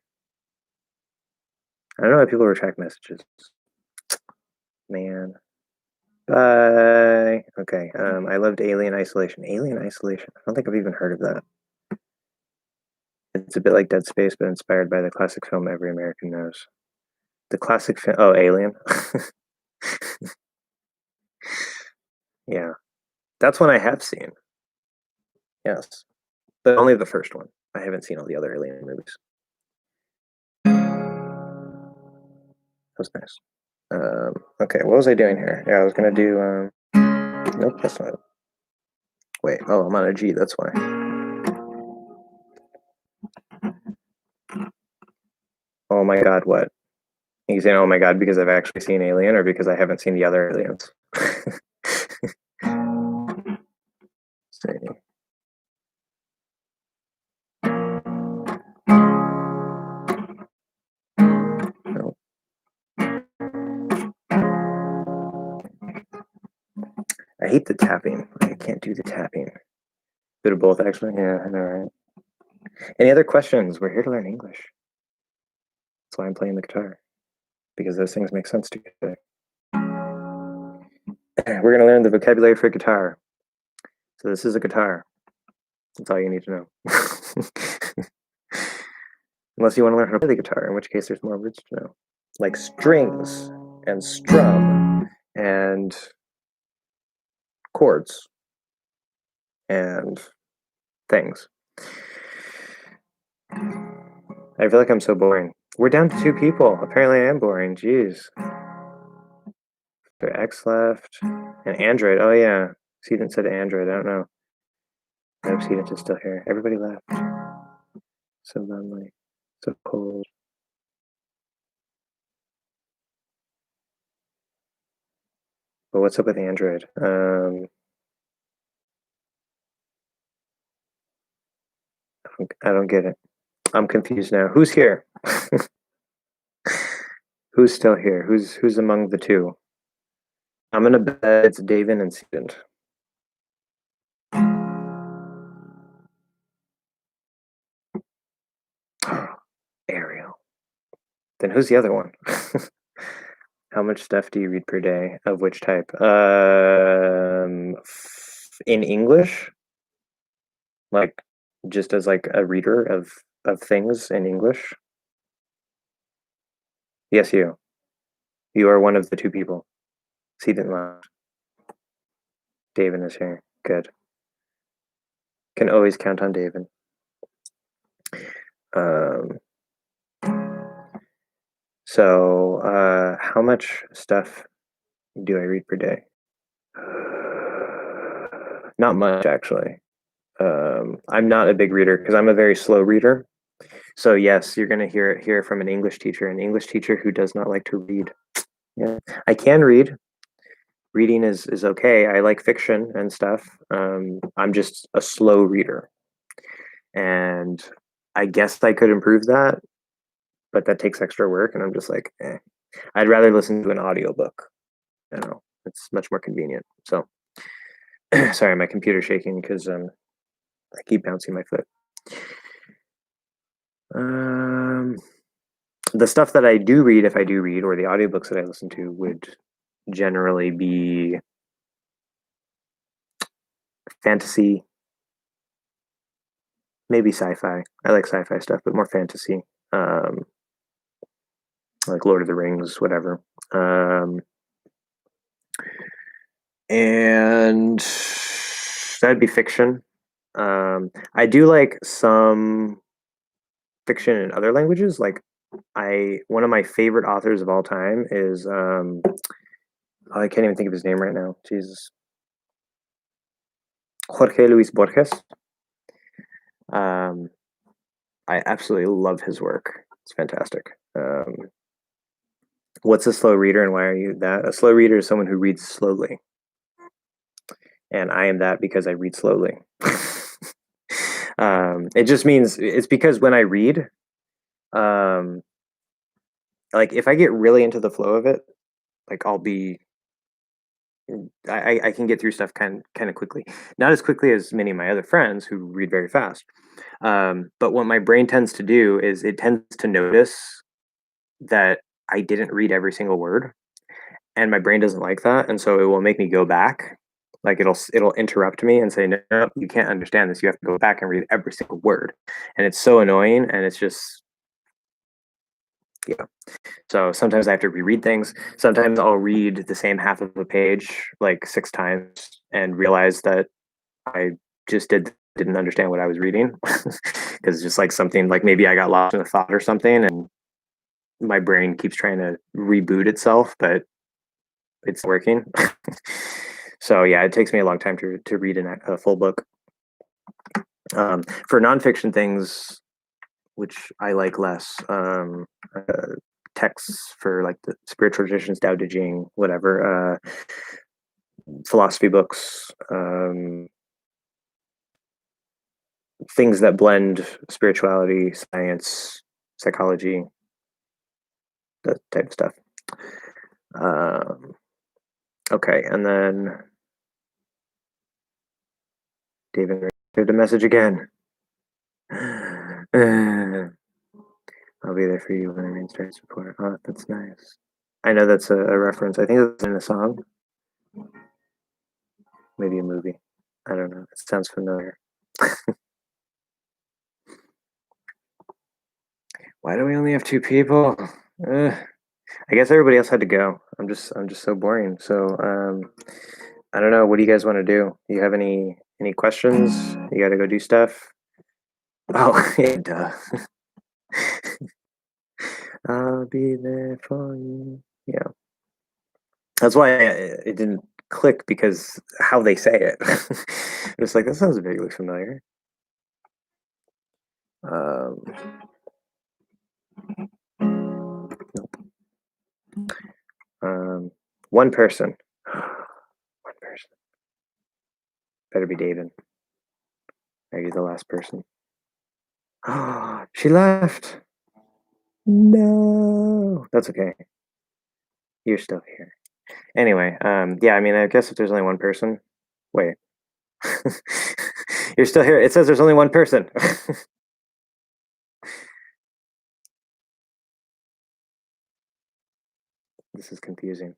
I don't know why people retract messages. Man. Bye. Okay, I loved Alien Isolation. Alien Isolation? I don't think I've even heard of that. It's a bit like Dead Space, but inspired by the classic film every American knows. The classic film. Oh, Alien. Yeah, that's one I have seen. Yes, but only the first one. I haven't seen all the other Alien movies. That was nice. Okay, what was I doing here? Yeah, I was gonna do. Nope, that's not it. Wait, oh, I'm on a G. That's why. Oh my God, what? You saying, "Oh my God," because I've actually seen Alien, or because I haven't seen the other Aliens? See. hate the tapping. I can't do the tapping. Bit of both, actually. Yeah, I know, right? Any other questions? We're here to learn English. That's why I'm playing the guitar, because those things make sense to you. We're going to learn the vocabulary for guitar. So this is a guitar. That's all you need to know. Unless you want to learn how to play the guitar, in which case there's more words to know. Like strings and strum and chords and things. I feel like I'm so boring. We're down to 2 people. Apparently I am boring. Jeez. So X left. And Android. Oh yeah. Seedant said Android. I don't know. I hope Seedant is still here. Everybody left. So lonely. So cold. But what's up with Android? I don't get it. I'm confused now. Who's here? Who's still here? Who's among the 2? I'm gonna bet it's David and Seedant. Ariel. Then who's the other one? How much stuff do you read per day? Of which type? In English, like just as like a reader of things in English. Yes, you. You are one of the 2 people. Seedant left. David is here. Good. Can always count on David. So how much stuff do I read per day? Not much, actually. I'm not a big reader because I'm a very slow reader. So yes, you're going to hear it here from an English teacher who does not like to read. Yeah, I can read. Reading is okay. I like fiction and stuff. I'm just a slow reader, and I guess I could improve that, but that takes extra work, and I'm just like, eh. I'd rather listen to an audiobook. You know, it's much more convenient. So, sorry, my computer's shaking because I keep bouncing my foot. The stuff that I do read, if I do read, or the audiobooks that I listen to, would generally be fantasy, maybe sci-fi. I like sci-fi stuff, but more fantasy, like Lord of the Rings, whatever. And that'd be fiction. I do like some fiction in other languages. Like one of my favorite authors of all time is I can't even think of his name right now. Jesus. Jorge Luis Borges. I absolutely love his work. It's fantastic. What's a slow reader and why are you that? A slow reader is someone who reads slowly. And I am that because I read slowly. It just means it's because when I read, like if I get really into the flow of it, like I can get through stuff kind of quickly. Not as quickly as many of my other friends who read very fast. But what my brain tends to do is it tends to notice that I didn't read every single word, and my brain doesn't like that, and so it will make me go back. Like it'll interrupt me and say, no, you can't understand this. You have to go back and read every single word, and it's so annoying. And it's just yeah. So sometimes I have to reread things. Sometimes I'll read the same half of a page like 6 times and realize that I just didn't understand what I was reading because just like something like maybe I got lost in a thought or something, and my brain keeps trying to reboot itself, but it's working. So yeah, it takes me a long time to read a full book. For nonfiction things, which I like less, texts for like the spiritual traditions, Tao Te Ching, whatever, philosophy books, things that blend spirituality, science, psychology, that type of stuff. Okay, and then David did a message again. I'll be there for you when I restart support. Oh, that's nice. I know that's a reference. I think it's in a song, maybe a movie. I don't know. It sounds familiar. Why do we only have two people? Ugh. I guess everybody else had to go. I'm just so boring. So I don't know. What do you guys want to do? Do you have any questions? You got to go do stuff. Oh, yeah, duh. I'll be there for you. Yeah, that's why it didn't click because how they say it. It's like that sounds vaguely familiar. Um, nope. One person. One person. Better be David. Are you the last person? She left. No. That's okay. You're still here. Anyway, yeah, I mean, I guess if there's only one person. Wait. You're still here. It says there's only one person. This is confusing.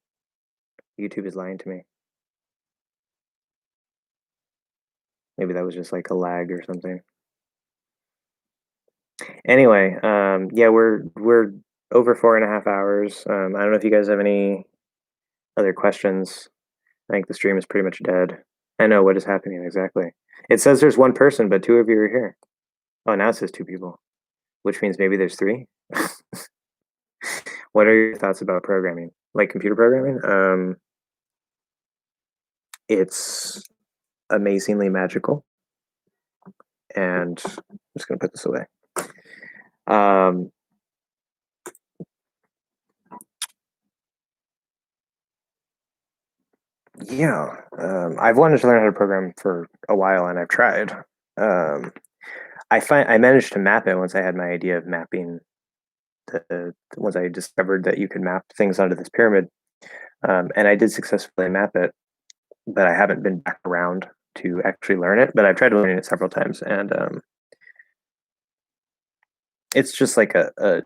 YouTube is lying to me. Maybe that was just like a lag or something. Anyway, yeah, we're over 4.5 hours. I don't know if you guys have any other questions. I think the stream is pretty much dead. I know what is happening exactly. It says there's one person, but two of you are here. Oh, now it says two people, which means maybe there's three. What are your thoughts about programming, like computer programming? It's amazingly magical, and I'm just gonna put this away. Um, yeah, I've wanted to learn how to program for a while, and I've tried. Um, I managed to map it once I had my idea of mapping once I discovered that you could map things onto this pyramid, and I did successfully map it, but I haven't been back around to actually learn it. But I've tried learning it several times, and it's just like a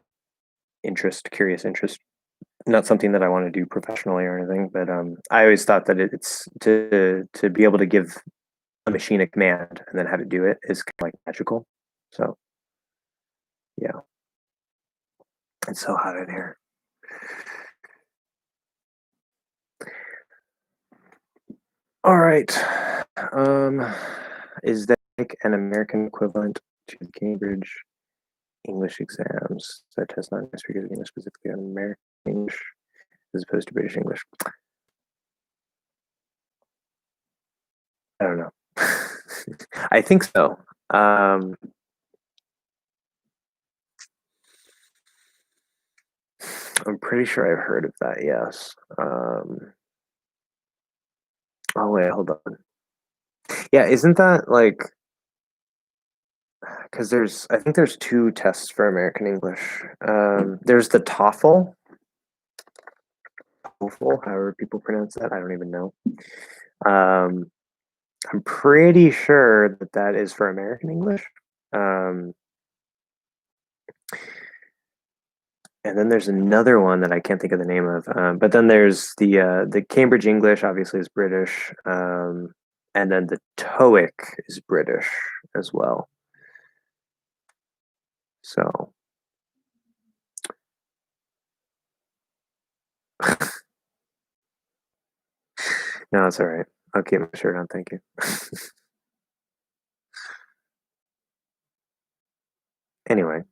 curious interest, not something that I want to do professionally or anything. But I always thought that it's to be able to give a machine a command and then have it do it is kind of like magical. So yeah, it's so hot in here. All right. Is that like an American equivalent to the Cambridge English exams that test non speakers of English specifically on American English as opposed to British English? I don't know. I think so. I'm pretty sure I've heard of that. Yes. Oh wait, hold on. Yeah, isn't that like because I think there's two tests for American English. There's the TOEFL, however people pronounce that. I don't even know. Um, I'm pretty sure that that is for American English. Um, and then there's another one that I can't think of the name of. But then there's the Cambridge English, obviously is British, and then the TOEIC is British as well. So no, it's all right. I'll keep my shirt on. Thank you. Anyway,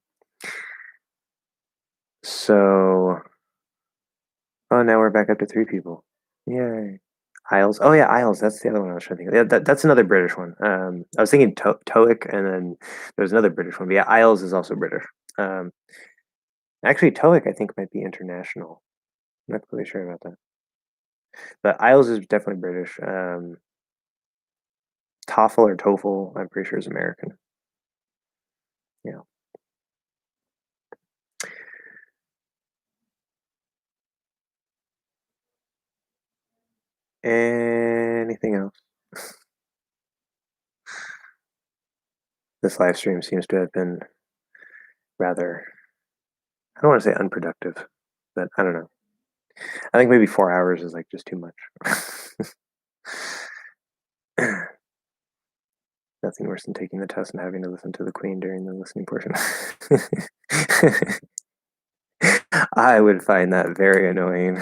so oh, now we're back up to three people. Yay. Isles. Oh yeah, Isles. That's the other one I was trying to think of. Yeah, that's another British one. I was thinking TOEIC, and then there's another British one. But yeah, Isles is also British. Um, actually, TOEIC I think might be international. I'm not really sure about that. But Isles is definitely British. TOEFL or TOEFL, I'm pretty sure is American. Yeah. Anything else? This live stream seems to have been rather, I don't want to say unproductive, but I don't know. I think maybe 4 hours is like just too much. Nothing worse than taking the test and having to listen to the Queen during the listening portion. I would find that very annoying.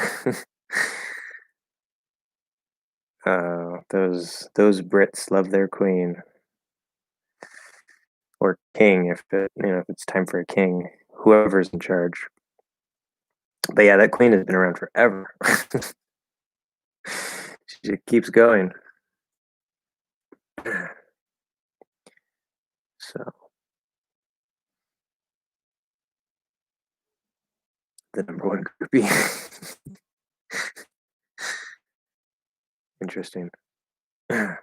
Those Brits love their Queen or king if it's time for a king, whoever's in charge. But yeah, that Queen has been around forever. She keeps going. So the number one groupie. Interesting. Then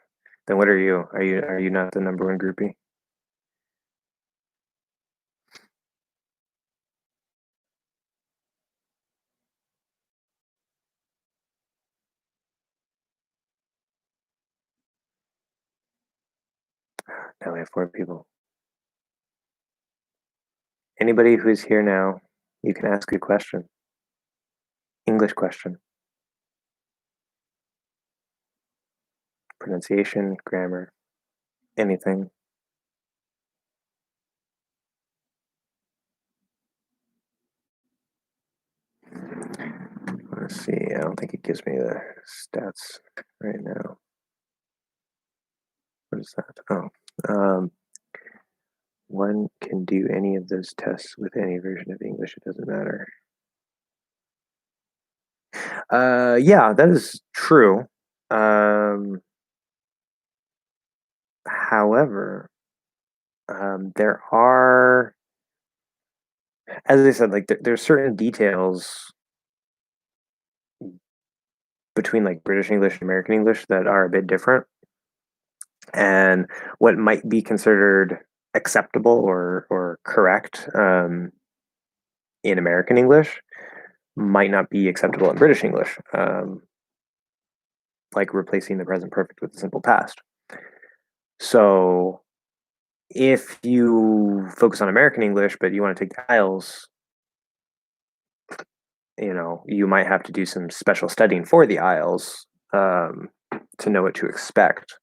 what are you? Are you not the number one groupie? Now we have 4 people. Anybody who's here now, you can ask a question. English question. Pronunciation, grammar, anything. Let's see. I don't think it gives me the stats right now. What is that? Oh. One can do any of those tests with any version of English. It doesn't matter. Yeah, that is true. However, there are, as I said, like there's certain details between like British English and American English that are a bit different, and what might be considered acceptable or correct in American English might not be acceptable in British English, like replacing the present perfect with the simple past. So if you focus on American English, but you want to take the IELTS, you might have to do some special studying for the IELTS to know what to expect.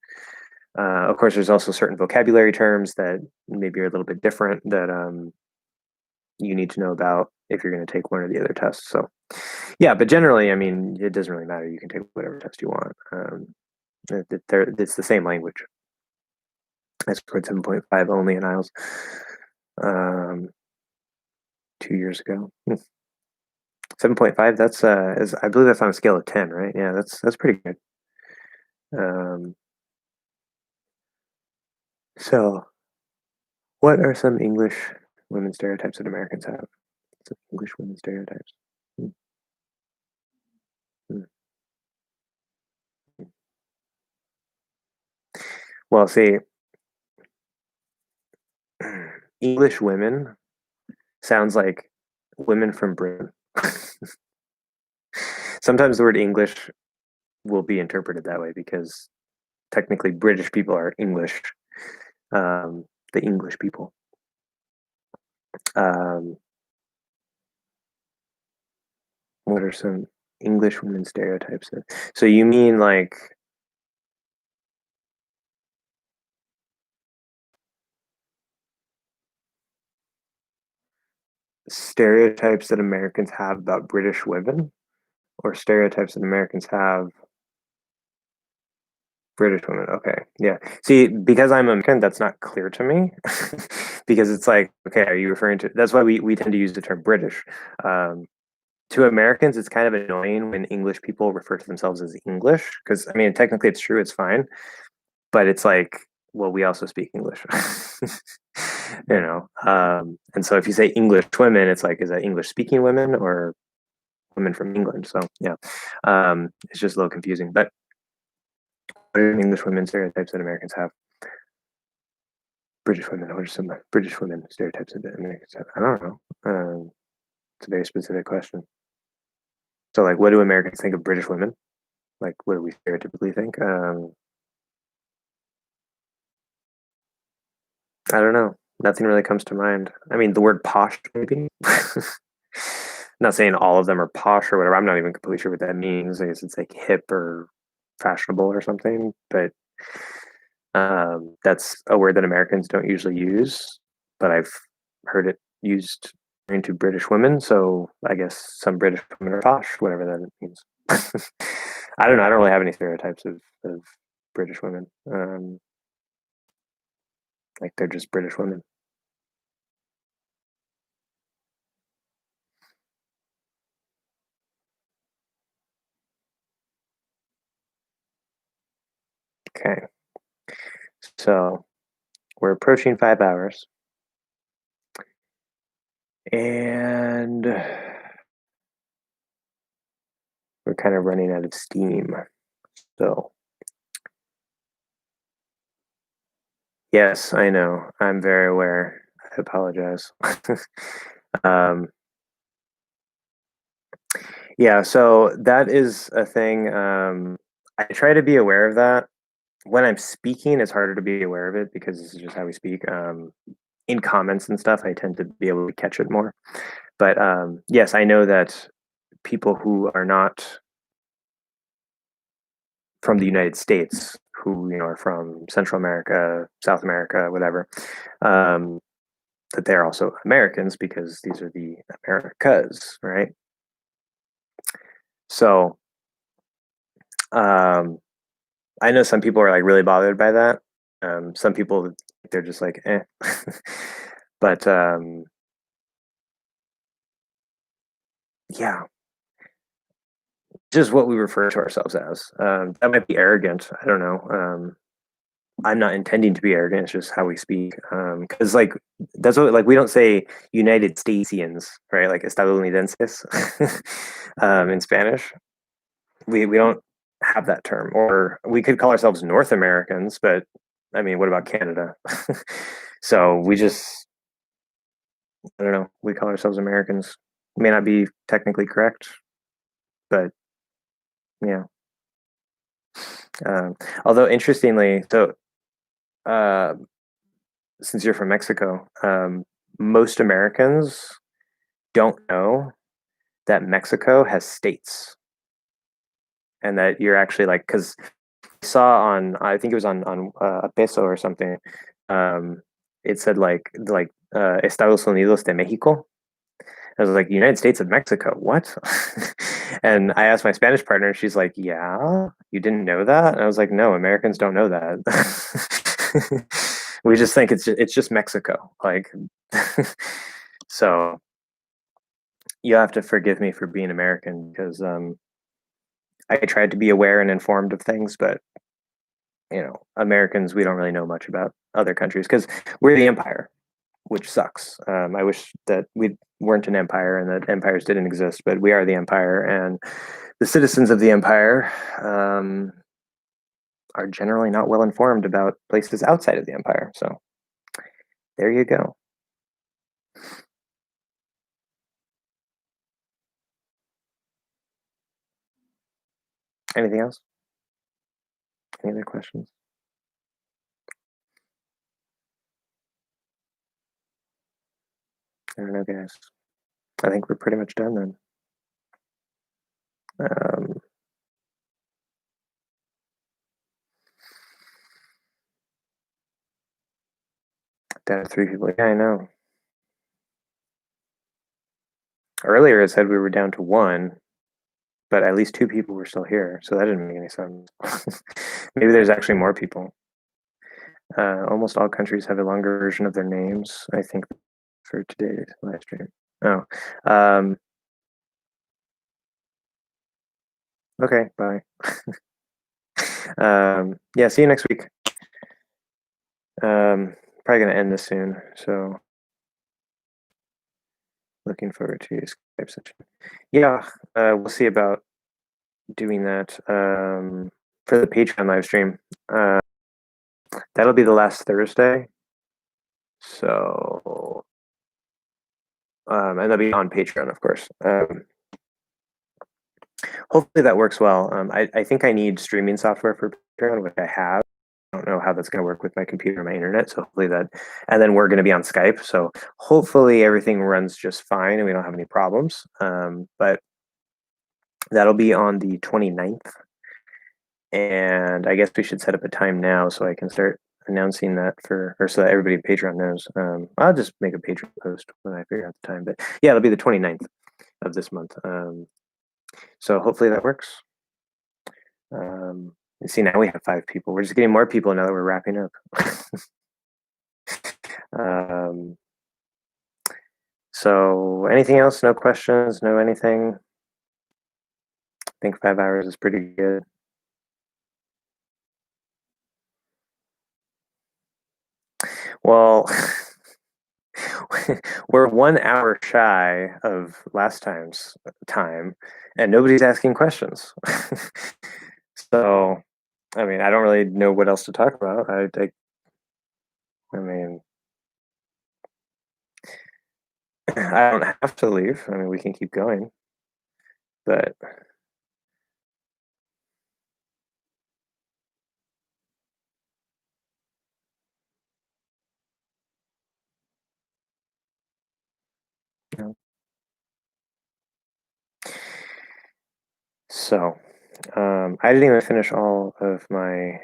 Of course, there's also certain vocabulary terms that maybe are a little bit different that you need to know about if you're going to take one or the other tests. So, yeah, but generally, I mean, it doesn't really matter. You can take whatever test you want. It's the same language. I scored 7.5 only in IELTS 2 years ago. 7.5. That's I believe that's on a scale of 10, right? Yeah, that's pretty good. So, what are some English women stereotypes that Americans have? Some English women stereotypes. Hmm. Hmm. Well, see, English women sounds like women from Britain. Sometimes the word English will be interpreted that way because technically British people are English, the English people. What are some English women stereotypes? So you mean like stereotypes that Americans have about British women, or stereotypes that Americans have British women? Okay, yeah. See, because I'm American, that's not clear to me. Because it's like, okay, are you referring to? That's why we tend to use the term British. To Americans, it's kind of annoying when English people refer to themselves as English, because I mean, technically it's true, it's fine, but it's like, well, we also speak English. And so if you say English women, it's like, is that English speaking women or women from England? So yeah, it's just a little confusing. But what are English women stereotypes that Americans have? British women. What are some British women stereotypes that Americans have? I don't know. It's a very specific question. So, like, what do Americans think of British women? Like, what do we stereotypically think? I don't know. Nothing really comes to mind. I mean, the word posh, maybe. Not saying all of them are posh or whatever. I'm not even completely sure what that means. I guess it's like hip or fashionable or something. But that's a word that Americans don't usually use. But I've heard it used into British women. So I guess some British women are posh, whatever that means. I don't know. I don't really have any stereotypes of British women. Like they're just British women. Okay. So we're approaching 5 hours, and we're kind of running out of steam. So, yes, I know. I'm very aware. I apologize. um, yeah, so that is a thing. I try to be aware of that. When I'm speaking, it's harder to be aware of it because this is just how we speak. In comments and stuff, I tend to be able to catch it more. But yes, I know that people who are not from the United States, who are from Central America, South America, whatever, um, that they're also Americans because these are the Americas, right? So um, I know some people are like really bothered by that. Some people they're just like, eh. But yeah, just what we refer to ourselves as. That might be arrogant. I don't know. I'm not intending to be arrogant. It's just how we speak. Because like that's what like we don't say United Statesians, right? Like estadounidenses in Spanish. We don't have that term. Or we could call ourselves North Americans, but I mean, what about Canada? So we just I don't know. We call ourselves Americans. May not be technically correct, but yeah. Although interestingly, so uh, since you're from Mexico, most Americans don't know that Mexico has states and that you're actually like because I saw on I think it was on a peso or something. It said like Estados Unidos de Mexico. I was like United States of Mexico. What? And I asked my Spanish partner. She's like, "Yeah, you didn't know that?" And I was like, "No, Americans don't know that. We just think it's just Mexico." Like, so you have to forgive me for being American because I tried to be aware and informed of things, but Americans, we don't really know much about other countries because we're the empire, which sucks. I wish that we weren't an empire and that empires didn't exist, but we are the empire, and the citizens of the empire are generally not well informed about places outside of the empire. So there you go. Anything else? Any other questions? I don't know, guys. I think we're pretty much done then. Um, down to 3 people. Yeah, I know. Earlier it said we were down to one, but at least 2 people were still here, so that didn't make any sense. Maybe there's actually more people. Almost all countries have a longer version of their names, I think, for today's live stream. Oh, um, okay, bye. Yeah, see you next week. Probably gonna end this soon, so looking forward to your Skype session. Yeah, we'll see about doing that for the Patreon live stream. That'll be the last Thursday, so and that'll be on Patreon, of course. Hopefully that works well. I think I need streaming software for Patreon, which I have. don't know how that's going to work with my computer and my internet. So hopefully that, and then we're going to be on Skype. So hopefully everything runs just fine and we don't have any problems. But that'll be on the 29th. And I guess we should set up a time now so I can start announcing that or so that everybody at Patreon knows. I'll just make a Patreon post when I figure out the time. But yeah, it'll be the 29th of this month. So hopefully that works. You see, now we have 5 people. We're just getting more people now that we're wrapping up. So anything else? No questions? No anything? I think 5 hours is pretty good. Well, we're 1 hour shy of last time's time, and nobody's asking questions. So, I mean, I don't really know what else to talk about. I mean, I don't have to leave. I mean, we can keep going, but you know. So, I didn't even finish all of my, I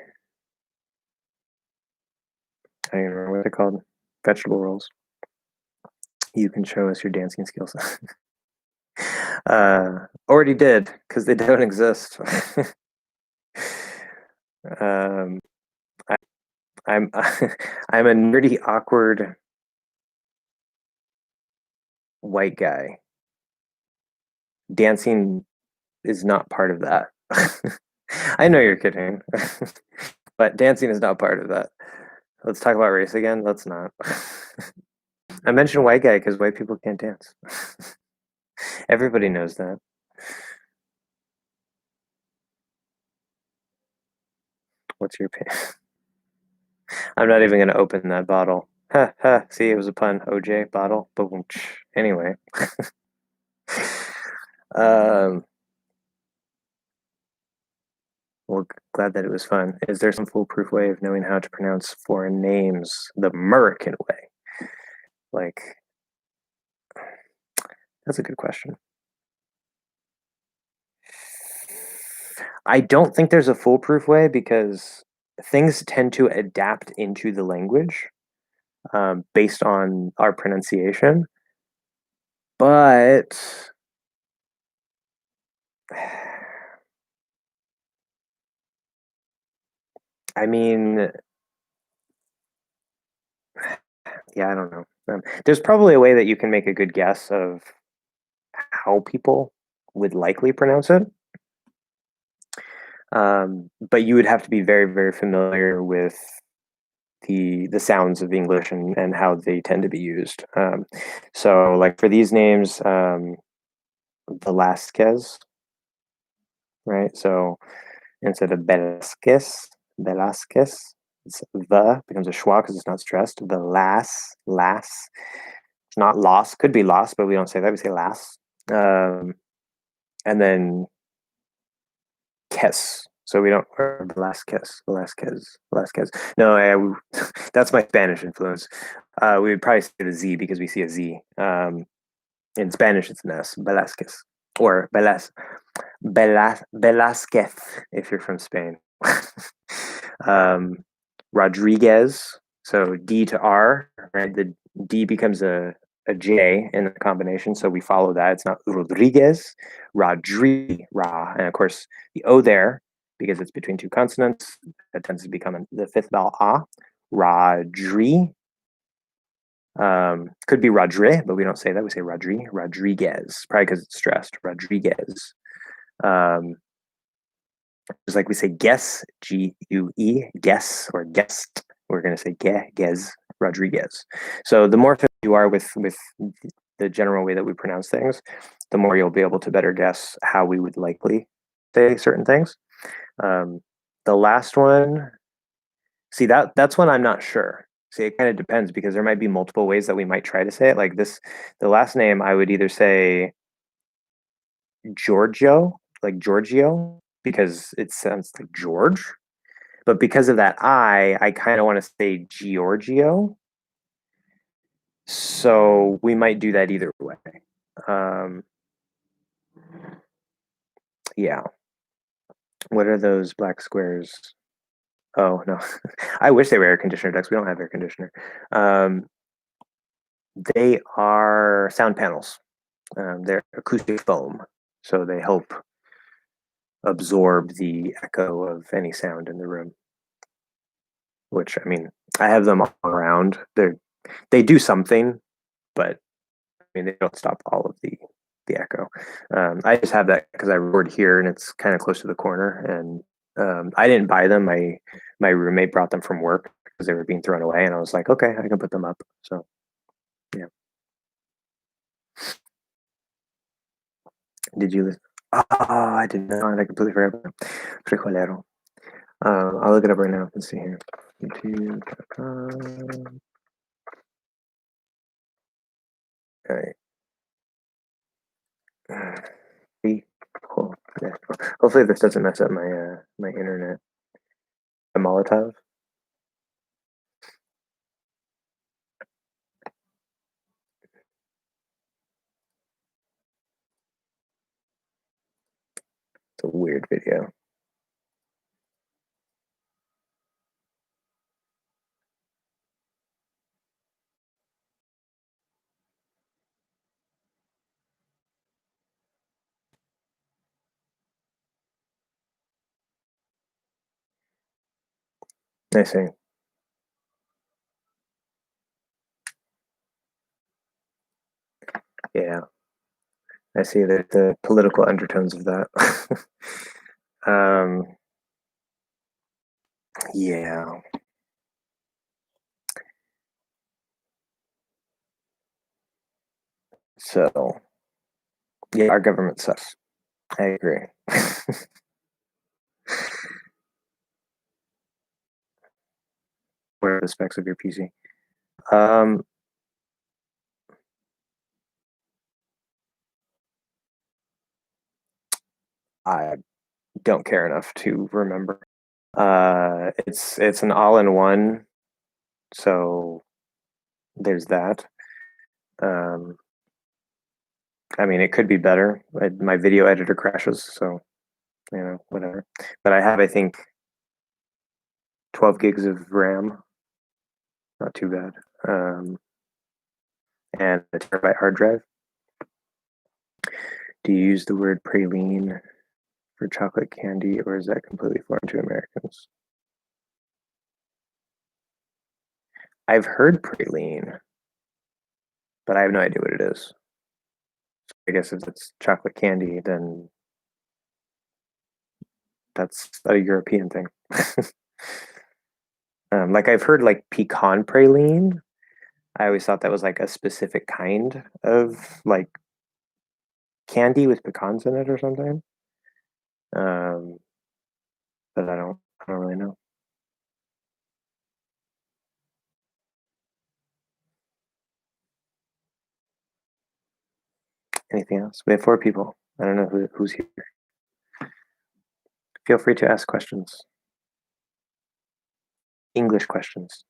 don't even remember what they're called, vegetable rolls. You can show us your dancing skills. Already did, because they don't exist. um, I, I'm I'm a nerdy, awkward white guy. Dancing is not part of that. I know you're kidding, but dancing is not part of that. Let's talk about race again. Let's not. I mentioned white guy because white people can't dance. Everybody knows that. What's your opinion? I'm not even going to open that bottle. Ha ha. See, it was a pun. OJ bottle. Boom. Anyway. um, well, glad that it was fun. Is there some foolproof way of knowing how to pronounce foreign names the American way? Like, that's a good question. I don't think there's a foolproof way because things tend to adapt into the language based on our pronunciation. But I mean, yeah, I don't know. There's probably a way that you can make a good guess of how people would likely pronounce it. But you would have to be very, very familiar with the sounds of English and how they tend to be used. So, like for these names, Velasquez, right? So instead of Velasquez, it's the becomes a schwa because it's not stressed. The las. It's not loss. Could be loss, but we don't say that. We say las. And then Kes. So we don't Velasquez. No, that's my Spanish influence. We would probably say the Z because we see a Z. In Spanish, it's an S. Velasquez or Velasquez if you're from Spain. Rodriguez. So D to R, right? The D becomes a J in the combination, so we follow that. It's not Rodriguez, Ra, and of course the O there, because it's between 2 consonants, that tends to become the 5th vowel A. Rodri. Could be Rodri, but we don't say that. We say Rodriguez, probably because it's stressed. Rodriguez. Just like we say guess, Gue, guess, or guest, we're going to say Gez, Rodriguez. So the more familiar you are with the general way that we pronounce things, the more you'll be able to better guess how we would likely say certain things. The last one, see that's one I'm not sure. See, it kind of depends because there might be multiple ways that we might try to say it. Like this, the last name I would either say Giorgio, like Giorgio, because it sounds like George. But because of that I kind of want to say Giorgio. So we might do that either way. Um, yeah. What are those black squares? Oh no, I wish they were air conditioner ducts. We don't have air conditioner. Um, they are sound panels. They're acoustic foam, so they help absorb the echo of any sound in the room. Which I mean, I have them all around. They do something, but I mean they don't stop all of the echo. I just have that because I record here and it's kind of close to the corner, and I didn't buy them. My roommate brought them from work because they were being thrown away, and I was like, okay, I can put them up. So yeah. Did you listen? Oh, I did not. I completely forgot. Frijolero. I'll look it up right now. Let's see here. YouTube.com. All right. Cool. Yeah. Hopefully this doesn't mess up my internet. A Molotov. It's a weird video. I see. Yeah, I see the political undertones of that. um, yeah. So yeah, our government sucks. I agree. What are the specs of your PC? Um, I don't care enough to remember. It's an all-in-one, so there's that. Um, I mean, it could be better. My video editor crashes, so whatever. But I have, I think, 12 gigs of RAM. Not too bad. And a terabyte hard drive. Do you use the word praline for chocolate candy, or is that completely foreign to Americans? I've heard praline, but I have no idea what it is. I guess if it's chocolate candy, then that's a European thing. Like I've heard like pecan praline. I always thought that was like a specific kind of like candy with pecans in it or something. Um, but I don't really know. Anything else? We have 4 people. I don't know who's here. Feel free to ask questions. English questions.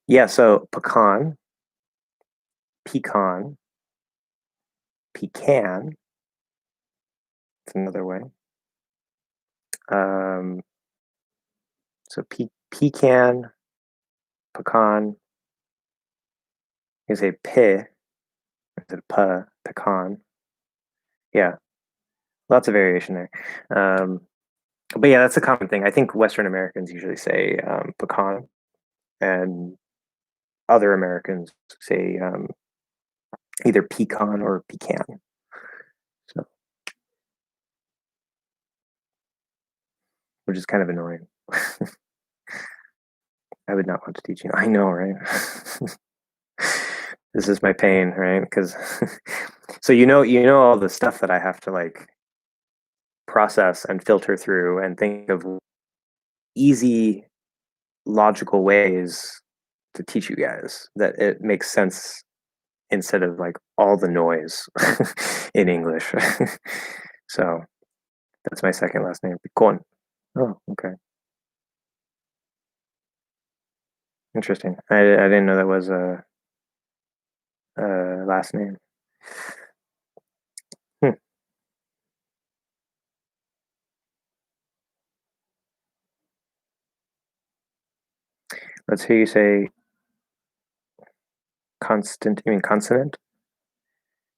Yeah, so pecan, pecan. It's another way. Um, so pecan, pecan. You say pe instead of pecan. Yeah, lots of variation there. But yeah, that's a common thing. I think Western Americans usually say pecan, and other Americans say either pecan or pecan. So, which is kind of annoying. I would not want to teach you. I know, right? This is my pain, right? Because so you know all the stuff that I have to like process and filter through and think of easy logical ways to teach you guys that it makes sense instead of like all the noise in English. So that's my second last name. Con. Oh, okay. Interesting. I didn't know that was a last name. Hmm. Let's hear you say constant. You mean consonant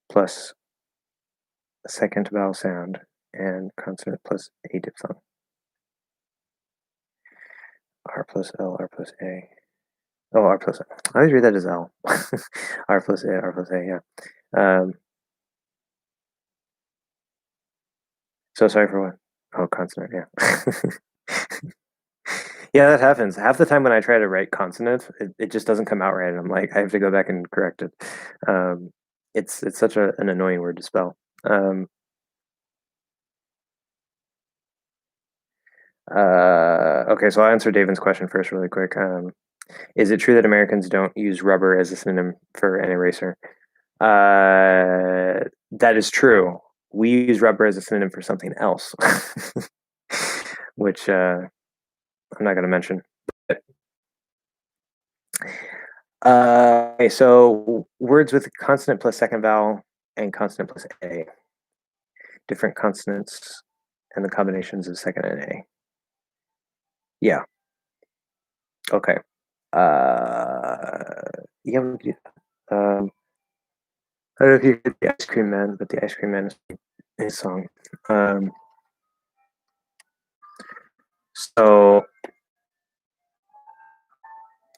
plus a second vowel sound and consonant plus a diphthong. R plus L, R plus A. Oh, R plus. I always read that as L. R plus A, R plus A. Yeah. So sorry for what? Oh, consonant. Yeah. Yeah, that happens. Half the time when I try to write consonant, it just doesn't come out right. And I'm like, I have to go back and correct it. Um, it's such an annoying word to spell. Um, okay, so I'll answer David's question first, really quick. Is it true that Americans don't use rubber as a synonym for an eraser? That is true. We use rubber as a synonym for something else, which I'm not going to mention. Okay, so words with consonant plus second vowel and consonant plus A. Different consonants and the combinations of second and A. Yeah. Okay. Yeah, we can do that. I don't know if you heard the Ice Cream Man, but the Ice Cream Man is his song. So,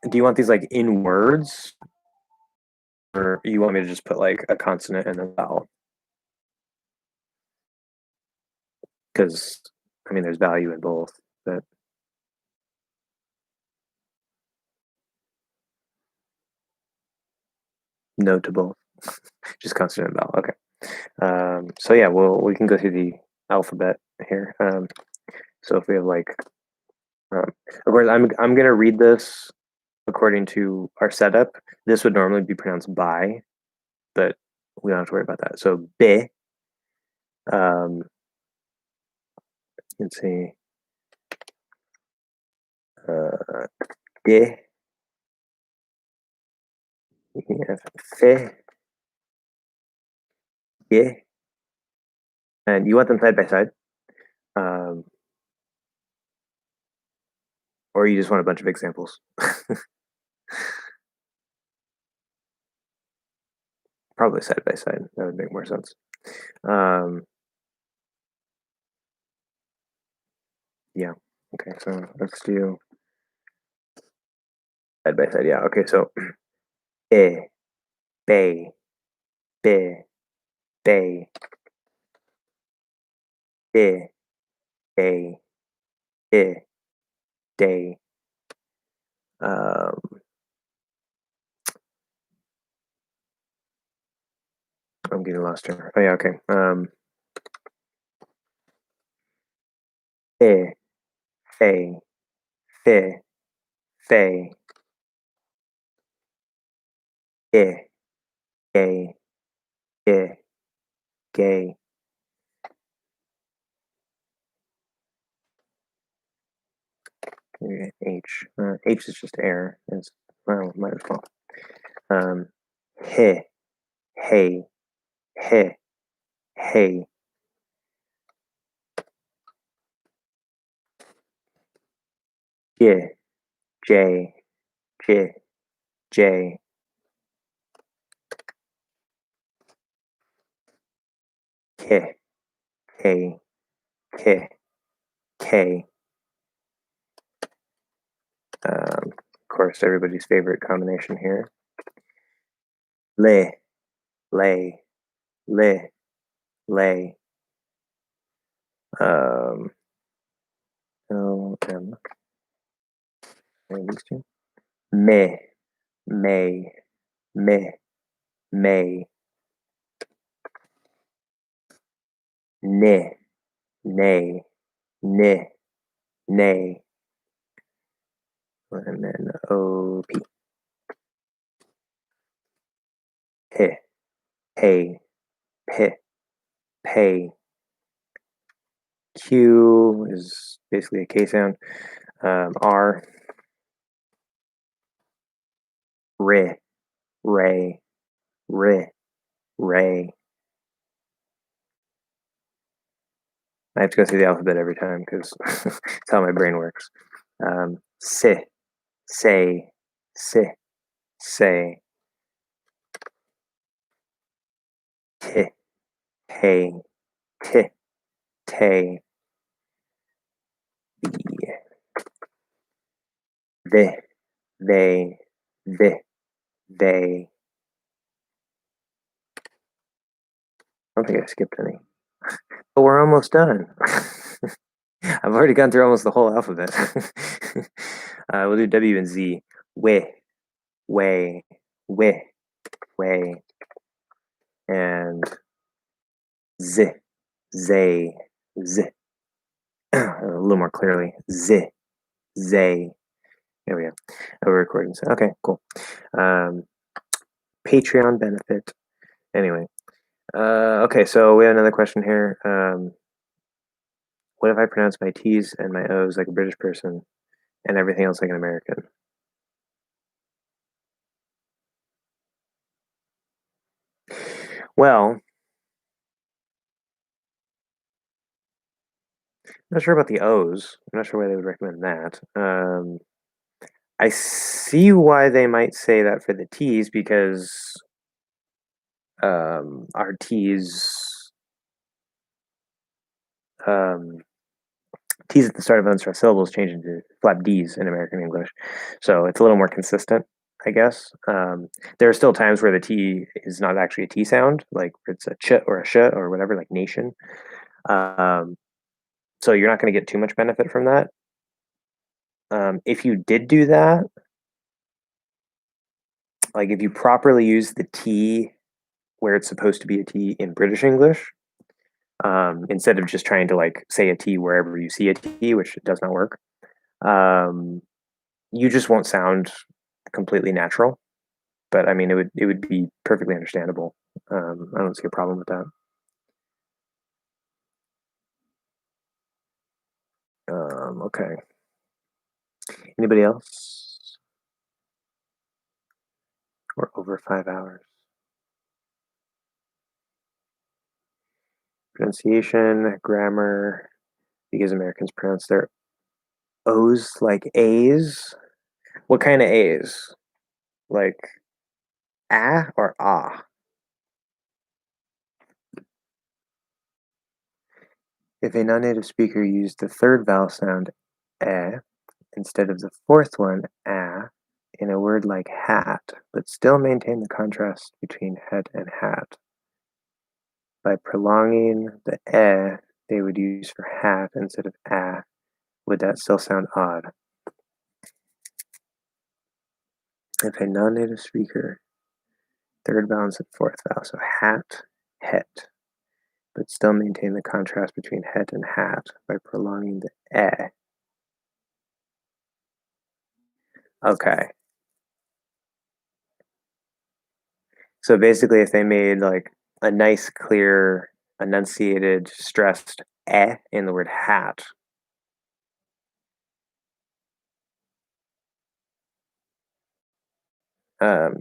do you want these like in words, or you want me to just put like a consonant and a vowel? Because I mean, there's value in both, but no to both. Just consonant and vowel. Okay. So yeah, we can go through the alphabet here. So if we have like, of course, I'm gonna read this according to our setup. This would normally be pronounced by, but we don't have to worry about that. So B, um, let's see, D, F, G, and you want them side by side, um, or you just want a bunch of examples? Probably side by side. That would make more sense. Um, yeah. Okay. So let's do side by side. Yeah. Okay. So E, bay, bay, bay, day, day, day, day. Um, I'm getting lost here. Oh yeah. Okay. Fe, fe, fe, fe, gay, gay, gay, gay. H. H is just air. It's, well, might as well. He, hey, he, hey. J, J, J, J. K, K, K, K. Of course, everybody's favorite combination here. Lay, lay, lay, lay. Um, L, M. These two. May, may, may, may. Ne, nay, ne, nay. and then O-P. P, pay, pay, pay. Q is basically a K sound. R, re, ray, re, ray. I have to go through the alphabet every time because that's how my brain works. Si, say, si, say. T, hey, t, tay. The, they. I don't think I skipped any. But we're almost done. I've already gone through almost the whole alphabet. We'll do W and Z. We, way, we, way, and Z, zay, z. A little more clearly. Z, zay. There we go. We're recording. So, okay, cool. Patreon benefit. Anyway. Okay, so we have another question here. What if I pronounce my T's and my O's like a British person and everything else like an American? Well, I'm not sure about the O's. I'm not sure why they would recommend that. I see why they might say that for the T's because our T's T's at the start of unstressed syllables change into flap D's in American English, so it's a little more consistent, I guess. There are still times where the T is not actually a T sound, like it's a ch or a sh or whatever, like nation. Um, so you're not going to get too much benefit from that. If you did do that, like if you properly use the T where it's supposed to be a T in British English, instead of just trying to like say a T wherever you see a T, which does not work, you just won't sound completely natural. But I mean, it would be perfectly understandable. I don't see a problem with that. Okay. Anybody else? We're over 5 hours. Pronunciation, grammar, because Americans pronounce their O's like A's. What kind of A's? Like ah or ah? If a non-native speaker used the third vowel sound eh instead of the fourth one ah in a word like hat, but still maintain the contrast between het and hat. By prolonging the eh they would use for hat instead of ah, would that still sound odd? If a non-native speaker, third vowel and fourth vowel, so hat, het, but still maintain the contrast between het and hat by prolonging the eh. Okay. So basically, if they made like a nice, clear, enunciated, stressed eh in the word hat.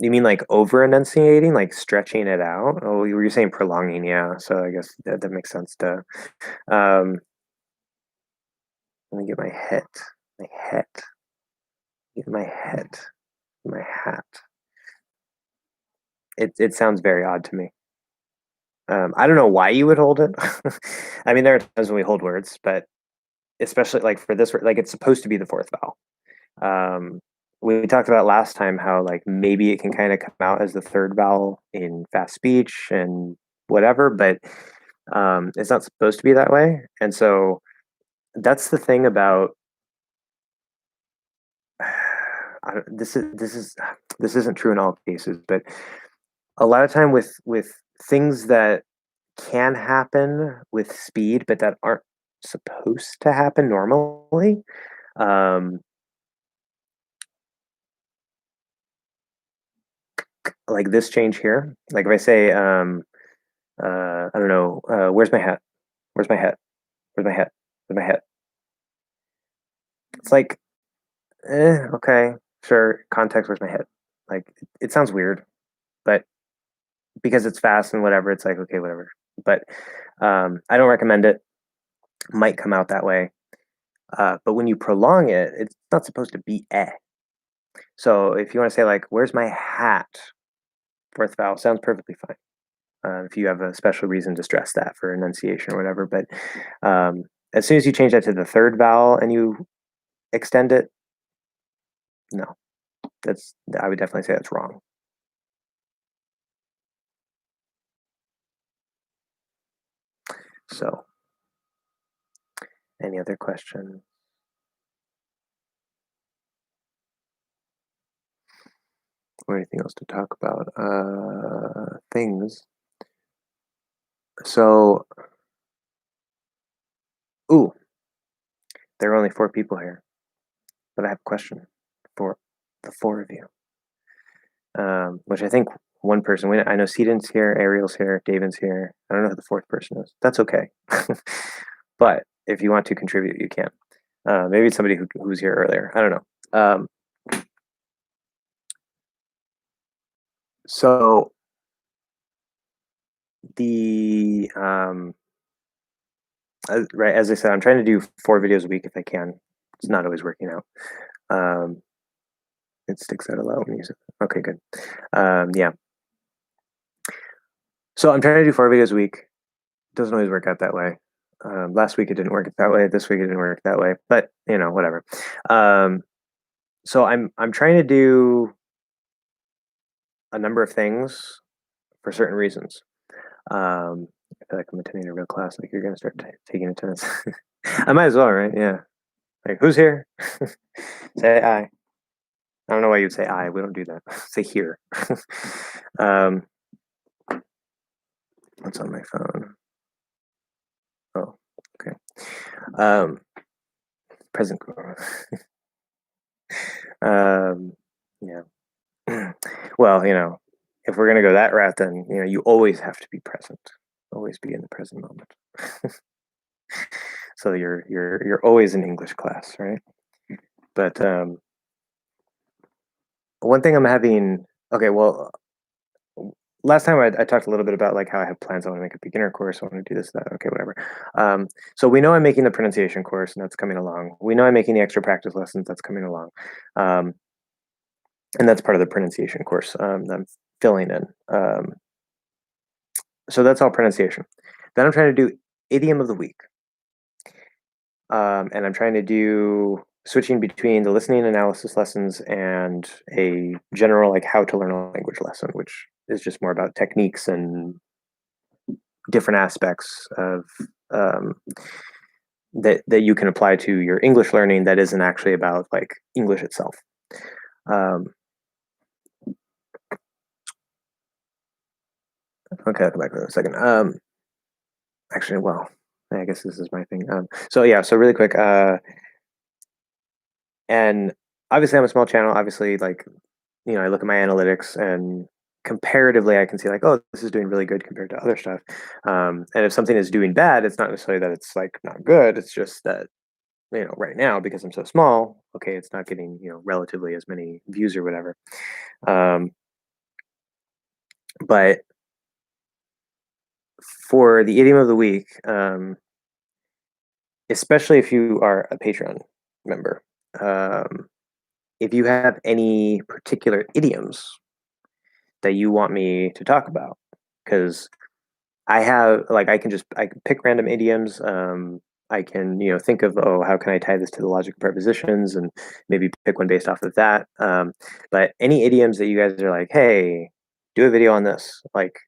You mean like over enunciating, like stretching it out? Oh, you were saying prolonging, yeah. So I guess that makes sense to. Um, Let me get my het, get my het, my hat. It sounds very odd to me. I don't know why you would hold it. I mean, there are times when we hold words, but especially like for this word, like it's supposed to be the fourth vowel. We talked about last time how like maybe it can kind of come out as the third vowel in fast speech and whatever, but it's not supposed to be that way. And so that's the thing about this isn't true in all cases, but a lot of time with things that can happen with speed, but that aren't supposed to happen normally. Um, like this change here. Like if I say, I don't know, where's my hat? Where's my hat? Where's my hat? Where's my hat? It's like, okay, sure. Context, where's my hat? Like it sounds weird, but because it's fast and whatever, it's like, okay, whatever. But I don't recommend it. Might come out that way. But when you prolong it, it's not supposed to be eh. So if you want to say like, where's my hat? Fourth vowel sounds perfectly fine. If you have a special reason to stress that for enunciation or whatever. But as soon as you change that to the third vowel and you extend it, no, I would definitely say that's wrong. So, any other questions? Or anything else to talk about? Things. So, ooh, there are only 4 people here, but I have a question for the 4 of you. Which I think one person, I know Seaton's here, Ariel's here, David's here. I don't know who the 4th person is. That's okay. But if you want to contribute, you can. Maybe it's somebody who was here earlier. I don't know. So the right, as I said, I'm trying to do 4 videos a week if I can. It's not always working out. It sticks out a lot when you use it. Okay, good. Yeah. So I'm trying to do 4 videos a week. Doesn't always work out that way. Last week it didn't work that way. This week it didn't work that way. But whatever. So I'm trying to do a number of things for certain reasons. I feel like I'm attending a real class. Like you're gonna start taking attendance. I might as well, right? Yeah. Like who's here? Say I. I don't know why you'd say I. We don't do that. Say here. What's on my phone? Oh, okay. Present. Yeah. Well, if we're gonna go that route, then you always have to be present. Always be in the present moment. So you're always in English class, right? But one thing I'm having. Okay, well, last time I talked a little bit about like how I have plans. I want to make a beginner course. I want to do this, that. Okay, whatever. So we know I'm making the pronunciation course, and that's coming along. We know I'm making the extra practice lessons. That's coming along. And that's part of the pronunciation course that I'm filling in. So that's all pronunciation. Then I'm trying to do idiom of the week. And I'm trying to do switching between the listening analysis lessons and a general like how to learn a language lesson, which is just more about techniques and different aspects of that you can apply to your English learning that isn't actually about like English itself. Okay, I'll come back to that in a second. Actually, well, I guess this is my thing. So yeah, so really quick, and obviously I'm a small channel. Obviously, like, I look at my analytics and comparatively, I can see like, oh, this is doing really good compared to other stuff. And if something is doing bad, it's not necessarily that it's like not good. It's just that, right now, because I'm so small, okay, it's not getting, relatively as many views or whatever. But for the idiom of the week, especially if you are a Patreon member, if you have any particular idioms that you want me to talk about, because I have like I can pick random idioms. I can think of, oh, how can I tie this to the logic of prepositions, and maybe pick one based off of that. But any idioms that you guys are like, hey, do a video on this, like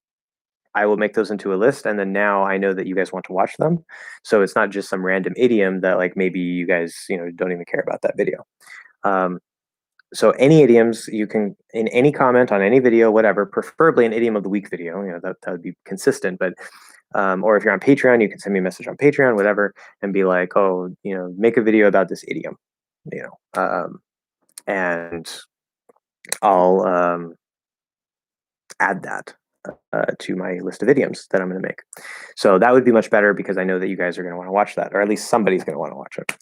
I will make those into a list, and then now I know that you guys want to watch them. So it's not just some random idiom that like maybe you guys don't even care about that video. So any idioms you can in any comment on any video, whatever, preferably an idiom of the week video. That would be consistent. But or if you're on Patreon, you can send me a message on Patreon, whatever, and be like, oh, make a video about this idiom, and I'll add that to my list of idioms that I'm going to make. So that would be much better because I know that you guys are going to want to watch that, or at least somebody's going to want to watch it.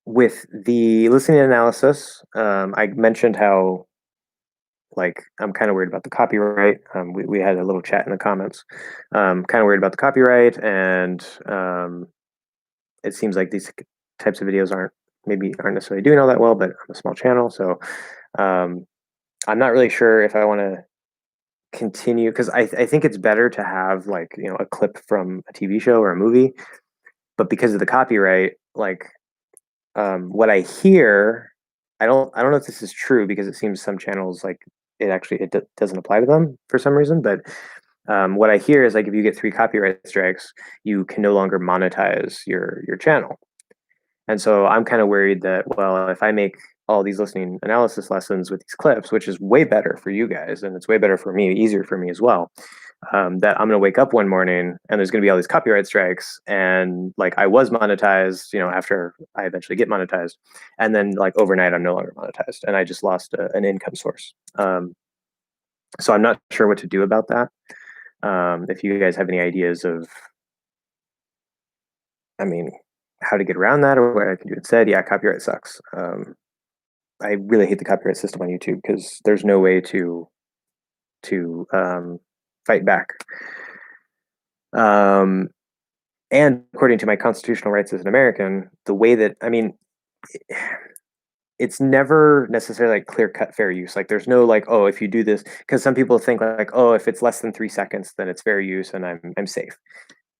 With the listening analysis, I mentioned how like I'm kind of worried about the copyright. We had a little chat in the comments. Kind of worried about the copyright, and it seems like these types of videos aren't necessarily doing all that well. But I'm a small channel, so I'm not really sure if I want to continue because I think it's better to have like a clip from a TV show or a movie, but because of the copyright, like what I hear, I don't know if this is true because it seems some channels like it doesn't apply to them for some reason. But what I hear is like if you get 3 copyright strikes, you can no longer monetize your channel. And so I'm kind of worried that, well, if I make all these listening analysis lessons with these clips, which is way better for you guys and it's way better for me, easier for me as well, that I'm going to wake up one morning and there's going to be all these copyright strikes, and like I was monetized, after I eventually get monetized, and then like overnight I'm no longer monetized and I just lost an income source. So I'm not sure what to do about that. If you guys have any ideas of, I mean, how to get around that or what I can do instead, yeah, copyright sucks. I really hate the copyright system on YouTube because there's no way to fight back. And according to my constitutional rights as an American, the way that it's never necessarily like clear cut fair use. Like there's no like, oh, if you do this, because some people think like, oh, if it's less than 3 seconds, then it's fair use and I'm safe.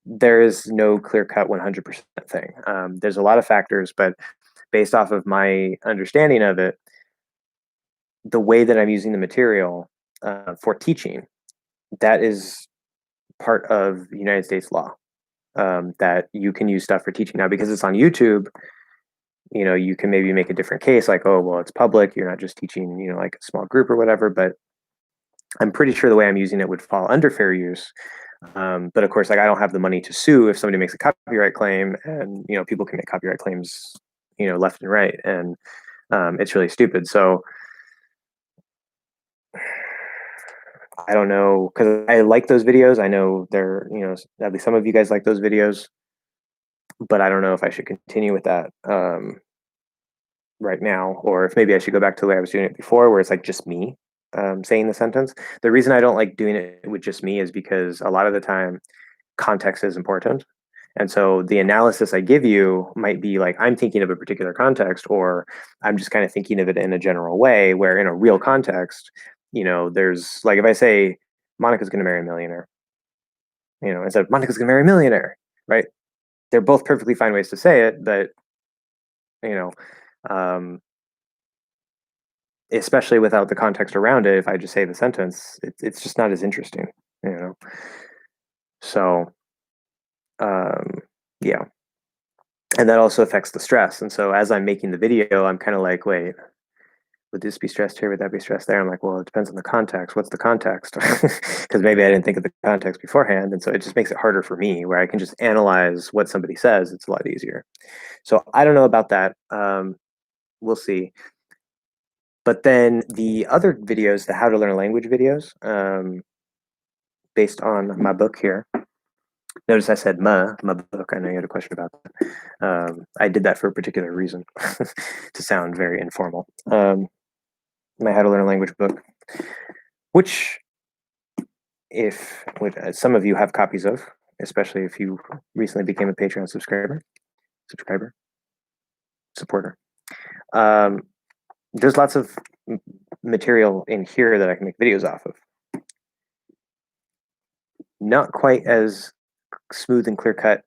There is no clear cut 100% thing. There's a lot of factors, but based off of my understanding of it, the way that I'm using the material for teaching, that is part of United States law, that you can use stuff for teaching. Now, because it's on YouTube, you can maybe make a different case, like, oh, well, it's public. You're not just teaching, like a small group or whatever. But I'm pretty sure the way I'm using it would fall under fair use. But of course, like I don't have the money to sue if somebody makes a copyright claim, and people can make copyright claims, left and right, and it's really stupid. So I don't know, because I like those videos. I know they're, at least some of you guys like those videos, but I don't know if I should continue with that right now, or if maybe I should go back to the way I was doing it before, where it's like just me saying the sentence. The reason I don't like doing it with just me is because a lot of the time context is important. And so the analysis I give you might be like, I'm thinking of a particular context, or I'm just kind of thinking of it in a general way, where in a real context, there's like, if I say Monica's going to marry a millionaire, instead of Monica's going to marry a millionaire, right? They're both perfectly fine ways to say it, but, you know, um, especially without the context around it, if I just say the sentence, it's just not as interesting, you know? So, yeah. And that also affects the stress. And so as I'm making the video, I'm kind of like, wait, would this be stressed here? Would that be stressed there? I'm like, well, it depends on the context. What's the context? Because maybe I didn't think of the context beforehand. And so it just makes it harder for me, where I can just analyze what somebody says. It's a lot easier. So I don't know about that. We'll see. But then the other videos, the how to learn a language videos, based on my book here. Notice I said my book. I know you had a question about that. I did that for a particular reason, to sound very informal. My How to Learn a Language book, which some of you have copies of, especially if you recently became a Patreon supporter. There's lots of material in here that I can make videos off of. Not quite as smooth and clear cut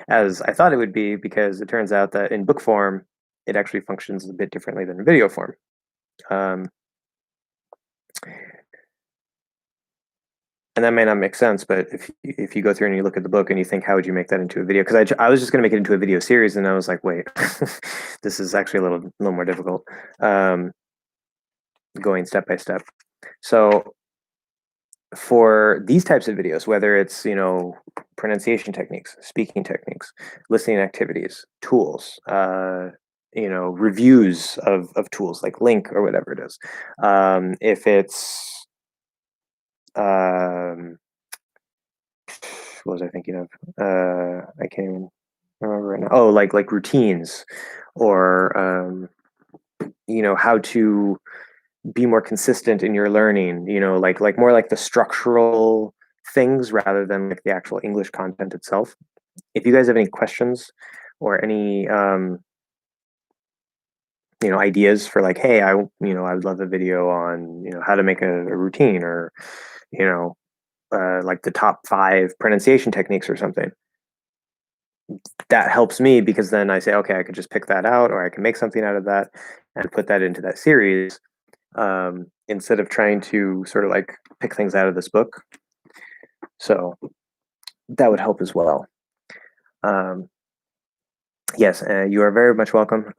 as I thought it would be, because it turns out that in book form, it actually functions a bit differently than in video form. And that may not make sense, but if you go through and you look at the book and you think, how would you make that into a video? Because I was just going to make it into a video series, and I was like, wait, this is actually a little more difficult, going step by step. So for these types of videos, whether it's pronunciation techniques, speaking techniques, listening activities, tools, reviews of tools like Link or whatever it is. If it's what was I thinking of? I can't even remember right now. Oh, like routines, or how to be more consistent in your learning. Like more like the structural things rather than like the actual English content itself. If you guys have any questions or any ideas for like, hey, I would love a video on how to make a routine, or you know like the top 5 pronunciation techniques or something, that helps me, because then I say, okay, I could just pick that out, or I can make something out of that and put that into that series, instead of trying to sort of like pick things out of this book. So that would help as well. um, yes, you are very much welcome.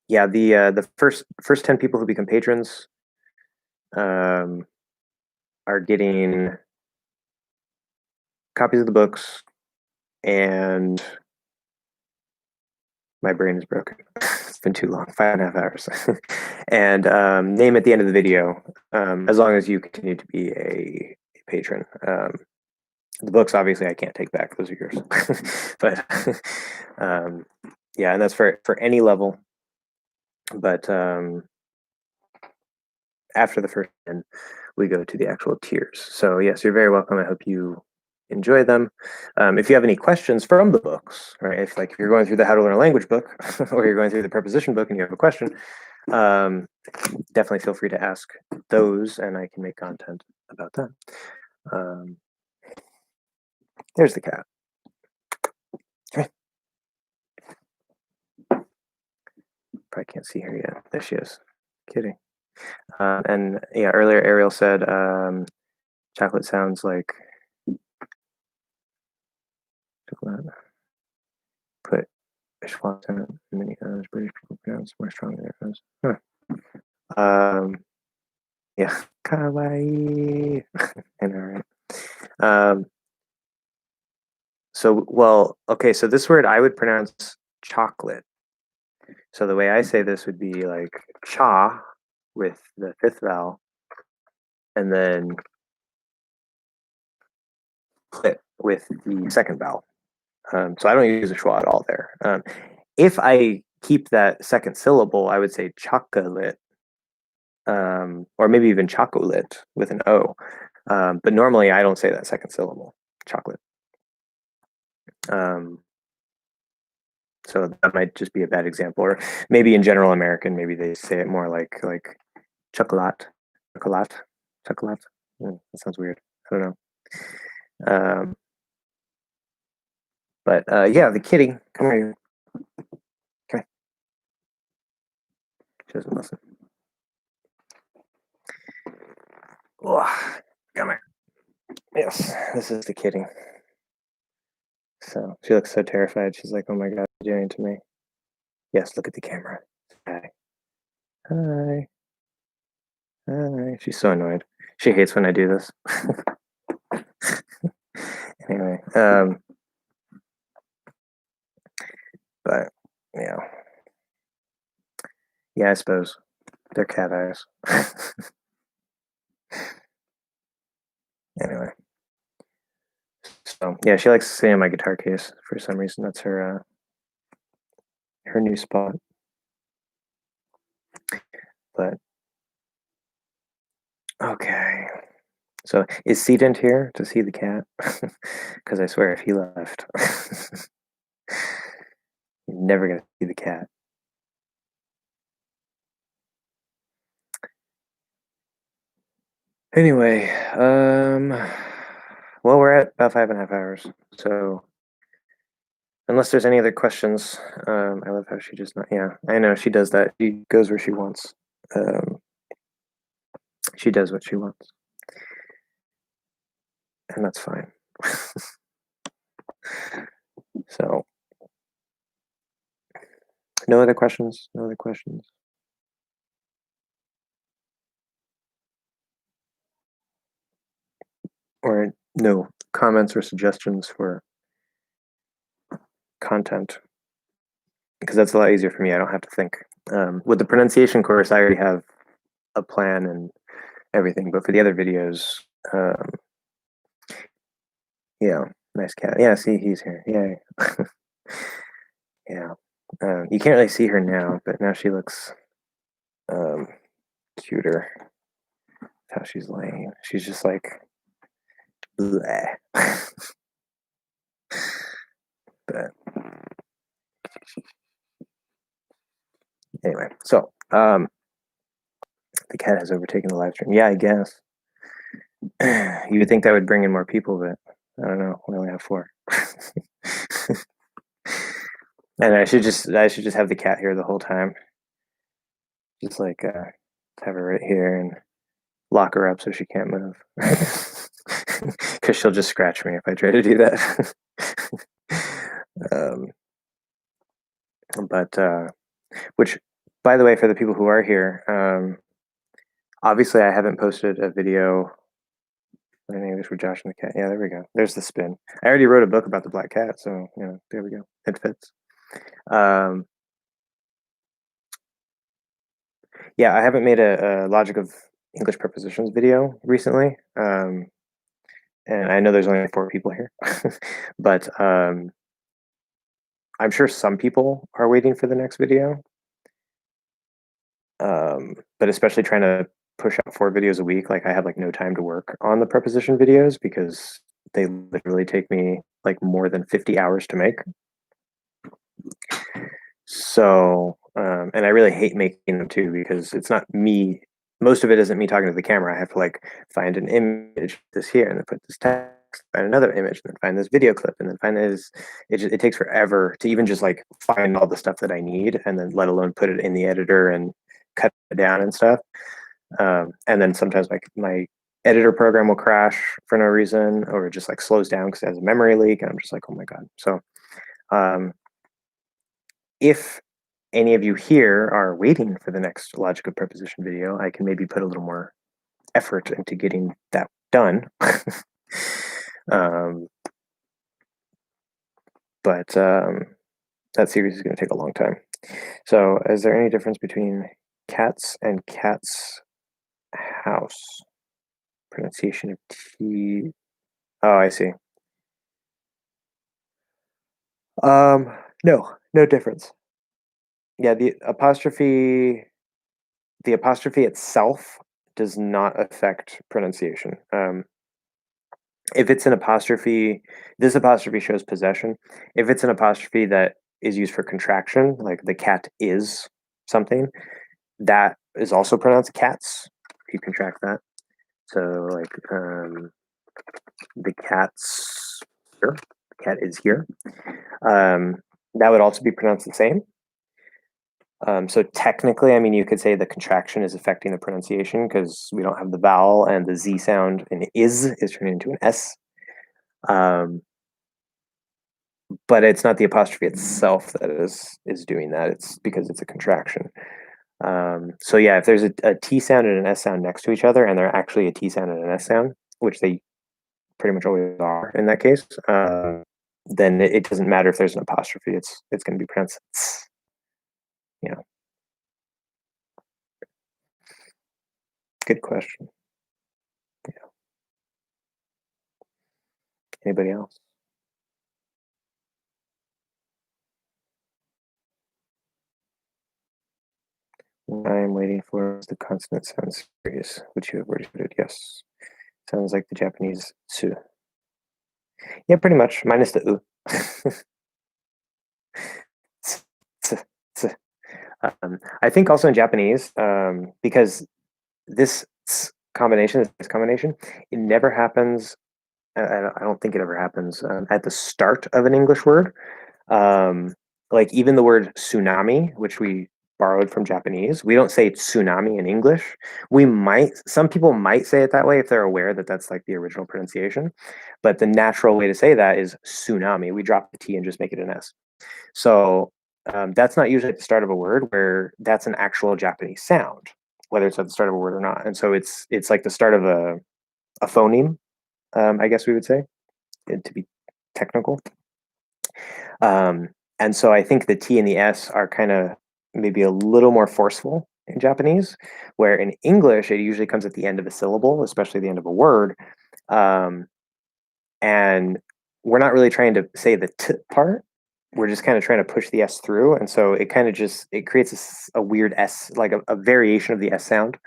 Yeah, the first 10 people who become patrons um, are getting copies of the books, and my brain is broken. It's been too long, 5.5 hours. And name at the end of the video, as long as you continue to be a patron. The books, obviously, I can't take back; those are yours. But yeah, and that's for any level. But after the first 10, we go to the actual tiers. So yes, you're very welcome. I hope you enjoy them. If you have any questions from the books, right? If you're going through the How to Learn a Language book, or you're going through the preposition book and you have a question, definitely feel free to ask those, and I can make content about that. There's the cat. Okay. Probably can't see her yet. There she is. Kidding. And yeah, earlier Ariel said chocolate sounds like chocolate. Put schwa in many others British people pronounce more strongly than others. Huh. Yeah, kawaii. I know, right? So, well, okay, so this word I would pronounce chocolate. So the way I say this would be like cha with the 5th vowel, and then clit with the 2nd vowel. So I don't use a schwa at all there. If I keep that 2nd syllable, I would say chocolate, or maybe even chocolate with an O. But normally I don't say that 2nd syllable, chocolate. So that might just be a bad example, or maybe in general American, maybe they say it more like chocolate, chocolate, chocolate. That sounds weird. I don't know. Um, but yeah, the kitty. Come here. Come here. She doesn't listen. Oh, come here. Yes, this is the kitty. So she looks so terrified. She's like, "Oh my god, what are you doing to me?" Yes, look at the camera. Hi. Hi. Hi. She's so annoyed. She hates when I do this. Anyway, but yeah. Yeah, I suppose they're cat eyes. Anyway, so yeah, she likes sitting in my guitar case for some reason. That's her new spot. But okay, so is Sedent here to see the cat? Because I swear, if he left, you're never gonna see the cat. Anyway, well, we're at about 5.5 hours, so unless there's any other questions, I love how she just not. Yeah, I know she does that. She goes where she wants. She does what she wants, and that's fine. So, no other questions. No other questions. Or no comments or suggestions for content because that's a lot easier for me. I don't have to think. With the pronunciation course, I already have a plan and everything, but for the other videos, um, yeah, nice cat. Yeah, see, he's here. Yeah, yeah. You can't really see her now, but now she looks um, cuter. How she's laying. She's just like, bleh. But anyway, so the cat has overtaken the live stream. Yeah, I guess. You would think that would bring in more people, but I don't know. We only have 4. And I should just have the cat here the whole time. Just like have her right here and lock her up so she can't move. Because she'll just scratch me if I try to do that. um, but which, by the way, for the people who are here, obviously I haven't posted a video. I think this for Josh and the cat. Yeah, there we go. There's the spin. I already wrote a book about the black cat, so there we go. It fits. Yeah, I haven't made a logic of English prepositions video recently, and I know there's only 4 people here, but I'm sure some people are waiting for the next video. But especially trying to push out 4 videos a week, like I have like no time to work on the preposition videos because they literally take me like more than 50 hours to make. So, and I really hate making them too because it's not me. Most of it isn't me talking to the camera. I have to like find an image this here and then put this text, find another image, and then find this video clip, and then find this. It takes forever to even just like find all the stuff that I need, and then let alone put it in the editor and cut it down and stuff. And then sometimes my editor program will crash for no reason, or it just like slows down because it has a memory leak, and I'm just like, oh my god. So, if any of you here are waiting for the next logic of preposition video, I can maybe put a little more effort into getting that done. But that series is going to take a long time. So, is there any difference between cats and cat's house? Pronunciation of T. Oh, I see. No, no difference. Yeah, the apostrophe itself does not affect pronunciation. If it's an apostrophe, this apostrophe shows possession. If it's an apostrophe that is used for contraction, like the cat is something, that is also pronounced cats. If you contract that, so like the cat's here, the cat is here. That would also be pronounced the same. So technically, I mean, you could say the contraction is affecting the pronunciation because we don't have the vowel, and the Z sound in is turning into an S. But it's not the apostrophe itself that is doing that. It's because it's a contraction. So yeah, if there's a T sound and an S sound next to each other, and they're actually a T sound and an S sound, which they pretty much always are in that case, then it doesn't matter if there's an apostrophe. It's going to be pronounced. Yeah. Good question. Yeah. Anybody else? I'm waiting for the consonant sound series, which you have already put. Yes. Sounds like the Japanese tsu. Yeah, pretty much, minus the u. I think also in Japanese, because this combination, it never happens. I don't think it ever happens at the start of an English word. Like even the word tsunami, which we borrowed from Japanese, we don't say tsunami in English. Some people might say it that way if they're aware that that's like the original pronunciation, but the natural way to say that is tsunami. We drop the T and just make it an S. So that's not usually at the start of a word where that's an actual Japanese sound, whether it's at the start of a word or not. And so it's like the start of a phoneme, I guess we would say, to be technical. And so I think the T and the S are kind of maybe a little more forceful in Japanese, where in English it usually comes at the end of a syllable, especially the end of a word. Um, and we're not really trying to say the t part. We're just kind of trying to push the S through, and so it kind of just it creates a weird S, like a variation of the S sound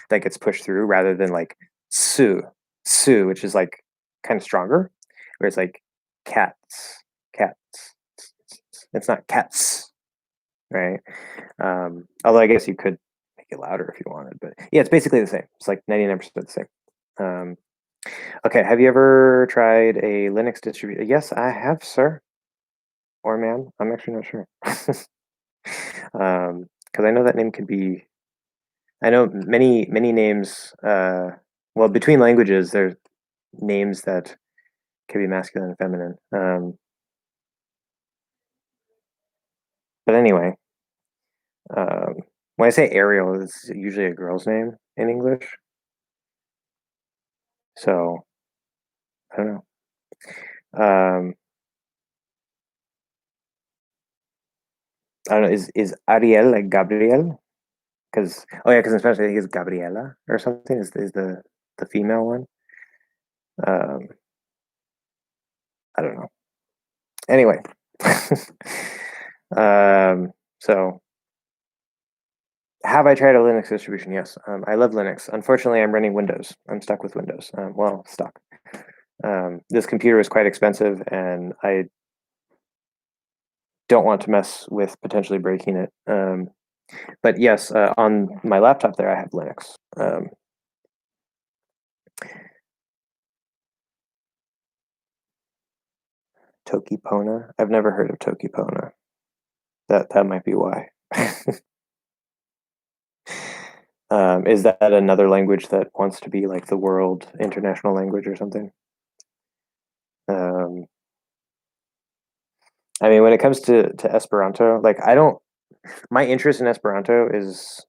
that gets pushed through, rather than like su, su, which is like kind of stronger, where it's like cats, cats. It's not cats, right? Although I guess you could make it louder if you wanted, but yeah, it's basically the same. It's like 99% the same. Um, okay, have you ever tried a Linux distribution? Yes, I have, sir or ma'am. I'm actually not sure. Because I know that name could be. I know many names. Well, between languages, there's names that can be masculine and feminine. But anyway, um, when I say Ariel, it's usually a girl's name in English. So I don't know. I don't know. Is Ariel like Gabriel? Because oh yeah, because in Spanish I think it's Gabriela or something. Is the female one? Um, I don't know. Anyway, so have I tried a Linux distribution? Yes, I love Linux. Unfortunately, I'm running Windows. I'm stuck with Windows. Well, stuck. This computer is quite expensive, and I don't want to mess with potentially breaking it. But yes, on my laptop there, I have Linux. Tokipona. I've never heard of Tokipona. That might be why. Is that another language that wants to be like the world international language or something? Um, I mean, when it comes to Esperanto, like I don't. My interest in Esperanto is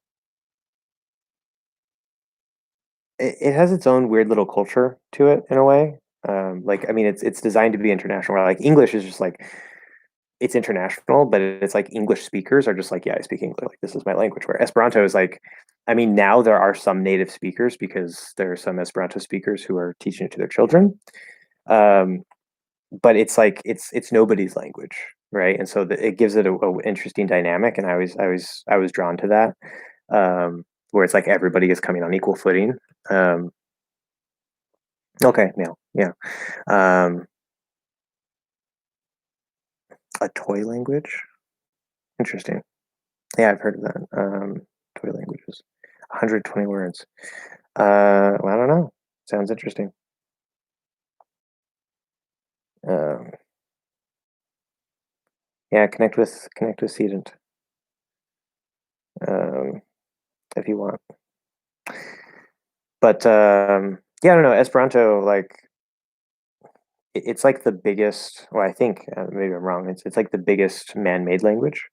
it has its own weird little culture to it in a way. Like I mean, it's designed to be international. Like English is just like it's international, but it's like English speakers are just like, yeah, I speak English. Like this is my language. Where Esperanto is like, I mean, now there are some native speakers because there are some Esperanto speakers who are teaching it to their children. Um, but it's like it's nobody's language, right? And so it gives it a interesting dynamic, and I was drawn to that, where it's like everybody is coming on equal footing. Um, okay, yeah. Um, a toy language, interesting. Yeah, I've heard of that. Toy languages, 120 words. Well, I don't know. Sounds interesting. Um, yeah, connect with Sedent, um, if you want. But yeah, I don't know. Esperanto, like it's like the biggest. Well, I think maybe I'm wrong. It's like the biggest man-made language.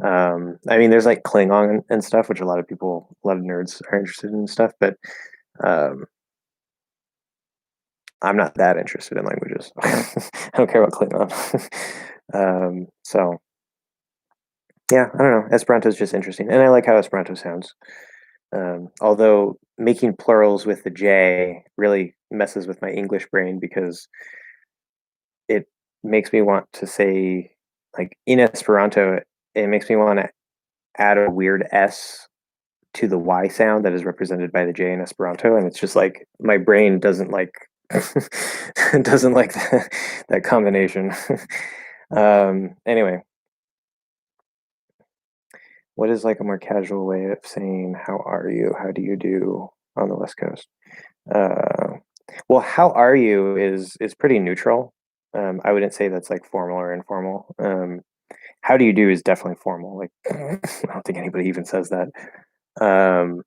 I mean, there's like Klingon and stuff, which a lot of nerds are interested in stuff, but um, I'm not that interested in languages. I don't care about Klingon. So yeah, I don't know. Esperanto is just interesting, and I like how Esperanto sounds. Although making plurals with the J really messes with my English brain because it makes me want to say, like in Esperanto, it makes me want to add a weird S to the Y sound that is represented by the J in Esperanto, and it's just like my brain doesn't like doesn't like that combination. Anyway, what is like a more casual way of saying "How are you? How do you do" on the West Coast? Uh, well, "How are you" is pretty neutral. I wouldn't say that's like formal or informal. "How do you do" is definitely formal. Like I don't think anybody even says that. Um,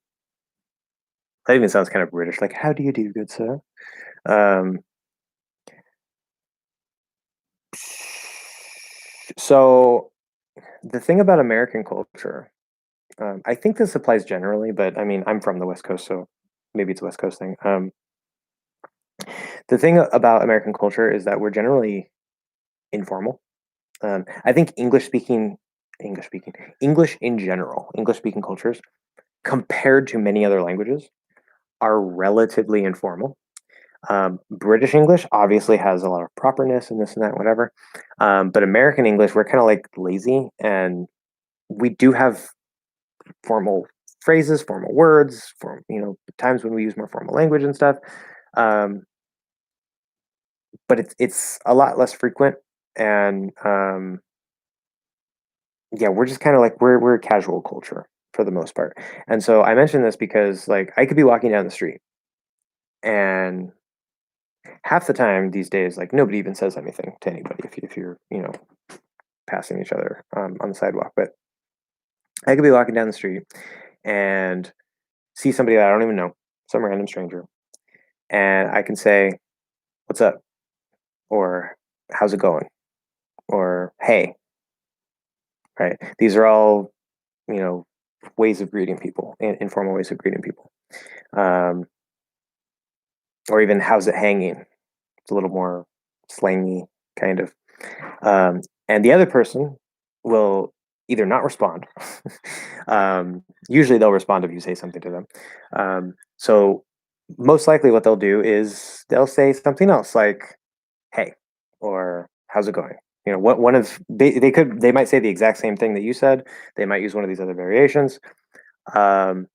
that even sounds kind of British. Like "How do you do, good sir?" Um, so the thing about American culture, I think this applies generally, but I mean, I'm from the West Coast, so maybe it's a West Coast thing. The thing about American culture is that we're generally informal. I think English in general, English speaking cultures, compared to many other languages, are relatively informal. British English obviously has a lot of properness and this and that, whatever. But American English, we're kind of like lazy, and we do have formal phrases, formal words, times when we use more formal language and stuff. Um, but it's a lot less frequent, and yeah, we're just kind of like we're a casual culture for the most part. And so I mention this because like I could be walking down the street, and half the time these days, like nobody even says anything to anybody if you're passing each other on the sidewalk. But I could be walking down the street and see somebody that I don't even know, some random stranger, and I can say, "What's up?" or "How's it going?" or "Hey." Right? These are all you know ways of greeting people, informal ways of greeting people, um, or even "How's it hanging?" It's a little more slangy, kind of. And the other person will either not respond. Usually they'll respond if you say something to them. So most likely what they'll do is they'll say something else like, "Hey," or "How's it going?" What one of they might say the exact same thing that you said. They might use one of these other variations, um,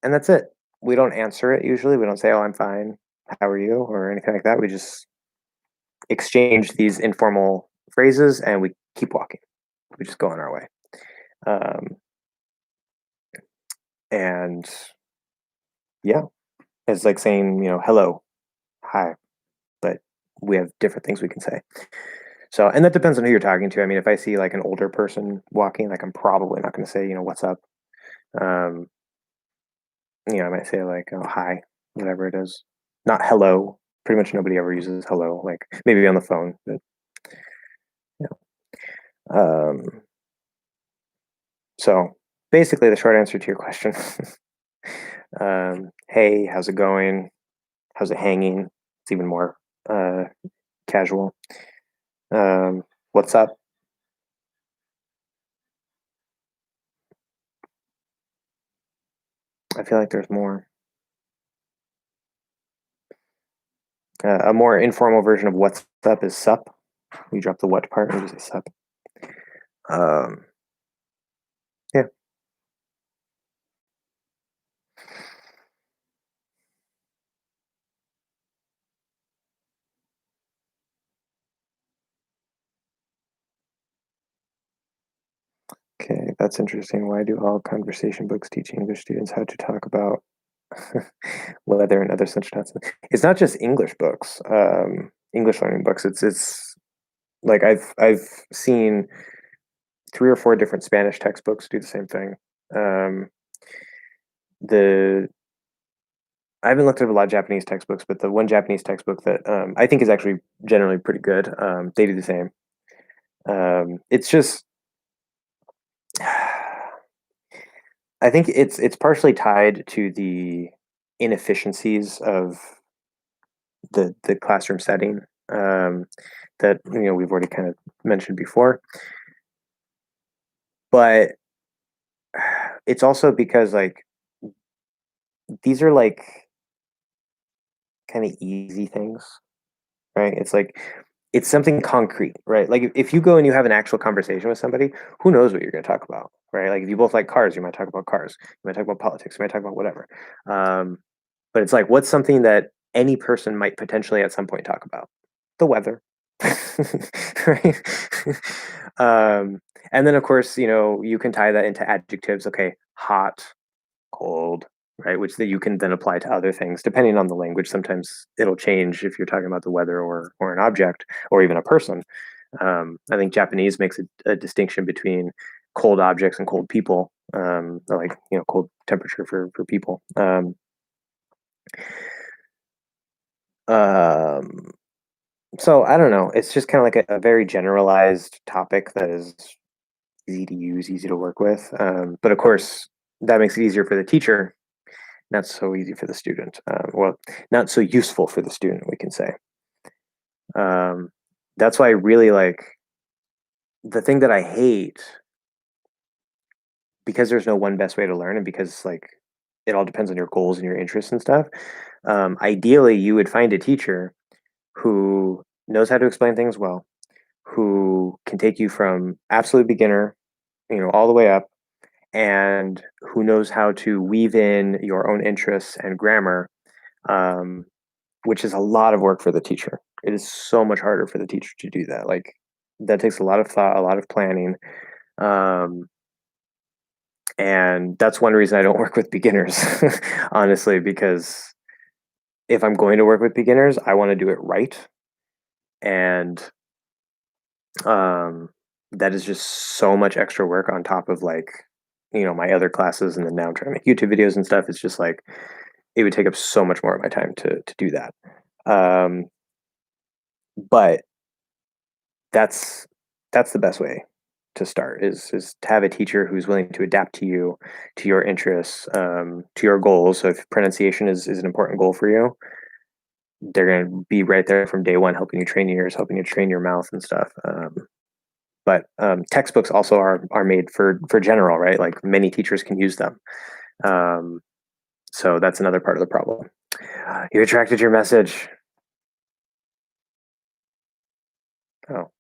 and that's it. We don't answer it usually. We don't say, "Oh, I'm fine. How are you?" or anything like that. We just exchange these informal phrases and we keep walking. We just go on our way. Um, and yeah, it's like saying, hello, hi, but we have different things we can say. So, and that depends on who you're talking to. I mean, if I see like an older person walking, like I'm probably not going to say, "What's up?" Um, I might say like, "Oh, hi," whatever it is. Not hello. Pretty much nobody ever uses hello, like maybe on the phone, but yeah. Um, so basically the short answer to your question, hey, how's it going? How's it hanging? It's even more uh, casual. Um, what's up? I feel like there's more. A more informal version of what's up is sup. You drop the what part and you say sup. Um, yeah. Okay, that's interesting. Why do all conversation books teach English students how to talk about weather and other such nonsense? It's not just English books, English learning books. It's like I've seen 3 or 4 different Spanish textbooks do the same thing. Um, the I haven't looked at a lot of Japanese textbooks, but the one Japanese textbook that I think is actually generally pretty good, they do the same. It's just, I think it's partially tied to the inefficiencies of the classroom setting that we've already kind of mentioned before, but it's also because like these are like kind of easy things, right? It's like it's something concrete, right? Like if you go and you have an actual conversation with somebody, who knows what you're going to talk about, right? Like if you both like cars, you might talk about cars, you might talk about politics, you might talk about whatever. Um, but it's like, what's something that any person might potentially at some point talk about? The weather, right? And then of course, you can tie that into adjectives. Okay, hot, cold, right? Which that you can then apply to other things depending on the language. Sometimes it'll change if you're talking about the weather or an object or even a person. I think Japanese makes a distinction between cold objects and cold people, like cold temperature for people. Um, so I don't know. It's just kind of like a very generalized topic that is easy to use, easy to work with. But of course, that makes it easier for the teacher, not so easy for the student. Well, not so useful for the student, we can say. Um, that's why I really like. the thing that I hate, because there's no one best way to learn, and because like it all depends on your goals and your interests and stuff. Ideally, you would find a teacher who knows how to explain things well, who can take you from absolute beginner, all the way up, and who knows how to weave in your own interests and grammar, um, which is a lot of work for the teacher. It is so much harder for the teacher to do that. Like that takes a lot of thought, a lot of planning. Um, and that's one reason I don't work with beginners, honestly, because if I'm going to work with beginners, I want to do it right. And um, that is just so much extra work on top of like, my other classes. And then now I'm trying to make YouTube videos and stuff. It's just like, it would take up so much more of my time to do that. Um, but that's the best way to start is to have a teacher who's willing to adapt to you, to your interests, to your goals. So if pronunciation is an important goal for you, they're going to be right there from day one, helping you train your ears, helping you train your mouth and stuff. But textbooks also are made for general, right? Like many teachers can use them. Um, so that's another part of the problem. You retracted your message. Oh,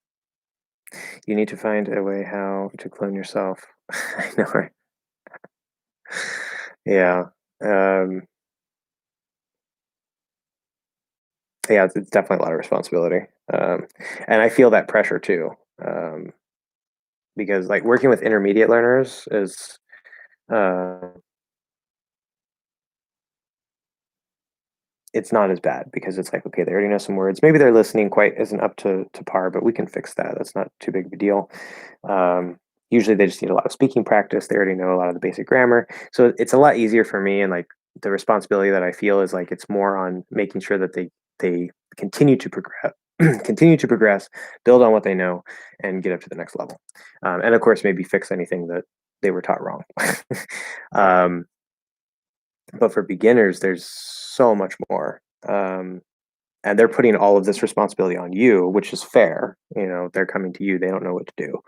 you need to find a way how to clone yourself. I know, right? Yeah. Um, yeah, it's definitely a lot of responsibility. Um, and I feel that pressure too. Um, because like working with intermediate learners is uh, it's not as bad because it's like, okay, they already know some words. Maybe their listening quite isn't up to par, but we can fix that. That's not too big of a deal. Um, Usually they just need a lot of speaking practice. They already know a lot of the basic grammar. So it's a lot easier for me. And like the responsibility that I feel is like it's more on making sure that they continue to progress, continue to progress, build on what they know, and get up to the next level. And of course, maybe fix anything that they were taught wrong. um, but for beginners, there's so much more. And they're putting all of this responsibility on you, which is fair. They're coming to you, they don't know what to do.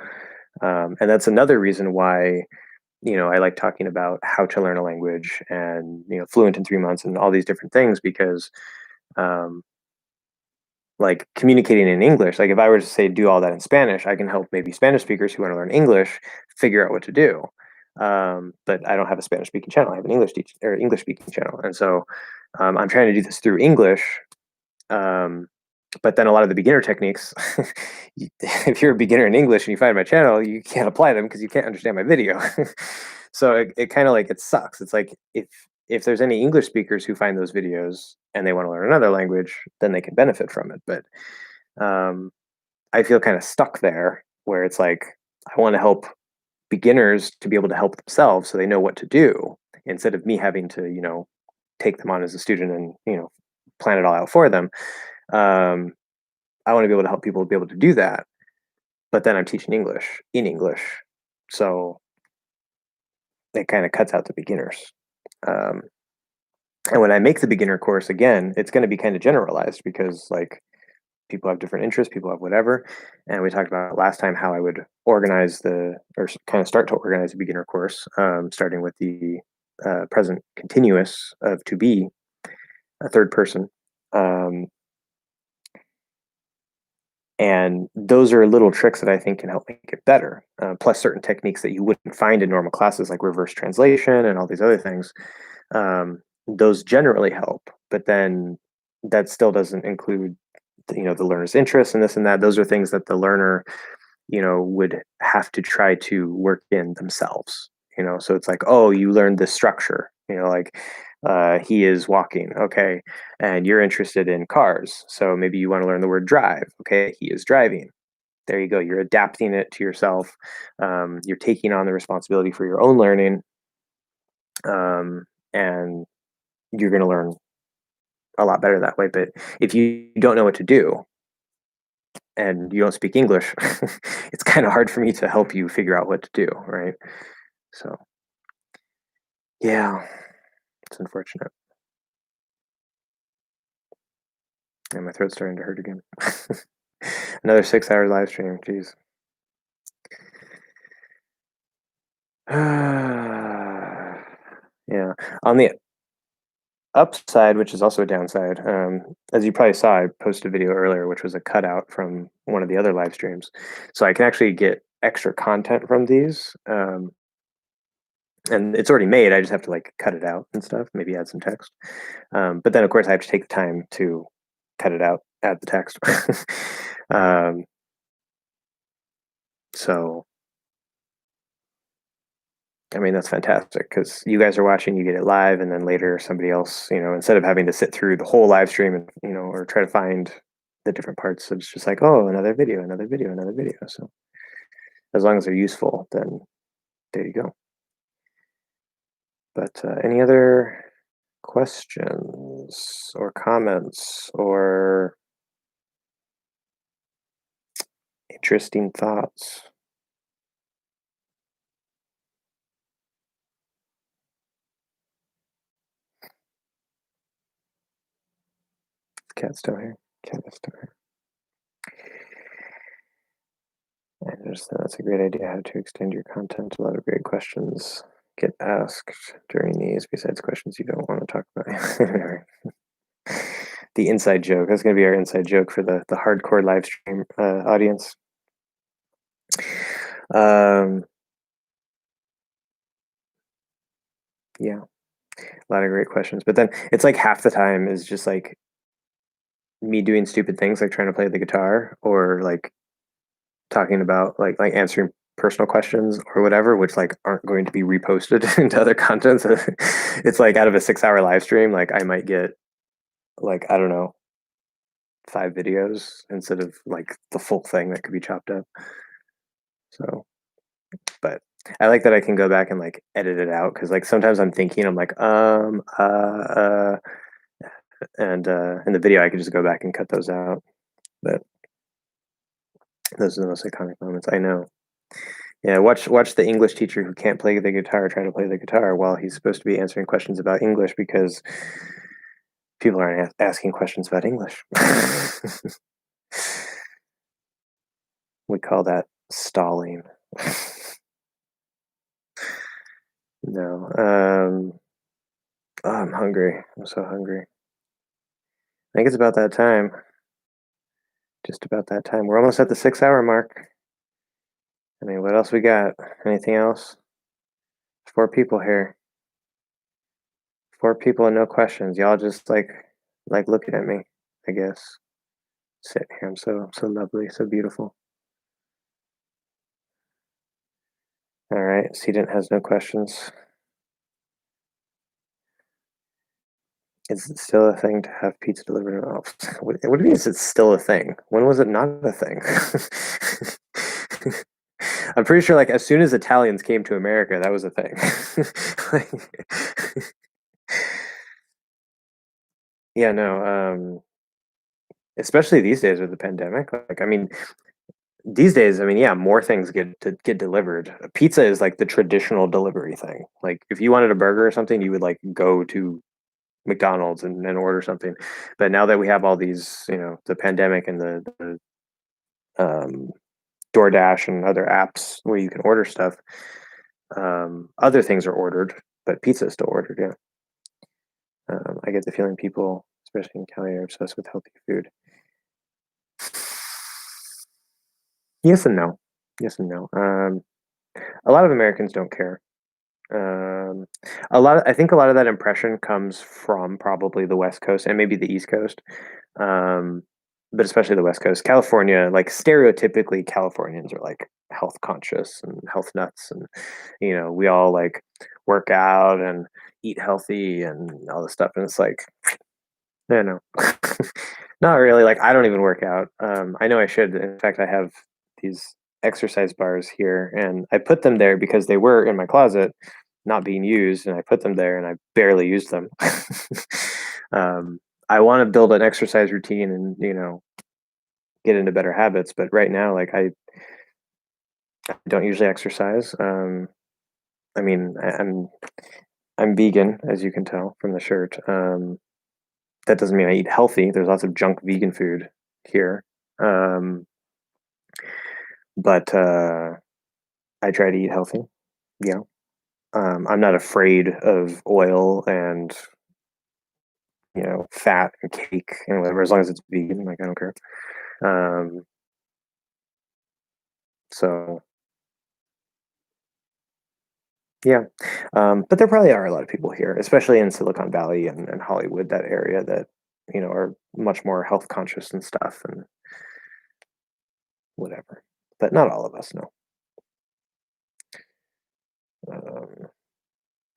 And that's another reason why, I like talking about how to learn a language and, fluent in 3 months and all these different things because, um, like communicating in English, like if I were to say do all that in Spanish, I can help maybe Spanish speakers who want to learn English figure out what to do. But I don't have a Spanish speaking channel. I have an English speaking channel. And so I'm trying to do this through English. Um, but then a lot of the beginner techniques, if you're a beginner in English and you find my channel, you can't apply them because you can't understand my video. So it kind of like it sucks. It's like if there's any English speakers who find those videos and they want to learn another language, then they can benefit from it. But um, I feel kind of stuck there where it's like I want to help beginners to be able to help themselves so they know what to do instead of me having to, take them on as a student and, plan it all out for them. Um, I want to be able to help people be able to do that, but then I'm teaching English in English, so it kind of cuts out the beginners. Um, and when I make the beginner course again, it's going to be kind of generalized because like people have different interests, people have whatever. And we talked about last time how I would organize kind of start to organize a beginner course, starting with the present continuous of to be a third person. Um, And those are little tricks that I think can help make it better. Plus, certain techniques that you wouldn't find in normal classes, like reverse translation and all these other things. Those generally help, but then that still doesn't include, the learner's interests and this and that. Those are things that the learner, would have to try to work in themselves. So it's like, oh, you learned this structure. Like he is walking, okay, and you're interested in cars, so maybe you want to learn the word drive. Okay, he is driving. There you go. You're adapting it to yourself. You're taking on the responsibility for your own learning, and you're going to learn a lot better that way. But if you don't know what to do and you don't speak English, it's kind of hard for me to help you figure out what to do, right? So, yeah, it's unfortunate. And my throat's starting to hurt again. Another 6 hour live stream. Jeez. Yeah. On the upside, which is also a downside, as you probably saw, I posted a video earlier, which was a cutout from one of the other live streams. So I can actually get extra content from these. And it's already made. I just have to like cut it out and stuff, maybe add some text. But then, of course, I have to take the time to cut it out, add the text. um, so, I mean, that's fantastic because you guys are watching, you get it live, and then later somebody else, instead of having to sit through the whole live stream and, or try to find the different parts, it's just like, oh, another video, another video, another video. So, as long as they're useful, then there you go. But any other questions or comments or interesting thoughts? Cat's still here. Cat is still here. I understand that's a great idea how to extend your content. A lot of great questions get asked during these, besides questions you don't want to talk about. The inside joke. That's going to be our inside joke for the hardcore live stream audience. Yeah, a lot of great questions. But then it's like half the time is just like me doing stupid things, like trying to play the guitar or like talking about like answering personal questions or whatever, which like aren't going to be reposted into other content. So it's like out of a 6-hour live stream, like I might get like, I don't know, 5 videos instead of like the full thing that could be chopped up. So, but I like that I can go back and like edit it out because like sometimes I'm thinking, I'm like, and in the video I could just go back and cut those out. But those are the most iconic moments. I know. Yeah, watch the English teacher who can't play the guitar try to play the guitar while he's supposed to be answering questions about English because people aren't asking questions about English. We call that stalling. No. Oh, I'm hungry. I'm so hungry. I think it's about that time. Just about that time. We're almost at the 6-hour mark. I mean, what else we got? Anything else? 4 people here. 4 people and no questions. Y'all just like looking at me, I guess. Sitting here. I'm so lovely, so beautiful. All right. Cedant has no questions. Is it still a thing to have pizza delivered? What do you mean it's still a thing? When was it not a thing? I'm pretty sure like as soon as Italians came to America, that was a thing. Yeah, no. Especially these days with the pandemic. Like, I mean, these days, I mean, yeah, more things get delivered. Pizza is like the traditional delivery thing. Like, if you wanted a burger or something, you would like go to McDonald's and order something. But now that we have all these, the pandemic and the DoorDash and other apps where you can order stuff, other things are ordered, but pizza is still ordered. Yeah. I get the feeling people, especially in Cali, are obsessed with healthy food. Yes and no. Yes and no. A lot of Americans don't care. Um, I think a lot of that impression comes from probably the West Coast and maybe the East Coast, um, but especially the West Coast. California, like stereotypically, Californians are like health conscious and health nuts, and we all like work out and eat healthy and all this stuff. And it's like, no, not really. Like I don't even work out. I know I should. In fact, I have these exercise bars here, and I put them there because they were in my closet, not being used, and I put them there, and I barely used them. um, I want to build an exercise routine, and get into better habits. But right now, like I don't usually exercise. I mean, I'm vegan, as you can tell from the shirt. That doesn't mean I eat healthy. There's lots of junk vegan food here. But I try to eat healthy. Yeah. I'm not afraid of oil and fat and cake and whatever, as long as it's vegan. Like, I don't care. Um, so yeah, but there probably are a lot of people here, especially in Silicon Valley and Hollywood, that area that are much more health conscious and stuff and whatever. But not all of us, no. Um,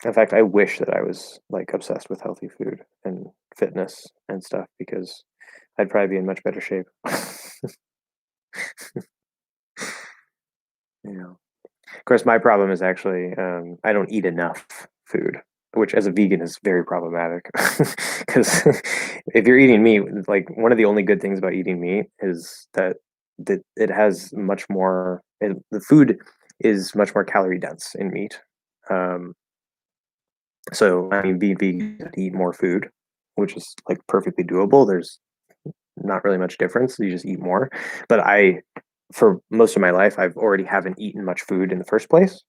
in fact, I wish that I was like obsessed with healthy food and fitness and stuff because I'd probably be in much better shape. Yeah. Of course, my problem is actually I don't eat enough food, which as a vegan is very problematic. Because if you're eating meat, like one of the only good things about eating meat is that it has much more. The food is much more calorie dense in meat. Um, so I mean, being vegan, you have to eat more food, which is like perfectly doable. There's not really much difference. You just eat more. But for most of my life, I've already haven't eaten much food in the first place.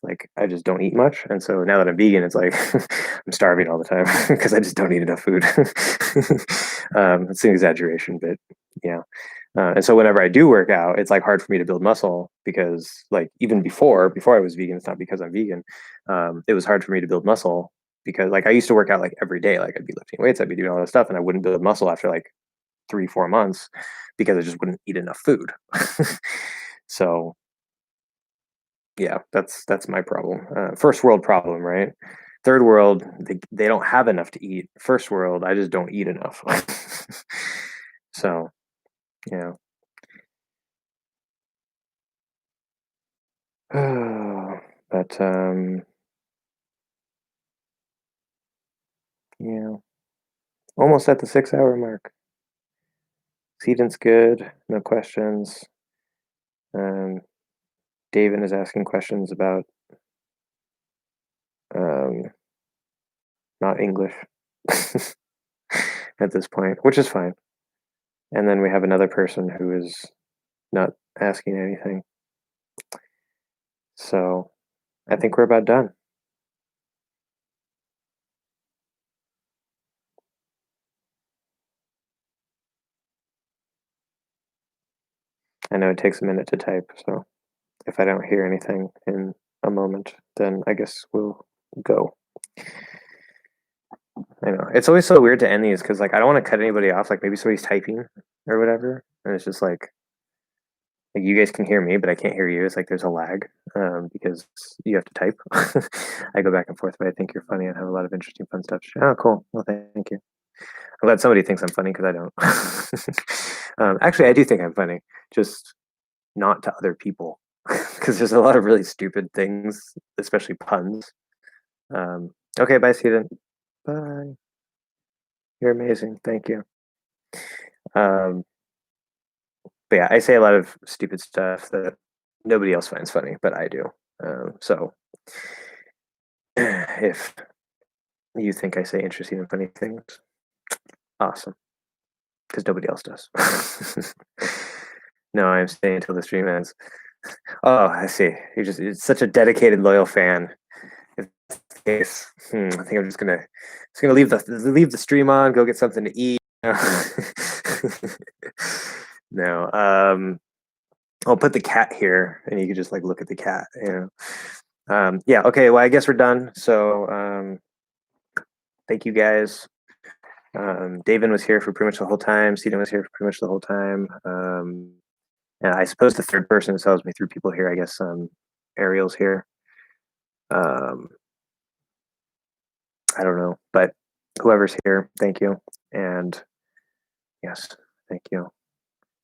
Like I just don't eat much, and so now that I'm vegan, it's like I'm starving all the time because I just don't eat enough food. It's an exaggeration, but yeah. And so whenever I do work out, it's like hard for me to build muscle because like even before I was vegan, it's not because I'm vegan. It was hard for me to build muscle because like I used to work out like every day, like I'd be lifting weights, I'd be doing all this stuff, and I wouldn't build muscle after like 3 4 months because I just wouldn't eat enough food. So yeah, that's my problem. First world problem, right? Third world, they don't have enough to eat. First world, I just don't eat enough. So yeah. But yeah, almost at the 6 hour mark. Seeding's good, no questions. Um, David is asking questions about um, not English at this point, which is fine. And then we have another person who is not asking anything. So I think we're about done. I know it takes a minute to type, so if I don't hear anything in a moment, then I guess we'll go. I know. It's always so weird to end these because like I don't want to cut anybody off. Like maybe somebody's typing or whatever. And it's just like you guys can hear me, but I can't hear you. It's like there's a lag because you have to type. I go back and forth, but I think you're funny and have a lot of interesting, fun stuff. Oh, cool. Well, thank you. I'm glad somebody thinks I'm funny because I don't. Actually, I do think I'm funny, just not to other people because there's a lot of really stupid things, especially puns. Okay, bye, Steven. Bye. You're amazing. Thank you. Um, but yeah, I say a lot of stupid stuff that nobody else finds funny, but I do. So if you think I say interesting and funny things, awesome, because nobody else does. No, I'm staying until the stream ends. Oh, I see. You're such a dedicated, loyal fan. If that's the case, I think I'm just gonna leave the stream on, go get something to eat. No, I'll put the cat here, and you can just like look at the cat. Yeah. Okay. Well, I guess we're done. So, thank you guys. David was here for pretty much the whole time. Steven was here for pretty much the whole time. And I suppose the third person who tells me through people here. I guess Ariel's here. Um, I don't know, but whoever's here, thank you. And yes, thank you.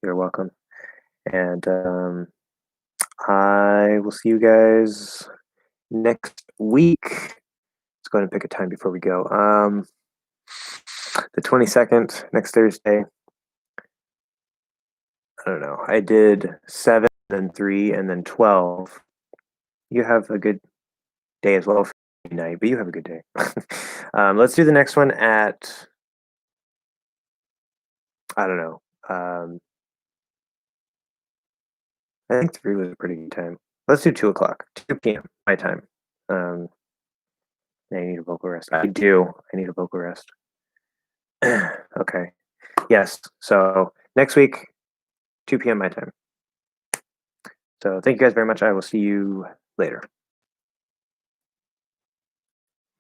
You're welcome. And I will see you guys next week. Let's go ahead and pick a time before we go. The 22nd, next Thursday. I don't know. I did 7, then 3, and then 12. You have a good day as well for night, but you have a good day. Let's do the next one at, I don't know. I think 3 was a pretty good time. Let's do 2 o'clock, 2 p.m. my time. Yeah, you need a vocal rest. I do. I need a vocal rest. Okay. Yes. So next week, 2 p.m. my time. So thank you guys very much. I will see you later.